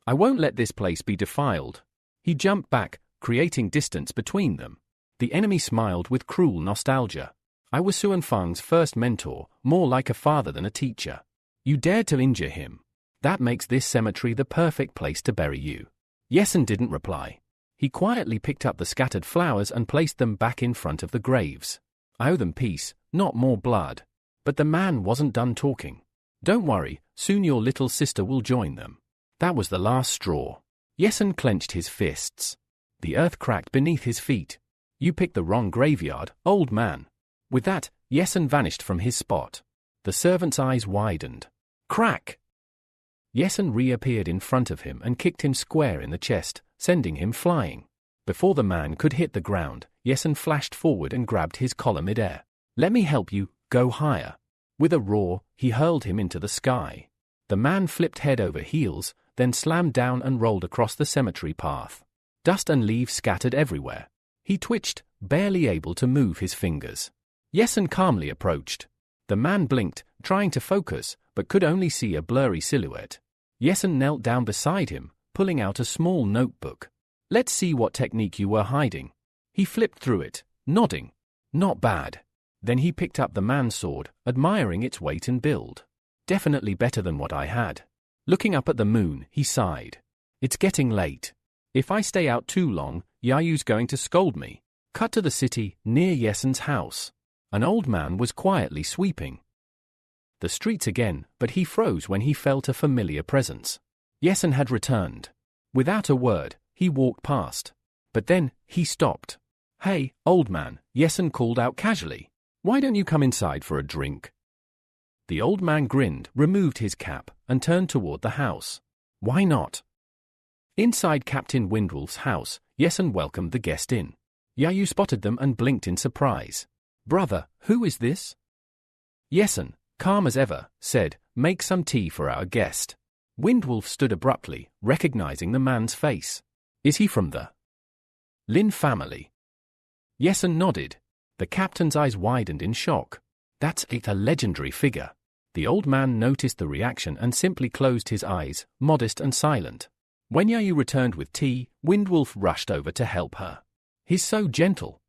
I won't let this place be defiled. He jumped back, creating distance between them. The enemy smiled with cruel nostalgia. I was Suan Fang's first mentor, more like a father than a teacher. You dared to injure him. That makes this cemetery the perfect place to bury you. Yesen didn't reply. He quietly picked up the scattered flowers and placed them back in front of the graves. I owe them peace, not more blood. But the man wasn't done talking. Don't worry, soon your little sister will join them. That was the last straw. Yesen clenched his fists. The earth cracked beneath his feet. You picked the wrong graveyard, old man. With that, Yesen vanished from his spot. The servant's eyes widened. Crack! Yesen reappeared in front of him and kicked him square in the chest, sending him flying. Before the man could hit the ground, Yesen flashed forward and grabbed his collar midair. Let me help you, go higher. With a roar, he hurled him into the sky. The man flipped head over heels, then slammed down and rolled across the cemetery path. Dust and leaves scattered everywhere. He twitched, barely able to move his fingers. Yesen calmly approached. The man blinked, trying to focus, but could only see a blurry silhouette. Yesen knelt down beside him, pulling out a small notebook. Let's see what technique you were hiding. He flipped through it, nodding. Not bad. Then he picked up the man's sword, admiring its weight and build. Definitely better than what I had. Looking up at the moon, he sighed. It's getting late. If I stay out too long, Yayu's going to scold me. Cut to the city, near Yesen's house. An old man was quietly sweeping the streets again, but he froze when he felt a familiar presence. Yesen had returned. Without a word, he walked past. But then, he stopped. "Hey, old man," Yesen called out casually. "Why don't you come inside for a drink?" The old man grinned, removed his cap, and turned toward the house. "Why not?" Inside Captain Windwolf's house, Yesen welcomed the guest in. Yayu spotted them and blinked in surprise. "Brother, who is this?" Yesen, calm as ever, said, "Make some tea for our guest." Windwolf stood abruptly, recognizing the man's face. "Is he from the Lin family?" Yesen nodded. The captain's eyes widened in shock. "That's a legendary figure." The old man noticed the reaction and simply closed his eyes, modest and silent. When Yayu returned with tea, Windwolf rushed over to help her. "He's so gentle."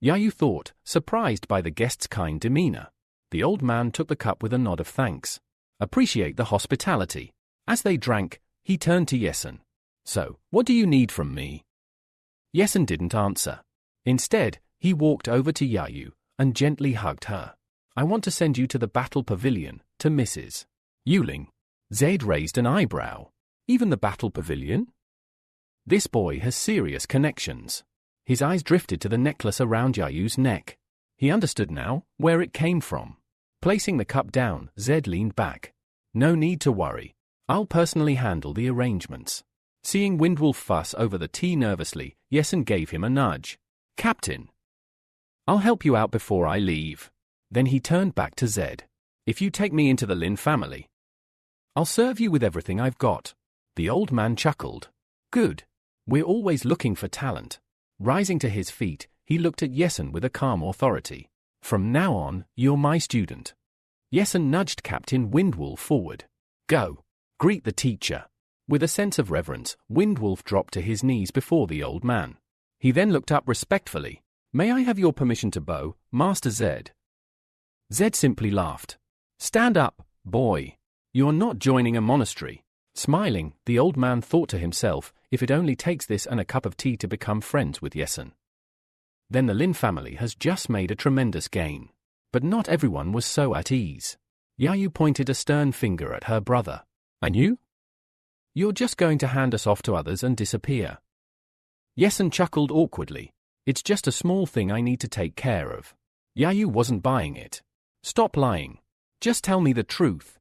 Yayu thought, surprised by the guest's kind demeanor. The old man took the cup with a nod of thanks. "Appreciate the hospitality." As they drank, he turned to Yesen. "So, what do you need from me?" Yesen didn't answer. Instead, he walked over to Yayu and gently hugged her. "I want to send you to the battle pavilion, to Mrs. Yuling." Zed raised an eyebrow. "Even the battle pavilion?" This boy has serious connections. His eyes drifted to the necklace around Yayu's neck. He understood now where it came from. Placing the cup down, Zed leaned back. "No need to worry. I'll personally handle the arrangements." Seeing Windwolf fuss over the tea nervously, Yesen gave him a nudge. "Captain, I'll help you out before I leave." Then he turned back to Zed. "If you take me into the Lin family, I'll serve you with everything I've got." The old man chuckled. "Good. We're always looking for talent." Rising to his feet, he looked at Yesen with a calm authority. "From now on, you're my student." Yesen nudged Captain Windwolf forward. "Go. Greet the teacher." With a sense of reverence, Windwolf dropped to his knees before the old man. He then looked up respectfully. "May I have your permission to bow, Master Zed?" Zed simply laughed. "Stand up, boy. You're not joining a monastery." Smiling, the old man thought to himself, if it only takes this and a cup of tea to become friends with Yesen, then the Lin family has just made a tremendous gain. But not everyone was so at ease. Yayu pointed a stern finger at her brother. "And you? You're just going to hand us off to others and disappear." Yesen chuckled awkwardly. "It's just a small thing I need to take care of." Yayu wasn't buying it. "Stop lying. Just tell me the truth."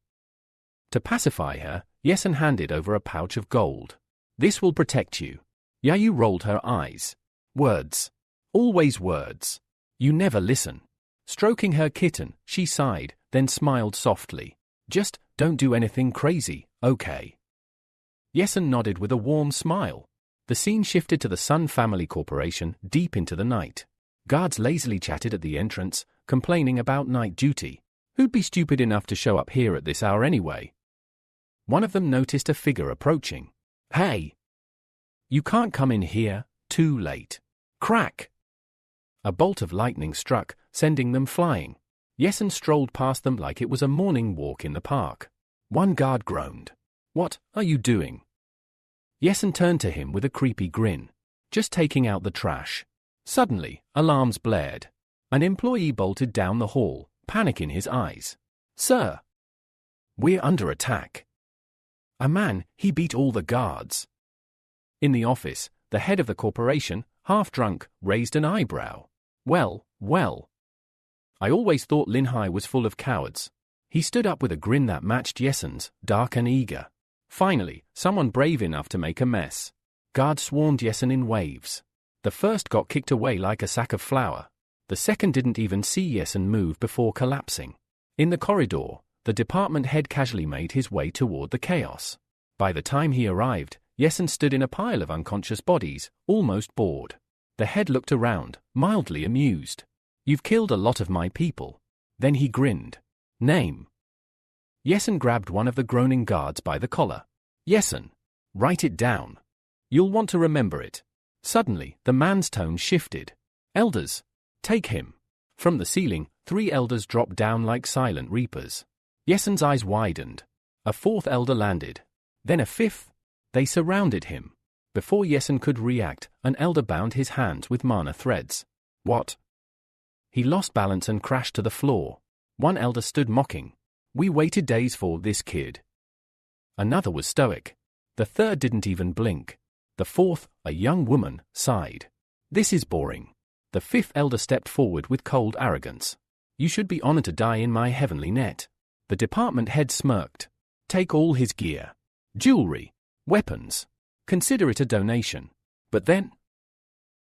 To pacify her, Yesen handed over a pouch of gold. "This will protect you." Yayu rolled her eyes. "Words. Always words. You never listen." Stroking her kitten, she sighed, then smiled softly. "Just don't do anything crazy, okay?" Yesen nodded with a warm smile. The scene shifted to the Sun Family Corporation deep into the night. Guards lazily chatted at the entrance, complaining about night duty. Who'd be stupid enough to show up here at this hour anyway? One of them noticed a figure approaching. "Hey! You can't come in here, too late." Crack! A bolt of lightning struck, sending them flying. Yesen strolled past them like it was a morning walk in the park. One guard groaned. "What are you doing?" Yesen turned to him with a creepy grin. "Just taking out the trash." Suddenly, alarms blared. An employee bolted down the hall, panic in his eyes. "Sir! We're under attack." A man, he beat all the guards. In the office, the head of the corporation, half drunk, raised an eyebrow. Well. I always thought Linhai was full of cowards." He stood up with a grin that matched Yesen's, dark and eager. Finally, someone brave enough to make a mess. Guards swarmed Yesen in waves. The first got kicked away like a sack of flour. The second didn't even see Yesen move before collapsing. In the corridor, the department head casually made his way toward the chaos. By the time he arrived, Yesen stood in a pile of unconscious bodies, almost bored. The head looked around, mildly amused. "You've killed a lot of my people." Then he grinned. "Name?" Yesen grabbed one of the groaning guards by the collar. "Yesen, write it down. You'll want to remember it." Suddenly, the man's tone shifted. "Elders, take him." From the ceiling, 3 elders dropped down like silent reapers. Yesen's eyes widened. A 4th elder landed. Then a 5th. They surrounded him. Before Yesen could react, an elder bound his hands with mana threads. What? He lost balance and crashed to the floor. One elder stood mocking. We waited days for this kid. Another was stoic. The third didn't even blink. The fourth, a young woman, sighed. This is boring. The fifth elder stepped forward with cold arrogance. You should be honored to die in my heavenly net. The department head smirked. Take all his gear. Jewelry. Weapons. Consider it a donation. But then?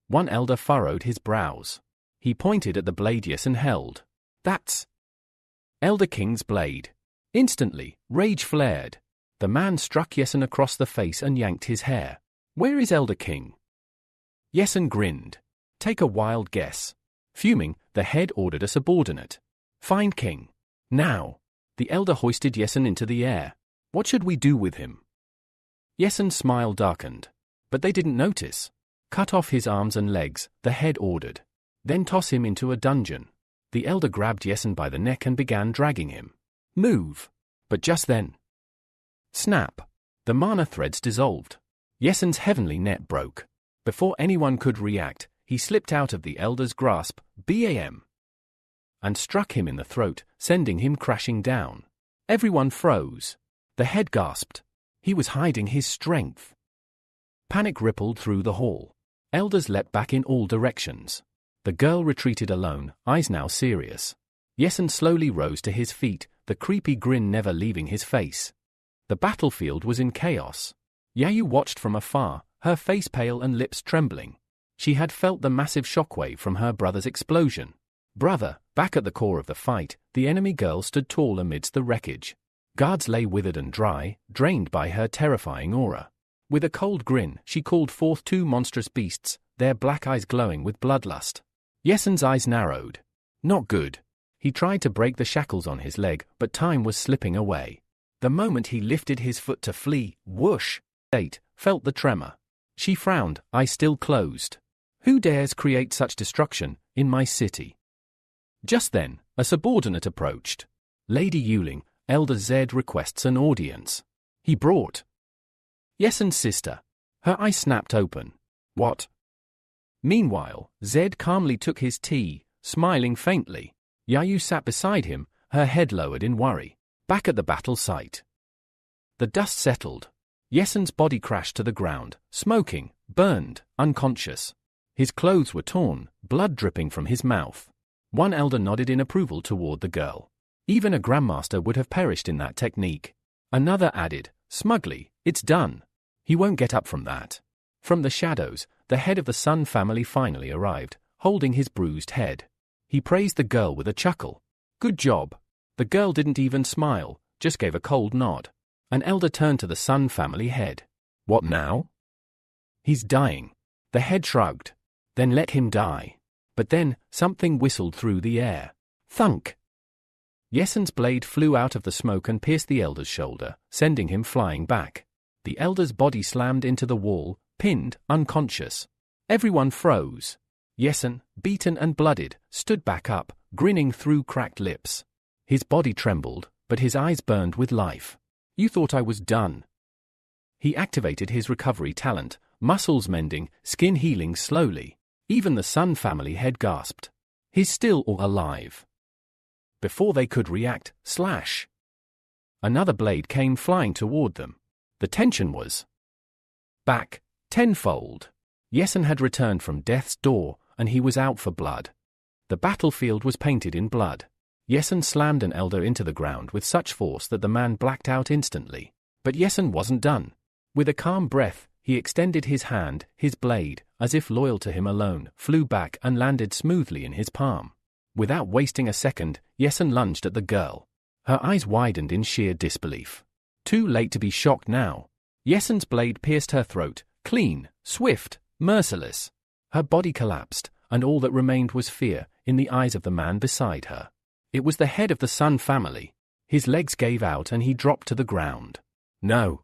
One elder furrowed his brows. He pointed at the blade Yesen held. That's Elder King's blade. Instantly, rage flared. The man struck Yesen across the face and yanked his hair. Where is Elder King? Yesen grinned. Take a wild guess. Fuming, the head ordered a subordinate. Find King. Now. The elder hoisted Yesen into the air. What should we do with him? Yesen's smile darkened. But they didn't notice. Cut off his arms and legs, the head ordered. Then toss him into a dungeon. The elder grabbed Yesen by the neck and began dragging him. Move. But just then. Snap. The mana threads dissolved. Yesen's heavenly net broke. Before anyone could react, he slipped out of the elder's grasp, BAM, and struck him in the throat, sending him crashing down. Everyone froze. The head gasped. He was hiding his strength. Panic rippled through the hall. Elders leapt back in all directions. The girl retreated alone, eyes now serious. Yesen slowly rose to his feet, the creepy grin never leaving his face. The battlefield was in chaos. Yayu watched from afar, her face pale and lips trembling. She had felt the massive shockwave from her brother's explosion. Brother, back at the core of the fight, the enemy girl stood tall amidst the wreckage. Guards lay withered and dry, drained by her terrifying aura. With a cold grin, she called forth two monstrous beasts, their black eyes glowing with bloodlust. Yesen's eyes narrowed. Not good. He tried to break the shackles on his leg, but time was slipping away. The moment he lifted his foot to flee, whoosh! Kate felt the tremor. She frowned, eyes still closed. Who dares create such destruction in my city? Just then, a subordinate approached. Lady Yuling, Elder Zed requests an audience. He brought Yesen's sister. Her eyes snapped open. What? Meanwhile, Zed calmly took his tea, smiling faintly. Yayu sat beside him, her head lowered in worry. Back at the battle site. The dust settled. Yesen's body crashed to the ground, smoking, burned, unconscious. His clothes were torn, blood dripping from his mouth. One elder nodded in approval toward the girl. Even a grandmaster would have perished in that technique. Another added, smugly, it's done. He won't get up from that. From the shadows, the head of the Sun family finally arrived, holding his bruised head. He praised the girl with a chuckle. Good job. The girl didn't even smile, just gave a cold nod. An elder turned to the Sun family head. What now? He's dying. The head shrugged. Then let him die. But then, something whistled through the air. Thunk! Yesen's blade flew out of the smoke and pierced the elder's shoulder, sending him flying back. The elder's body slammed into the wall, pinned, unconscious. Everyone froze. Yesen, beaten and blooded, stood back up, grinning through cracked lips. His body trembled, but his eyes burned with life. You thought I was done. He activated his recovery talent, muscles mending, skin healing slowly. Even the Sun family head gasped. He's still all alive. Before they could react, slash! Another blade came flying toward them. The tension was back, tenfold. Yesen had returned from death's door, and he was out for blood. The battlefield was painted in blood. Yesen slammed an elder into the ground with such force that the man blacked out instantly. But Yesen wasn't done. With a calm breath, he extended his hand, his blade, as if loyal to him alone, flew back and landed smoothly in his palm. Without wasting a second, Yesen lunged at the girl. Her eyes widened in sheer disbelief. Too late to be shocked now. Yesen's blade pierced her throat, clean, swift, merciless. Her body collapsed, and all that remained was fear in the eyes of the man beside her. It was the head of the Sun family. His legs gave out and he dropped to the ground. No.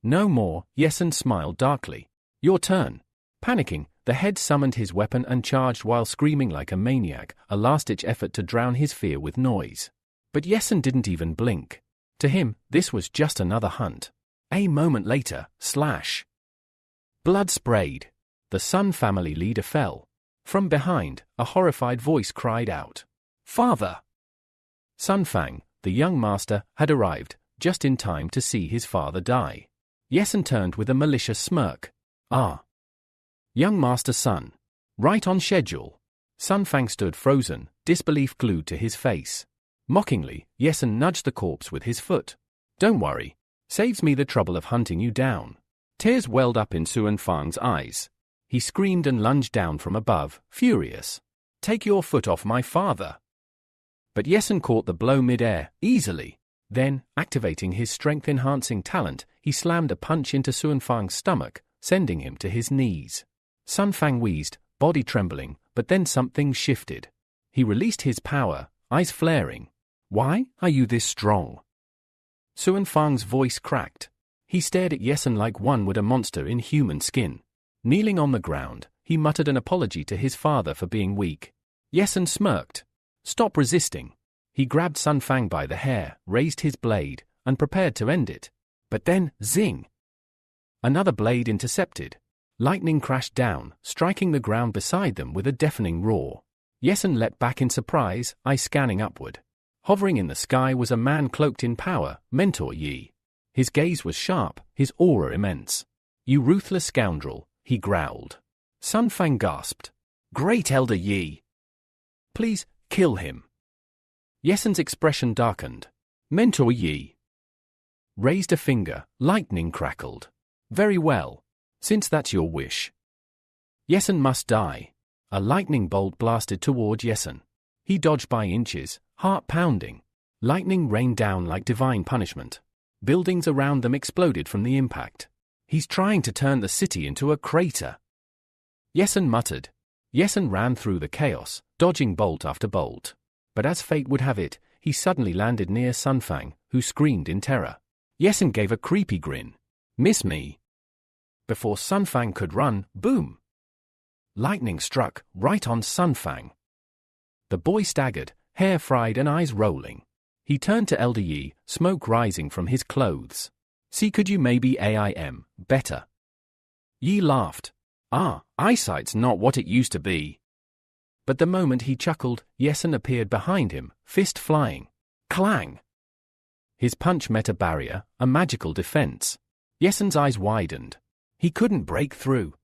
No more, Yesen smiled darkly. Your turn. Panicking, the head summoned his weapon and charged while screaming like a maniac, a last-ditch effort to drown his fear with noise. But Yesen didn't even blink. To him, this was just another hunt. A moment later, slash! Blood sprayed. The Sun family leader fell. From behind, a horrified voice cried out, "Father!" Sun Fang, the young master, had arrived, just in time to see his father die. Yesen turned with a malicious smirk. "Ah. Young master Sun. Right on schedule." Sun Fang stood frozen, disbelief glued to his face. Mockingly, Yesen nudged the corpse with his foot. "Don't worry. Saves me the trouble of hunting you down." Tears welled up in Suan Fang's eyes. He screamed and lunged down from above, furious. "Take your foot off my father!" But Yesen caught the blow mid-air, easily. Then, activating his strength-enhancing talent, he slammed a punch into Suan Fang's stomach, sending him to his knees. Sun Fang wheezed, body trembling, but then something shifted. He released his power, eyes flaring. "Why are you this strong?" Suan Fang's voice cracked. He stared at Yesen like one would a monster in human skin. Kneeling on the ground, he muttered an apology to his father for being weak. Yesen smirked. "Stop resisting." He grabbed Sun Fang by the hair, raised his blade, and prepared to end it. But then, zing! Another blade intercepted. Lightning crashed down, striking the ground beside them with a deafening roar. Yesen leapt back in surprise, eyes scanning upward. Hovering in the sky was a man cloaked in power, Mentor Yi. His gaze was sharp, his aura immense. "You ruthless scoundrel," he growled. Sun Fang gasped. "Great Elder Yi! Please, kill him." Yesen's expression darkened. Mentor Yi raised a finger, lightning crackled. "Very well. Since that's your wish. Yesen must die." A lightning bolt blasted toward Yesen. He dodged by inches, heart pounding. Lightning rained down like divine punishment. Buildings around them exploded from the impact. "He's trying to turn the city into a crater." Yesen muttered. Yesen ran through the chaos, dodging bolt after bolt. But as fate would have it, he suddenly landed near Sun Fang, who screamed in terror. Yesen gave a creepy grin. "Miss me." Before Sun Fang could run, boom! Lightning struck, right on Sun Fang. The boy staggered, hair fried and eyes rolling. He turned to Elder Yi, smoke rising from his clothes. "See, could you maybe aim better?" Yi laughed. Eyesight's not what it used to be." But the moment he chuckled, Yesen appeared behind him, fist flying. Clang! His punch met a barrier, a magical defense. Yesen's eyes widened. He couldn't break through.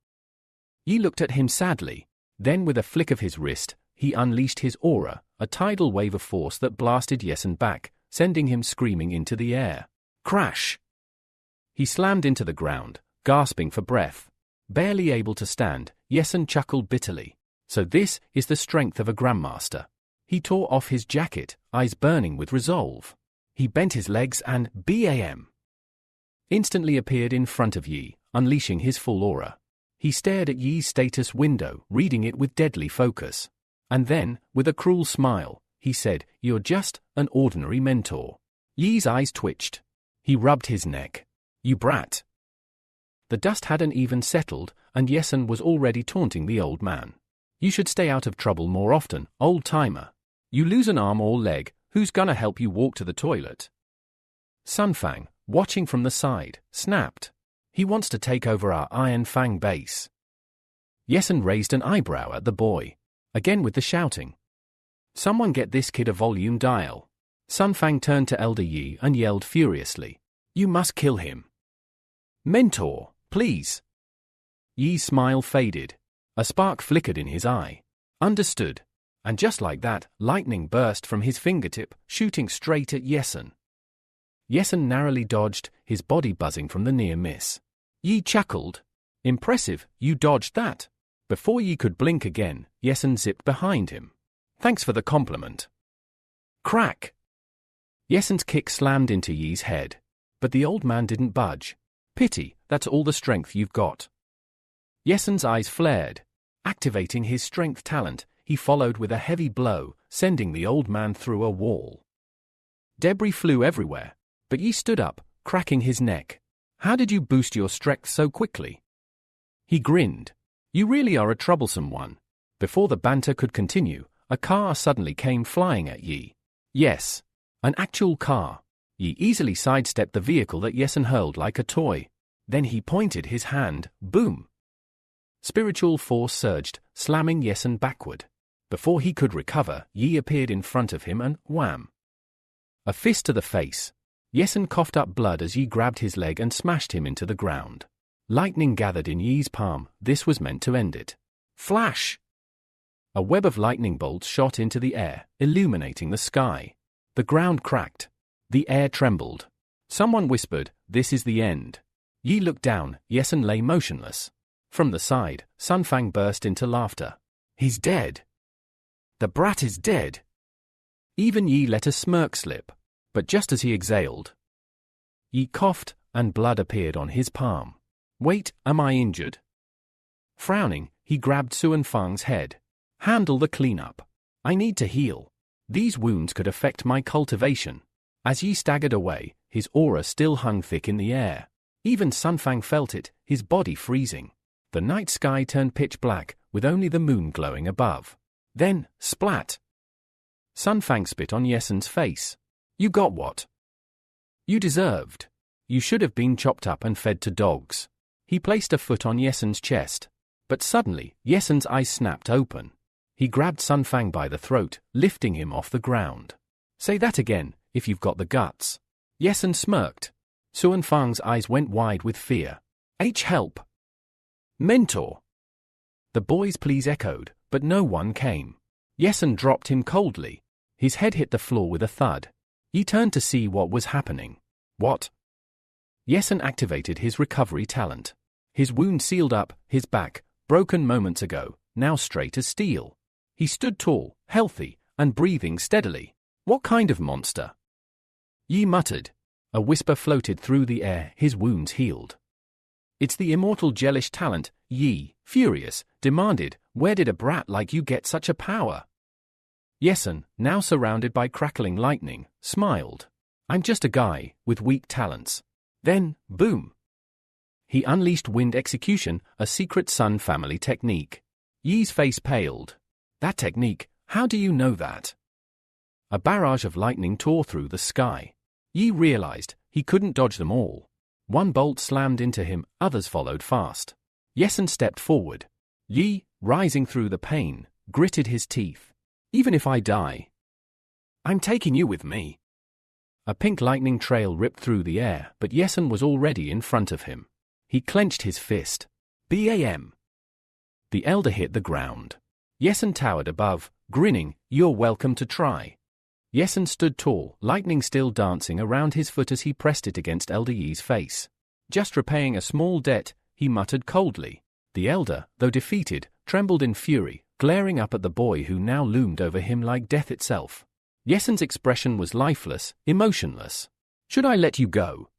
Yi looked at him sadly. Then with a flick of his wrist, he unleashed his aura, a tidal wave of force that blasted Yesen back, sending him screaming into the air. Crash! He slammed into the ground, gasping for breath. Barely able to stand, Yesen chuckled bitterly. So this is the strength of a grandmaster. He tore off his jacket, eyes burning with resolve. He bent his legs and BAM! Instantly appeared in front of Yi, unleashing his full aura. He stared at Yi's status window, reading it with deadly focus. And then, with a cruel smile, he said, "You're just an ordinary mentor." Yi's eyes twitched. He rubbed his neck. "You brat." The dust hadn't even settled, and Yesen was already taunting the old man. "You should stay out of trouble more often, old-timer. You lose an arm or leg, who's gonna help you walk to the toilet?" Sun Fang, watching from the side, snapped. "He wants to take over our Iron Fang base." Yesen raised an eyebrow at the boy. Again with the shouting. "Someone get this kid a volume dial." Sun Fang turned to Elder Yi and yelled furiously. "You must kill him. Mentor, please." Yi's smile faded. A spark flickered in his eye. "Understood." And just like that, lightning burst from his fingertip, shooting straight at Yesen. Yesen narrowly dodged, his body buzzing from the near miss. Yi chuckled. "Impressive, you dodged that." Before Yi could blink again, Yesen zipped behind him. "Thanks for the compliment." Crack! Yesen's kick slammed into Yi's head. But the old man didn't budge. "Pity, that's all the strength you've got." Yesen's eyes flared. Activating his strength talent, he followed with a heavy blow, sending the old man through a wall. Debris flew everywhere, but Yi stood up, cracking his neck. "How did you boost your strength so quickly?" He grinned. "You really are a troublesome one." Before the banter could continue, a car suddenly came flying at Yi. Yes, an actual car. Yi easily sidestepped the vehicle that Yesen hurled like a toy. Then he pointed his hand, boom. Spiritual force surged, slamming Yesen backward. Before he could recover, Yi appeared in front of him and wham! A fist to the face. Yesen coughed up blood as Yi grabbed his leg and smashed him into the ground. Lightning gathered in Yi's palm. This was meant to end it. Flash! A web of lightning bolts shot into the air, illuminating the sky. The ground cracked. The air trembled. Someone whispered, "This is the end." Yi looked down. Yesen lay motionless. From the side, Sun Fang burst into laughter. "He's dead. The brat is dead." Even Yi let a smirk slip. But just as he exhaled, Yi coughed, and blood appeared on his palm. "Wait, am I injured?" Frowning, he grabbed Sun Fang's head. "Handle the cleanup. I need to heal. These wounds could affect my cultivation." As Yi staggered away, his aura still hung thick in the air. Even Sun Fang felt it, his body freezing. The night sky turned pitch black, with only the moon glowing above. Then, splat! Sun Fang spit on Yesen's face. "You got what you deserved. You should have been chopped up and fed to dogs." He placed a foot on Yesen's chest. But suddenly, Yesen's eyes snapped open. He grabbed Sun Fang by the throat, lifting him off the ground. "Say that again, if you've got the guts." Yesen smirked. Sun Fang's eyes went wide with fear. Help! Mentor!" The boy's pleas echoed, but no one came. Yesen dropped him coldly. His head hit the floor with a thud. He turned to see what was happening. What? Yesen activated his recovery talent. His wound sealed up, his back, broken moments ago, now straight as steel. He stood tall, healthy, and breathing steadily. "What kind of monster?" Yi muttered. A whisper floated through the air, his wounds healed. "It's the immortal Jellish talent," Yi, furious, demanded. "Where did a brat like you get such a power?" Yesen, now surrounded by crackling lightning, smiled. "I'm just a guy, with weak talents." Then, boom! He unleashed Wind Execution, a secret Sun family technique. Yi's face paled. "That technique, how do you know that?" A barrage of lightning tore through the sky. Yi realized he couldn't dodge them all. One bolt slammed into him, others followed fast. Yesen stepped forward. Yi, rising through the pain, gritted his teeth. "Even if I die, I'm taking you with me." A pink lightning trail ripped through the air, but Yesen was already in front of him. He clenched his fist. Bam! The elder hit the ground. Yesen towered above, grinning. "You're welcome to try." Yesen stood tall, lightning still dancing around his foot as he pressed it against Elder Yi's face. "Just repaying a small debt," he muttered coldly. The elder, though defeated, trembled in fury, glaring up at the boy who now loomed over him like death itself. Yesen's expression was lifeless, emotionless. "Should I let you go?"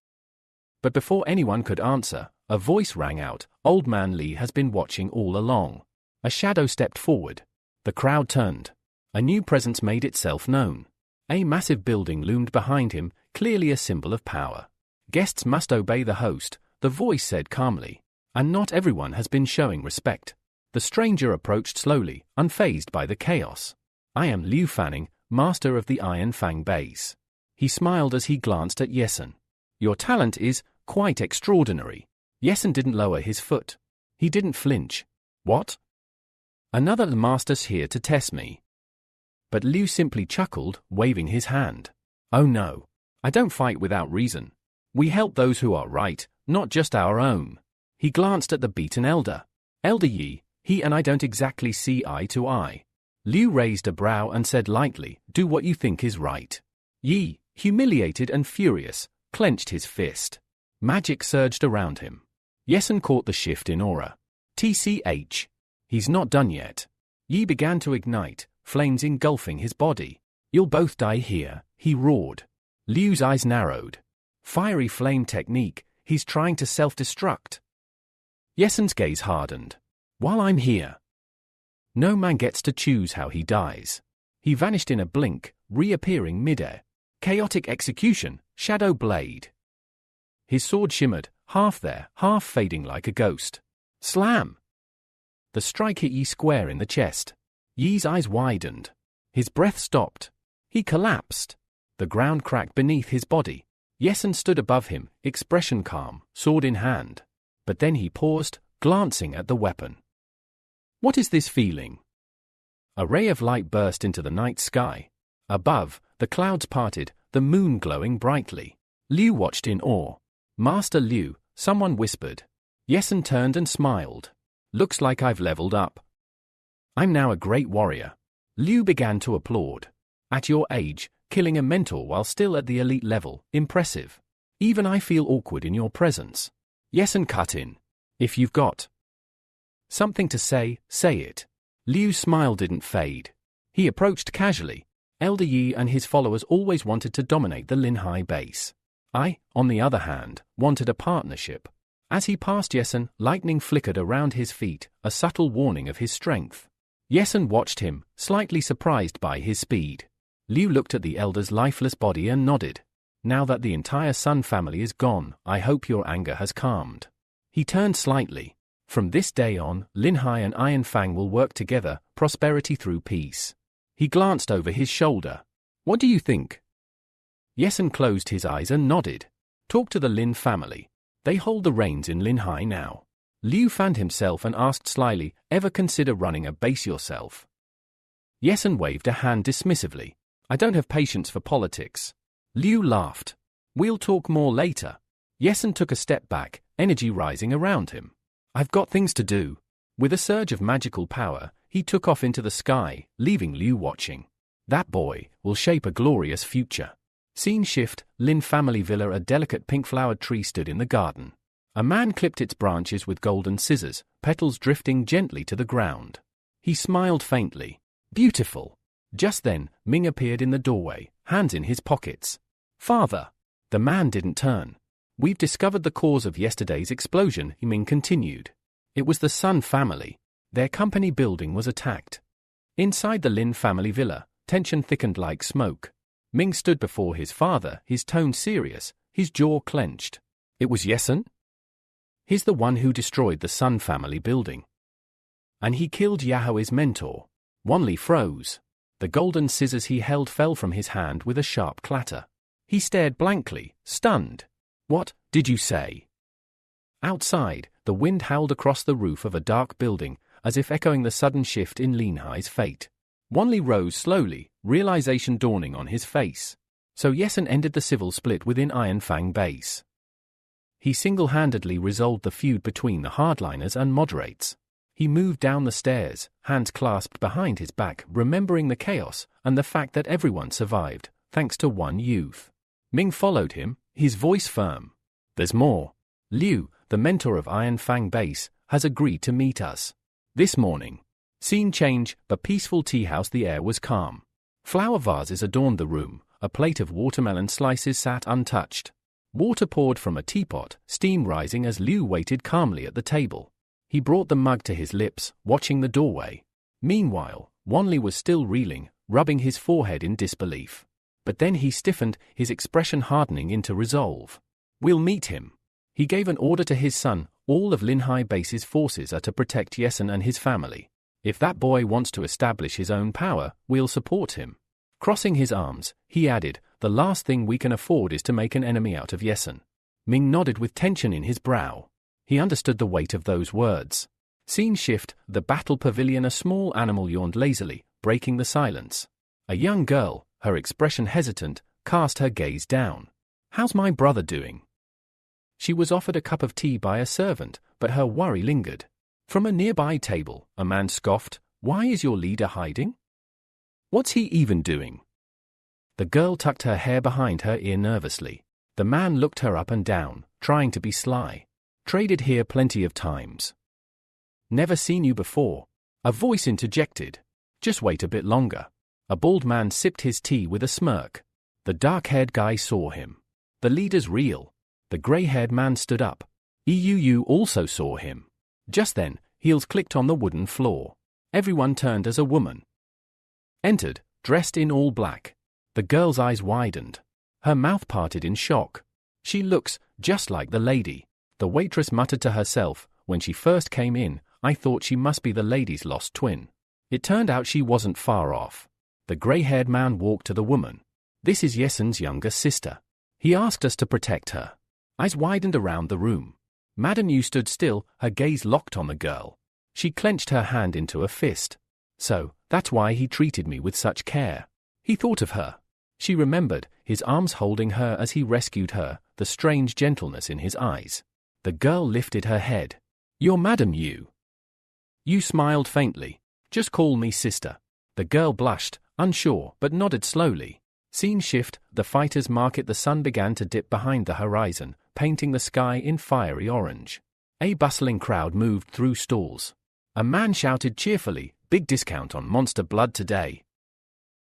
But before anyone could answer, a voice rang out. "Old Man Li has been watching all along." A shadow stepped forward. The crowd turned. A new presence made itself known. A massive building loomed behind him, clearly a symbol of power. "Guests must obey the host," the voice said calmly. "And not everyone has been showing respect." The stranger approached slowly, unfazed by the chaos. "I am Liu Fanning, master of the Iron Fang base." He smiled as he glanced at Yesen. "Your talent is quite extraordinary." Yesen didn't lower his foot. He didn't flinch. "What? Another master's here to test me?" But Liu simply chuckled, waving his hand. "Oh no. I don't fight without reason. We help those who are right, not just our own." He glanced at the beaten elder. "Elder Yi, he and I don't exactly see eye to eye." Liu raised a brow and said lightly, "Do what you think is right." Yi, humiliated and furious, clenched his fist. Magic surged around him. Yesen caught the shift in aura. TCH. He's not done yet. Yi began to ignite, flames engulfing his body. "You'll both die here," he roared. Liu's eyes narrowed. Fiery flame technique, he's trying to self-destruct. Yesen's gaze hardened. "While I'm here, no man gets to choose how he dies." He vanished in a blink, reappearing midair. Chaotic execution, shadow blade. His sword shimmered, half there, half fading like a ghost. Slam! The strike hit Yi square in the chest. Yi's eyes widened. His breath stopped. He collapsed. The ground cracked beneath his body. Yesen stood above him, expression calm, sword in hand. But then he paused, glancing at the weapon. What is this feeling? A ray of light burst into the night sky. Above, the clouds parted, the moon glowing brightly. Liu watched in awe. Master Liu, someone whispered. Yesen turned and smiled. Looks like I've leveled up. I'm now a great warrior. Liu began to applaud. At your age, killing a mentor while still at the elite level, impressive. Even I feel awkward in your presence. Yesen cut in. If you've got something to say, say it. Liu's smile didn't fade. He approached casually. Elder Yi and his followers always wanted to dominate the Linhai base. I, on the other hand, wanted a partnership. As he passed Yesen, lightning flickered around his feet, a subtle warning of his strength. Yesen watched him, slightly surprised by his speed. Liu looked at the elder's lifeless body and nodded. Now that the entire Sun family is gone, I hope your anger has calmed. He turned slightly. From this day on, Linhai and Iron Fang will work together, prosperity through peace. He glanced over his shoulder. What do you think? Yesen closed his eyes and nodded. Talk to the Lin family. They hold the reins in Linhai now. Liu fanned himself and asked slyly, ever consider running a base yourself? Yesen waved a hand dismissively. I don't have patience for politics. Liu laughed. We'll talk more later. Yesen took a step back, energy rising around him. I've got things to do. With a surge of magical power, he took off into the sky, leaving Liu watching. That boy will shape a glorious future. Scene shift, Lin family villa. A delicate pink-flowered tree stood in the garden. A man clipped its branches with golden scissors, petals drifting gently to the ground. He smiled faintly. Beautiful. Just then, Ming appeared in the doorway, hands in his pockets. Father. The man didn't turn. We've discovered the cause of yesterday's explosion, Ming continued. It was the Sun family. Their company building was attacked. Inside the Lin family villa, tension thickened like smoke. Ming stood before his father, his tone serious, his jaw clenched. It was Yesen? He's the one who destroyed the Sun family building. And he killed Yahoe's mentor. Wanli froze. The golden scissors he held fell from his hand with a sharp clatter. He stared blankly, stunned. What did you say? Outside, the wind howled across the roof of a dark building, as if echoing the sudden shift in Linhai's fate. Wanli rose slowly, realization dawning on his face. So Yesen ended the civil split within Iron Fang base. He single-handedly resolved the feud between the hardliners and moderates. He moved down the stairs, hands clasped behind his back, remembering the chaos and the fact that everyone survived, thanks to one youth. Ming followed him, his voice firm. There's more. Liu, the mentor of Iron Fang base, has agreed to meet us. This morning. Scene change, a peaceful tea house. The air was calm. Flower vases adorned the room, a plate of watermelon slices sat untouched. Water poured from a teapot, steam rising as Liu waited calmly at the table. He brought the mug to his lips, watching the doorway. Meanwhile, Wanli was still reeling, rubbing his forehead in disbelief. But then he stiffened, his expression hardening into resolve. We'll meet him. He gave an order to his son. All of Linhai base's forces are to protect Yesen and his family. If that boy wants to establish his own power, we'll support him. Crossing his arms, he added, the last thing we can afford is to make an enemy out of Yesen. Ming nodded with tension in his brow. He understood the weight of those words. Scene shift, the battle pavilion. A small animal yawned lazily, breaking the silence. A young girl, her expression hesitant, cast her gaze down. How's my brother doing? She was offered a cup of tea by a servant, but her worry lingered. From a nearby table, a man scoffed, Why is your leader hiding? What's he even doing? The girl tucked her hair behind her ear nervously. The man looked her up and down, trying to be sly. Traded here plenty of times. Never seen you before. A voice interjected. Just wait a bit longer. A bald man sipped his tea with a smirk. The dark-haired guy saw him. The leader's real. The grey-haired man stood up. EUU also saw him. Just then, heels clicked on the wooden floor. Everyone turned as a woman entered, dressed in all black. The girl's eyes widened. Her mouth parted in shock. She looks just like the lady. The waitress muttered to herself, when she first came in, I thought she must be the lady's lost twin. It turned out she wasn't far off. The grey-haired man walked to the woman. This is Yesen's younger sister. He asked us to protect her. Eyes widened around the room. Madame Yu stood still, her gaze locked on the girl. She clenched her hand into a fist. So, that's why he treated me with such care. He thought of her. She remembered, his arms holding her as he rescued her, the strange gentleness in his eyes. The girl lifted her head. You're Madame Yu. Yu smiled faintly. Just call me sister. The girl blushed, unsure, but nodded slowly. Scene shift, the fighters' market. The sun began to dip behind the horizon, painting the sky in fiery orange. A bustling crowd moved through stalls. A man shouted cheerfully, "Big discount on monster blood today."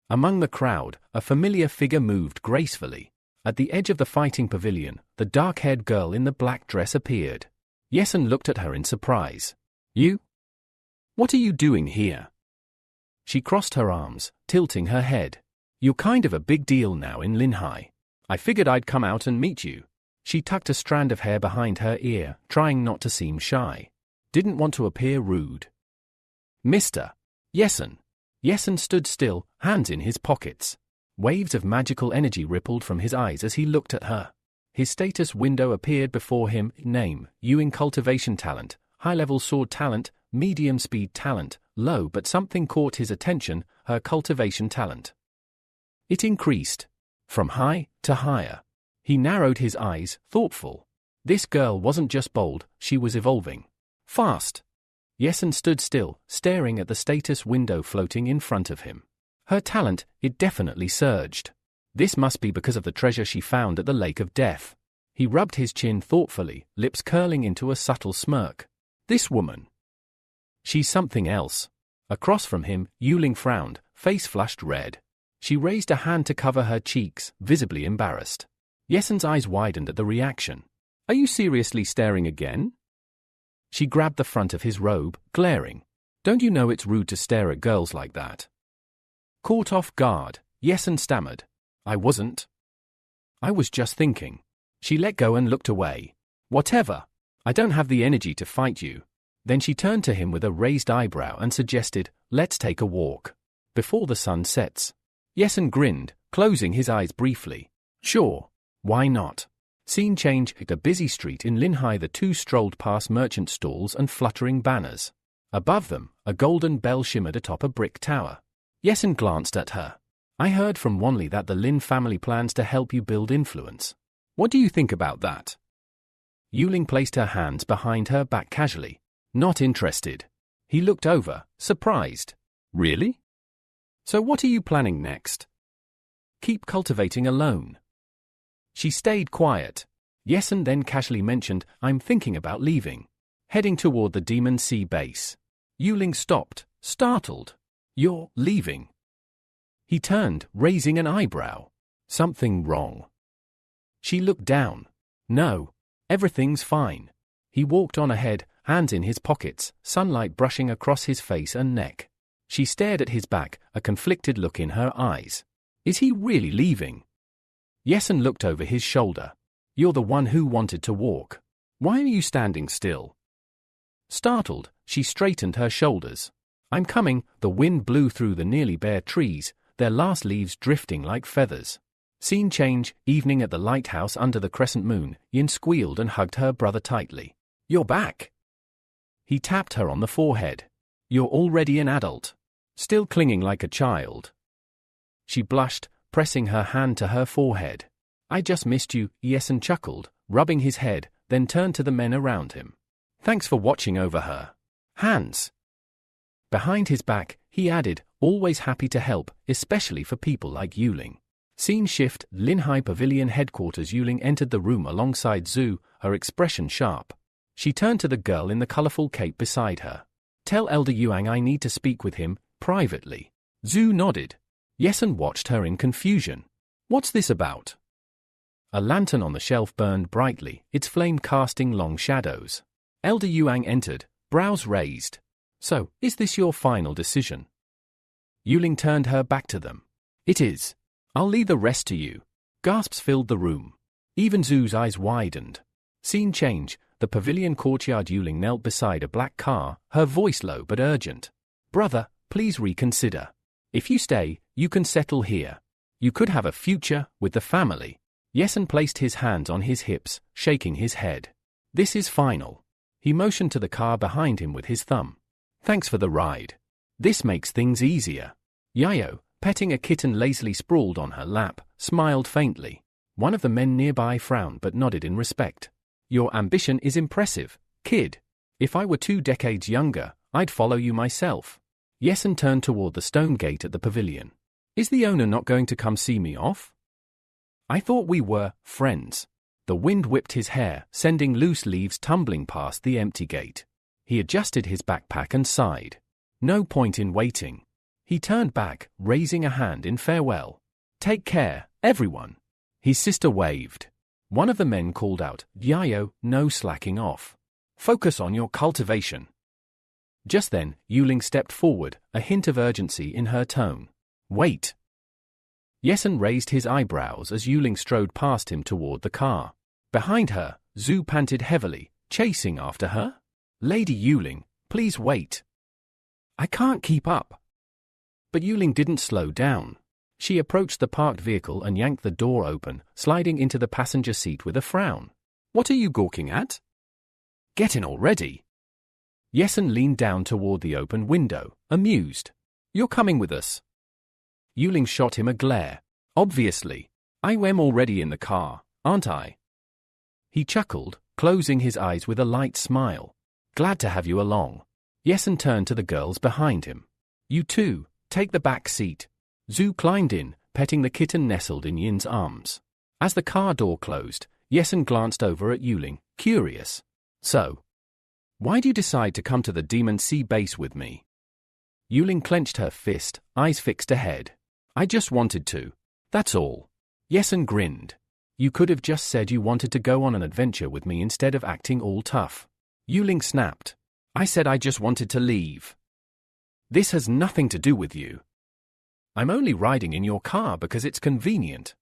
Among the crowd, a familiar figure moved gracefully. At the edge of the fighting pavilion, the dark-haired girl in the black dress appeared. Yesen looked at her in surprise. You? What are you doing here? She crossed her arms, tilting her head. You're kind of a big deal now in Linhai. I figured I'd come out and meet you. She tucked a strand of hair behind her ear, trying not to seem shy. Didn't want to appear rude. Mr. Yesen. Yesen stood still, hands in his pockets. Waves of magical energy rippled from his eyes as he looked at her. His status window appeared before him. Name, Ewing cultivation talent, high-level sword talent, medium speed talent, low, but something caught his attention, her cultivation talent. It increased. From high to higher. He narrowed his eyes, thoughtful. This girl wasn't just bold, she was evolving. Fast. Yesen stood still, staring at the status window floating in front of him. Her talent, it definitely surged. This must be because of the treasure she found at the Lake of Death. He rubbed his chin thoughtfully, lips curling into a subtle smirk. This woman. She's something else. Across from him, Yuling frowned, face flushed red. She raised a hand to cover her cheeks, visibly embarrassed. Yesen's eyes widened at the reaction. Are you seriously staring again? She grabbed the front of his robe, glaring. Don't you know it's rude to stare at girls like that? Caught off guard, Yesen stammered. I wasn't. I was just thinking. She let go and looked away. Whatever. I don't have the energy to fight you. Then she turned to him with a raised eyebrow and suggested, let's take a walk. Before the sun sets. Yesen grinned, closing his eyes briefly. Sure. Why not? Scene change at a busy street in Linhai. The two strolled past merchant stalls and fluttering banners. Above them, a golden bell shimmered atop a brick tower. Yesen glanced at her. I heard from Wanli that the Lin family plans to help you build influence. What do you think about that? Yuling placed her hands behind her back casually. Not interested. He looked over, surprised. Really? So what are you planning next? Keep cultivating alone. She stayed quiet. Yesen then casually mentioned, I'm thinking about leaving. Heading toward the Demon Sea base. Yuling stopped, startled. You're leaving? He turned, raising an eyebrow. Something wrong? She looked down. No. Everything's fine. He walked on ahead, hands in his pockets, sunlight brushing across his face and neck. She stared at his back, a conflicted look in her eyes. Is he really leaving? Yesen looked over his shoulder. You're the one who wanted to walk. Why are you standing still? Startled, she straightened her shoulders. I'm coming. The wind blew through the nearly bare trees, their last leaves drifting like feathers. Scene change, evening at the lighthouse under the crescent moon. Yin squealed and hugged her brother tightly. You're back. He tapped her on the forehead. You're already an adult. Still clinging like a child. She blushed, pressing her hand to her forehead. I just missed you, Yesen chuckled, rubbing his head, then turned to the men around him. Thanks for watching over her. Hands. Behind his back, he added, always happy to help, especially for people like Yuling. Scene shift, Linhai Pavilion headquarters. Yuling entered the room alongside Zhu, her expression sharp. She turned to the girl in the colorful cape beside her. Tell Elder Yuang I need to speak with him, privately. Zhu nodded. Yesen watched her in confusion. What's this about? A lantern on the shelf burned brightly, its flame casting long shadows. Elder Yuang entered, brows raised. So, is this your final decision? Yuling turned her back to them. It is. I'll leave the rest to you. Gasps filled the room. Even Zhu's eyes widened. Scene change, the pavilion courtyard. Yuling knelt beside a black car, her voice low but urgent. Brother, please reconsider. If you stay, you can settle here. You could have a future with the family. Yesen placed his hands on his hips, shaking his head. This is final. He motioned to the car behind him with his thumb. Thanks for the ride. This makes things easier. Yayo, petting a kitten lazily sprawled on her lap, smiled faintly. One of the men nearby frowned but nodded in respect. Your ambition is impressive, kid. If I were 2 decades younger, I'd follow you myself. Yesen turned toward the stone gate at the pavilion. Is the owner not going to come see me off? I thought we were friends. The wind whipped his hair, sending loose leaves tumbling past the empty gate. He adjusted his backpack and sighed. No point in waiting. He turned back, raising a hand in farewell. Take care, everyone. His sister waved. One of the men called out, Yayo, no slacking off. Focus on your cultivation. Just then, Yuling stepped forward, a hint of urgency in her tone. Wait. Yesen raised his eyebrows as Yuling strode past him toward the car. Behind her, Zhu panted heavily, chasing after her. Lady Yuling, please wait. I can't keep up. But Yuling didn't slow down. She approached the parked vehicle and yanked the door open, sliding into the passenger seat with a frown. What are you gawking at? Get in already. Yesen leaned down toward the open window, amused. You're coming with us. Yuling shot him a glare. Obviously. I am already in the car, aren't I? He chuckled, closing his eyes with a light smile. Glad to have you along. Yesen turned to the girls behind him. You too, take the back seat. Zhu climbed in, petting the kitten nestled in Yin's arms. As the car door closed, Yesen glanced over at Yuling, curious. So, why do you decide to come to the Demon Sea base with me? Yuling clenched her fist, eyes fixed ahead. I just wanted to. That's all. Yesen grinned. You could have just said you wanted to go on an adventure with me instead of acting all tough. Yuling snapped. I said I just wanted to leave. This has nothing to do with you. I'm only riding in your car because it's convenient.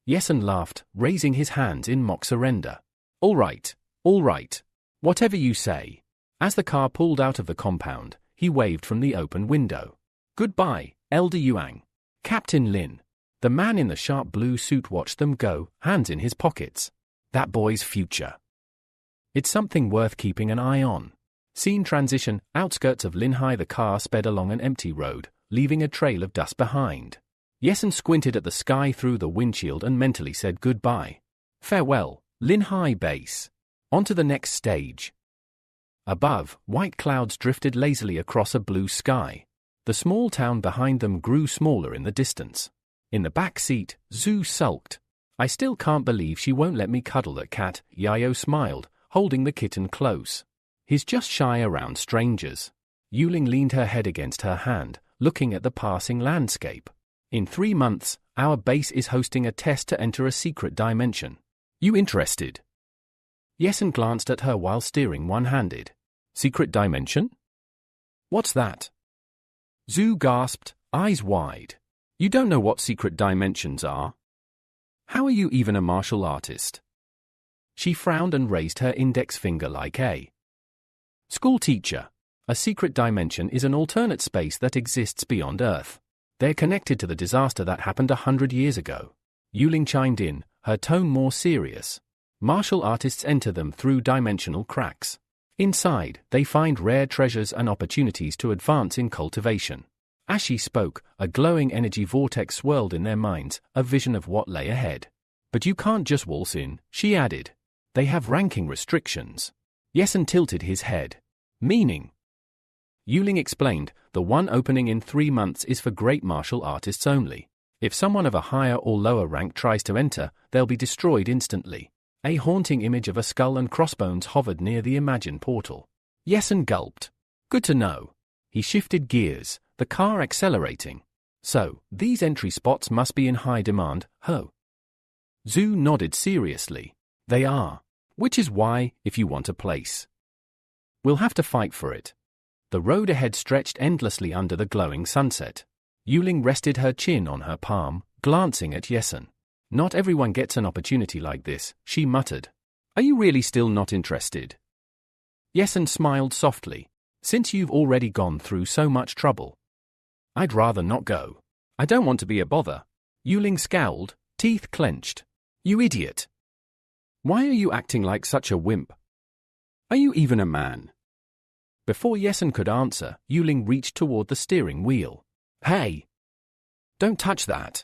Yesen laughed, raising his hands in mock surrender. All right. Whatever you say. As the car pulled out of the compound, he waved from the open window. Goodbye, Elder Yuang. Captain Lin. The man in the sharp blue suit watched them go, hands in his pockets. That boy's future. It's something worth keeping an eye on. Scene transition, outskirts of Linhai. The car sped along an empty road, leaving a trail of dust behind. Yesen squinted at the sky through the windshield and mentally said goodbye. Farewell, Linhai base. On to the next stage. Above, white clouds drifted lazily across a blue sky. The small town behind them grew smaller in the distance. In the back seat, Zhu sulked. I still can't believe she won't let me cuddle that cat. Yayo smiled, holding the kitten close. He's just shy around strangers. Yuling leaned her head against her hand, looking at the passing landscape. In 3 months, our base is hosting a test to enter a secret dimension. You interested? Yesen glanced at her while steering one-handed. Secret dimension? What's that? Zhu gasped, eyes wide. You don't know what secret dimensions are? How are you even a martial artist? She frowned and raised her index finger like a school teacher. A secret dimension is an alternate space that exists beyond Earth. They're connected to the disaster that happened 100 years ago. Yuling chimed in, her tone more serious. Martial artists enter them through dimensional cracks. Inside, they find rare treasures and opportunities to advance in cultivation. As she spoke, a glowing energy vortex swirled in their minds, a vision of what lay ahead. But you can't just waltz in, she added. They have ranking restrictions. Yesen tilted his head. Meaning? Yuling explained, the one opening in 3 months is for great martial artists only. If someone of a higher or lower rank tries to enter, they'll be destroyed instantly. A haunting image of a skull and crossbones hovered near the imagined portal. Yesen gulped. Good to know. He shifted gears, the car accelerating. So, these entry spots must be in high demand, ho? Zhu nodded seriously. They are. Which is why, if you want a place, we'll have to fight for it. The road ahead stretched endlessly under the glowing sunset. Yuling rested her chin on her palm, glancing at Yesen. Not everyone gets an opportunity like this, she muttered. Are you really still not interested? Yesen smiled softly. Since you've already gone through so much trouble, I'd rather not go. I don't want to be a bother. Yuling scowled, teeth clenched. You idiot! Why are you acting like such a wimp? Are you even a man? Before Yesun could answer, Yuling reached toward the steering wheel. Hey! Don't touch that!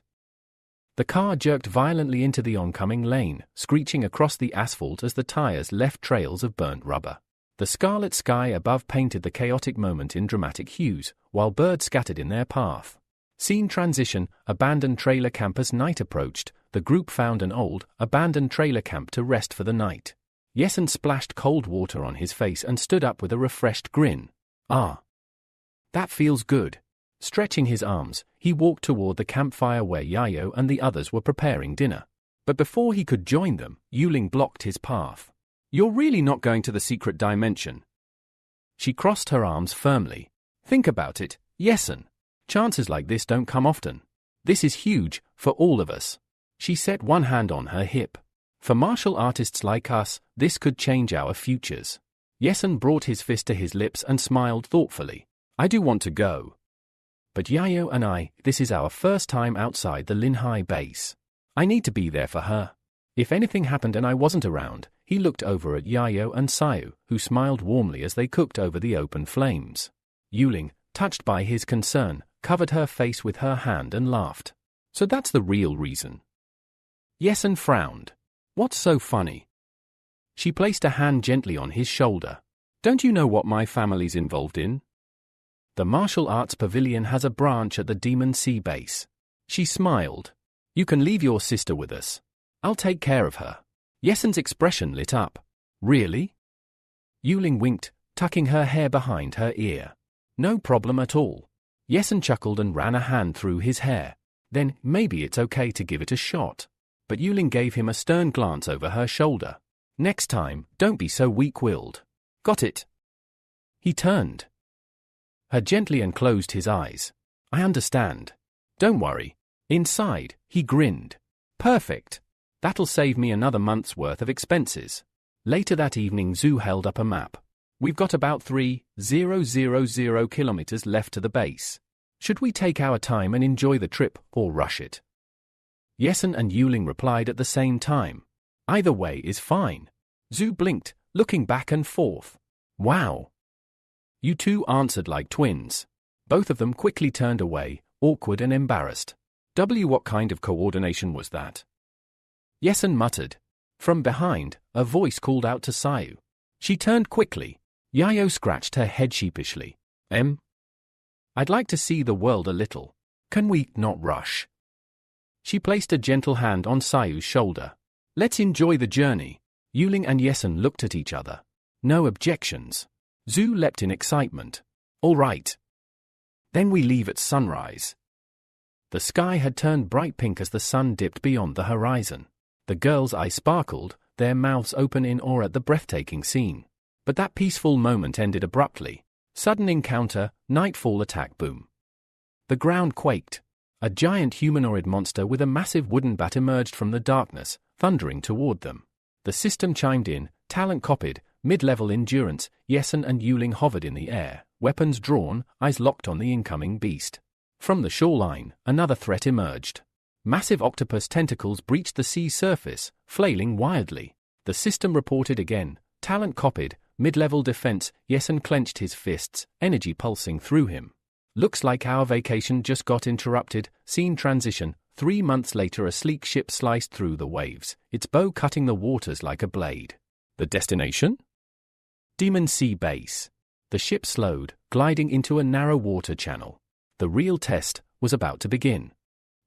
The car jerked violently into the oncoming lane, screeching across the asphalt as the tires left trails of burnt rubber. The scarlet sky above painted the chaotic moment in dramatic hues, while birds scattered in their path. Scene transition, abandoned trailer camp. As night approached, the group found an old, abandoned trailer camp to rest for the night. Yesun splashed cold water on his face and stood up with a refreshed grin. Ah! That feels good. Stretching his arms, he walked toward the campfire where Yayo and the others were preparing dinner. But before he could join them, Yuling blocked his path. You're really not going to the secret dimension? She crossed her arms firmly. Think about it, Yesun. Chances like this don't come often. This is huge, for all of us. She set one hand on her hip. For martial artists like us, this could change our futures. Yesun brought his fist to his lips and smiled thoughtfully. I do want to go. But Yayo and this is our first time outside the Linhai base. I need to be there for her. If anything happened and I wasn't around, he looked over at Yayo and Sayu, who smiled warmly as they cooked over the open flames. Yuling, touched by his concern, covered her face with her hand and laughed. So that's the real reason. Yesun frowned. What's so funny? She placed a hand gently on his shoulder. Don't you know what my family's involved in? The martial arts pavilion has a branch at the Demon Sea base. She smiled. You can leave your sister with us. I'll take care of her. Yesun's expression lit up. Really? Yuling winked, tucking her hair behind her ear. No problem at all. Yesun chuckled and ran a hand through his hair. Then, maybe it's okay to give it a shot. But Yuling gave him a stern glance over her shoulder. Next time, don't be so weak-willed. Got it? He turned her gently and closed his eyes. I understand. Don't worry. Inside, he grinned. Perfect. That'll save me another month's worth of expenses. Later that evening, Zhu held up a map. We've got about 3,000 kilometers left to the base. Should we take our time and enjoy the trip, or rush it? Yesun and Yuling replied at the same time. Either way is fine. Zhu blinked, looking back and forth. Wow. You two answered like twins. Both of them quickly turned away, awkward and embarrassed. What kind of coordination was that? Yesun muttered. From behind, a voice called out to Sayu. She turned quickly. Yayo scratched her head sheepishly. I'd like to see the world a little. Can we not rush? She placed a gentle hand on Sayu's shoulder. Let's enjoy the journey. Yuling and Yesun looked at each other. No objections. Zhu leapt in excitement. All right. Then we leave at sunrise. The sky had turned bright pink as the sun dipped beyond the horizon. The girls' eyes sparkled, their mouths open in awe at the breathtaking scene. But that peaceful moment ended abruptly. Sudden encounter, nightfall attack boom. The ground quaked. A giant humanoid monster with a massive wooden bat emerged from the darkness, thundering toward them. The system chimed in, talent copied, mid-level endurance. Yesun and Yuling hovered in the air, weapons drawn, eyes locked on the incoming beast. From the shoreline, another threat emerged. Massive octopus tentacles breached the sea surface, flailing wildly. The system reported again, talent copied, mid-level defense. Yesun clenched his fists, energy pulsing through him. Looks like our vacation just got interrupted. Scene transition. 3 months later, a sleek ship sliced through the waves, its bow cutting the waters like a blade. The destination? Demon Sea base. The ship slowed, gliding into a narrow water channel. The real test was about to begin.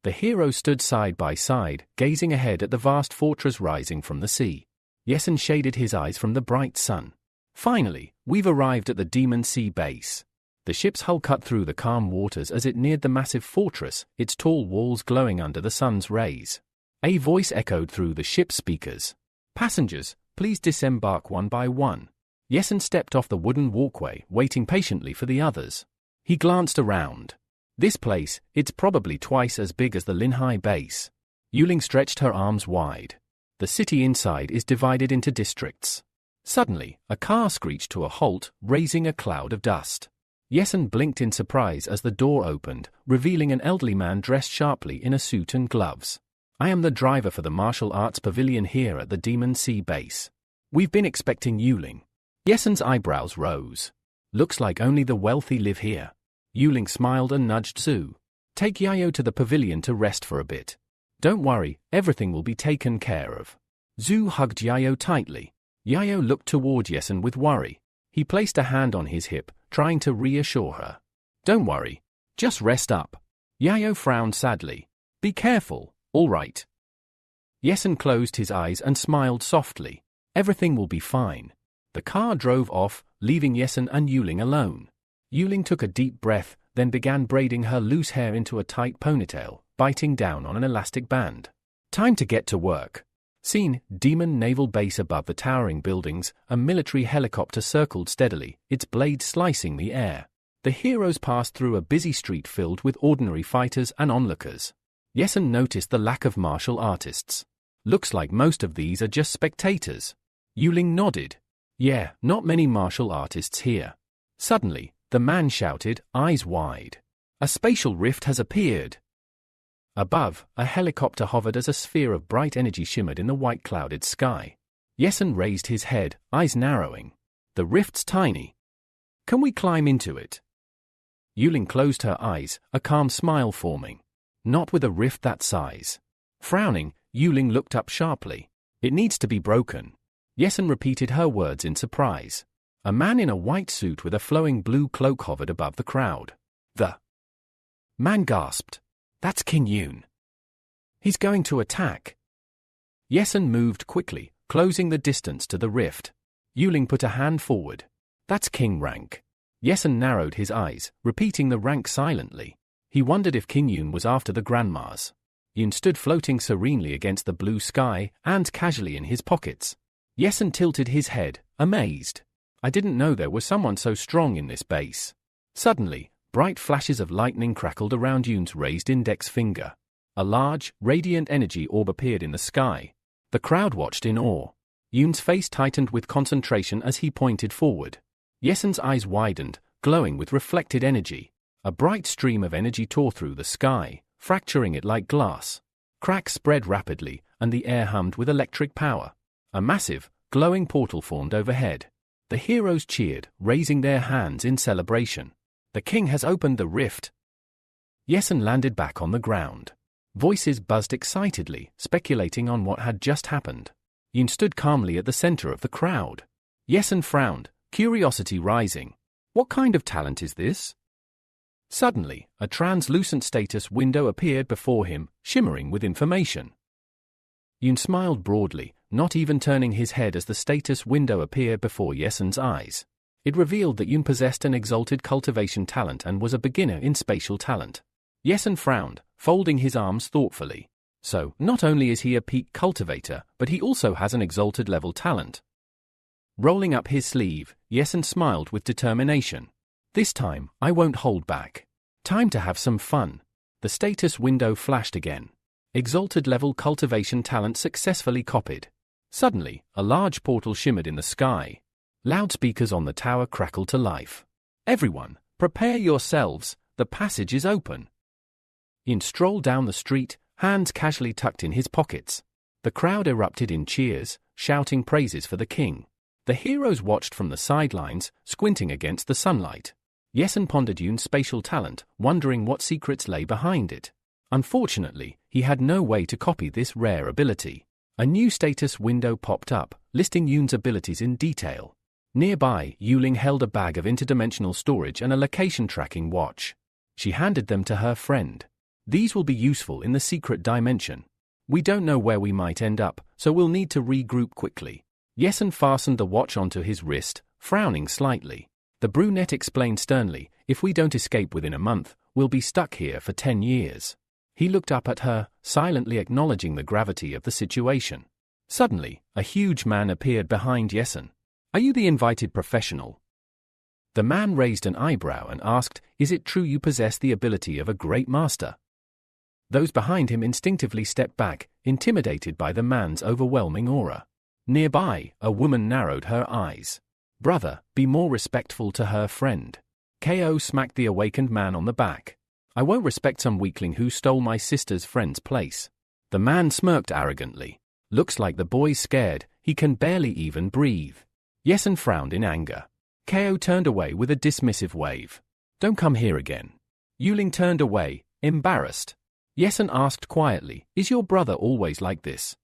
The heroes stood side by side, gazing ahead at the vast fortress rising from the sea. Yesun shaded his eyes from the bright sun. Finally, we've arrived at the Demon Sea base. The ship's hull cut through the calm waters as it neared the massive fortress, its tall walls glowing under the sun's rays. A voice echoed through the ship's speakers. Passengers, please disembark one by one. Yesun stepped off the wooden walkway, waiting patiently for the others. He glanced around. This place, it's probably twice as big as the Linhai base. Yuling stretched her arms wide. The city inside is divided into districts. Suddenly, a car screeched to a halt, raising a cloud of dust. Yesun blinked in surprise as the door opened, revealing an elderly man dressed sharply in a suit and gloves. I am the driver for the martial arts pavilion here at the Demon Sea base. We've been expecting Yuling. Yesen's eyebrows rose. Looks like only the wealthy live here. Yuling smiled and nudged Zhu. Take Yayo to the pavilion to rest for a bit. Don't worry, everything will be taken care of. Zhu hugged Yayo tightly. Yayo looked toward Yesen with worry. He placed a hand on his hip, trying to reassure her. Don't worry. Just rest up. Yayo frowned sadly. Be careful, all right. Yesen closed his eyes and smiled softly. Everything will be fine. The car drove off, leaving Yesen and Yuling alone. Yuling took a deep breath, then began braiding her loose hair into a tight ponytail, biting down on an elastic band. Time to get to work. Scene: Demon Naval Base. Above the towering buildings, a military helicopter circled steadily, its blades slicing the air. The heroes passed through a busy street filled with ordinary fighters and onlookers. Yesen noticed the lack of martial artists. Looks like most of these are just spectators. Yuling nodded. Yeah, not many martial artists here. Suddenly, the man shouted, eyes wide. A spatial rift has appeared. Above, a helicopter hovered as a sphere of bright energy shimmered in the white clouded sky. Yesen raised his head, eyes narrowing. The rift's tiny. Can we climb into it? Yuling closed her eyes, a calm smile forming. Not with a rift that size. Frowning, Yuling looked up sharply. It needs to be broken. Yesen repeated her words in surprise. A man in a white suit with a flowing blue cloak hovered above the crowd. The man gasped. That's King Yun. He's going to attack. Yesen moved quickly, closing the distance to the rift. Yuling put a hand forward. That's King rank. Yesen narrowed his eyes, repeating the rank silently. He wondered if King Yun was after the grandmas. Yun stood floating serenely against the blue sky, and casually in his pockets. Yesen tilted his head, amazed. I didn't know there was someone so strong in this base. Suddenly, bright flashes of lightning crackled around Yun's raised index finger. A large, radiant energy orb appeared in the sky. The crowd watched in awe. Yun's face tightened with concentration as he pointed forward. Yesen's eyes widened, glowing with reflected energy. A bright stream of energy tore through the sky, fracturing it like glass. Cracks spread rapidly, and the air hummed with electric power. A massive, glowing portal formed overhead. The heroes cheered, raising their hands in celebration. The king has opened the rift. Yesen landed back on the ground. Voices buzzed excitedly, speculating on what had just happened. Yun stood calmly at the center of the crowd. Yesen frowned, curiosity rising. What kind of talent is this? Suddenly, a translucent status window appeared before him, shimmering with information. Yun smiled broadly, not even turning his head as the status window appeared before Yesen's eyes. It revealed that Yun possessed an exalted cultivation talent and was a beginner in spatial talent. Yesen frowned, folding his arms thoughtfully. So, not only is he a peak cultivator, but he also has an exalted level talent. Rolling up his sleeve, Yesen smiled with determination. This time, I won't hold back. Time to have some fun. The status window flashed again. Exalted level cultivation talent successfully copied. Suddenly, a large portal shimmered in the sky. Loudspeakers on the tower crackled to life. Everyone, prepare yourselves, the passage is open. Yin strolled down the street, hands casually tucked in his pockets. The crowd erupted in cheers, shouting praises for the king. The heroes watched from the sidelines, squinting against the sunlight. Yesen pondered Yun's spatial talent, wondering what secrets lay behind it. Unfortunately, he had no way to copy this rare ability. A new status window popped up, listing Yun's abilities in detail. Nearby, Yuling held a bag of interdimensional storage and a location tracking watch. She handed them to her friend. These will be useful in the secret dimension. We don't know where we might end up, so we'll need to regroup quickly. Yesen fastened the watch onto his wrist, frowning slightly. The brunette explained sternly, if we don't escape within a month, we'll be stuck here for 10 years. He looked up at her, silently acknowledging the gravity of the situation. Suddenly, a huge man appeared behind Yesen. Are you the invited professional? The man raised an eyebrow and asked, is it true you possess the ability of a great master? Those behind him instinctively stepped back, intimidated by the man's overwhelming aura. Nearby, a woman narrowed her eyes. Brother, be more respectful to her friend. KO smacked the awakened man on the back. I won't respect some weakling who stole my sister's friend's place. The man smirked arrogantly. Looks like the boy's scared, he can barely even breathe. Yesen frowned in anger. Ko turned away with a dismissive wave. Don't come here again. Yuling turned away, embarrassed. Yesen asked quietly, is your brother always like this?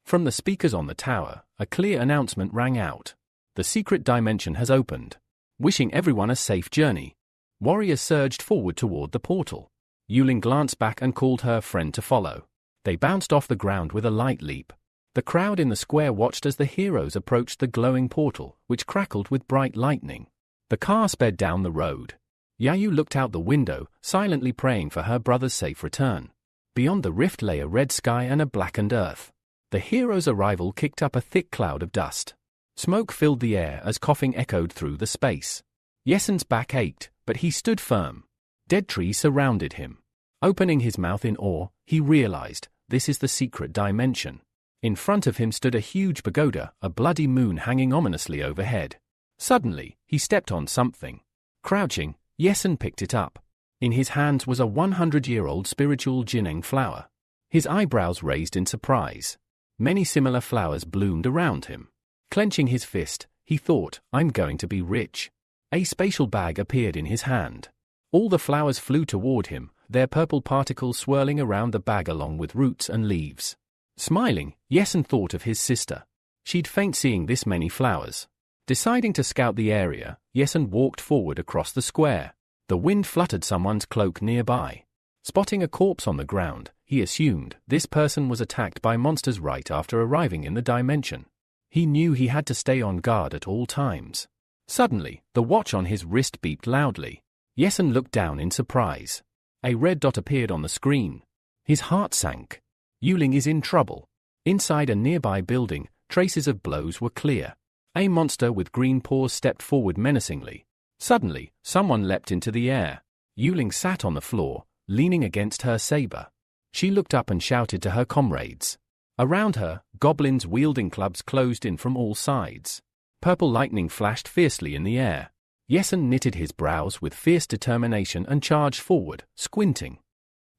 From the speakers on the tower, a clear announcement rang out. The secret dimension has opened. Wishing everyone a safe journey. Warriors surged forward toward the portal. Yuling glanced back and called her friend to follow. They bounced off the ground with a light leap. The crowd in the square watched as the heroes approached the glowing portal, which crackled with bright lightning. The car sped down the road. Yayu looked out the window, silently praying for her brother's safe return. Beyond the rift lay a red sky and a blackened earth. The heroes' arrival kicked up a thick cloud of dust. Smoke filled the air as coughing echoed through the space. Yesen's back ached, but he stood firm. Dead trees surrounded him. Opening his mouth in awe, he realized, this is the secret dimension. In front of him stood a huge pagoda, a bloody moon hanging ominously overhead. Suddenly, he stepped on something. Crouching, Yesen picked it up. In his hands was a 100-year-old spiritual Jinneng flower. His eyebrows raised in surprise. Many similar flowers bloomed around him. Clenching his fist, he thought, I'm going to be rich. A spatial bag appeared in his hand. All the flowers flew toward him, their purple particles swirling around the bag along with roots and leaves. Smiling, Yesen thought of his sister. She'd faint seeing this many flowers. Deciding to scout the area, Yesen walked forward across the square. The wind fluttered someone's cloak nearby. Spotting a corpse on the ground, he assumed this person was attacked by monsters right after arriving in the dimension. He knew he had to stay on guard at all times. Suddenly, the watch on his wrist beeped loudly. Yesen looked down in surprise. A red dot appeared on the screen. His heart sank. Yuling is in trouble. Inside a nearby building, traces of blows were clear. A monster with green paws stepped forward menacingly. Suddenly, someone leapt into the air. Yuling sat on the floor, leaning against her saber. She looked up and shouted to her comrades. Around her, goblins wielding clubs closed in from all sides. Purple lightning flashed fiercely in the air. Yesen knitted his brows with fierce determination and charged forward, squinting.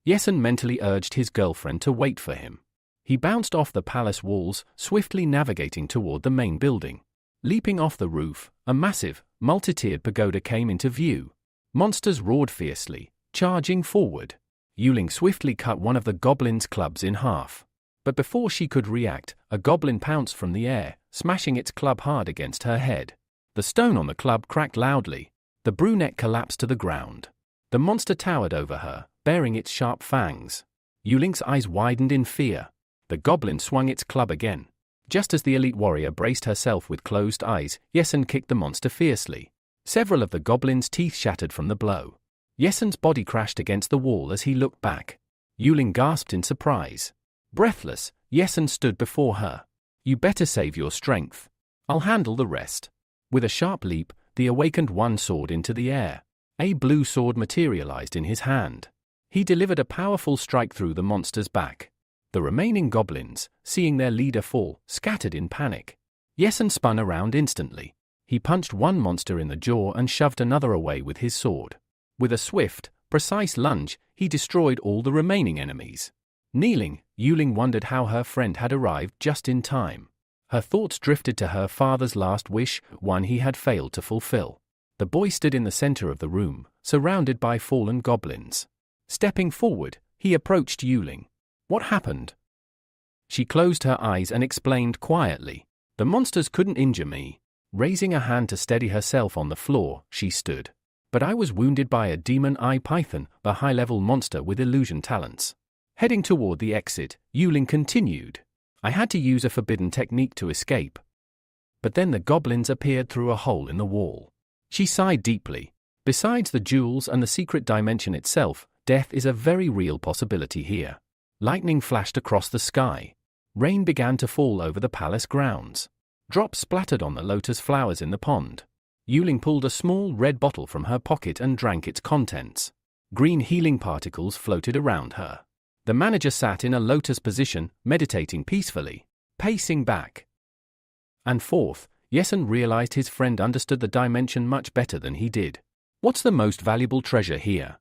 Yesen mentally urged his girlfriend to wait for him. He bounced off the palace walls, swiftly navigating toward the main building. Leaping off the roof, a massive, multi-tiered pagoda came into view. Monsters roared fiercely, charging forward. Yuling swiftly cut one of the goblin's clubs in half. But before she could react, a goblin pounced from the air, smashing its club hard against her head. The stone on the club cracked loudly. The brunette collapsed to the ground. The monster towered over her, baring its sharp fangs. Yuling's eyes widened in fear. The goblin swung its club again. Just as the elite warrior braced herself with closed eyes, Yesen kicked the monster fiercely. Several of the goblin's teeth shattered from the blow. Yesen's body crashed against the wall as he looked back. Yuling gasped in surprise. Breathless, Yesen stood before her. You better save your strength. I'll handle the rest. With a sharp leap, the awakened one soared into the air. A blue sword materialized in his hand. He delivered a powerful strike through the monster's back. The remaining goblins, seeing their leader fall, scattered in panic. Yesen spun around instantly. He punched one monster in the jaw and shoved another away with his sword. With a swift, precise lunge, he destroyed all the remaining enemies. Kneeling, Yuling wondered how her friend had arrived just in time. Her thoughts drifted to her father's last wish, one he had failed to fulfill. The boy stood in the center of the room, surrounded by fallen goblins. Stepping forward, he approached Yuling. What happened? She closed her eyes and explained quietly. The monsters couldn't injure me. Raising a hand to steady herself on the floor, she stood. But I was wounded by a demon eye python, a high-level monster with illusion talents. Heading toward the exit, Yuling continued. I had to use a forbidden technique to escape. But then the goblins appeared through a hole in the wall. She sighed deeply. Besides the jewels and the secret dimension itself, death is a very real possibility here. Lightning flashed across the sky. Rain began to fall over the palace grounds. Drops splattered on the lotus flowers in the pond. Yuling pulled a small red bottle from her pocket and drank its contents. Green healing particles floated around her. The manager sat in a lotus position, meditating peacefully, pacing back and forth. Yesen realized his friend understood the dimension much better than he did. What's the most valuable treasure here?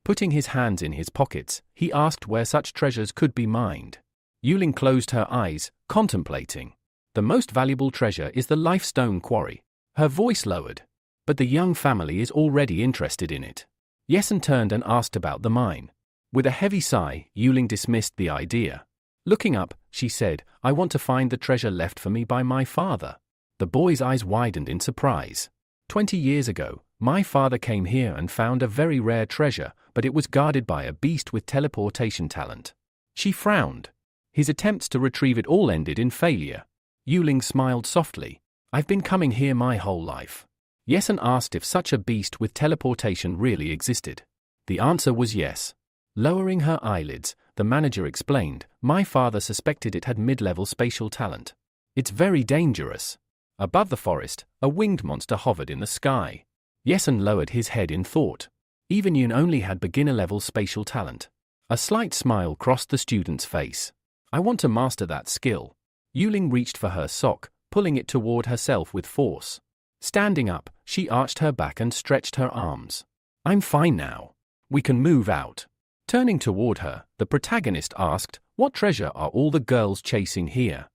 Putting his hands in his pockets, he asked where such treasures could be mined. Yuling closed her eyes, contemplating. The most valuable treasure is the Lifestone Quarry. Her voice lowered. But the young family is already interested in it. Yesen turned and asked about the mine. With a heavy sigh, Yuling dismissed the idea. Looking up, she said, I want to find the treasure left for me by my father. The boy's eyes widened in surprise. 20 years ago, my father came here and found a very rare treasure, but it was guarded by a beast with teleportation talent. She frowned. His attempts to retrieve it all ended in failure. Yuling smiled softly. I've been coming here my whole life. Yesen asked if such a beast with teleportation really existed. The answer was yes. Lowering her eyelids, the manager explained, my father suspected it had mid-level spatial talent. It's very dangerous. Above the forest, a winged monster hovered in the sky. Yesen lowered his head in thought. Even Yun only had beginner-level spatial talent. A slight smile crossed the student's face. I want to master that skill. Yuling reached for her sock, pulling it toward herself with force. Standing up, she arched her back and stretched her arms. I'm fine now. We can move out. Turning toward her, the protagonist asked, what treasure are all the girls chasing here?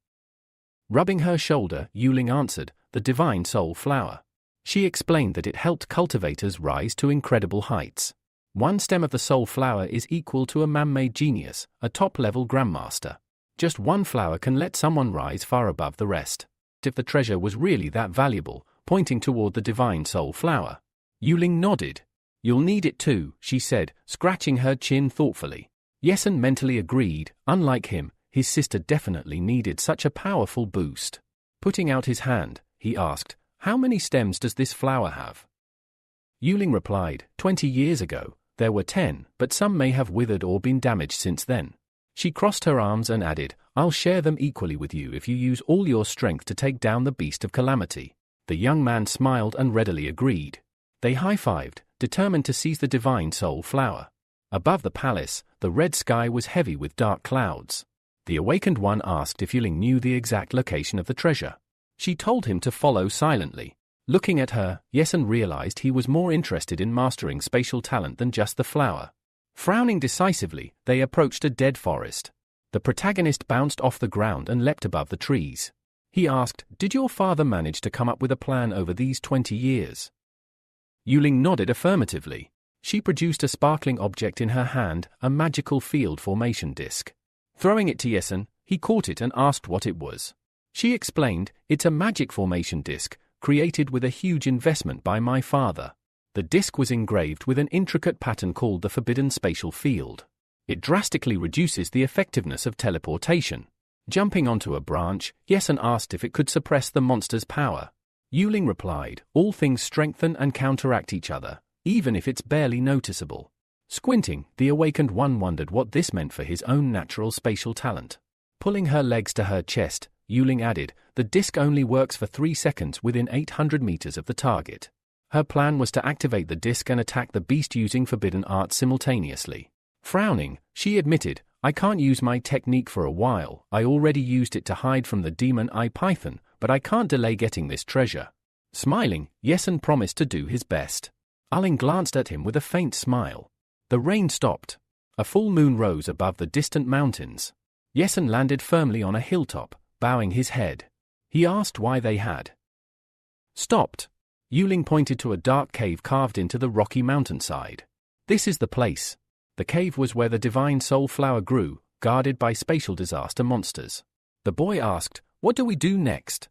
Rubbing her shoulder, Yuling answered, the divine soul flower. She explained that it helped cultivators rise to incredible heights. One stem of the soul flower is equal to a man-made genius, a top-level grandmaster. Just one flower can let someone rise far above the rest. If the treasure was really that valuable, pointing toward the divine soul flower. Yuling nodded. You'll need it too, she said, scratching her chin thoughtfully. Yesen mentally agreed. Unlike him, his sister definitely needed such a powerful boost. Putting out his hand, he asked, how many stems does this flower have? Yuling replied, 20 years ago, there were 10, but some may have withered or been damaged since then. She crossed her arms and added, I'll share them equally with you if you use all your strength to take down the beast of calamity. The young man smiled and readily agreed. They high-fived, determined to seize the divine soul flower. Above the palace, the red sky was heavy with dark clouds. The awakened one asked if Yuling knew the exact location of the treasure. She told him to follow silently. Looking at her, Yesen realized he was more interested in mastering spatial talent than just the flower. Frowning decisively, they approached a dead forest. The protagonist bounced off the ground and leapt above the trees. He asked, did your father manage to come up with a plan over these 20 years? Yuling nodded affirmatively. She produced a sparkling object in her hand, a magical field formation disc. Throwing it to Yesen, he caught it and asked what it was. She explained, it's a magic formation disc, created with a huge investment by my father. The disc was engraved with an intricate pattern called the Forbidden Spatial Field. It drastically reduces the effectiveness of teleportation. Jumping onto a branch, Yesen asked if it could suppress the monster's power. Yuling replied, all things strengthen and counteract each other, even if it's barely noticeable. Squinting, the awakened one wondered what this meant for his own natural spatial talent. Pulling her legs to her chest, Yuling added, the disc only works for 3 seconds within 800 meters of the target. Her plan was to activate the disc and attack the beast using forbidden art simultaneously. Frowning, she admitted, I can't use my technique for a while. I already used it to hide from the demon eye python, but I can't delay getting this treasure. Smiling, Yesen promised to do his best. Yuling glanced at him with a faint smile. The rain stopped. A full moon rose above the distant mountains. Yesen landed firmly on a hilltop, bowing his head. He asked why they had stopped. Yuling pointed to a dark cave carved into the rocky mountainside. This is the place. The cave was where the divine soul flower grew, guarded by spatial disaster monsters. The boy asked, what do we do next?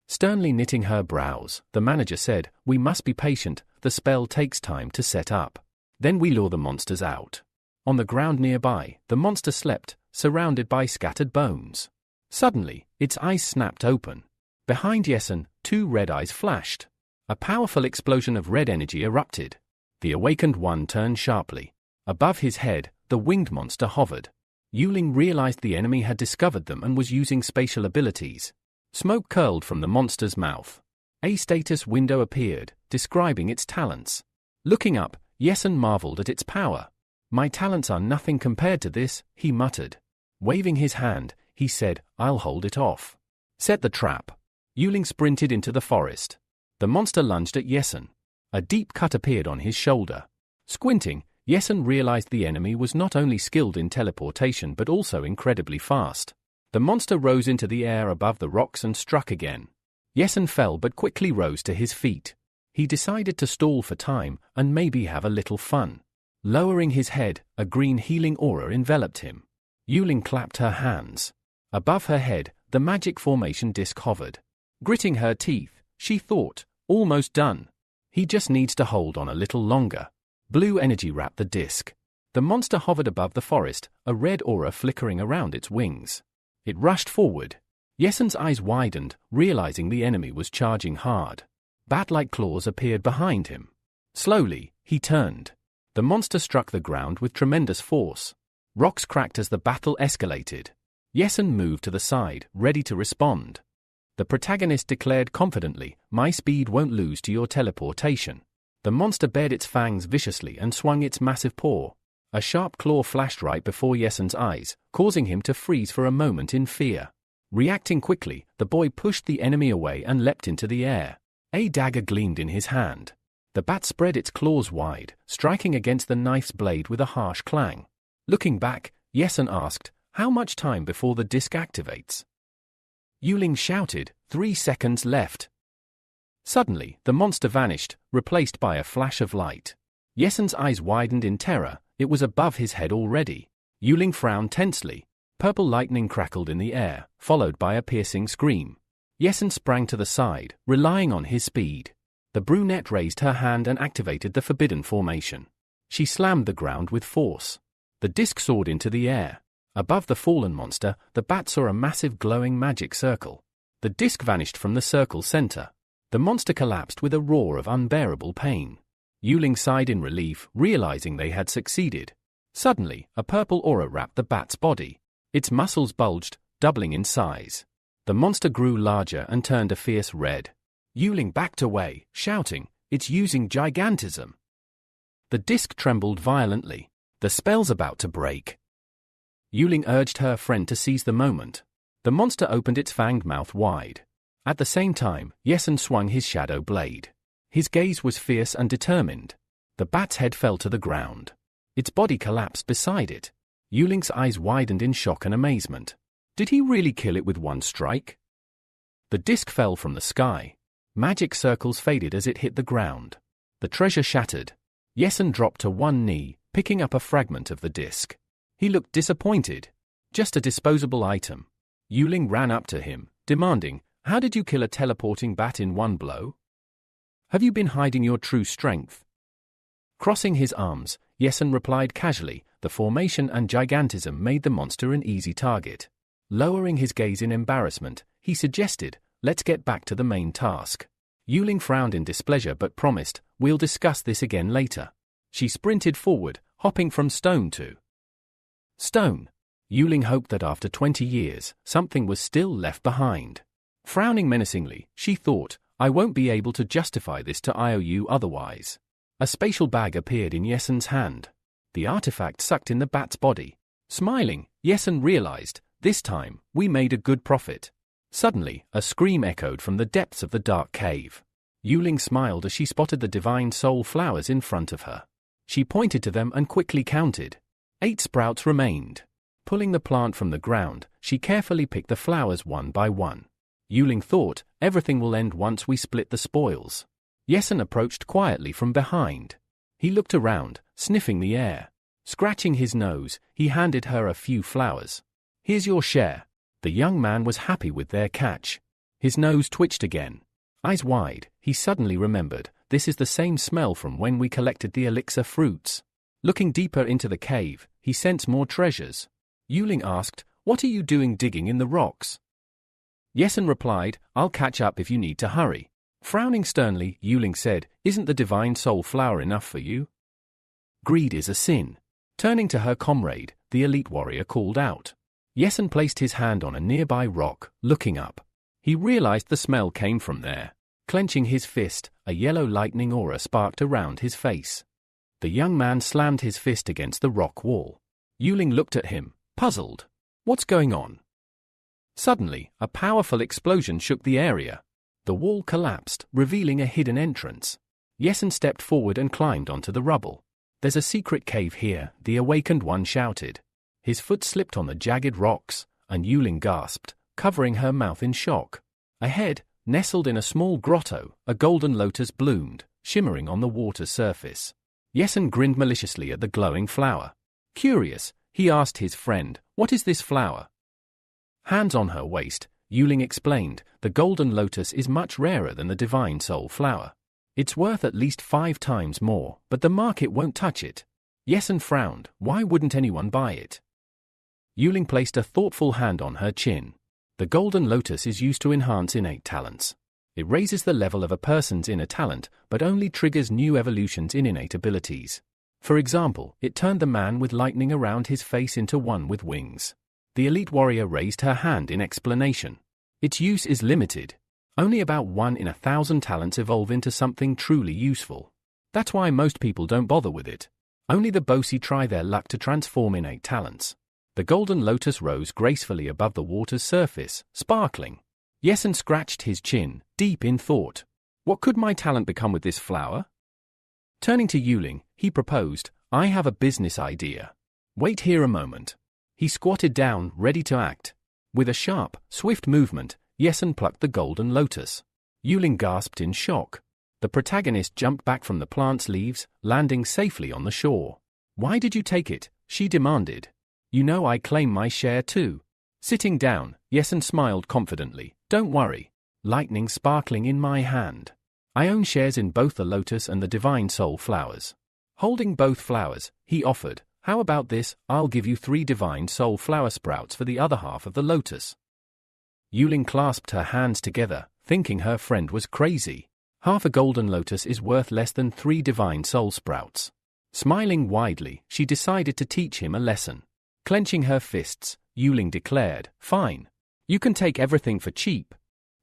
Sternly knitting her brows, the manager said, we must be patient, the spell takes time to set up. Then we lure the monsters out. On the ground nearby, the monster slept, surrounded by scattered bones. Suddenly, its eyes snapped open. Behind Yesen, 2 red eyes flashed. A powerful explosion of red energy erupted. The awakened one turned sharply. Above his head, the winged monster hovered. Yuling realized the enemy had discovered them and was using spatial abilities. Smoke curled from the monster's mouth. A status window appeared, describing its talents. Looking up, Yesen marveled at its power. My talents are nothing compared to this, he muttered. Waving his hand, he said, I'll hold it off. Set the trap. Yuling sprinted into the forest. The monster lunged at Yesen. A deep cut appeared on his shoulder. Squinting, Yesen realized the enemy was not only skilled in teleportation but also incredibly fast. The monster rose into the air above the rocks and struck again. Yesen fell but quickly rose to his feet. He decided to stall for time and maybe have a little fun. Lowering his head, a green healing aura enveloped him. Yuling clapped her hands. Above her head, the magic formation disc hovered. Gritting her teeth, she thought, almost done. He just needs to hold on a little longer. Blue energy wrapped the disc. The monster hovered above the forest, a red aura flickering around its wings. It rushed forward. Yesen's eyes widened, realizing the enemy was charging hard. Bat-like claws appeared behind him. Slowly, he turned. The monster struck the ground with tremendous force. Rocks cracked as the battle escalated. Yesen moved to the side, ready to respond. The protagonist declared confidently, "My speed won't lose to your teleportation." The monster bared its fangs viciously and swung its massive paw. A sharp claw flashed right before Yesen's eyes, causing him to freeze for a moment in fear. Reacting quickly, the boy pushed the enemy away and leapt into the air. A dagger gleamed in his hand. The bat spread its claws wide, striking against the knife's blade with a harsh clang. Looking back, Yesen asked, "How much time before the disc activates?" Yuling shouted, 3 seconds left." Suddenly, the monster vanished, replaced by a flash of light. Yesen's eyes widened in terror. It was above his head already. Yuling frowned tensely. Purple lightning crackled in the air, followed by a piercing scream. Yesen sprang to the side, relying on his speed. The brunette raised her hand and activated the forbidden formation. She slammed the ground with force. The disc soared into the air. Above the fallen monster, the bat saw a massive glowing magic circle. The disc vanished from the circle's center. The monster collapsed with a roar of unbearable pain. Yuling sighed in relief, realizing they had succeeded. Suddenly, a purple aura wrapped the bat's body. Its muscles bulged, doubling in size. The monster grew larger and turned a fierce red. Yuling backed away, shouting, "It's using gigantism." The disc trembled violently. "The spell's about to break." Yuling urged her friend to seize the moment. The monster opened its fanged mouth wide. At the same time, Yesen swung his shadow blade. His gaze was fierce and determined. The bat's head fell to the ground. Its body collapsed beside it. Yuling's eyes widened in shock and amazement. Did he really kill it with one strike? The disc fell from the sky. Magic circles faded as it hit the ground. The treasure shattered. Yesen dropped to one knee, picking up a fragment of the disc. He looked disappointed. Just a disposable item. Yuling ran up to him, demanding, "How did you kill a teleporting bat in one blow? Have you been hiding your true strength?" Crossing his arms, Yesen replied casually, "The formation and gigantism made the monster an easy target." Lowering his gaze in embarrassment, he suggested, "Let's get back to the main task." Yuling frowned in displeasure but promised, "We'll discuss this again later." She sprinted forward, hopping from stone to stone. Yuling hoped that after 20 years, something was still left behind. Frowning menacingly, she thought, "I won't be able to justify this to IOU otherwise." A spatial bag appeared in Yesen's hand. The artifact sucked in the bat's body. Smiling, Yesen realized, "This time, we made a good profit." Suddenly, a scream echoed from the depths of the dark cave. Yuling smiled as she spotted the divine soul flowers in front of her. She pointed to them and quickly counted. 8 sprouts remained. Pulling the plant from the ground, she carefully picked the flowers one by one. Yuling thought, "Everything will end once we split the spoils." Yesen approached quietly from behind. He looked around, sniffing the air. Scratching his nose, he handed her a few flowers. "Here's your share." The young man was happy with their catch. His nose twitched again. Eyes wide, he suddenly remembered, this is the same smell from when we collected the elixir fruits. Looking deeper into the cave, he sensed more treasures. Yuling asked, "What are you doing digging in the rocks?" Yesen replied, "I'll catch up if you need to hurry." Frowning sternly, Yuling said, "Isn't the divine soul flower enough for you?" "Greed is a sin." Turning to her comrade, the elite warrior called out. Yesen placed his hand on a nearby rock, looking up. He realized the smell came from there. Clenching his fist, a yellow lightning aura sparked around his face. The young man slammed his fist against the rock wall. Yuling looked at him, puzzled. "What's going on?" Suddenly, a powerful explosion shook the area. The wall collapsed, revealing a hidden entrance. Yesen stepped forward and climbed onto the rubble. There's a secret cave here, the awakened one shouted. His foot slipped on the jagged rocks, and Yuling gasped, covering her mouth in shock. Ahead, nestled in a small grotto, a golden lotus bloomed, shimmering on the water's surface. Yesen grinned maliciously at the glowing flower. Curious, he asked his friend, "What is this flower?" Hands on her waist, Yuling explained, "The golden lotus is much rarer than the divine soul flower. It's worth at least 5 times more, but the market won't touch it." Yesen frowned. Why wouldn't anyone buy it? Yuling placed a thoughtful hand on her chin. The golden lotus is used to enhance innate talents. It raises the level of a person's inner talent, but only triggers new evolutions in innate abilities. For example, it turned the man with lightning around his face into one with wings. The elite warrior raised her hand in explanation. Its use is limited. Only about 1 in 1,000 talents evolve into something truly useful. That's why most people don't bother with it. Only the bossy try their luck to transform innate talents. The golden lotus rose gracefully above the water's surface, sparkling. Yesen scratched his chin, deep in thought. What could my talent become with this flower? Turning to Yuling, he proposed, "I have a business idea. Wait here a moment." He squatted down, ready to act. With a sharp, swift movement, Yesen plucked the golden lotus. Yuling gasped in shock. The protagonist jumped back from the plant's leaves, landing safely on the shore. "Why did you take it?" she demanded. "You know I claim my share too." Sitting down, Yesen smiled confidently. "Don't worry. Lightning sparkling in my hand. I own shares in both the lotus and the divine soul flowers." Holding both flowers, he offered, "How about this? I'll give you 3 divine soul flower sprouts for the other half of the lotus." Yuling clasped her hands together, thinking her friend was crazy. Half a golden lotus is worth less than 3 divine soul sprouts. Smiling widely, she decided to teach him a lesson. Clenching her fists, Yuling declared, "Fine. You can take everything for cheap."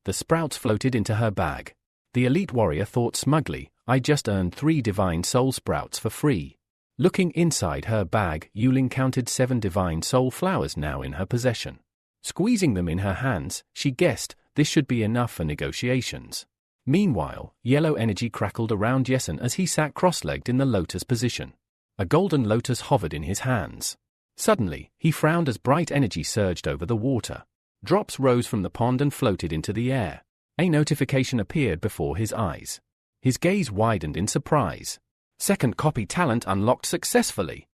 The sprouts floated into her bag. The elite warrior thought smugly, "I just earned 3 divine soul sprouts for free." Looking inside her bag, Yuling counted 7 divine soul flowers now in her possession. Squeezing them in her hands, she guessed, this should be enough for negotiations. Meanwhile, yellow energy crackled around Yesen as he sat cross-legged in the lotus position. A golden lotus hovered in his hands. Suddenly, he frowned as bright energy surged over the water. Drops rose from the pond and floated into the air. A notification appeared before his eyes. His gaze widened in surprise. Second copy talent unlocked successfully.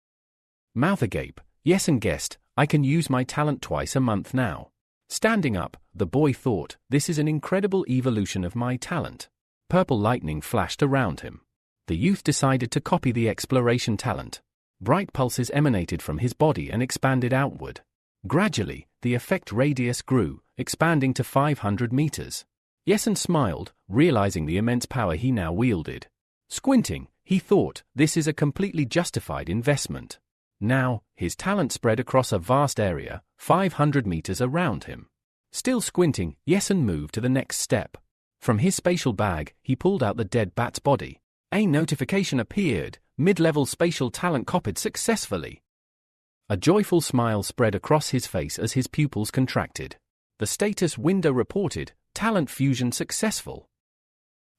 Mouth agape, Yesen guessed, "I can use my talent twice a month now." Standing up, the boy thought, "This is an incredible evolution of my talent." Purple lightning flashed around him. The youth decided to copy the exploration talent. Bright pulses emanated from his body and expanded outward. Gradually, the effect radius grew, expanding to 500 meters. Yesen smiled, realizing the immense power he now wielded. Squinting, he thought, this is a completely justified investment. Now, his talent spread across a vast area, 500 meters around him. Still squinting, Yesen moved to the next step. From his spatial bag, he pulled out the dead bat's body. A notification appeared, mid-level spatial talent copied successfully. A joyful smile spread across his face as his pupils contracted. The status window reported, talent fusion successful.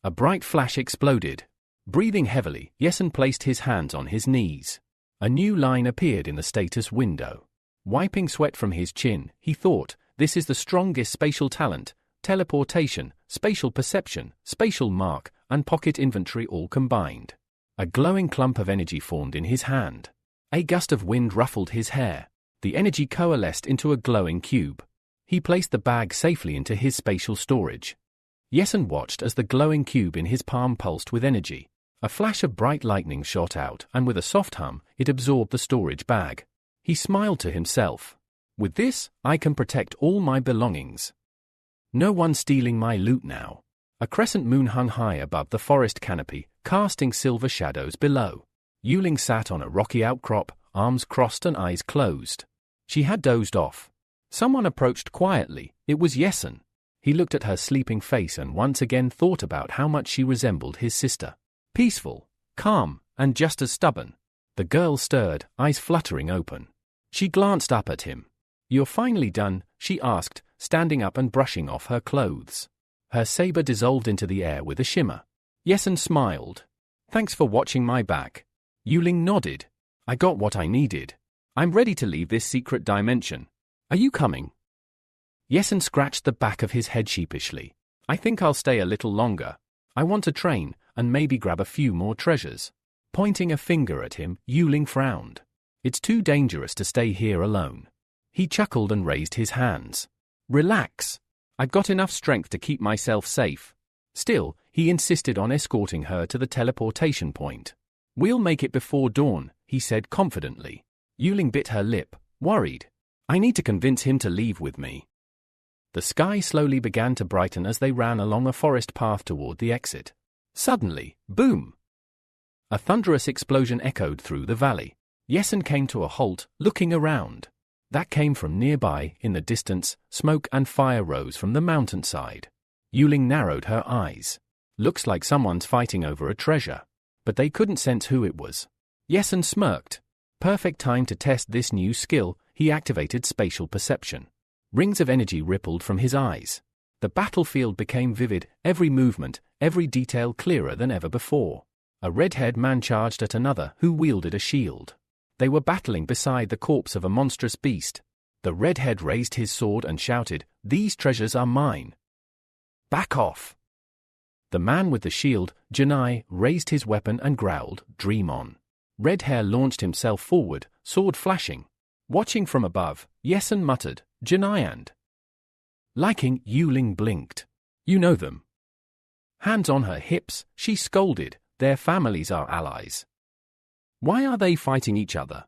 A bright flash exploded. Breathing heavily, Yesen placed his hands on his knees. A new line appeared in the status window. Wiping sweat from his chin, he thought, this is the strongest spatial talent, teleportation, spatial perception, spatial mark, and pocket inventory all combined. A glowing clump of energy formed in his hand. A gust of wind ruffled his hair. The energy coalesced into a glowing cube. He placed the bag safely into his spatial storage. Yesen watched as the glowing cube in his palm pulsed with energy. A flash of bright lightning shot out, and with a soft hum, it absorbed the storage bag. He smiled to himself. With this, I can protect all my belongings. No one stealing my loot now. A crescent moon hung high above the forest canopy, casting silver shadows below. Yuling sat on a rocky outcrop, arms crossed and eyes closed. She had dozed off. Someone approached quietly. It was Yesen. He looked at her sleeping face and once again thought about how much she resembled his sister. Peaceful, calm, and just as stubborn. The girl stirred, eyes fluttering open. She glanced up at him. "You're finally done?" she asked, standing up and brushing off her clothes. Her saber dissolved into the air with a shimmer. Yesen smiled. "Thanks for watching my back. Yuling nodded. I got what I needed. I'm ready to leave this secret dimension. Are you coming? Yesen scratched the back of his head sheepishly. I think I'll stay a little longer. I want to train, and maybe grab a few more treasures. Pointing a finger at him, Yuling frowned. It's too dangerous to stay here alone. He chuckled and raised his hands. Relax. I've got enough strength to keep myself safe. Still, he insisted on escorting her to the teleportation point. We'll make it before dawn, he said confidently. Yuling bit her lip, worried. I need to convince him to leave with me. The sky slowly began to brighten as they ran along a forest path toward the exit. Suddenly, boom! A thunderous explosion echoed through the valley. Yesen came to a halt, looking around. That came from nearby. In the distance, smoke and fire rose from the mountainside. Yuling narrowed her eyes. Looks like someone's fighting over a treasure. But they couldn't sense who it was. Yesen smirked. Perfect time to test this new skill. He activated spatial perception. Rings of energy rippled from his eyes. The battlefield became vivid, every movement, every detail clearer than ever before. A red-haired man charged at another who wielded a shield. They were battling beside the corpse of a monstrous beast. The redhead raised his sword and shouted, "These treasures are mine." Back off! The man with the shield, Janai, raised his weapon and growled, "Dream on." Red Hair launched himself forward, sword flashing. Watching from above, Yesen muttered, "Janai and..." Liking, Yuling blinked. You know them. Hands on her hips, she scolded, "Their families are allies. Why are they fighting each other?"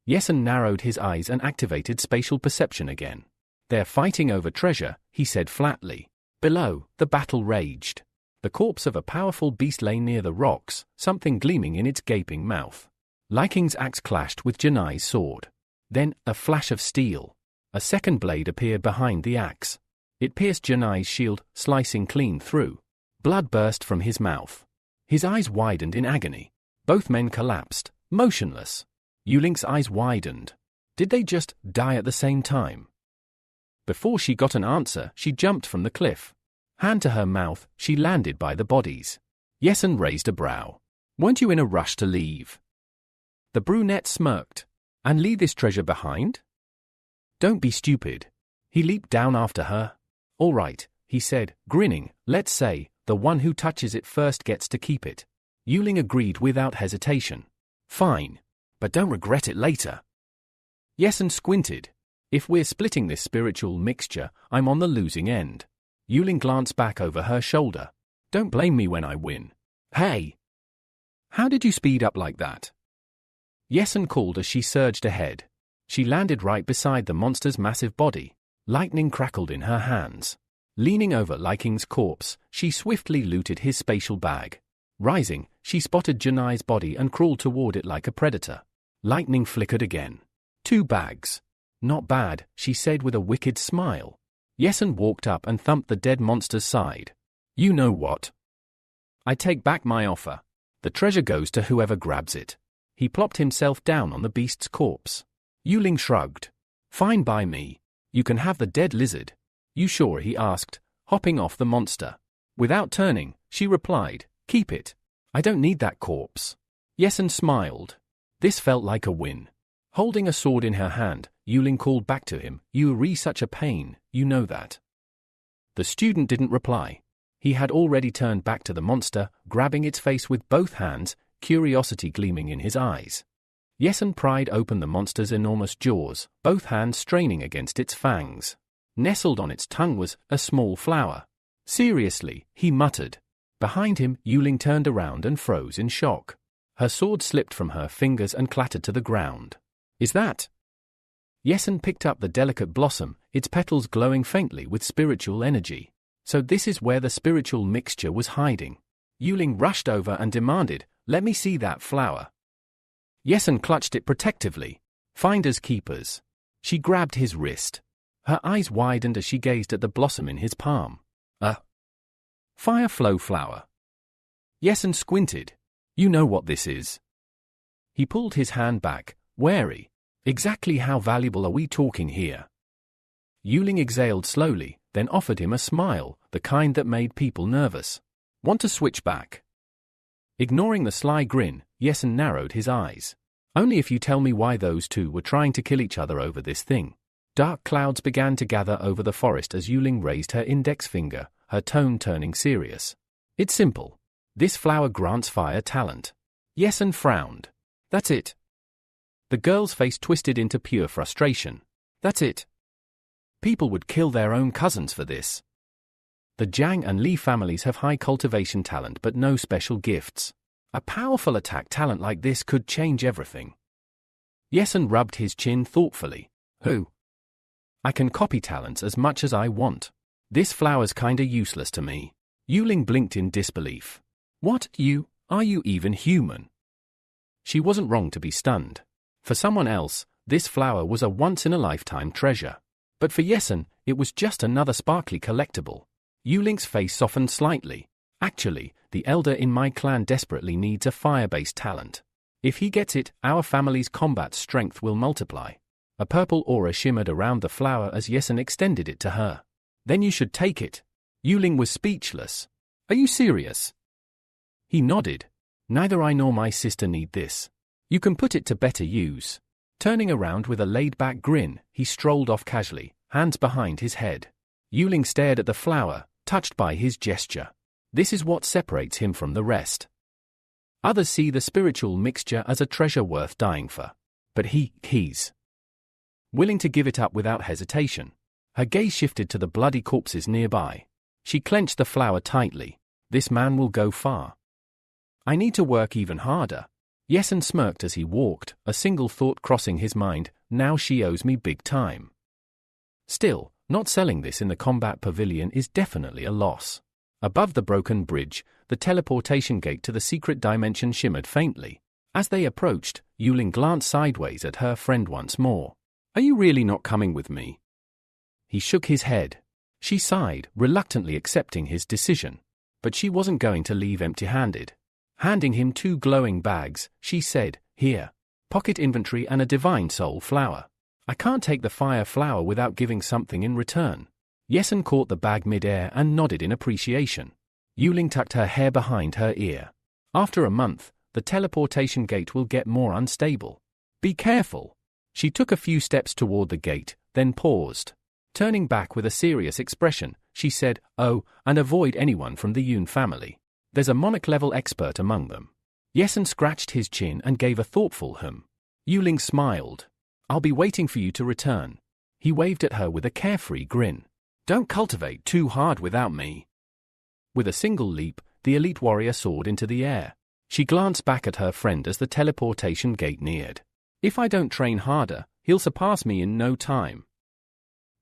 Yesen narrowed his eyes and activated spatial perception again. "They're fighting over treasure," he said flatly. Below, the battle raged. The corpse of a powerful beast lay near the rocks, something gleaming in its gaping mouth. Liking's axe clashed with Janai's sword. Then, a flash of steel. A second blade appeared behind the axe. It pierced Janai's shield, slicing clean through. Blood burst from his mouth. His eyes widened in agony. Both men collapsed, motionless. Yuling's eyes widened. Did they just die at the same time? Before she got an answer, she jumped from the cliff. Hand to her mouth, she landed by the bodies. Yesen raised a brow. Weren't you in a rush to leave? The brunette smirked. And leave this treasure behind? Don't be stupid. He leaped down after her. All right, he said, grinning, let's say, the one who touches it first gets to keep it. Yuling agreed without hesitation. Fine. But don't regret it later. Yesen squinted. If we're splitting this spiritual mixture, I'm on the losing end. Yuling glanced back over her shoulder. Don't blame me when I win. Hey! How did you speed up like that? Yesen called as she surged ahead. She landed right beside the monster's massive body. Lightning crackled in her hands. Leaning over Liking's corpse, she swiftly looted his spatial bag. Rising, she spotted Janai's body and crawled toward it like a predator. Lightning flickered again. 2 bags. Not bad, she said with a wicked smile. Yesen walked up and thumped the dead monster's side. You know what? I take back my offer. The treasure goes to whoever grabs it. He plopped himself down on the beast's corpse. Yuling shrugged. Fine by me. You can have the dead lizard. You sure? He asked, hopping off the monster. Without turning, she replied, keep it. I don't need that corpse. Yesen smiled. This felt like a win. Holding a sword in her hand, Yuling called back to him, you are such a pain, you know that. The student didn't reply. He had already turned back to the monster, grabbing its face with both hands, curiosity gleaming in his eyes. Yesen pried open the monster's enormous jaws, both hands straining against its fangs. Nestled on its tongue was a small flower. Seriously, he muttered. Behind him, Yuling turned around and froze in shock. Her sword slipped from her fingers and clattered to the ground. Is that? Yesen picked up the delicate blossom, its petals glowing faintly with spiritual energy. So this is where the spiritual mixture was hiding. Yuling rushed over and demanded, let me see that flower. Yesen clutched it protectively. Finders keepers. She grabbed his wrist. Her eyes widened as she gazed at the blossom in his palm. A fire flow flower. Yesen squinted. You know what this is. He pulled his hand back, wary. Exactly how valuable are we talking here? Yuling exhaled slowly, then offered him a smile, the kind that made people nervous. Want to switch back? Ignoring the sly grin, Yesen narrowed his eyes. Only if you tell me why those two were trying to kill each other over this thing. Dark clouds began to gather over the forest as Yuling raised her index finger, her tone turning serious. It's simple. This flower grants fire talent. Yesen frowned. That's it. The girl's face twisted into pure frustration. That's it. People would kill their own cousins for this. The Jiang and Li families have high cultivation talent but no special gifts. A powerful attack talent like this could change everything. Yesen rubbed his chin thoughtfully. Who? I can copy talents as much as I want. This flower's kinda useless to me. Yuling blinked in disbelief. What, you? Are you even human? She wasn't wrong to be stunned. For someone else, this flower was a once-in-a-lifetime treasure. But for Yesen, it was just another sparkly collectible. Yuling's face softened slightly. Actually, the elder in my clan desperately needs a fire-based talent. If he gets it, our family's combat strength will multiply. A purple aura shimmered around the flower as Yesen extended it to her. Then you should take it. Yuling was speechless. Are you serious? He nodded. Neither I nor my sister need this. You can put it to better use. Turning around with a laid-back grin, he strolled off casually, hands behind his head. Yuling stared at the flower, touched by his gesture. This is what separates him from the rest. Others see the spiritual mixture as a treasure worth dying for. But he's willing to give it up without hesitation. Her gaze shifted to the bloody corpses nearby. She clenched the flower tightly. This man will go far. I need to work even harder. Yesen smirked as he walked, a single thought crossing his mind, now she owes me big time. Still, not selling this in the combat pavilion is definitely a loss. Above the broken bridge, the teleportation gate to the secret dimension shimmered faintly. As they approached, Yuling glanced sideways at her friend once more. Are you really not coming with me? He shook his head. She sighed, reluctantly accepting his decision. But she wasn't going to leave empty-handed. Handing him 2 glowing bags, she said, Here, pocket inventory and a divine soul flower. I can't take the fire flower without giving something in return. Yesen caught the bag mid-air and nodded in appreciation. Yuling tucked her hair behind her ear. After a month, the teleportation gate will get more unstable. Be careful. She took a few steps toward the gate, then paused. Turning back with a serious expression, she said, Oh, and avoid anyone from the Yun family. There's a monarch-level expert among them. Yesen scratched his chin and gave a thoughtful hum. Yuling smiled. I'll be waiting for you to return. He waved at her with a carefree grin. Don't cultivate too hard without me. With a single leap, the elite warrior soared into the air. She glanced back at her friend as the teleportation gate neared. If I don't train harder, he'll surpass me in no time.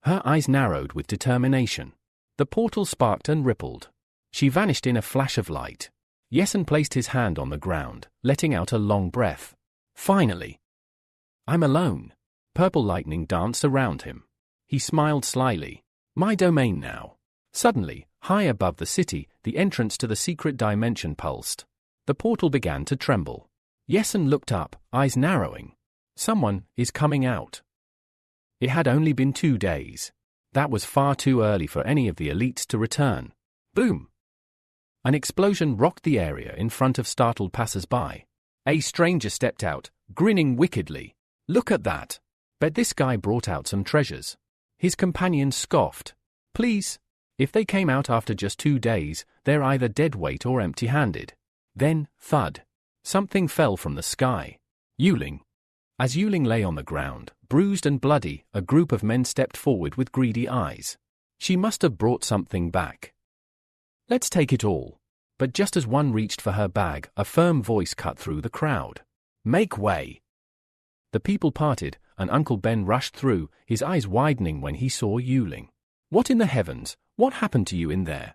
Her eyes narrowed with determination. The portal sparked and rippled. She vanished in a flash of light. Yesen placed his hand on the ground, letting out a long breath. Finally. I'm alone. Purple lightning danced around him. He smiled slyly. My domain now. Suddenly, high above the city, the entrance to the secret dimension pulsed. The portal began to tremble. Yesen looked up, eyes narrowing. Someone is coming out. It had only been 2 days. That was far too early for any of the elites to return. Boom! An explosion rocked the area in front of startled passers-by. A stranger stepped out, grinning wickedly. Look at that. Bet this guy brought out some treasures. His companions scoffed. Please. If they came out after just 2 days, they're either dead weight or empty-handed. Then, thud. Something fell from the sky. Yuling. As Yuling lay on the ground, bruised and bloody, a group of men stepped forward with greedy eyes. She must have brought something back. Let's take it all. But just as one reached for her bag, a firm voice cut through the crowd. Make way. The people parted, and Uncle Ben rushed through, his eyes widening when he saw Yuling. What in the heavens? What happened to you in there?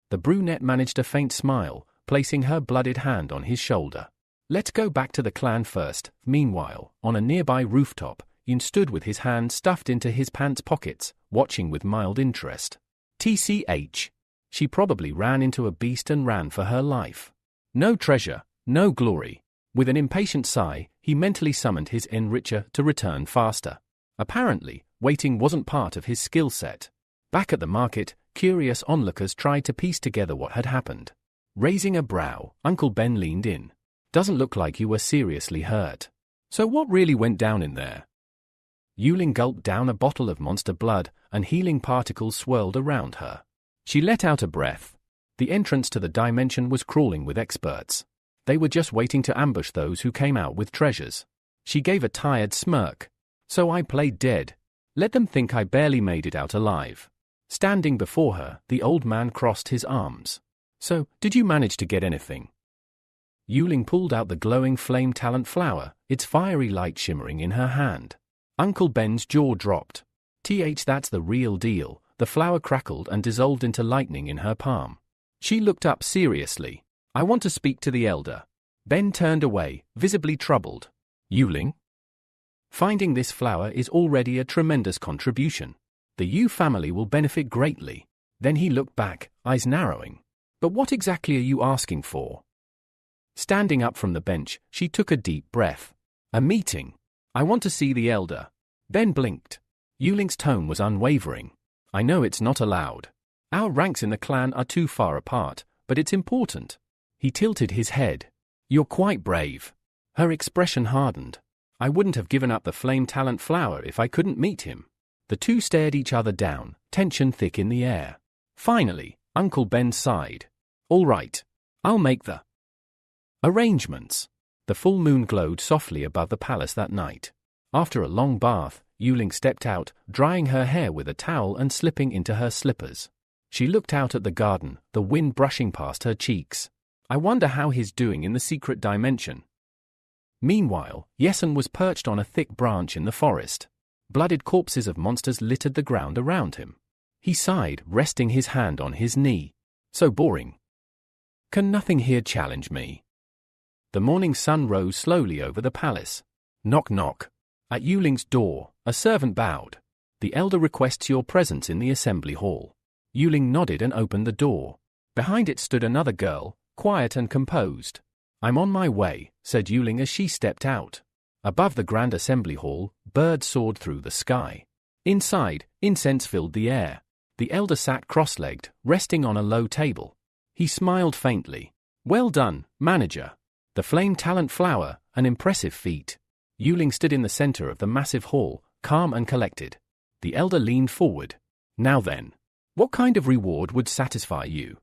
The brunette managed a faint smile, placing her blooded hand on his shoulder. Let's go back to the clan first. Meanwhile, on a nearby rooftop, Yun stood with his hand stuffed into his pants pockets, watching with mild interest. TCH. She probably ran into a beast and ran for her life. No treasure, no glory. With an impatient sigh, he mentally summoned his enricher to return faster. Apparently, waiting wasn't part of his skill set. Back at the market, curious onlookers tried to piece together what had happened. Raising a brow, Uncle Ben leaned in. Doesn't look like you were seriously hurt. So what really went down in there? Yuling gulped down a bottle of monster blood, and healing particles swirled around her. She let out a breath. The entrance to the dimension was crawling with experts. They were just waiting to ambush those who came out with treasures. She gave a tired smirk. So I played dead. Let them think I barely made it out alive. Standing before her, the old man crossed his arms. So, did you manage to get anything? Yuling pulled out the glowing flame talent flower, its fiery light shimmering in her hand. Uncle Ben's jaw dropped. That's the real deal. The flower crackled and dissolved into lightning in her palm. She looked up seriously. I want to speak to the elder. Ben turned away, visibly troubled. Yuling? Finding this flower is already a tremendous contribution. The Yu family will benefit greatly. Then he looked back, eyes narrowing. But what exactly are you asking for? Standing up from the bench, she took a deep breath. A meeting. I want to see the elder. Ben blinked. Yuling's tone was unwavering. I know it's not allowed. Our ranks in the clan are too far apart, but it's important. He tilted his head. You're quite brave. Her expression hardened. I wouldn't have given up the flame talent flower if I couldn't meet him. The two stared each other down, tension thick in the air. Finally, Uncle Ben sighed. All right. I'll make the arrangements. The full moon glowed softly above the palace that night. After a long bath, Yuling stepped out, drying her hair with a towel and slipping into her slippers. She looked out at the garden, the wind brushing past her cheeks. I wonder how he's doing in the secret dimension. Meanwhile, Yesun was perched on a thick branch in the forest. Blooded corpses of monsters littered the ground around him. He sighed, resting his hand on his knee. So boring. Can nothing here challenge me? The morning sun rose slowly over the palace. Knock knock. At Yuling's door, a servant bowed. The elder requests your presence in the assembly hall. Yuling nodded and opened the door. Behind it stood another girl, quiet and composed. I'm on my way, said Yuling as she stepped out. Above the grand assembly hall, birds soared through the sky. Inside, incense filled the air. The elder sat cross-legged, resting on a low table. He smiled faintly. Well done, manager. The flame talent flower, an impressive feat. Yuling stood in the center of the massive hall, calm and collected. The elder leaned forward. Now then, what kind of reward would satisfy you?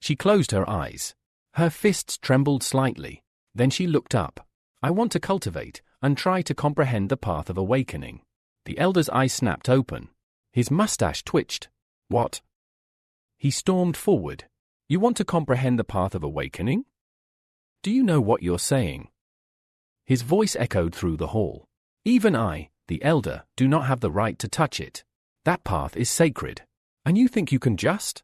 She closed her eyes. Her fists trembled slightly. Then she looked up. I want to cultivate and try to comprehend the path of awakening. The elder's eyes snapped open. His mustache twitched. What? He stormed forward. You want to comprehend the path of awakening? Do you know what you're saying? His voice echoed through the hall. Even I, the elder, do not have the right to touch it. That path is sacred. And you think you can just?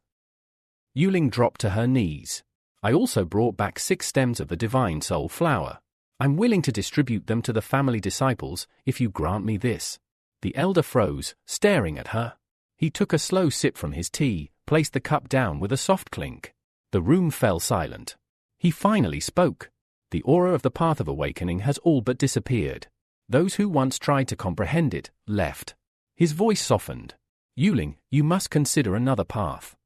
Yuling dropped to her knees. I also brought back 6 stems of the divine soul flower. I'm willing to distribute them to the family disciples if you grant me this. The elder froze, staring at her. He took a slow sip from his tea, placed the cup down with a soft clink. The room fell silent. He finally spoke. The aura of the path of awakening has all but disappeared. Those who once tried to comprehend it, left. His voice softened. Yuling, you must consider another path.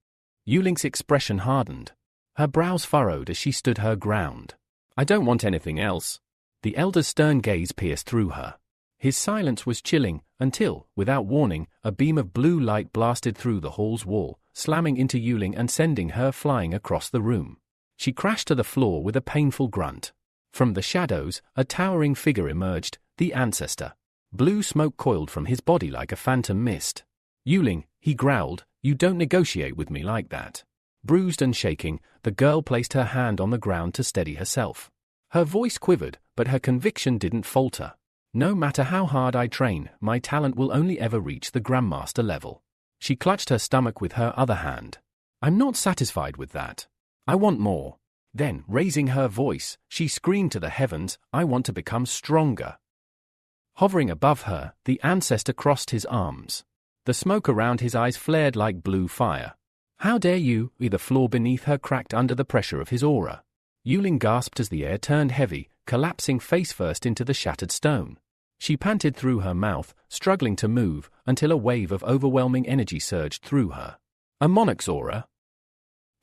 Yuling's expression hardened. Her brows furrowed as she stood her ground. I don't want anything else. The elder's stern gaze pierced through her. His silence was chilling, until, without warning, a beam of blue light blasted through the hall's wall, slamming into Yuling and sending her flying across the room. She crashed to the floor with a painful grunt. From the shadows, a towering figure emerged, the ancestor. Blue smoke coiled from his body like a phantom mist. Yuling, he growled, you don't negotiate with me like that. Bruised and shaking, the girl placed her hand on the ground to steady herself. Her voice quivered, but her conviction didn't falter. No matter how hard I train, my talent will only ever reach the Grandmaster level. She clutched her stomach with her other hand. I'm not satisfied with that. I want more. Then, raising her voice, she screamed to the heavens, I want to become stronger. Hovering above her, the ancestor crossed his arms. The smoke around his eyes flared like blue fire. How dare you? The floor beneath her cracked under the pressure of his aura. Yuling gasped as the air turned heavy, collapsing face first into the shattered stone. She panted through her mouth, struggling to move, until a wave of overwhelming energy surged through her. A monarch's aura?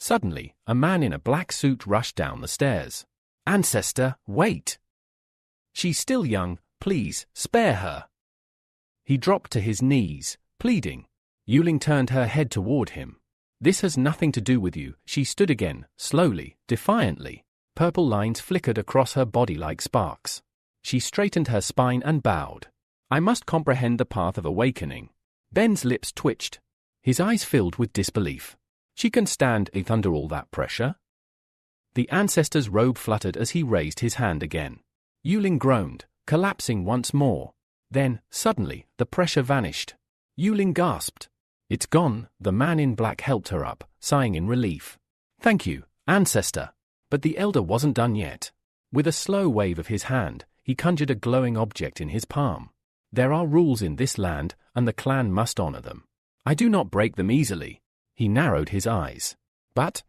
Suddenly, a man in a black suit rushed down the stairs. Ancestor, wait! She's still young, please, spare her. He dropped to his knees, pleading. Yuling turned her head toward him. This has nothing to do with you, she stood again, slowly, defiantly. Purple lines flickered across her body like sparks. She straightened her spine and bowed. I must comprehend the path of awakening. Ben's lips twitched. His eyes filled with disbelief. She can stand it under all that pressure? The ancestor's robe fluttered as he raised his hand again. Yuling groaned, collapsing once more. Then, suddenly, the pressure vanished. Yuling gasped. It's gone, the man in black helped her up, sighing in relief. Thank you, ancestor. But the elder wasn't done yet. With a slow wave of his hand, he conjured a glowing object in his palm. There are rules in this land, and the clan must honor them. I do not break them easily. He narrowed his eyes. But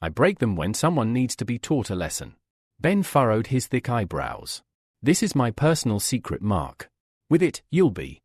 I break them when someone needs to be taught a lesson. Ben furrowed his thick eyebrows. This is my personal secret mark. With it, you'll be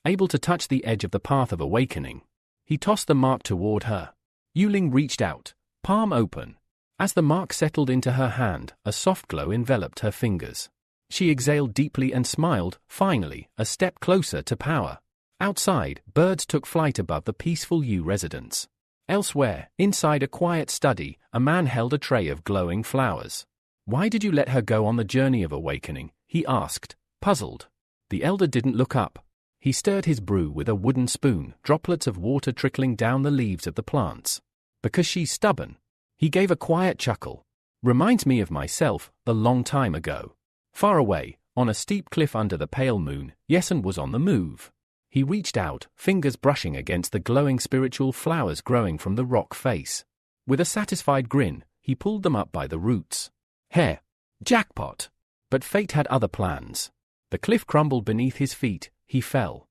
able to touch the edge of the path of awakening. He tossed the mark toward her. Yuling reached out, palm open. As the mark settled into her hand, a soft glow enveloped her fingers. She exhaled deeply and smiled, finally, a step closer to power. Outside, birds took flight above the peaceful Yu residence. Elsewhere, inside a quiet study, a man held a tray of glowing flowers. Why did you let her go on the journey of awakening? He asked, puzzled. The elder didn't look up. He stirred his brew with a wooden spoon, droplets of water trickling down the leaves of the plants. Because she's stubborn. He gave a quiet chuckle. Reminds me of myself, a long time ago. Far away, on a steep cliff under the pale moon, Yesun was on the move. He reached out, fingers brushing against the glowing spiritual flowers growing from the rock face. With a satisfied grin, he pulled them up by the roots. Heh! Jackpot! But fate had other plans. The cliff crumbled beneath his feet, he fell.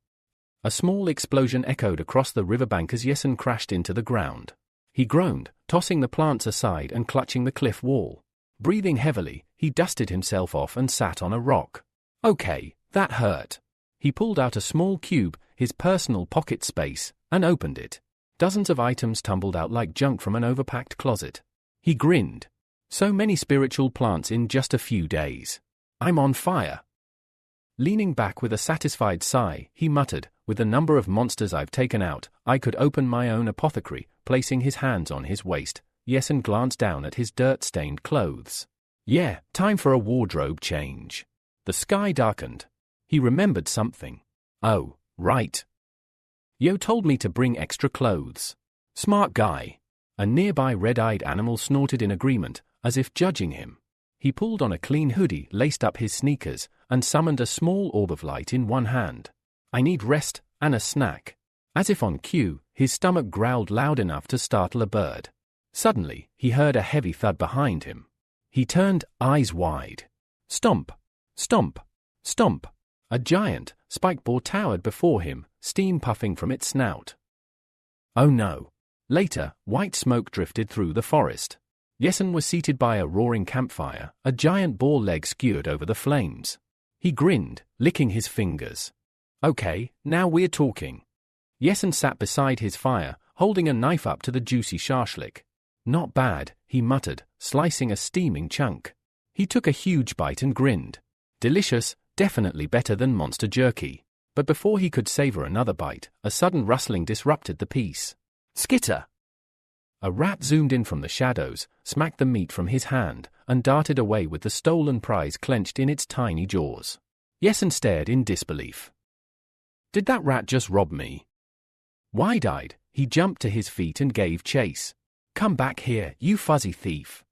A small explosion echoed across the riverbank as Yesun crashed into the ground. He groaned, tossing the plants aside and clutching the cliff wall. Breathing heavily, he dusted himself off and sat on a rock. Okay, that hurt. He pulled out a small cube, his personal pocket space, and opened it. Dozens of items tumbled out like junk from an overpacked closet. He grinned. So many spiritual plants in just a few days. I'm on fire. Leaning back with a satisfied sigh, he muttered, with the number of monsters I've taken out, I could open my own apothecary. Placing his hands on his waist, Yesun glanced down at his dirt-stained clothes. Yeah, time for a wardrobe change. The sky darkened. He remembered something. Oh, right. Yo told me to bring extra clothes. Smart guy. A nearby red-eyed animal snorted in agreement, as if judging him. He pulled on a clean hoodie, laced up his sneakers, and summoned a small orb of light in one hand. I need rest and a snack. As if on cue, his stomach growled loud enough to startle a bird. Suddenly, he heard a heavy thud behind him. He turned, eyes wide. Stomp! Stomp! Stomp! A giant, spike boar towered before him, steam puffing from its snout. Oh no! Later, white smoke drifted through the forest. Yesun was seated by a roaring campfire, a giant boar leg skewered over the flames. He grinned, licking his fingers. Okay, now we're talking. Yesun sat beside his fire, holding a knife up to the juicy shashlik. Not bad, he muttered, slicing a steaming chunk. He took a huge bite and grinned. Delicious, definitely better than monster jerky. But before he could savor another bite, a sudden rustling disrupted the peace. Skitter! A rat zoomed in from the shadows, smacked the meat from his hand, and darted away with the stolen prize clenched in its tiny jaws. Yesun stared in disbelief. Did that rat just rob me? Wide-eyed, he jumped to his feet and gave chase. Come back here, you fuzzy thief.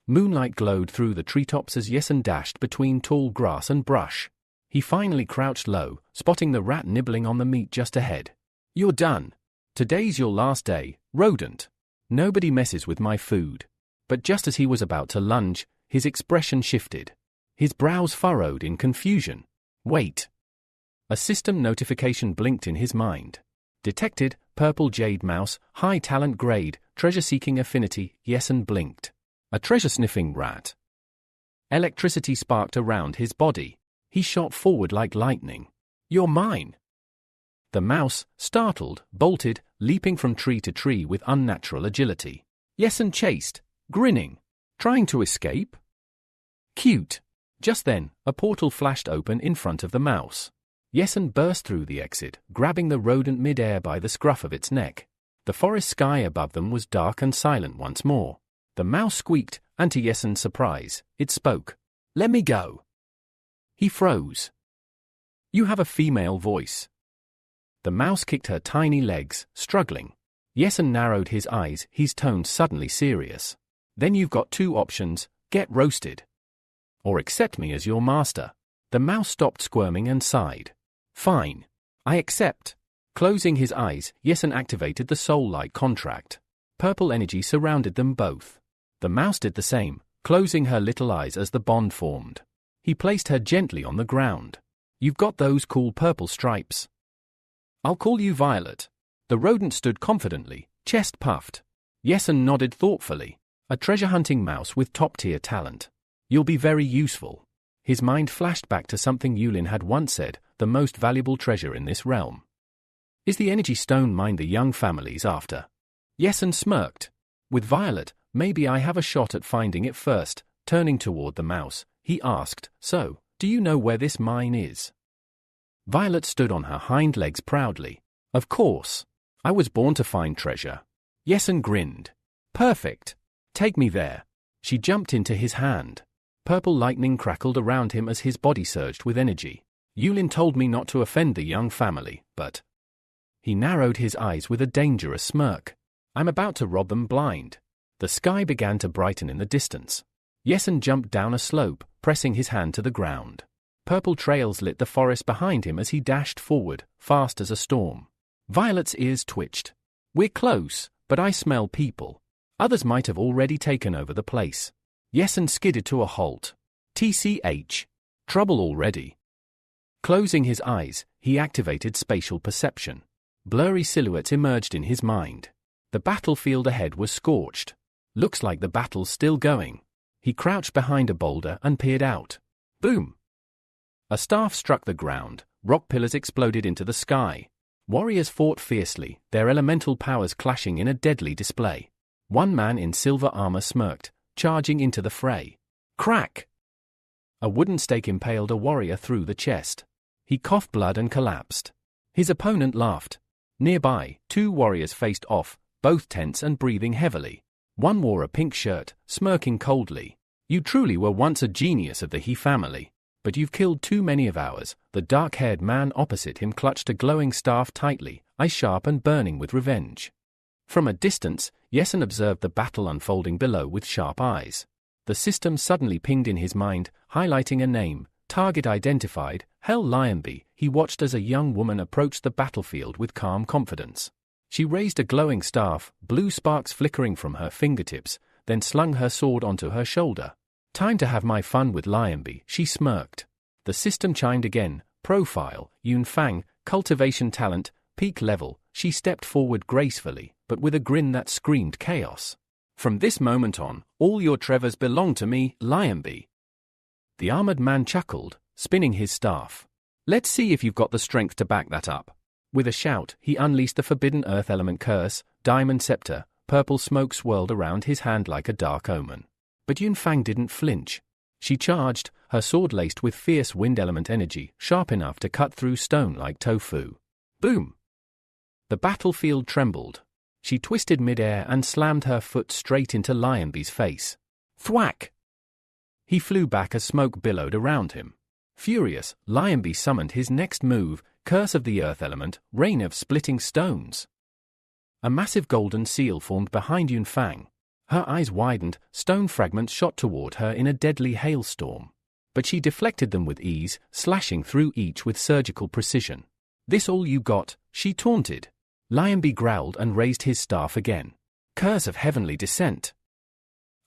Moonlight glowed through the treetops as Yesun dashed between tall grass and brush. He finally crouched low, spotting the rat nibbling on the meat just ahead. You're done. Today's your last day, rodent. Nobody messes with my food. But just as he was about to lunge, his expression shifted. His brows furrowed in confusion. Wait. A system notification blinked in his mind. Detected, purple jade mouse, high talent grade, treasure-seeking affinity. Yesun blinked. A treasure-sniffing rat. Electricity sparked around his body. He shot forward like lightning. You're mine. The mouse, startled, bolted, leaping from tree to tree with unnatural agility. Yesun chased, grinning. Trying to escape? Cute. Just then, a portal flashed open in front of the mouse. Yesun burst through the exit, grabbing the rodent mid-air by the scruff of its neck. The forest sky above them was dark and silent once more. The mouse squeaked, and to Yesun's surprise, it spoke. "Let me go." He froze. "You have a female voice." The mouse kicked her tiny legs, struggling. Yesun narrowed his eyes, his tone suddenly serious. "Then you've got two options: get roasted, or accept me as your master." The mouse stopped squirming and sighed. "Fine. I accept." Closing his eyes, Yesun activated the soul-like contract. Purple energy surrounded them both. The mouse did the same, closing her little eyes as the bond formed. He placed her gently on the ground. "You've got those cool purple stripes. I'll call you Violet." The rodent stood confidently, chest puffed. Yesun nodded thoughtfully. A treasure-hunting mouse with top-tier talent. "You'll be very useful." His mind flashed back to something Yulin had once said, the most valuable treasure in this realm. "Is the energy stone mine the young family's after?" Yesun smirked. "With Violet, maybe I have a shot at finding it first." Turning toward the mouse, he asked, "So, do you know where this mine is?" Violet stood on her hind legs proudly. "Of course. I was born to find treasure." Yesun grinned. "Perfect. Take me there." She jumped into his hand. Purple lightning crackled around him as his body surged with energy. "Yulin told me not to offend the young family, but..." He narrowed his eyes with a dangerous smirk. "I'm about to rob them blind." The sky began to brighten in the distance. Yesun jumped down a slope, pressing his hand to the ground. Purple trails lit the forest behind him as he dashed forward, fast as a storm. Violet's ears twitched. "We're close, but I smell people. Others might have already taken over the place." Yesun skidded to a halt. TCH. Trouble already. Closing his eyes, he activated spatial perception. Blurry silhouettes emerged in his mind. The battlefield ahead was scorched. "Looks like the battle's still going." He crouched behind a boulder and peered out. Boom! A staff struck the ground, rock pillars exploded into the sky. Warriors fought fiercely, their elemental powers clashing in a deadly display. One man in silver armor smirked, charging into the fray. Crack! A wooden stake impaled a warrior through the chest. He coughed blood and collapsed. His opponent laughed. Nearby, two warriors faced off, both tense and breathing heavily. One wore a pink shirt, smirking coldly. "You truly were once a genius of the He family, but you've killed too many of ours." The dark-haired man opposite him clutched a glowing staff tightly, eyes sharp and burning with revenge. From a distance, Yesun observed the battle unfolding below with sharp eyes. The system suddenly pinged in his mind, highlighting a name. Target identified, Hell Lionby. He watched as a young woman approached the battlefield with calm confidence. She raised a glowing staff, blue sparks flickering from her fingertips, then slung her sword onto her shoulder. "Time to have my fun with Lionby," she smirked. The system chimed again. Profile, Yunfang, cultivation talent, peak level. She stepped forward gracefully, but with a grin that screamed chaos. "From this moment on, all your Trevors belong to me, Lionby." The armored man chuckled, spinning his staff. "Let's see if you've got the strength to back that up." With a shout, he unleashed the forbidden earth element curse, Diamond Scepter. Purple smoke swirled around his hand like a dark omen. But Yunfang didn't flinch. She charged, her sword laced with fierce wind element energy, sharp enough to cut through stone like tofu. Boom! The battlefield trembled. She twisted midair and slammed her foot straight into Lionby's face. Thwack! He flew back as smoke billowed around him. Furious, Lionby summoned his next move, Curse of the Earth Element, Rain of Splitting Stones. A massive golden seal formed behind Yunfang. Her eyes widened, stone fragments shot toward her in a deadly hailstorm. But she deflected them with ease, slashing through each with surgical precision. "This all you got?" she taunted. Lionby growled and raised his staff again. Curse of Heavenly Descent.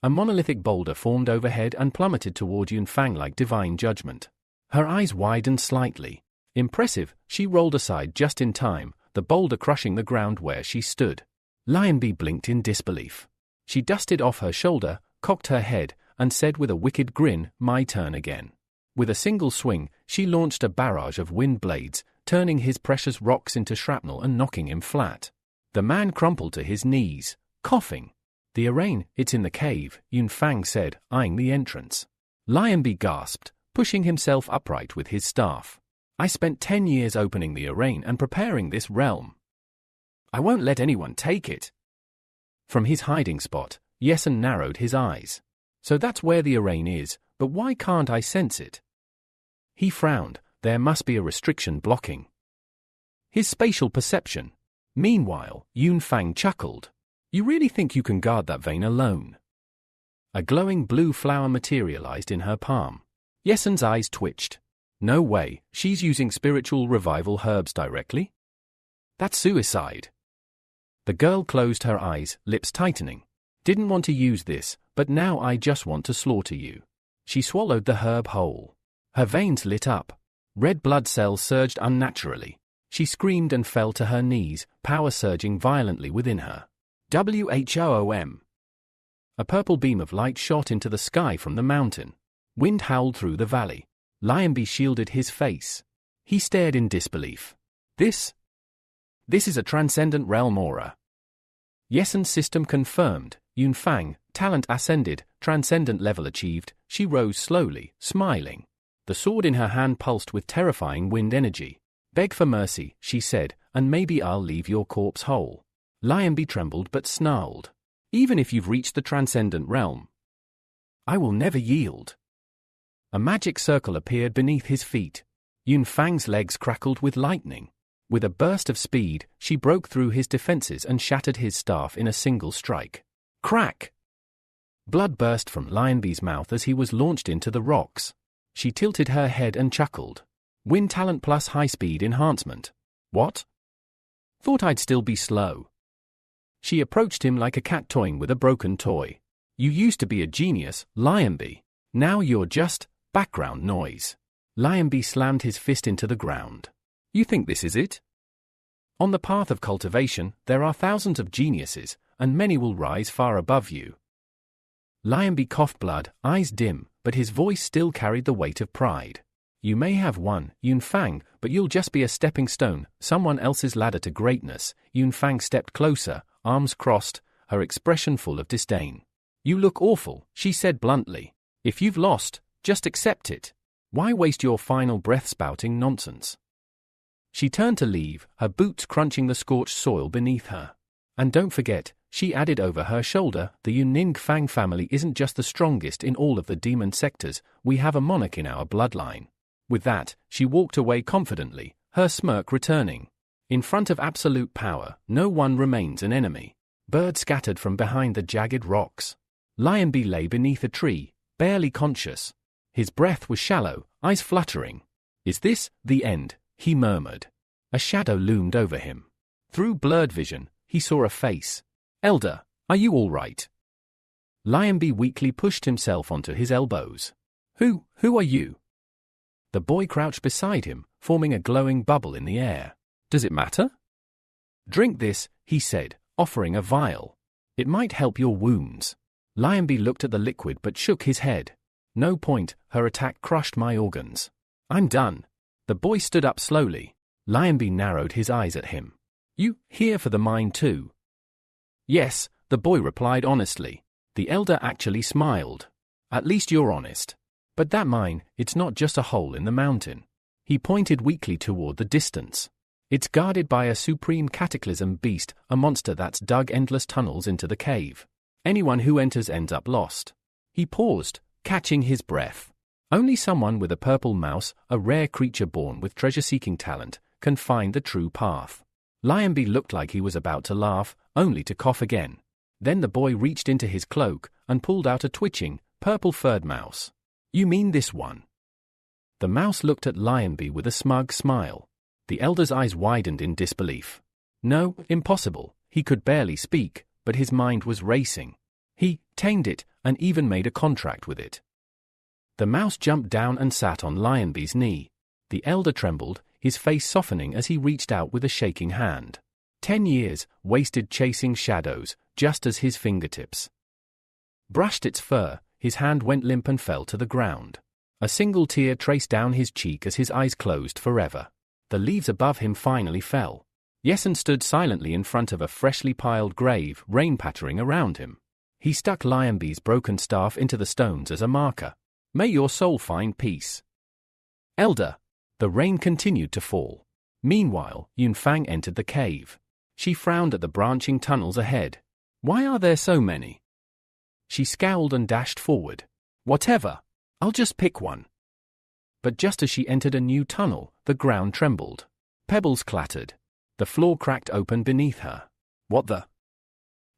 A monolithic boulder formed overhead and plummeted toward Yunfang like divine judgment. Her eyes widened slightly. Impressive, she rolled aside just in time, the boulder crushing the ground where she stood. Lionby blinked in disbelief. She dusted off her shoulder, cocked her head, and said with a wicked grin, "My turn again." With a single swing, she launched a barrage of wind blades, turning his precious rocks into shrapnel and knocking him flat. The man crumpled to his knees, coughing. The arraign, it's in the cave, Yunfang said, eyeing the entrance. Lionby gasped, pushing himself upright with his staff. I spent 10 years opening the arraign and preparing this realm. I won't let anyone take it. From his hiding spot, Yesen narrowed his eyes. So that's where the arraign is, but why can't I sense it? He frowned. There must be a restriction blocking his spatial perception. Meanwhile, Yunfang chuckled. You really think you can guard that vein alone? A glowing blue flower materialized in her palm. Yesen's eyes twitched. No way, she's using spiritual revival herbs directly? That's suicide. The girl closed her eyes, lips tightening. Didn't want to use this, but now I just want to slaughter you. She swallowed the herb whole. Her veins lit up. Red blood cells surged unnaturally. She screamed and fell to her knees, power surging violently within her. Whoom! A purple beam of light shot into the sky from the mountain. Wind howled through the valley. Lionby shielded his face. He stared in disbelief. This is a transcendent realm aura. Yesen's system confirmed. Yunfang, talent ascended, transcendent level achieved. She rose slowly, smiling. The sword in her hand pulsed with terrifying wind energy. Beg for mercy, she said, and maybe I'll leave your corpse whole. Lionby trembled but snarled. Even if you've reached the transcendent realm, I will never yield. A magic circle appeared beneath his feet. Yunfang's legs crackled with lightning. With a burst of speed, she broke through his defenses and shattered his staff in a single strike. Crack! Blood burst from Lionby's mouth as he was launched into the rocks. She tilted her head and chuckled. Wind talent plus high-speed enhancement. What? Thought I'd still be slow. She approached him like a cat toying with a broken toy. You used to be a genius, Lionby. Now you're just background noise. Lionby slammed his fist into the ground. You think this is it? On the path of cultivation, there are thousands of geniuses, and many will rise far above you. Lionby coughed blood, eyes dim, but his voice still carried the weight of pride. You may have won, Yunfang, but you'll just be a stepping stone, someone else's ladder to greatness. Yunfang stepped closer, arms crossed, her expression full of disdain. You look awful, she said bluntly. If you've lost, just accept it. Why waste your final breath spouting nonsense? She turned to leave, her boots crunching the scorched soil beneath her. And don't forget, she added over her shoulder, the Yuning Fang family isn't just the strongest in all of the demon sectors, we have a monarch in our bloodline. With that, she walked away confidently, her smirk returning. In front of absolute power, no one remains an enemy. Birds scattered from behind the jagged rocks. Lionby lay beneath a tree, barely conscious. His breath was shallow, eyes fluttering. Is this the end? He murmured. A shadow loomed over him. Through blurred vision, he saw a face. Elder, are you all right? Lionby weakly pushed himself onto his elbows. Who are you? The boy crouched beside him, forming a glowing bubble in the air. Does it matter? Drink this, he said, offering a vial. It might help your wounds. Lionby looked at the liquid but shook his head. No point, her attack crushed my organs. I'm done. The boy stood up slowly. Lionby narrowed his eyes at him. You here for the mine too? Yes, the boy replied honestly. The elder actually smiled. At least you're honest. But that mine, it's not just a hole in the mountain. He pointed weakly toward the distance. It's guarded by a supreme cataclysm beast, a monster that's dug endless tunnels into the cave. Anyone who enters ends up lost. He paused, catching his breath. Only someone with a purple mouse, a rare creature born with treasure-seeking talent, can find the true path. Lionby looked like he was about to laugh, only to cough again. Then the boy reached into his cloak and pulled out a twitching, purple-furred mouse. You mean this one? The mouse looked at Lionby with a smug smile. The elder's eyes widened in disbelief. No, impossible. He could barely speak, but his mind was racing. He tamed it and even made a contract with it. The mouse jumped down and sat on Lionby's knee. The elder trembled, his face softening as he reached out with a shaking hand. 10 years, wasted chasing shadows, just as his fingertips brushed its fur, his hand went limp and fell to the ground. A single tear traced down his cheek as his eyes closed forever. The leaves above him finally fell. Yesen stood silently in front of a freshly piled grave, rain pattering around him. He stuck Lionbee's broken staff into the stones as a marker. May your soul find peace. Elder. The rain continued to fall. Meanwhile, Yunfang entered the cave. She frowned at the branching tunnels ahead. Why are there so many? She scowled and dashed forward. Whatever. I'll just pick one. But just as she entered a new tunnel, the ground trembled. Pebbles clattered. The floor cracked open beneath her. What the?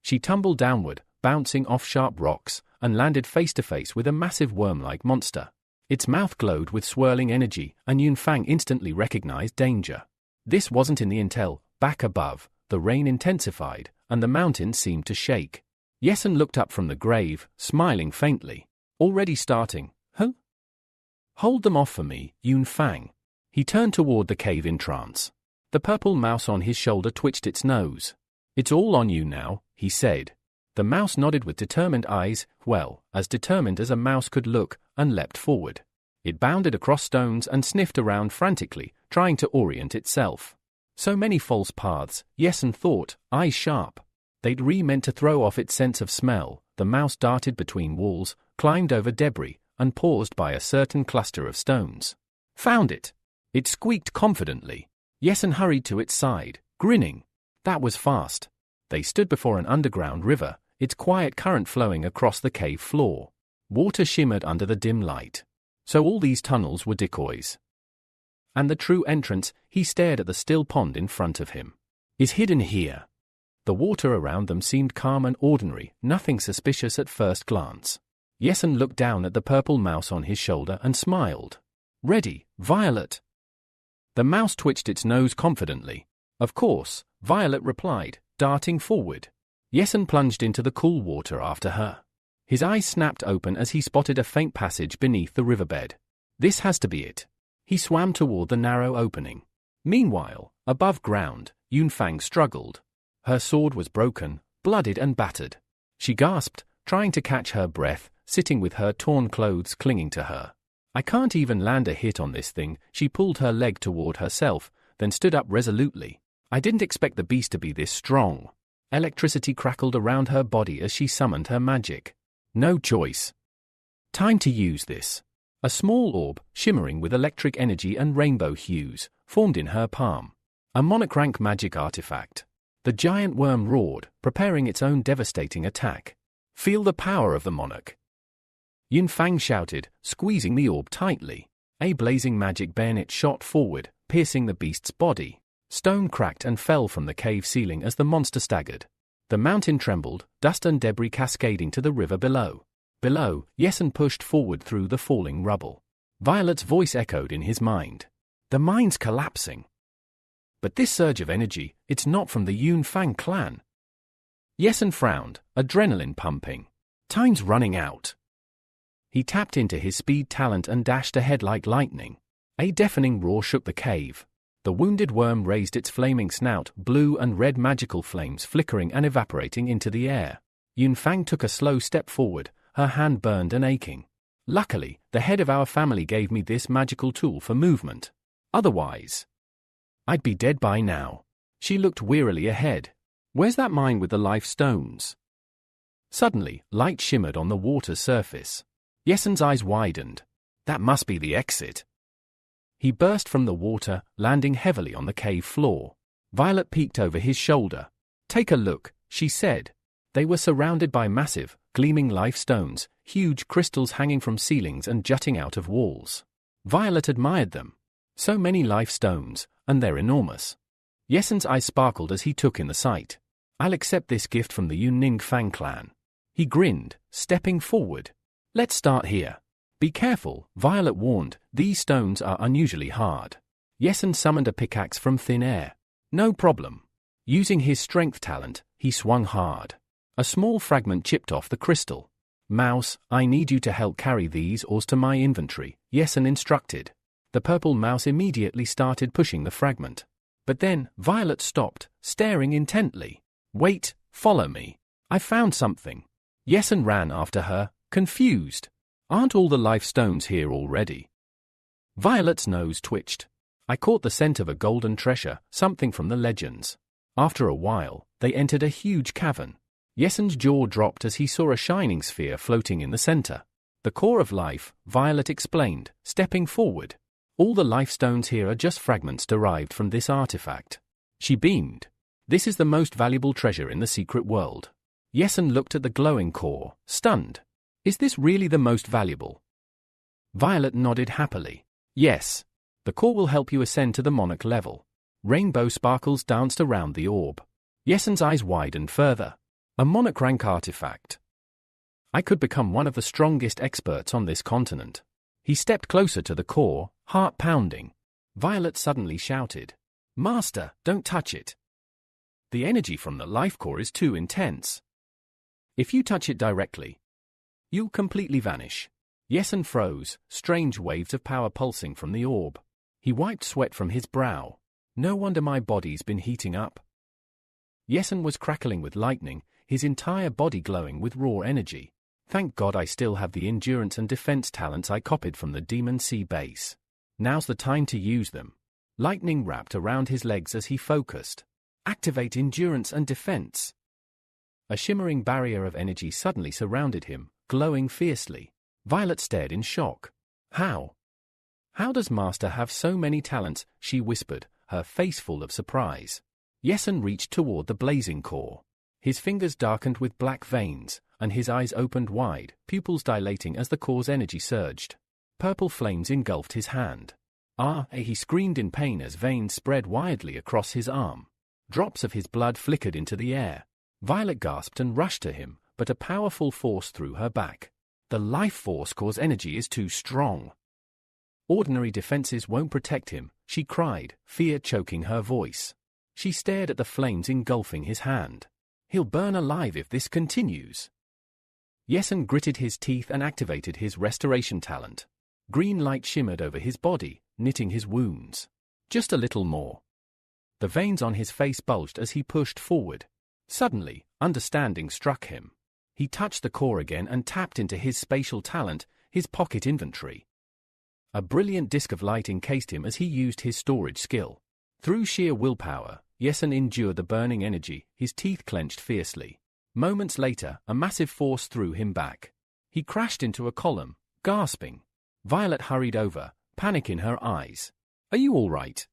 She tumbled downward, bouncing off sharp rocks, and landed face to face with a massive worm-like monster. Its mouth glowed with swirling energy, and Yunfang instantly recognized danger. This wasn't in the intel. Back above, the rain intensified, and the mountain seemed to shake. Yesen looked up from the grave, smiling faintly. Already starting, huh? Hold them off for me, Yunfang. He turned toward the cave in trance. The purple mouse on his shoulder twitched its nose. It's all on you now, he said. The mouse nodded with determined eyes, well, as determined as a mouse could look, and leapt forward. It bounded across stones and sniffed around frantically, trying to orient itself. So many false paths, Yesen thought, eyes sharp. They'd meant to throw off its sense of smell. The mouse darted between walls, climbed over debris, and paused by a certain cluster of stones. Found it! It squeaked confidently. Yesen hurried to its side, grinning. That was fast. They stood before an underground river, its quiet current flowing across the cave floor. Water shimmered under the dim light. So all these tunnels were decoys. And the true entrance, he stared at the still pond in front of him, is hidden here. The water around them seemed calm and ordinary, nothing suspicious at first glance. Yesen looked down at the purple mouse on his shoulder and smiled. Ready, Violet. The mouse twitched its nose confidently. Of course, Violet replied, darting forward. Yesen plunged into the cool water after her. His eyes snapped open as he spotted a faint passage beneath the riverbed. This has to be it. He swam toward the narrow opening. Meanwhile, above ground, Yunfang struggled. Her sword was broken, bloodied and battered. She gasped, trying to catch her breath, sitting with her torn clothes clinging to her. I can't even land a hit on this thing. She pulled her leg toward herself, then stood up resolutely. I didn't expect the beast to be this strong. Electricity crackled around her body as she summoned her magic. No choice. Time to use this. A small orb, shimmering with electric energy and rainbow hues, formed in her palm. A monocrank magic artifact. The giant worm roared, preparing its own devastating attack. Feel the power of the monarch. Yunfang shouted, squeezing the orb tightly. A blazing magic bayonet shot forward, piercing the beast's body. Stone cracked and fell from the cave ceiling as the monster staggered. The mountain trembled, dust and debris cascading to the river below. Below, Yesen pushed forward through the falling rubble. Violet's voice echoed in his mind. The mine's collapsing. But this surge of energy, it's not from the Yunfang clan. Yesen frowned, adrenaline pumping. Time's running out. He tapped into his speed talent and dashed ahead like lightning. A deafening roar shook the cave. The wounded worm raised its flaming snout, blue and red magical flames flickering and evaporating into the air. Yunfang took a slow step forward, her hand burned and aching. Luckily, the head of our family gave me this magical tool for movement. Otherwise, I'd be dead by now. She looked wearily ahead. Where's that mine with the life stones? Suddenly, light shimmered on the water's surface. Yesen's eyes widened. That must be the exit. He burst from the water, landing heavily on the cave floor. Violet peeked over his shoulder. Take a look, she said. They were surrounded by massive, gleaming life stones, huge crystals hanging from ceilings and jutting out of walls. Violet admired them. So many life stones, and they're enormous. Yesen's eyes sparkled as he took in the sight. I'll accept this gift from the Yunfang clan. He grinned, stepping forward. Let's start here. Be careful, Violet warned, these stones are unusually hard. Yesen summoned a pickaxe from thin air. No problem. Using his strength talent, he swung hard. A small fragment chipped off the crystal. Mouse, I need you to help carry these ores to my inventory, Yesen instructed. The purple mouse immediately started pushing the fragment. But then, Violet stopped, staring intently. Wait, follow me. I found something. Yesen ran after her, confused. Aren't all the life stones here already? Violet's nose twitched. I caught the scent of a golden treasure, something from the legends. After a while, they entered a huge cavern. Yesen's jaw dropped as he saw a shining sphere floating in the center. The core of life, Violet explained, stepping forward. All the life stones here are just fragments derived from this artifact. She beamed. This is the most valuable treasure in the secret world. Yesen looked at the glowing core, stunned. Is this really the most valuable? Violet nodded happily. Yes. The core will help you ascend to the monarch level. Rainbow sparkles danced around the orb. Yesen's eyes widened further. A monarch rank artifact. I could become one of the strongest experts on this continent. He stepped closer to the core, heart pounding. Violet suddenly shouted, Master, don't touch it. The energy from the life core is too intense. If you touch it directly, you'll completely vanish. Yesen froze, strange waves of power pulsing from the orb. He wiped sweat from his brow. No wonder my body's been heating up. Yesen was crackling with lightning, his entire body glowing with raw energy. Thank God I still have the endurance and defense talents I copied from the Demon Sea base. Now's the time to use them. Lightning wrapped around his legs as he focused. Activate endurance and defense. A shimmering barrier of energy suddenly surrounded him, glowing fiercely. Violet stared in shock. How? How does Master have so many talents? She whispered, her face full of surprise. Yesen reached toward the blazing core. His fingers darkened with black veins, and his eyes opened wide, pupils dilating as the core's energy surged. Purple flames engulfed his hand. He screamed in pain as veins spread widely across his arm. Drops of his blood flickered into the air. Violet gasped and rushed to him, but a powerful force threw her back. The life force core's energy is too strong. Ordinary defenses won't protect him, she cried, fear choking her voice. She stared at the flames engulfing his hand. He'll burn alive if this continues. Yesen gritted his teeth and activated his restoration talent. Green light shimmered over his body, knitting his wounds. Just a little more. The veins on his face bulged as he pushed forward. Suddenly, understanding struck him. He touched the core again and tapped into his spatial talent, his pocket inventory. A brilliant disk of light encased him as he used his storage skill. Through sheer willpower, Yesen endured the burning energy, his teeth clenched fiercely. Moments later, a massive force threw him back. He crashed into a column, gasping. Violet hurried over, panic in her eyes. Are you all right?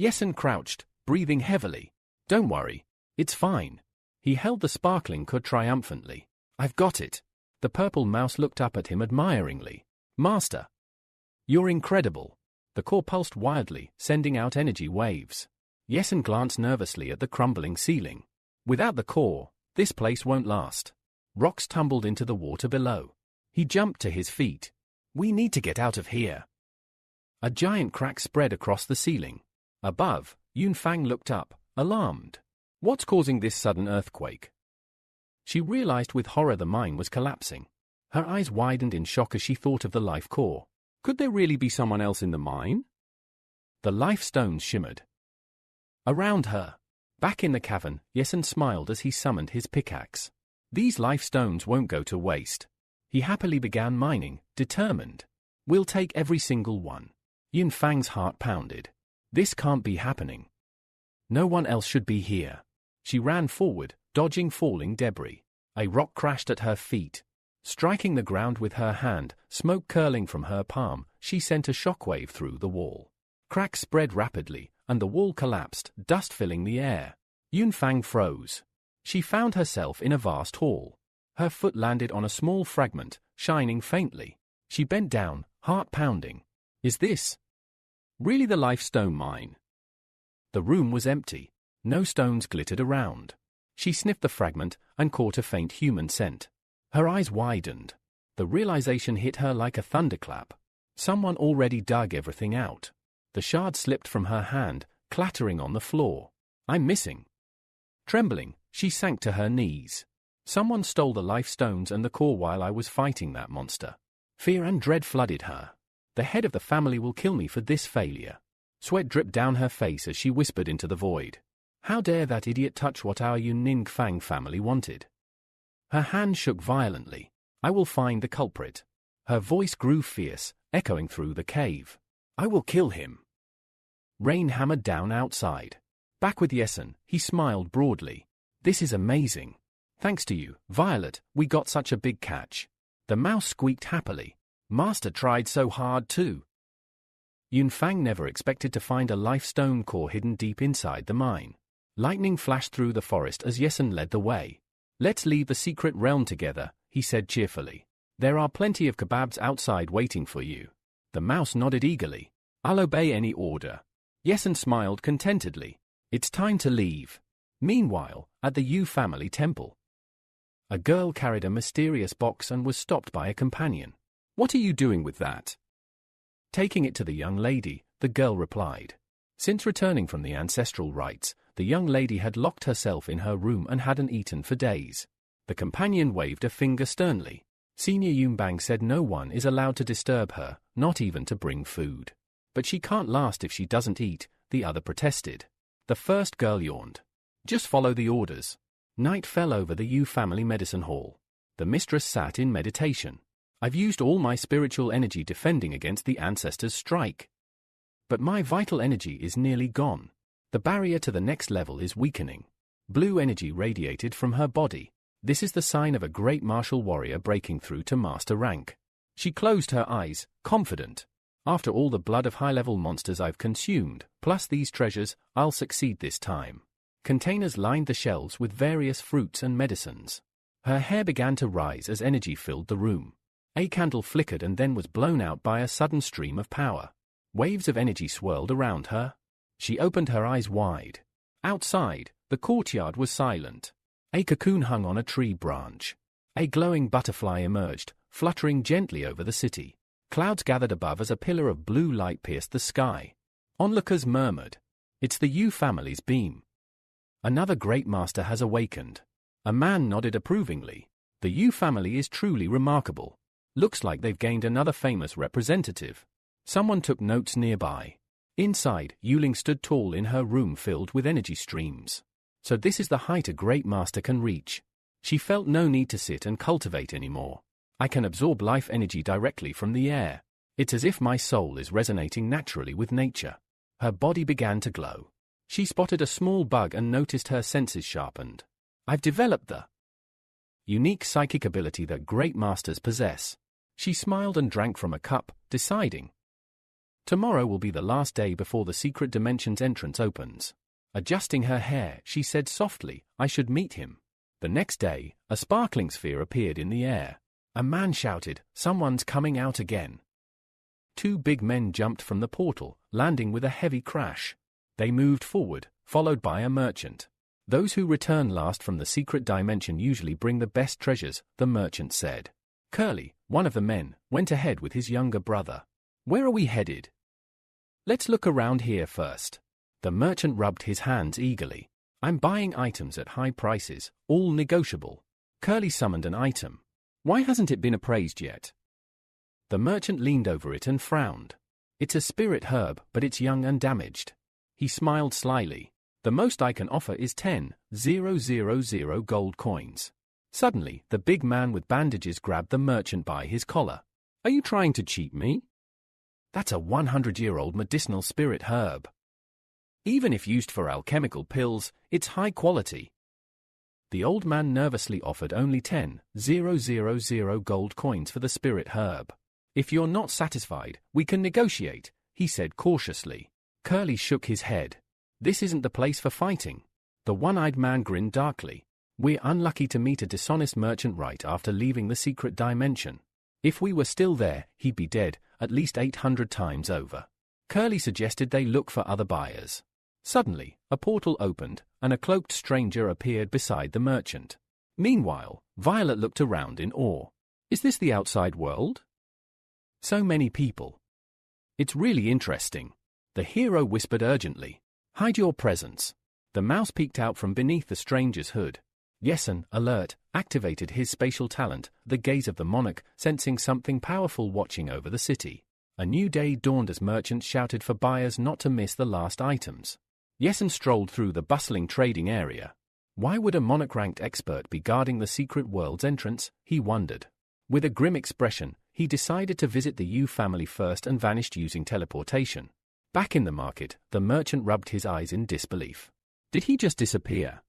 Yesen crouched, breathing heavily. Don't worry. It's fine. He held the sparkling core triumphantly. I've got it. The purple mouse looked up at him admiringly. Master. You're incredible. The core pulsed wildly, sending out energy waves. Yesen glanced nervously at the crumbling ceiling. Without the core, this place won't last. Rocks tumbled into the water below. He jumped to his feet. We need to get out of here. A giant crack spread across the ceiling. Above, Yunfang looked up, alarmed. What's causing this sudden earthquake? She realized with horror the mine was collapsing. Her eyes widened in shock as she thought of the life core. Could there really be someone else in the mine? The life stones shimmered around her. Back in the cavern, Yesen smiled as he summoned his pickaxe. These life stones won't go to waste. He happily began mining, determined. We'll take every single one. Yunfang's heart pounded. This can't be happening. No one else should be here. She ran forward, dodging falling debris. A rock crashed at her feet. Striking the ground with her hand, smoke curling from her palm, she sent a shockwave through the wall. Cracks spread rapidly, and the wall collapsed, dust filling the air. Yunfang froze. She found herself in a vast hall. Her foot landed on a small fragment, shining faintly. She bent down, heart pounding. Is this really the life stone mine? The room was empty. No stones glittered around. She sniffed the fragment and caught a faint human scent. Her eyes widened. The realization hit her like a thunderclap. Someone already dug everything out. The shard slipped from her hand, clattering on the floor. I'm missing. Trembling, she sank to her knees. Someone stole the life stones and the core while I was fighting that monster. Fear and dread flooded her. The head of the family will kill me for this failure. Sweat dripped down her face as she whispered into the void. How dare that idiot touch what our Yunning family wanted? Her hand shook violently. I will find the culprit. Her voice grew fierce, echoing through the cave. I will kill him. Rain hammered down outside. Back with Yesen, he smiled broadly. This is amazing. Thanks to you, Violet, we got such a big catch. The mouse squeaked happily. Master tried so hard too. Yunfang never expected to find a life stone core hidden deep inside the mine. Lightning flashed through the forest as Yesen led the way. Let's leave the secret realm together, he said cheerfully. There are plenty of kebabs outside waiting for you. The mouse nodded eagerly. I'll obey any order. Yesen smiled contentedly. It's time to leave. Meanwhile, at the Yu family temple, a girl carried a mysterious box and was stopped by a companion. What are you doing with that? Taking it to the young lady, the girl replied. Since returning from the ancestral rites, the young lady had locked herself in her room and hadn't eaten for days. The companion waved a finger sternly. Senior Yunbang said no one is allowed to disturb her, not even to bring food. But she can't last if she doesn't eat, the other protested. The first girl yawned. Just follow the orders. Night fell over the Yu family medicine hall. The mistress sat in meditation. I've used all my spiritual energy defending against the ancestors' strike. But my vital energy is nearly gone. The barrier to the next level is weakening. Blue energy radiated from her body. This is the sign of a great martial warrior breaking through to master rank. She closed her eyes, confident. After all the blood of high-level monsters I've consumed, plus these treasures, I'll succeed this time. Containers lined the shelves with various fruits and medicines. Her hair began to rise as energy filled the room. A candle flickered and then was blown out by a sudden stream of power. Waves of energy swirled around her. She opened her eyes wide. Outside, the courtyard was silent. A cocoon hung on a tree branch. A glowing butterfly emerged, fluttering gently over the city. Clouds gathered above as a pillar of blue light pierced the sky. Onlookers murmured, "It's the Yu family's beam. Another great master has awakened." A man nodded approvingly. "The Yu family is truly remarkable. Looks like they've gained another famous representative." Someone took notes nearby. Inside, Yuling stood tall in her room filled with energy streams. So this is the height a great master can reach. She felt no need to sit and cultivate anymore. I can absorb life energy directly from the air. It's as if my soul is resonating naturally with nature. Her body began to glow. She spotted a small bug and noticed her senses sharpened. I've developed the unique psychic ability that great masters possess. She smiled and drank from a cup, deciding. Tomorrow will be the last day before the secret dimension's entrance opens. Adjusting her hair, she said softly, I should meet him. The next day, a sparkling sphere appeared in the air. A man shouted, someone's coming out again. Two big men jumped from the portal, landing with a heavy crash. They moved forward, followed by a merchant. Those who return last from the secret dimension usually bring the best treasures, the merchant said. Curly, one of the men, went ahead with his younger brother. Where are we headed? Let's look around here first. The merchant rubbed his hands eagerly. I'm buying items at high prices, all negotiable. Curly summoned an item. Why hasn't it been appraised yet? The merchant leaned over it and frowned. It's a spirit herb, but it's young and damaged. He smiled slyly. The most I can offer is 10,000 gold coins. Suddenly, the big man with bandages grabbed the merchant by his collar. Are you trying to cheat me? That's a 100-year-old medicinal spirit herb. Even if used for alchemical pills, it's high quality. The old man nervously offered only 10,000 gold coins for the spirit herb. If you're not satisfied, we can negotiate, he said cautiously. Curly shook his head. This isn't the place for fighting. The one-eyed man grinned darkly. We're unlucky to meet a dishonest merchant right after leaving the secret dimension. If we were still there, he'd be dead, at least 800 times over. Curly suggested they look for other buyers. Suddenly, a portal opened, and a cloaked stranger appeared beside the merchant. Meanwhile, Violet looked around in awe. Is this the outside world? So many people. It's really interesting. The hero whispered urgently. Hide your presence. The mouse peeked out from beneath the stranger's hood. Yesen, alert, activated his spatial talent, the gaze of the monarch, sensing something powerful watching over the city. A new day dawned as merchants shouted for buyers not to miss the last items. Yesen strolled through the bustling trading area. Why would a monarch-ranked expert be guarding the secret world's entrance, he wondered. With a grim expression, he decided to visit the Yu family first and vanished using teleportation. Back in the market, the merchant rubbed his eyes in disbelief. Did he just disappear?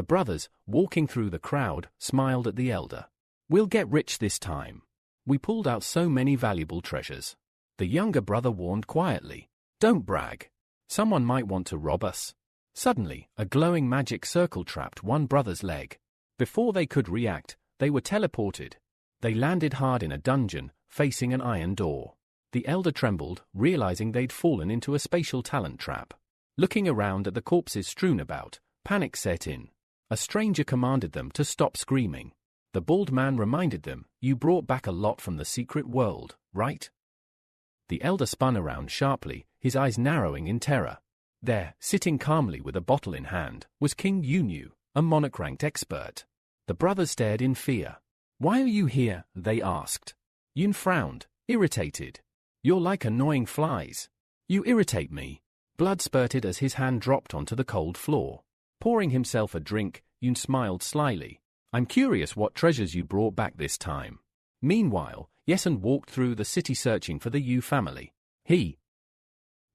The brothers, walking through the crowd, smiled at the elder. "We'll get rich this time. We pulled out so many valuable treasures." The younger brother warned quietly, "Don't brag. Someone might want to rob us." Suddenly, a glowing magic circle trapped one brother's leg. Before they could react, they were teleported. They landed hard in a dungeon, facing an iron door. The elder trembled, realizing they'd fallen into a spatial talent trap. Looking around at the corpses strewn about, panic set in. A stranger commanded them to stop screaming. The bald man reminded them, "You brought back a lot from the secret world, right?" The elder spun around sharply, his eyes narrowing in terror. There, sitting calmly with a bottle in hand, was King Yunyu, a monarch-ranked expert. The brothers stared in fear. "Why are you here?" they asked. Yun frowned, irritated. "You're like annoying flies. You irritate me." Blood spurted as his hand dropped onto the cold floor. Pouring himself a drink, Yun smiled slyly. "I'm curious what treasures you brought back this time." Meanwhile, Yesen walked through the city searching for the Yu family. He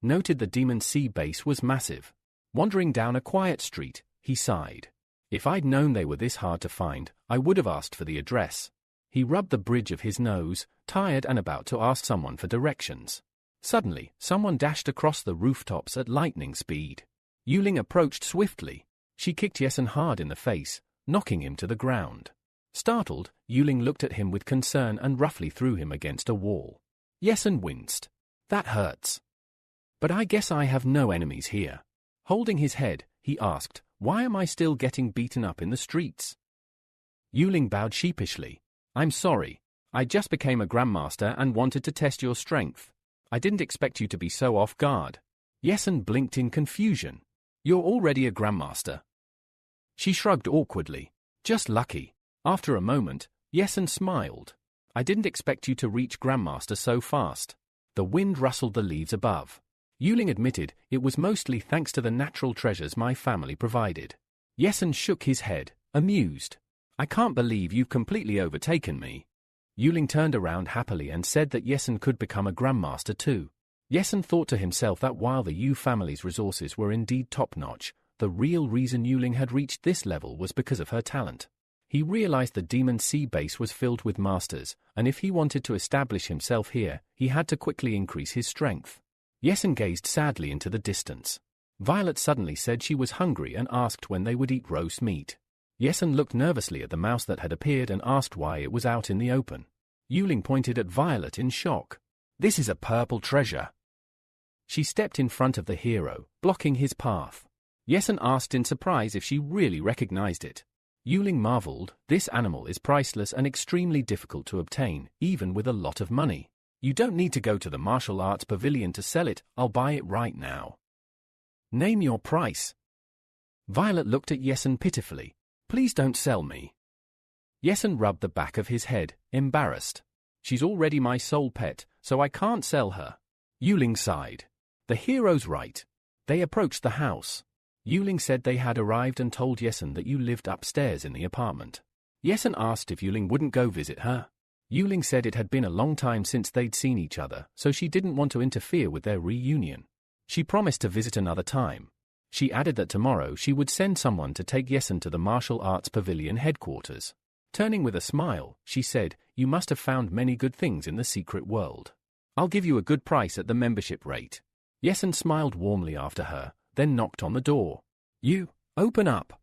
noted the Demon Sea base was massive. Wandering down a quiet street, he sighed. "If I'd known they were this hard to find, I would have asked for the address." He rubbed the bridge of his nose, tired and about to ask someone for directions. Suddenly, someone dashed across the rooftops at lightning speed. Yuling approached swiftly. She kicked Yesen hard in the face, knocking him to the ground. Startled, Yuling looked at him with concern and roughly threw him against a wall. Yesen winced. "That hurts. But I guess I have no enemies here." Holding his head, he asked, "Why am I still getting beaten up in the streets?" Yuling bowed sheepishly. "I'm sorry. I just became a grandmaster and wanted to test your strength. I didn't expect you to be so off guard." Yesen blinked in confusion. "You're already a grandmaster." She shrugged awkwardly. "Just lucky." After a moment, Yesen smiled. "I didn't expect you to reach grandmaster so fast." The wind rustled the leaves above. Yuling admitted it was mostly thanks to the natural treasures my family provided. Yesen shook his head, amused. "I can't believe you've completely overtaken me." Yuling turned around happily and said that Yesen could become a grandmaster too. Yesen thought to himself that while the Yu family's resources were indeed top-notch, the real reason Yuling had reached this level was because of her talent. He realized the Demon Sea base was filled with masters, and if he wanted to establish himself here, he had to quickly increase his strength. Yesen gazed sadly into the distance. Violet suddenly said she was hungry and asked when they would eat roast meat. Yesen looked nervously at the mouse that had appeared and asked why it was out in the open. Yuling pointed at Violet in shock. "This is a purple treasure." She stepped in front of the hero, blocking his path. Yesen asked in surprise if she really recognized it. Yuling marveled, "This animal is priceless and extremely difficult to obtain, even with a lot of money. You don't need to go to the martial arts pavilion to sell it, I'll buy it right now." "Name your price." Violet looked at Yesen pitifully. "Please don't sell me." Yesen rubbed the back of his head, embarrassed. "She's already my sole pet, so I can't sell her." Yuling sighed. "The hero's right." They approached the house. Yuling said they had arrived and told Yesen that you lived upstairs in the apartment. Yesen asked if Yuling wouldn't go visit her. Yuling said it had been a long time since they'd seen each other, so she didn't want to interfere with their reunion. She promised to visit another time. She added that tomorrow she would send someone to take Yesen to the martial arts pavilion headquarters. Turning with a smile, she said, "You must have found many good things in the secret world. I'll give you a good price at the membership rate." Yesen smiled warmly after her, then knocked on the door. "You, open up."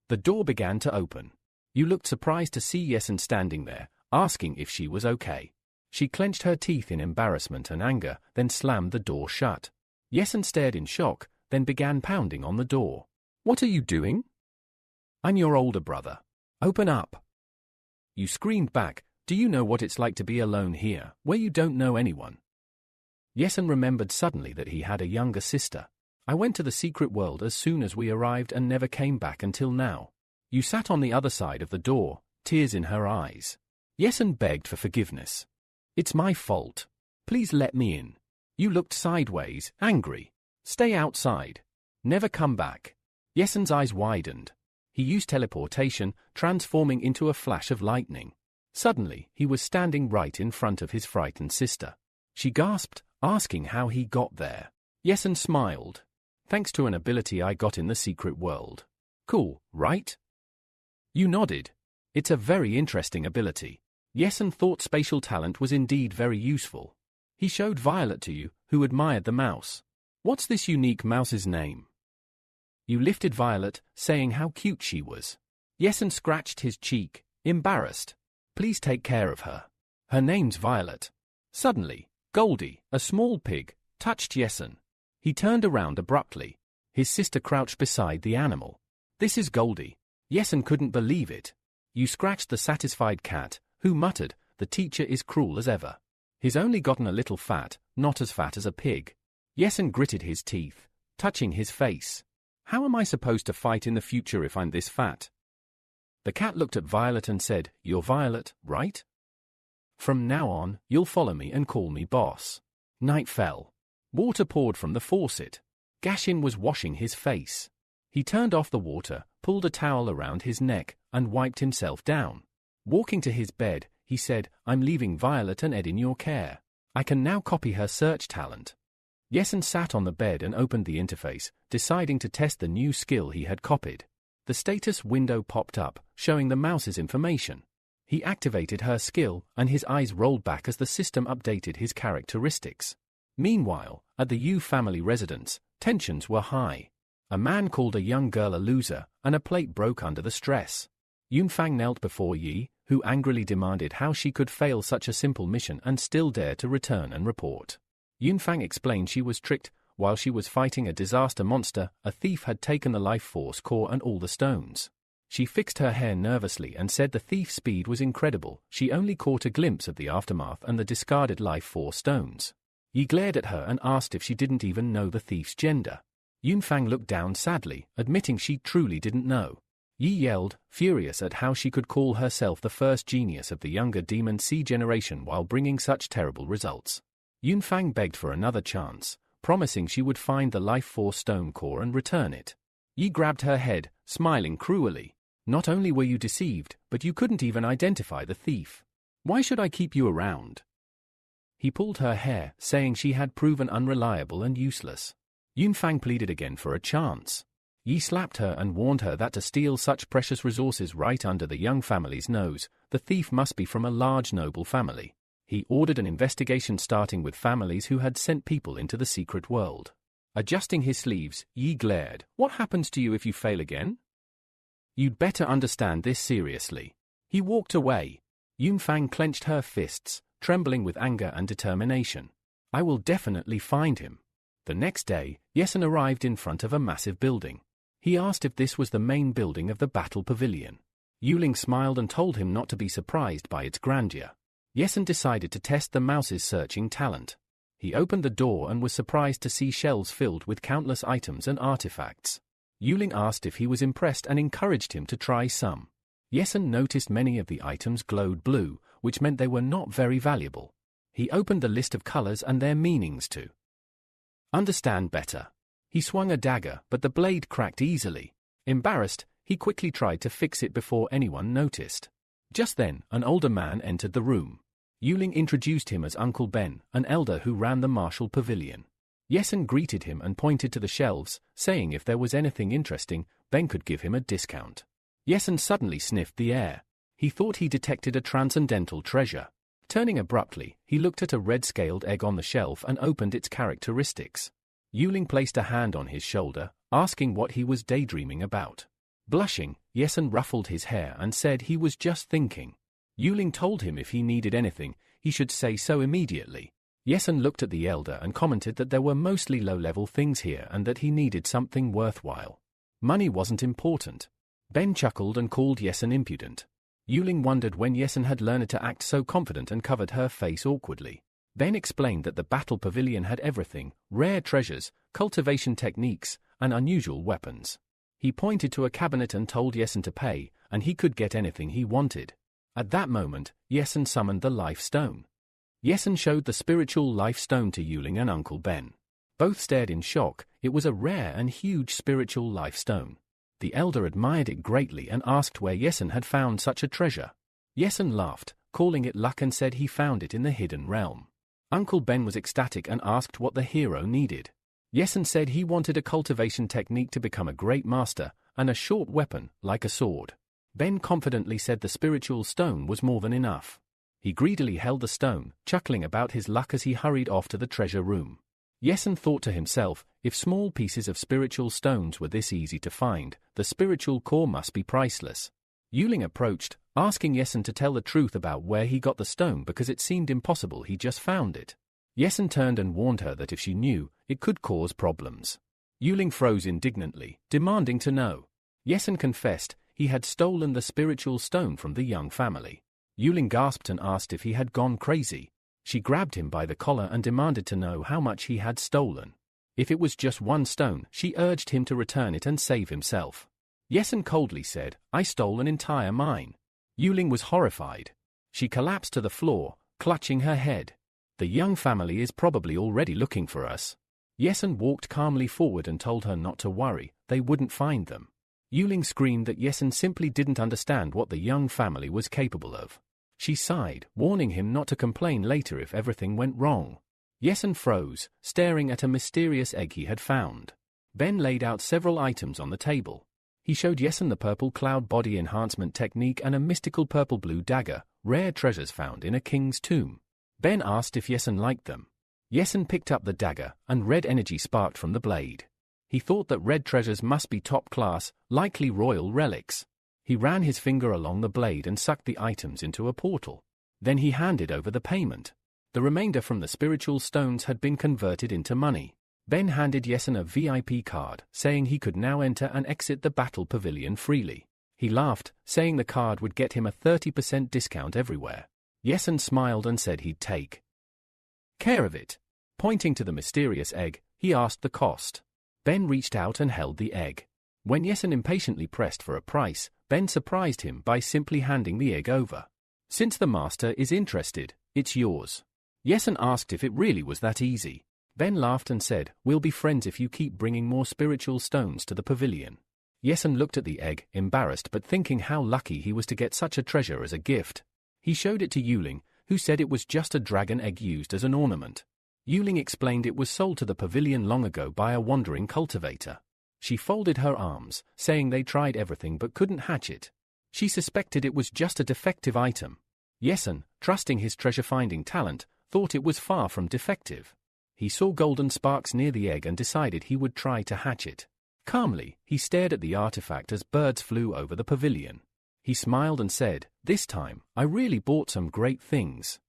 The door began to open. You looked surprised to see Yesen standing there, asking if she was okay. She clenched her teeth in embarrassment and anger, then slammed the door shut. Yesen stared in shock, then began pounding on the door. "What are you doing?" "I'm your older brother. Open up." You screamed back, "Do you know what it's like to be alone here, where you don't know anyone?" Yesen remembered suddenly that he had a younger sister. "I went to the secret world as soon as we arrived and never came back until now." You sat on the other side of the door, tears in her eyes. Yesen begged for forgiveness. "It's my fault. Please let me in." You looked sideways, angry. "Stay outside. Never come back." Yesen's eyes widened. He used teleportation, transforming into a flash of lightning. Suddenly, he was standing right in front of his frightened sister. She gasped, asking how he got there. Yesen smiled. "Thanks to an ability I got in the secret world." Cool, right? You nodded. It's a very interesting ability. Yesun thought spatial talent was indeed very useful. He showed Violet to you, who admired the mouse. What's this unique mouse's name? You lifted Violet, saying how cute she was. Yesun scratched his cheek, embarrassed. Please take care of her. Her name's Violet. Suddenly, Goldie, a small pig, touched Yesun. He turned around abruptly. His sister crouched beside the animal. This is Goldie. Yesun couldn't believe it. You scratched the satisfied cat, who muttered, the teacher is cruel as ever. He's only gotten a little fat, not as fat as a pig. Yesun gritted his teeth, touching his face. How am I supposed to fight in the future if I'm this fat? The cat looked at Violet and said, You're Violet, right? From now on, you'll follow me and call me boss. Night fell. Water poured from the faucet. Gashin was washing his face. He turned off the water, pulled a towel around his neck, and wiped himself down. Walking to his bed, he said, I'm leaving Violet and Ed in your care. I can now copy her search talent. Yesun sat on the bed and opened the interface, deciding to test the new skill he had copied. The status window popped up, showing the mouse's information. He activated her skill, and his eyes rolled back as the system updated his characteristics. Meanwhile, at the Yu family residence, tensions were high. A man called a young girl a loser, and a plate broke under the stress. Yunfang knelt before Yi, who angrily demanded how she could fail such a simple mission and still dare to return and report. Yunfang explained she was tricked. While she was fighting a disaster monster, a thief had taken the life force core and all the stones. She fixed her hair nervously and said the thief's speed was incredible. She only caught a glimpse of the aftermath and the discarded life force stones. Yi glared at her and asked if she didn't even know the thief's gender. Yunfang looked down sadly, admitting she truly didn't know. Yi yelled, furious at how she could call herself the first genius of the younger Demon Sea generation while bringing such terrible results. Yunfang begged for another chance, promising she would find the life force stone core and return it. Yi grabbed her head, smiling cruelly. Not only were you deceived, but you couldn't even identify the thief. Why should I keep you around? He pulled her hair, saying she had proven unreliable and useless. Yunfang pleaded again for a chance. Yi slapped her and warned her that to steal such precious resources right under the young family's nose, the thief must be from a large noble family. He ordered an investigation starting with families who had sent people into the secret world. Adjusting his sleeves, Yi glared. What happens to you if you fail again? You'd better understand this seriously. He walked away. Yunfang clenched her fists, trembling with anger and determination. I will definitely find him. The next day, Yesun arrived in front of a massive building. He asked if this was the main building of the battle pavilion. Yuling smiled and told him not to be surprised by its grandeur. Yesun decided to test the mouse's searching talent. He opened the door and was surprised to see shelves filled with countless items and artifacts. Yuling asked if he was impressed and encouraged him to try some. Yesun noticed many of the items glowed blue, which meant they were not very valuable. He opened the list of colors and their meanings to understand better. He swung a dagger, but the blade cracked easily. Embarrassed, he quickly tried to fix it before anyone noticed. Just then, an older man entered the room. Yuling introduced him as Uncle Ben, an elder who ran the martial pavilion. Yesun greeted him and pointed to the shelves, saying if there was anything interesting, Ben could give him a discount. Yesun suddenly sniffed the air. He thought he detected a transcendental treasure. Turning abruptly, he looked at a red-scaled egg on the shelf and opened its characteristics. Yuling placed a hand on his shoulder, asking what he was daydreaming about. Blushing, Yesun ruffled his hair and said he was just thinking. Yuling told him if he needed anything, he should say so immediately. Yesun looked at the elder and commented that there were mostly low-level things here and that he needed something worthwhile. Money wasn't important. Ben chuckled and called Yesun impudent. Yuling wondered when Yesun had learned to act so confident and covered her face awkwardly. Ben explained that the battle pavilion had everything, rare treasures, cultivation techniques, and unusual weapons. He pointed to a cabinet and told Yesun to pay, and he could get anything he wanted. At that moment, Yesun summoned the life stone. Yesun showed the spiritual life stone to Yuling and Uncle Ben. Both stared in shock. It was a rare and huge spiritual life stone. The elder admired it greatly and asked where Yesun had found such a treasure. Yesun laughed, calling it luck, and said he found it in the hidden realm. Uncle Ben was ecstatic and asked what the hero needed. Yesun said he wanted a cultivation technique to become a great master, and a short weapon, like a sword. Ben confidently said the spiritual stone was more than enough. He greedily held the stone, chuckling about his luck as he hurried off to the treasure room. Yesun thought to himself, if small pieces of spiritual stones were this easy to find, the spiritual core must be priceless. Yuling approached, asking Yesun to tell the truth about where he got the stone because it seemed impossible he just found it. Yesun turned and warned her that if she knew, it could cause problems. Yuling froze indignantly, demanding to know. Yesun confessed he had stolen the spiritual stone from the young family. Yuling gasped and asked if he had gone crazy. She grabbed him by the collar and demanded to know how much he had stolen. If it was just one stone, she urged him to return it and save himself. Yesun coldly said, "I stole an entire mine." Yuling was horrified. She collapsed to the floor, clutching her head. The young family is probably already looking for us. Yesun walked calmly forward and told her not to worry, they wouldn't find them. Yuling screamed that Yesun simply didn't understand what the young family was capable of. She sighed, warning him not to complain later if everything went wrong. Yesun froze, staring at a mysterious egg he had found. Ben laid out several items on the table. He showed Yesun the purple cloud body enhancement technique and a mystical purple-blue dagger, rare treasures found in a king's tomb. Ben asked if Yesun liked them. Yesun picked up the dagger, and red energy sparked from the blade. He thought that red treasures must be top class, likely royal relics. He ran his finger along the blade and sucked the items into a portal. Then he handed over the payment. The remainder from the spiritual stones had been converted into money. Ben handed Yesun a VIP card, saying he could now enter and exit the battle pavilion freely. He laughed, saying the card would get him a 30% discount everywhere. Yesun smiled and said he'd take care of it. Pointing to the mysterious egg, he asked the cost. Ben reached out and held the egg. When Yesun impatiently pressed for a price, Ben surprised him by simply handing the egg over. "Since the master is interested, it's yours." Yesun asked if it really was that easy. Ben laughed and said, "We'll be friends if you keep bringing more spiritual stones to the pavilion." Yesun looked at the egg, embarrassed but thinking how lucky he was to get such a treasure as a gift. He showed it to Yuling, who said it was just a dragon egg used as an ornament. Yuling explained it was sold to the pavilion long ago by a wandering cultivator. She folded her arms, saying they tried everything but couldn't hatch it. She suspected it was just a defective item. Yesun, trusting his treasure-finding talent, thought it was far from defective. He saw golden sparks near the egg and decided he would try to hatch it. Calmly, he stared at the artifact as birds flew over the pavilion. He smiled and said, "This time, I really bought some great things."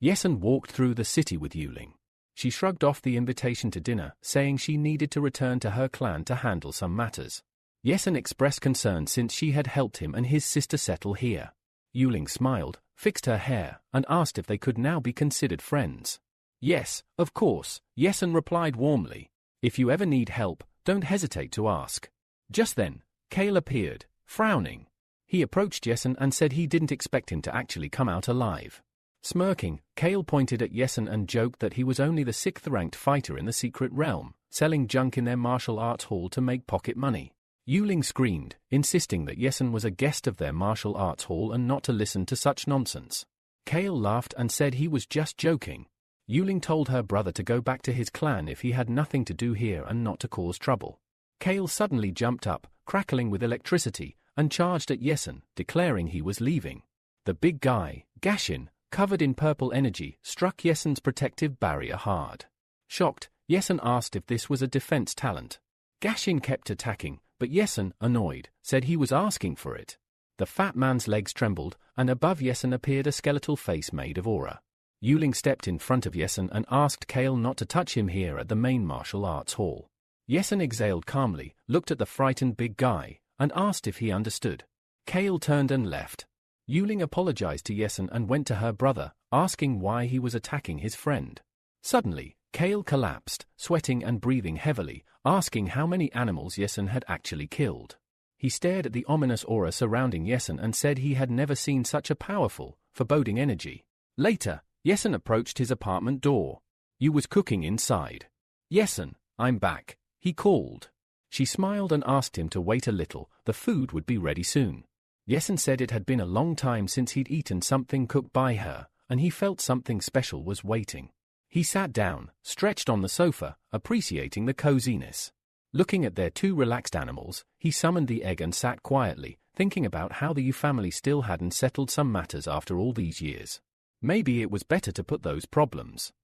Yesun walked through the city with Yuling. She shrugged off the invitation to dinner, saying she needed to return to her clan to handle some matters. Yesun expressed concern since she had helped him and his sister settle here. Yuling smiled, fixed her hair, and asked if they could now be considered friends. "Yes, of course," Yesun replied warmly. "If you ever need help, don't hesitate to ask." Just then, Kale appeared, frowning. He approached Yesun and said he didn't expect him to actually come out alive. Smirking, Kale pointed at Yesun and joked that he was only the 6th-ranked fighter in the secret realm, selling junk in their martial arts hall to make pocket money. Yuling screamed, insisting that Yesun was a guest of their martial arts hall and not to listen to such nonsense. Kale laughed and said he was just joking. Yuling told her brother to go back to his clan if he had nothing to do here and not to cause trouble. Kale suddenly jumped up, crackling with electricity, and charged at Yesun, declaring he was leaving. The big guy, Gashin, covered in purple energy, struck Yesun's protective barrier hard. Shocked, Yesun asked if this was a defense talent. Gashin kept attacking, but Yesun, annoyed, said he was asking for it. The fat man's legs trembled, and above Yesun appeared a skeletal face made of aura. Yuling stepped in front of Yesun and asked Kale not to touch him here at the main martial arts hall. Yesun exhaled calmly, looked at the frightened big guy, and asked if he understood. Kale turned and left. Yuling apologized to Yesun and went to her brother, asking why he was attacking his friend. Suddenly, Kale collapsed, sweating and breathing heavily, asking how many animals Yesun had actually killed. He stared at the ominous aura surrounding Yesun and said he had never seen such a powerful, foreboding energy. Later, Yesun approached his apartment door. You was cooking inside. "Yesun, I'm back," he called. She smiled and asked him to wait a little, the food would be ready soon. Yesun said it had been a long time since he'd eaten something cooked by her, and he felt something special was waiting. He sat down, stretched on the sofa, appreciating the coziness. Looking at their two relaxed animals, he summoned the egg and sat quietly, thinking about how the Yu family still hadn't settled some matters after all these years. Maybe it was better to put those problems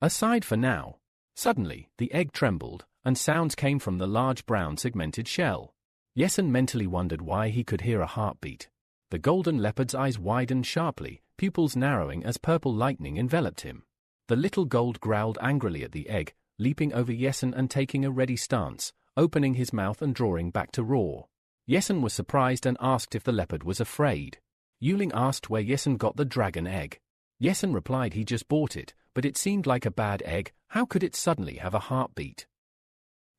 aside for now. Suddenly, the egg trembled, and sounds came from the large brown segmented shell. Yesun mentally wondered why he could hear a heartbeat. The golden leopard's eyes widened sharply, pupils narrowing as purple lightning enveloped him. The little gold growled angrily at the egg, leaping over Yesun and taking a ready stance, opening his mouth and drawing back to roar. Yesun was surprised and asked if the leopard was afraid. Yuling asked where Yesun got the dragon egg. Yesun replied he just bought it, but it seemed like a bad egg. How could it suddenly have a heartbeat?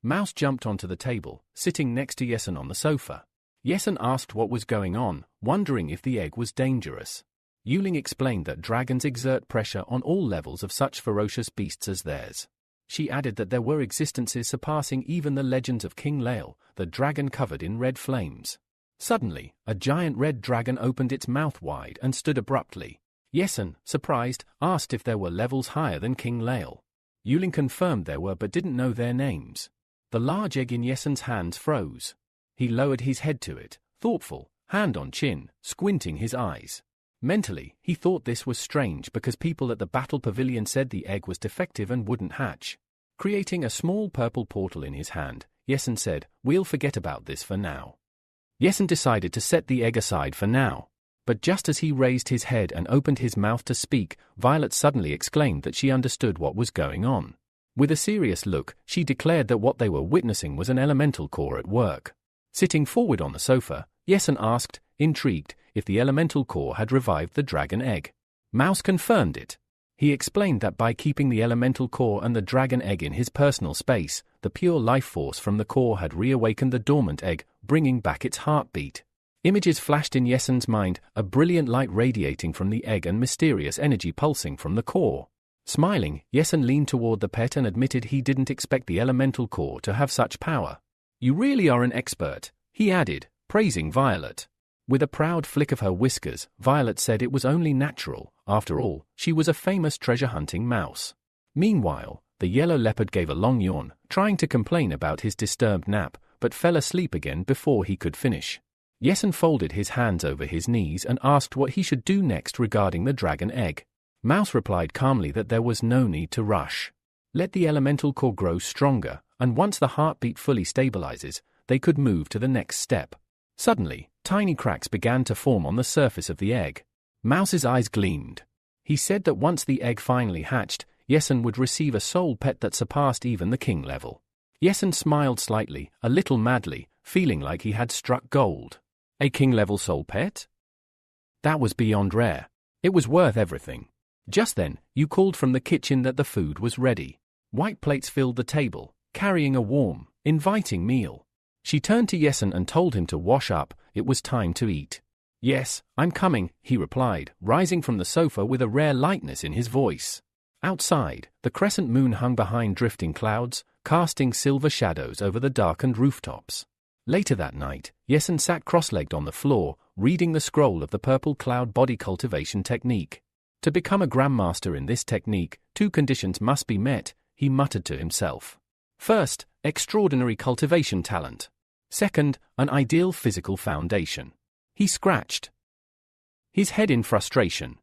Mouse jumped onto the table, sitting next to Yesun on the sofa. Yesun asked what was going on, wondering if the egg was dangerous. Yuling explained that dragons exert pressure on all levels of such ferocious beasts as theirs. She added that there were existences surpassing even the legends of King Lael, the dragon covered in red flames. Suddenly, a giant red dragon opened its mouth wide and stood abruptly. Yesun, surprised, asked if there were levels higher than King Lael. Yuling confirmed there were but didn't know their names. The large egg in Yesun's hands froze. He lowered his head to it, thoughtful, hand on chin, squinting his eyes. Mentally, he thought this was strange because people at the battle pavilion said the egg was defective and wouldn't hatch. Creating a small purple portal in his hand, Yesun said, "We'll forget about this for now." Yesun decided to set the egg aside for now. But just as he raised his head and opened his mouth to speak, Violet suddenly exclaimed that she understood what was going on. With a serious look, she declared that what they were witnessing was an elemental core at work. Sitting forward on the sofa, Yesun asked, intrigued, if the elemental core had revived the dragon egg. Mouse confirmed it. He explained that by keeping the elemental core and the dragon egg in his personal space, the pure life force from the core had reawakened the dormant egg, bringing back its heartbeat. Images flashed in Yesun's mind, a brilliant light radiating from the egg and mysterious energy pulsing from the core. Smiling, Yesun leaned toward the pet and admitted he didn't expect the elemental core to have such power. "You really are an expert," he added, praising Violet. With a proud flick of her whiskers, Violet said it was only natural. After all, she was a famous treasure-hunting mouse. Meanwhile, the yellow leopard gave a long yawn, trying to complain about his disturbed nap, but fell asleep again before he could finish. Yesun folded his hands over his knees and asked what he should do next regarding the dragon egg. Mouse replied calmly that there was no need to rush. Let the elemental core grow stronger, and once the heartbeat fully stabilizes, they could move to the next step. Suddenly, tiny cracks began to form on the surface of the egg. Mouse's eyes gleamed. He said that once the egg finally hatched, Yesun would receive a soul pet that surpassed even the king level. Yesun smiled slightly, a little madly, feeling like he had struck gold. A king-level soul pet? That was beyond rare. It was worth everything. Just then, you called from the kitchen that the food was ready. White plates filled the table, carrying a warm, inviting meal. She turned to Yesun and told him to wash up. It was time to eat. "Yes, I'm coming," he replied, rising from the sofa with a rare lightness in his voice. Outside, the crescent moon hung behind drifting clouds, casting silver shadows over the darkened rooftops. Later that night, Yesun sat cross-legged on the floor, reading the scroll of the purple cloud body cultivation technique. To become a grandmaster in this technique, 2 conditions must be met, he muttered to himself. First, extraordinary cultivation talent. Second, an ideal physical foundation. He scratched his head in frustration.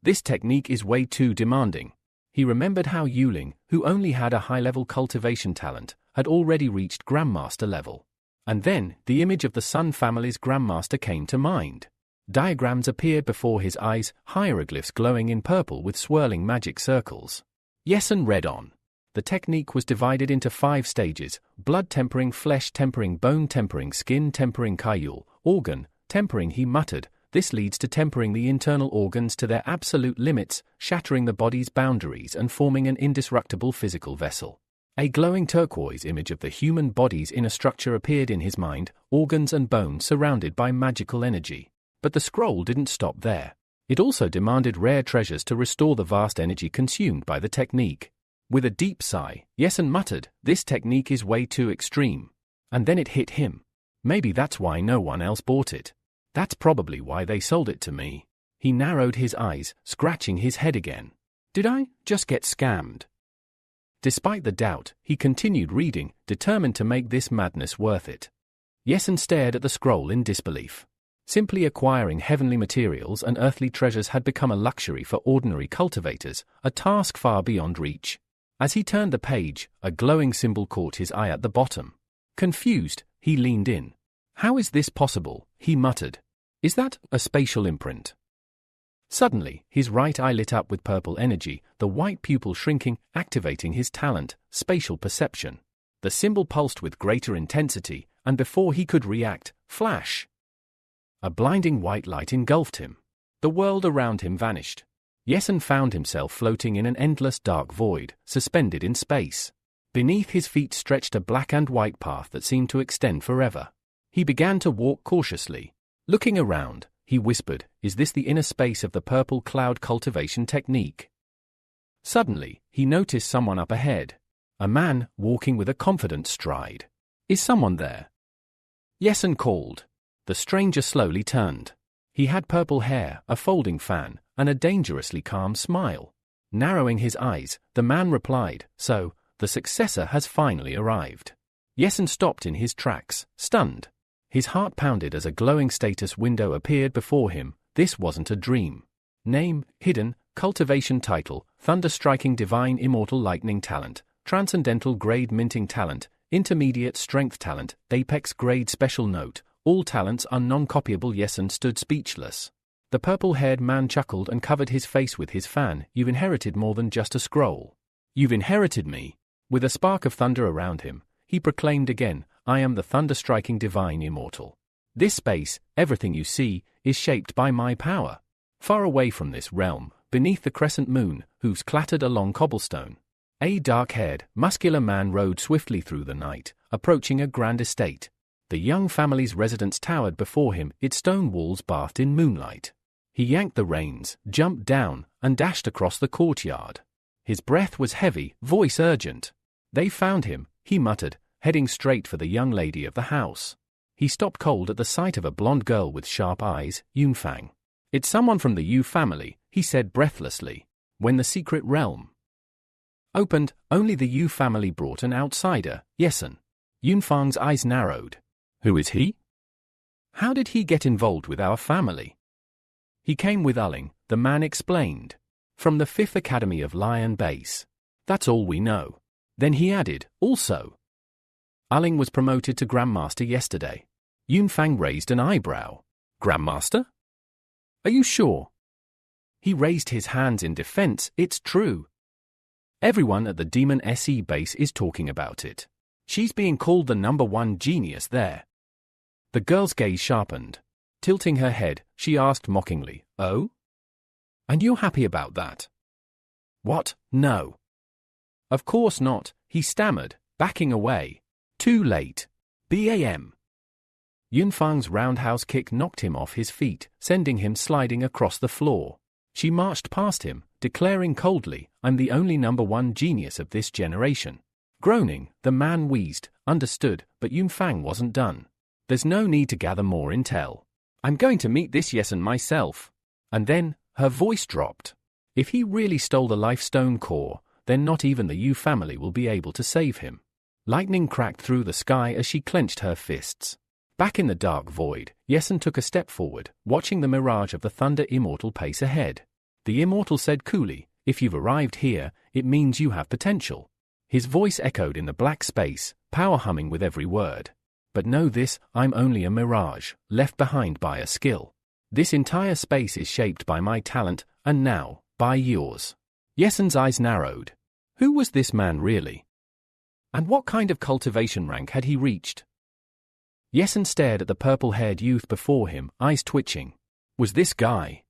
This technique is way too demanding. He remembered how Yuling, who only had a high-level cultivation talent, had already reached grandmaster level. And then, the image of the Sun family's grandmaster came to mind. Diagrams appeared before his eyes, hieroglyphs glowing in purple with swirling magic circles. Yesun read on. The technique was divided into 5 stages: blood tempering, flesh tempering, bone tempering, skin tempering, kayul, organ tempering. He muttered, "This leads to tempering the internal organs to their absolute limits, shattering the body's boundaries and forming an indestructible physical vessel." A glowing turquoise image of the human body's inner structure appeared in his mind, organs and bones surrounded by magical energy. But the scroll didn't stop there. It also demanded rare treasures to restore the vast energy consumed by the technique. With a deep sigh, Yesun muttered, "This technique is way too extreme." And then it hit him. Maybe that's why no one else bought it. That's probably why they sold it to me. He narrowed his eyes, scratching his head again. Did I just get scammed? Despite the doubt, he continued reading, determined to make this madness worth it. Yesen stared at the scroll in disbelief. Simply acquiring heavenly materials and earthly treasures had become a luxury for ordinary cultivators, a task far beyond reach. As he turned the page, a glowing symbol caught his eye at the bottom. Confused, he leaned in. "How is this possible?" he muttered. "Is that a spatial imprint?" Suddenly, his right eye lit up with purple energy, the white pupil shrinking, activating his talent, spatial perception. The symbol pulsed with greater intensity, and before he could react, flash! A blinding white light engulfed him. The world around him vanished. Yesen found himself floating in an endless dark void, suspended in space. Beneath his feet stretched a black and white path that seemed to extend forever. He began to walk cautiously. Looking around, he whispered, "Is this the inner space of the purple cloud cultivation technique?" Suddenly, he noticed someone up ahead. A man, walking with a confident stride. "Is someone there?" Yesen called. The stranger slowly turned. He had purple hair, a folding fan, and a dangerously calm smile. Narrowing his eyes, the man replied, "So, the successor has finally arrived." Yesen stopped in his tracks, stunned. His heart pounded as a glowing status window appeared before him. This wasn't a dream. Name, hidden, cultivation title, thunder-striking divine immortal lightning talent, transcendental grade minting talent, intermediate strength talent, apex grade special note, all talents are non-copyable. Yesen stood speechless. The purple-haired man chuckled and covered his face with his fan. "You've inherited more than just a scroll. You've inherited me." With a spark of thunder around him, he proclaimed again, "I am the thunder-striking divine immortal. This space, everything you see, is shaped by my power." Far away from this realm, beneath the crescent moon, hooves clattered along cobblestone. A dark-haired, muscular man rode swiftly through the night, approaching a grand estate. The young family's residence towered before him, its stone walls bathed in moonlight. He yanked the reins, jumped down, and dashed across the courtyard. His breath was heavy, voice urgent. "They found him," he muttered, heading straight for the young lady of the house. He stopped cold at the sight of a blonde girl with sharp eyes, Yunfang. "It's someone from the Yu family," he said breathlessly. When the secret realm opened, only the Yu family brought an outsider, Yesen. Yunfang's eyes narrowed. "Who is he? How did he get involved with our family?" "He came with Ulling," the man explained. "From the 5th Academy of Lion Base. That's all we know." Then he added, "Also, Ulling was promoted to Grandmaster yesterday." Yunfang raised an eyebrow. "Grandmaster? Are you sure?" He raised his hands in defense. "It's true. Everyone at the Demon SE base is talking about it. She's being called the #1 genius there." The girl's gaze sharpened. Tilting her head, she asked mockingly, "Oh? And you're happy about that?" "What? No. Of course not," he stammered, backing away. Too late. BAM. Yunfang's roundhouse kick knocked him off his feet, sending him sliding across the floor. She marched past him, declaring coldly, "I'm the only #1 genius of this generation." Groaning, the man wheezed, "Understood, but Yunfang wasn't done. There's no need to gather more intel. I'm going to meet this Yesen myself." And then, her voice dropped. "If he really stole the Life Stone core, then not even the Yu family will be able to save him." Lightning cracked through the sky as she clenched her fists. Back in the dark void, Yesen took a step forward, watching the mirage of the Thunder Immortal pace ahead. The Immortal said coolly, "If you've arrived here, it means you have potential." His voice echoed in the black space, power humming with every word. "But know this, I'm only a mirage, left behind by a skill. This entire space is shaped by my talent, and now, by yours." Yesen's eyes narrowed. Who was this man really? And what kind of cultivation rank had he reached? Yesen stared at the purple-haired youth before him, eyes twitching. Was this guy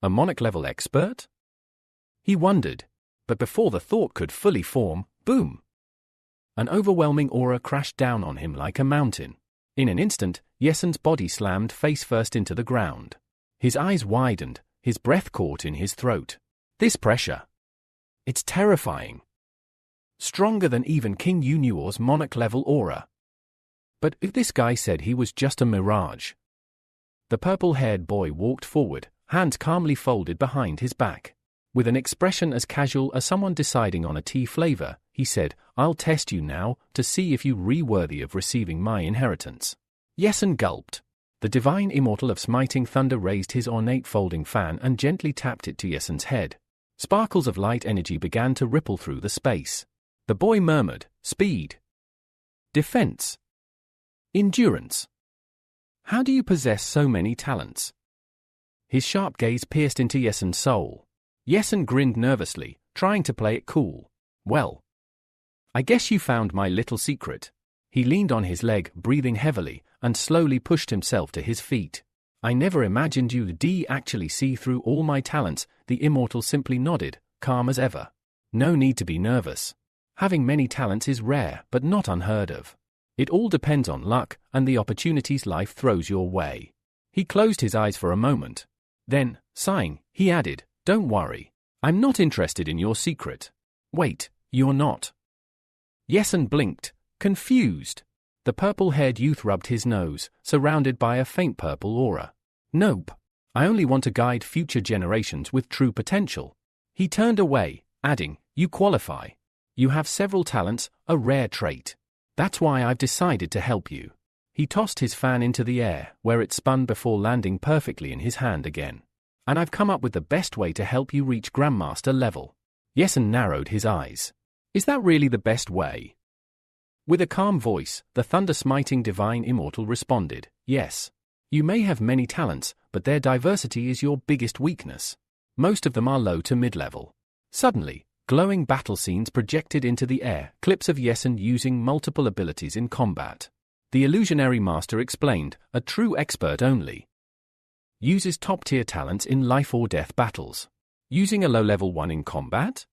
a monarch-level expert? He wondered. But before the thought could fully form, boom! An overwhelming aura crashed down on him like a mountain. In an instant, Yesen's body slammed face-first into the ground. His eyes widened, his breath caught in his throat. This pressure. It's terrifying. Stronger than even King Yunuor's monarch-level aura. But if this guy said he was just a mirage? The purple-haired boy walked forward, hands calmly folded behind his back. With an expression as casual as someone deciding on a tea flavor, he said. I'll test you now, to see if you're worthy of receiving my inheritance. Yesun gulped. The divine immortal of smiting thunder raised his ornate folding fan and gently tapped it to Yesun's head. Sparkles of light energy began to ripple through the space. The boy murmured, speed. Defense. Endurance. How do you possess so many talents? His sharp gaze pierced into Yesun's soul. Yesun grinned nervously, trying to play it cool. Well, I guess you found my little secret. He leaned on his leg, breathing heavily, and slowly pushed himself to his feet. I never imagined you'd actually see through all my talents. The immortal simply nodded, calm as ever. No need to be nervous. Having many talents is rare, but not unheard of. It all depends on luck and the opportunities life throws your way. He closed his eyes for a moment. Then, sighing, he added, don't worry. I'm not interested in your secret. Wait, you're not? Yesun blinked, confused. The purple-haired youth rubbed his nose, surrounded by a faint purple aura. Nope. I only want to guide future generations with true potential. He turned away, adding, you qualify. You have several talents, a rare trait. That's why I've decided to help you. He tossed his fan into the air, where it spun before landing perfectly in his hand again. And I've come up with the best way to help you reach Grandmaster level. Yesun narrowed his eyes. Is that really the best way? With a calm voice, the thunder-smiting divine immortal responded, yes. You may have many talents, but their diversity is your biggest weakness. Most of them are low to mid-level. Suddenly, glowing battle scenes projected into the air, clips of Yesun using multiple abilities in combat. The illusionary master explained, a true expert only. Uses top-tier talents in life-or-death battles. Using a low-level one in combat?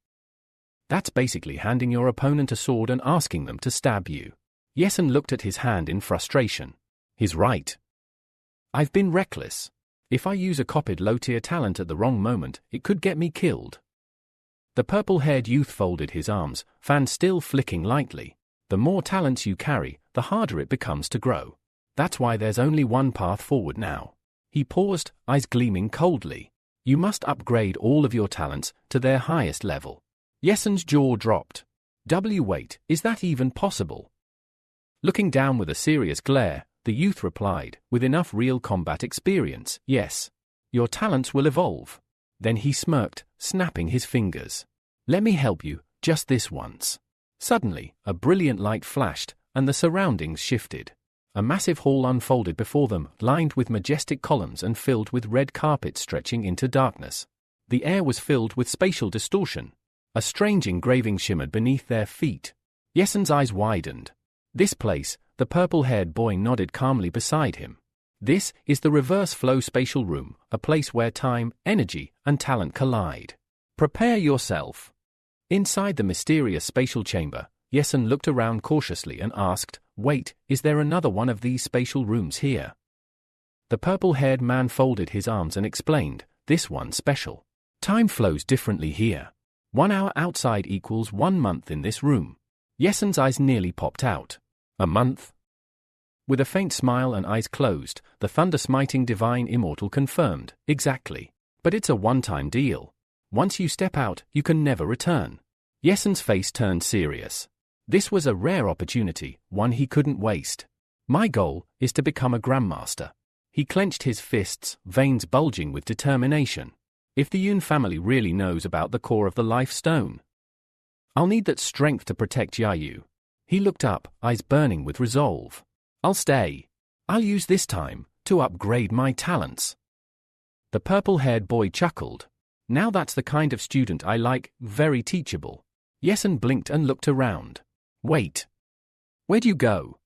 That's basically handing your opponent a sword and asking them to stab you. Yesun looked at his hand in frustration. He's right. I've been reckless. If I use a copied low-tier talent at the wrong moment, it could get me killed. The purple-haired youth folded his arms, fan still flicking lightly. The more talents you carry, the harder it becomes to grow. That's why there's only one path forward now. He paused, eyes gleaming coldly. You must upgrade all of your talents to their highest level. Yesun's jaw dropped. Wait, is that even possible? Looking down with a serious glare, the youth replied, with enough real combat experience, yes. Your talents will evolve. Then he smirked, snapping his fingers. Let me help you, just this once. Suddenly, a brilliant light flashed, and the surroundings shifted. A massive hall unfolded before them, lined with majestic columns and filled with red carpet stretching into darkness. The air was filled with spatial distortion. A strange engraving shimmered beneath their feet. Yesun's eyes widened. This place, the purple-haired boy nodded calmly beside him. This is the reverse flow spatial room, a place where time, energy, and talent collide. Prepare yourself. Inside the mysterious spatial chamber, Yesun looked around cautiously and asked, wait, is there another one of these spatial rooms here? The purple-haired man folded his arms and explained, this one's special. Time flows differently here. 1 hour outside equals 1 month in this room. Yesun's eyes nearly popped out. A month? With a faint smile and eyes closed, the thunder-smiting divine immortal confirmed, exactly. But it's a one-time deal. Once you step out, you can never return. Yesun's face turned serious. This was a rare opportunity, one he couldn't waste. My goal is to become a Grandmaster. He clenched his fists, veins bulging with determination. If the Yun family really knows about the core of the Life Stone, I'll need that strength to protect Yayu. He looked up, eyes burning with resolve. I'll stay. I'll use this time to upgrade my talents. The purple-haired boy chuckled. Now that's the kind of student I like, very teachable. Yesun blinked and looked around. Wait. Where'd you go?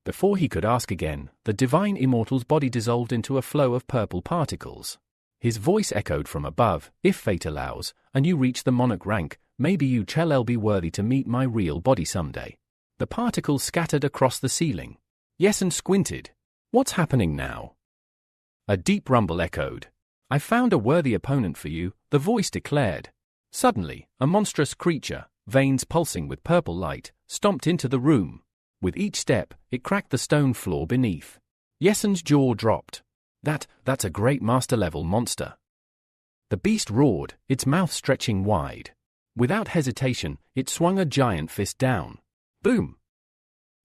Before he could ask again, the divine immortal's body dissolved into a flow of purple particles. His voice echoed from above, if fate allows, and you reach the monarch rank, maybe you shall be worthy to meet my real body someday. The particles scattered across the ceiling. Yesun squinted. What's happening now? A deep rumble echoed. I found a worthy opponent for you, the voice declared. Suddenly, a monstrous creature, veins pulsing with purple light, stomped into the room. With each step, it cracked the stone floor beneath. Yesun's jaw dropped. That's a great master-level monster. The beast roared, its mouth stretching wide. Without hesitation, it swung a giant fist down. Boom!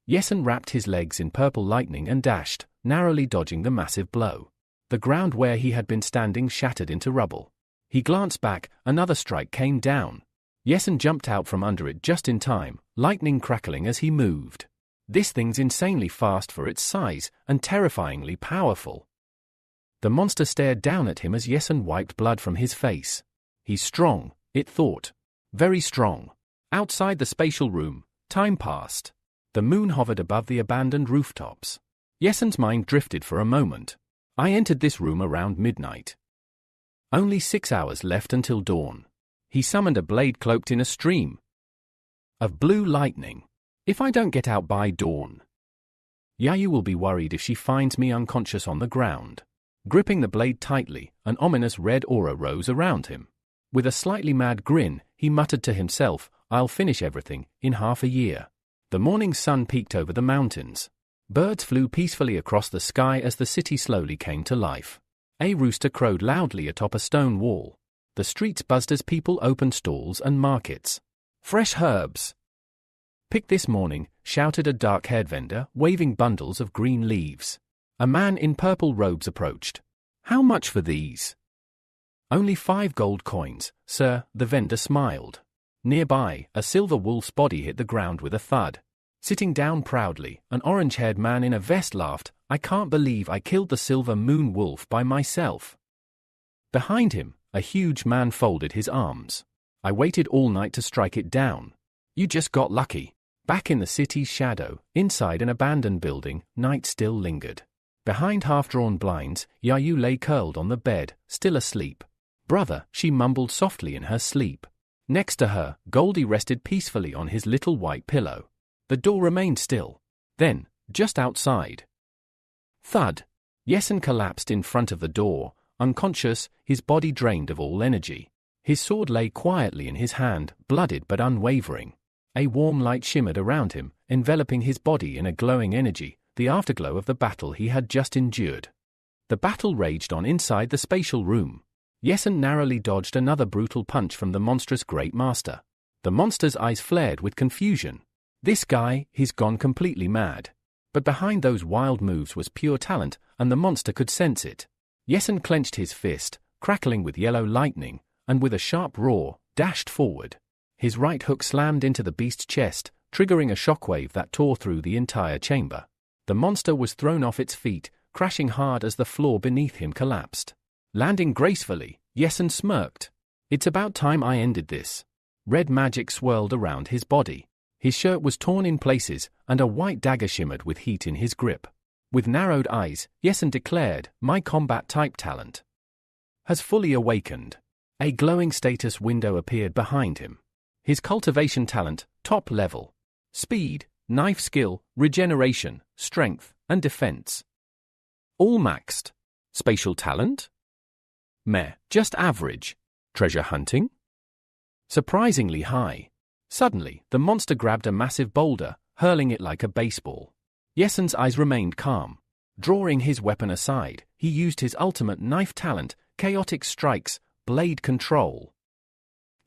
Yesun wrapped his legs in purple lightning and dashed, narrowly dodging the massive blow. The ground where he had been standing shattered into rubble. He glanced back, another strike came down. Yesun jumped out from under it just in time, lightning crackling as he moved. This thing's insanely fast for its size, and terrifyingly powerful. The monster stared down at him as Yesun wiped blood from his face. He's strong, it thought. Very strong. Outside the spatial room, time passed. The moon hovered above the abandoned rooftops. Yesun's mind drifted for a moment. I entered this room around midnight. Only 6 hours left until dawn. He summoned a blade cloaked in a stream of blue lightning. If I don't get out by dawn, Yayu will be worried if she finds me unconscious on the ground. Gripping the blade tightly, an ominous red aura rose around him. With a slightly mad grin, he muttered to himself, I'll finish everything in half a year. The morning sun peeked over the mountains. Birds flew peacefully across the sky as the city slowly came to life. A rooster crowed loudly atop a stone wall. The streets buzzed as people opened stalls and markets. Fresh herbs. Picked this morning, shouted a dark-haired vendor, waving bundles of green leaves. A man in purple robes approached. How much for these? Only 5 gold coins, sir, the vendor smiled. Nearby, a silver wolf's body hit the ground with a thud. Sitting down proudly, an orange-haired man in a vest laughed, I can't believe I killed the silver moon wolf by myself. Behind him, a huge man folded his arms. I waited all night to strike it down. You just got lucky. Back in the city's shadow, inside an abandoned building, night still lingered. Behind half-drawn blinds, Yayu lay curled on the bed, still asleep. Brother, she mumbled softly in her sleep. Next to her, Goldie rested peacefully on his little white pillow. The door remained still. Then, just outside. Thud. Yesun collapsed in front of the door, unconscious, his body drained of all energy. His sword lay quietly in his hand, blooded but unwavering. A warm light shimmered around him, enveloping his body in a glowing energy, the afterglow of the battle he had just endured. The battle raged on inside the spatial room. Yesun narrowly dodged another brutal punch from the monstrous Great Master. The monster's eyes flared with confusion. This guy, he's gone completely mad. But behind those wild moves was pure talent, and the monster could sense it. Yesun clenched his fist, crackling with yellow lightning, and with a sharp roar, dashed forward. His right hook slammed into the beast's chest, triggering a shockwave that tore through the entire chamber. The monster was thrown off its feet, crashing hard as the floor beneath him collapsed. Landing gracefully, Yesun smirked. It's about time I ended this. Red magic swirled around his body. His shirt was torn in places, and a white dagger shimmered with heat in his grip. With narrowed eyes, Yesun declared, my combat-type talent has fully awakened. A glowing status window appeared behind him. His cultivation talent, top level. Speed, knife skill, regeneration, strength, and defense. All maxed. Spatial talent? Meh, just average. Treasure hunting? Surprisingly high. Suddenly, the monster grabbed a massive boulder, hurling it like a baseball. Yesun's eyes remained calm. Drawing his weapon aside, he used his ultimate knife talent, chaotic strikes, blade control.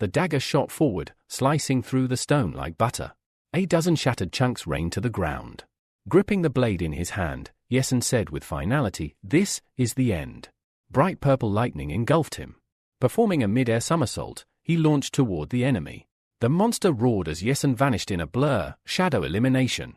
The dagger shot forward, slicing through the stone like butter. A dozen shattered chunks rained to the ground. Gripping the blade in his hand, Yesun said with finality, this is the end. Bright purple lightning engulfed him. Performing a mid-air somersault, he launched toward the enemy. The monster roared as Yesun vanished in a blur, shadow elimination.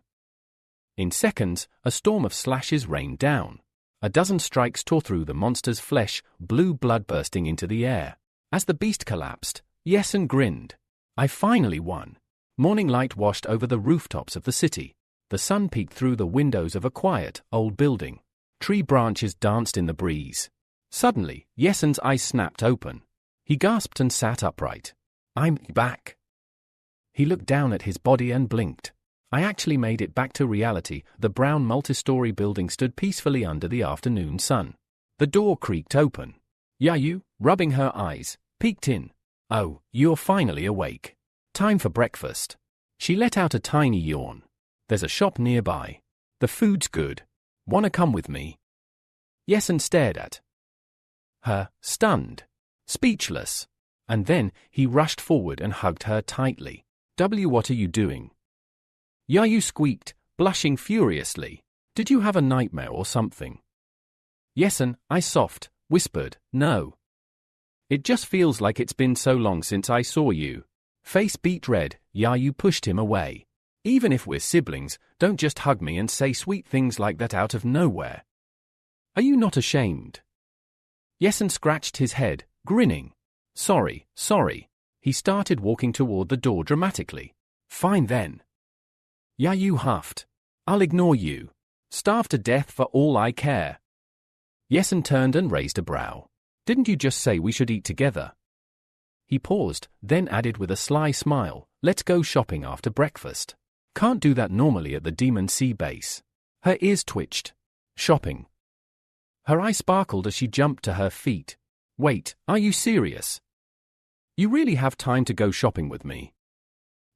In seconds, a storm of slashes rained down. A dozen strikes tore through the monster's flesh, blue blood bursting into the air. As the beast collapsed, Yesun grinned. I finally won. Morning light washed over the rooftops of the city. The sun peeked through the windows of a quiet, old building. Tree branches danced in the breeze. Suddenly, Yesun's eyes snapped open. He gasped and sat upright. I'm back. He looked down at his body and blinked. I actually made it back to reality. The brown multi-story building stood peacefully under the afternoon sun. The door creaked open. Yayu, rubbing her eyes, peeked in. Oh, you're finally awake. Time for breakfast. She let out a tiny yawn. There's a shop nearby. The food's good. Wanna come with me? Yesun stared at her, stunned, speechless. And then, he rushed forward and hugged her tightly. What are you doing? Yayu squeaked, blushing furiously. Did you have a nightmare or something? Yesen, I whispered, no. It just feels like it's been so long since I saw you. Face beat red, Yayu pushed him away. Even if we're siblings, don't just hug me and say sweet things like that out of nowhere. Are you not ashamed? Yesen scratched his head, grinning. Sorry. He started walking toward the door dramatically. Fine then. Yayu huffed. I'll ignore you. Starve to death for all I care. Yesen turned and raised a brow. Didn't you just say we should eat together? He paused, then added with a sly smile, let's go shopping after breakfast. Can't do that normally at the Demon Sea base. Her ears twitched. Shopping. Her eye sparkled as she jumped to her feet. Wait, are you serious? You really have time to go shopping with me?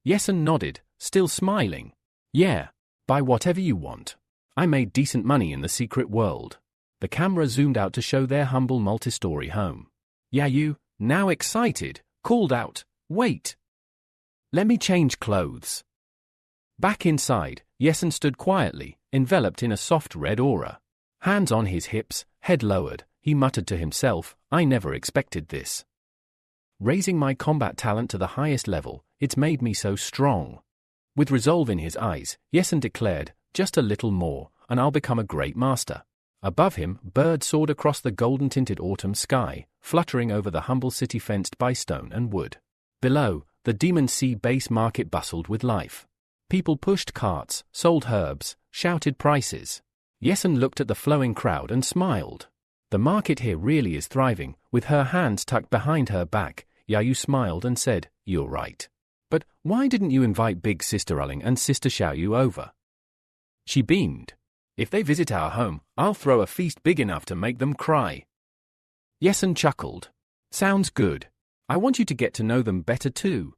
Yesen nodded, still smiling. Yeah, buy whatever you want. I made decent money in the secret world. The camera zoomed out to show their humble multi-story home. Yayu, now excited, called out, wait. Let me change clothes. Back inside, Yesen stood quietly, enveloped in a soft red aura. Hands on his hips, head lowered, he muttered to himself, I never expected this. Raising my combat talent to the highest level, it's made me so strong. With resolve in his eyes, Yesen declared, just a little more, and I'll become a great master. Above him, birds soared across the golden-tinted autumn sky, fluttering over the humble city fenced by stone and wood. Below, the Demon Sea base market bustled with life. People pushed carts, sold herbs, shouted prices. Yesen looked at the flowing crowd and smiled. The market here really is thriving. With her hands tucked behind her back, Yayu smiled and said, You're right. But why didn't you invite Big Sister Ulling and Sister Xiaoyu over? She beamed. If they visit our home, I'll throw a feast big enough to make them cry. Yesen chuckled. Sounds good. I want you to get to know them better too.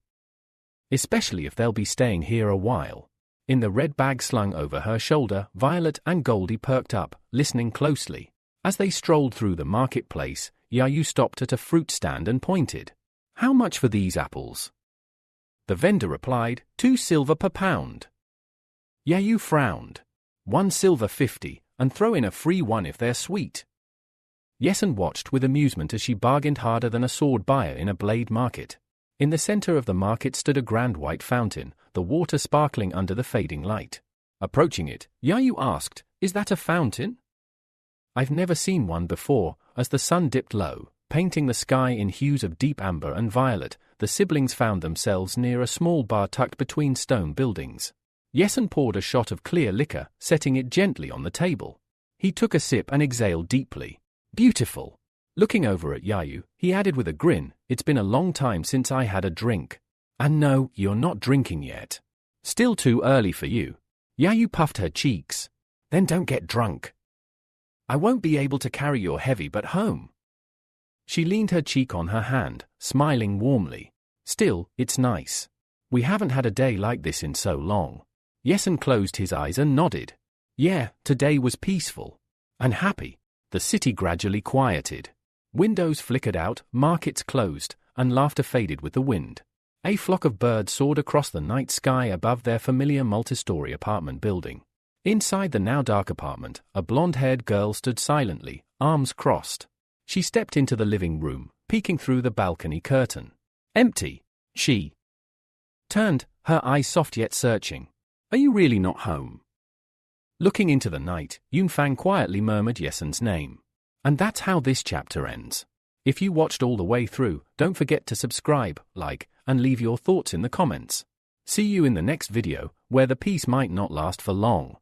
Especially if they'll be staying here a while. In the red bag slung over her shoulder, Violet and Goldie perked up, listening closely. As they strolled through the marketplace, Yayu stopped at a fruit stand and pointed. How much for these apples? The vendor replied, 2 silver per pound. Yayu frowned. 1 silver 50, and throw in a free one if they're sweet. Yesen watched with amusement as she bargained harder than a sword buyer in a blade market. In the center of the market stood a grand white fountain, the water sparkling under the fading light. Approaching it, Yayu asked, Is that a fountain? I've never seen one before. As the sun dipped low, painting the sky in hues of deep amber and violet, the siblings found themselves near a small bar tucked between stone buildings. Yesen poured a shot of clear liquor, setting it gently on the table. He took a sip and exhaled deeply. Beautiful. Looking over at Yayu, he added with a grin, It's been a long time since I had a drink. And no, you're not drinking yet. Still too early for you. Yayu puffed her cheeks. Then don't get drunk. I won't be able to carry your heavy but home. She leaned her cheek on her hand, smiling warmly. Still, it's nice. We haven't had a day like this in so long. Yesen closed his eyes and nodded. Yeah, today was peaceful. And happy. The city gradually quieted. Windows flickered out, markets closed, and laughter faded with the wind. A flock of birds soared across the night sky above their familiar multi-story apartment building. Inside the now dark apartment, a blonde-haired girl stood silently, arms crossed. She stepped into the living room, peeking through the balcony curtain. Empty. She turned, her eyes soft yet searching. Are you really not home? Looking into the night, Yunfang quietly murmured Yesen's name. And that's how this chapter ends. If you watched all the way through, don't forget to subscribe, like, and leave your thoughts in the comments. See you in the next video, where the peace might not last for long.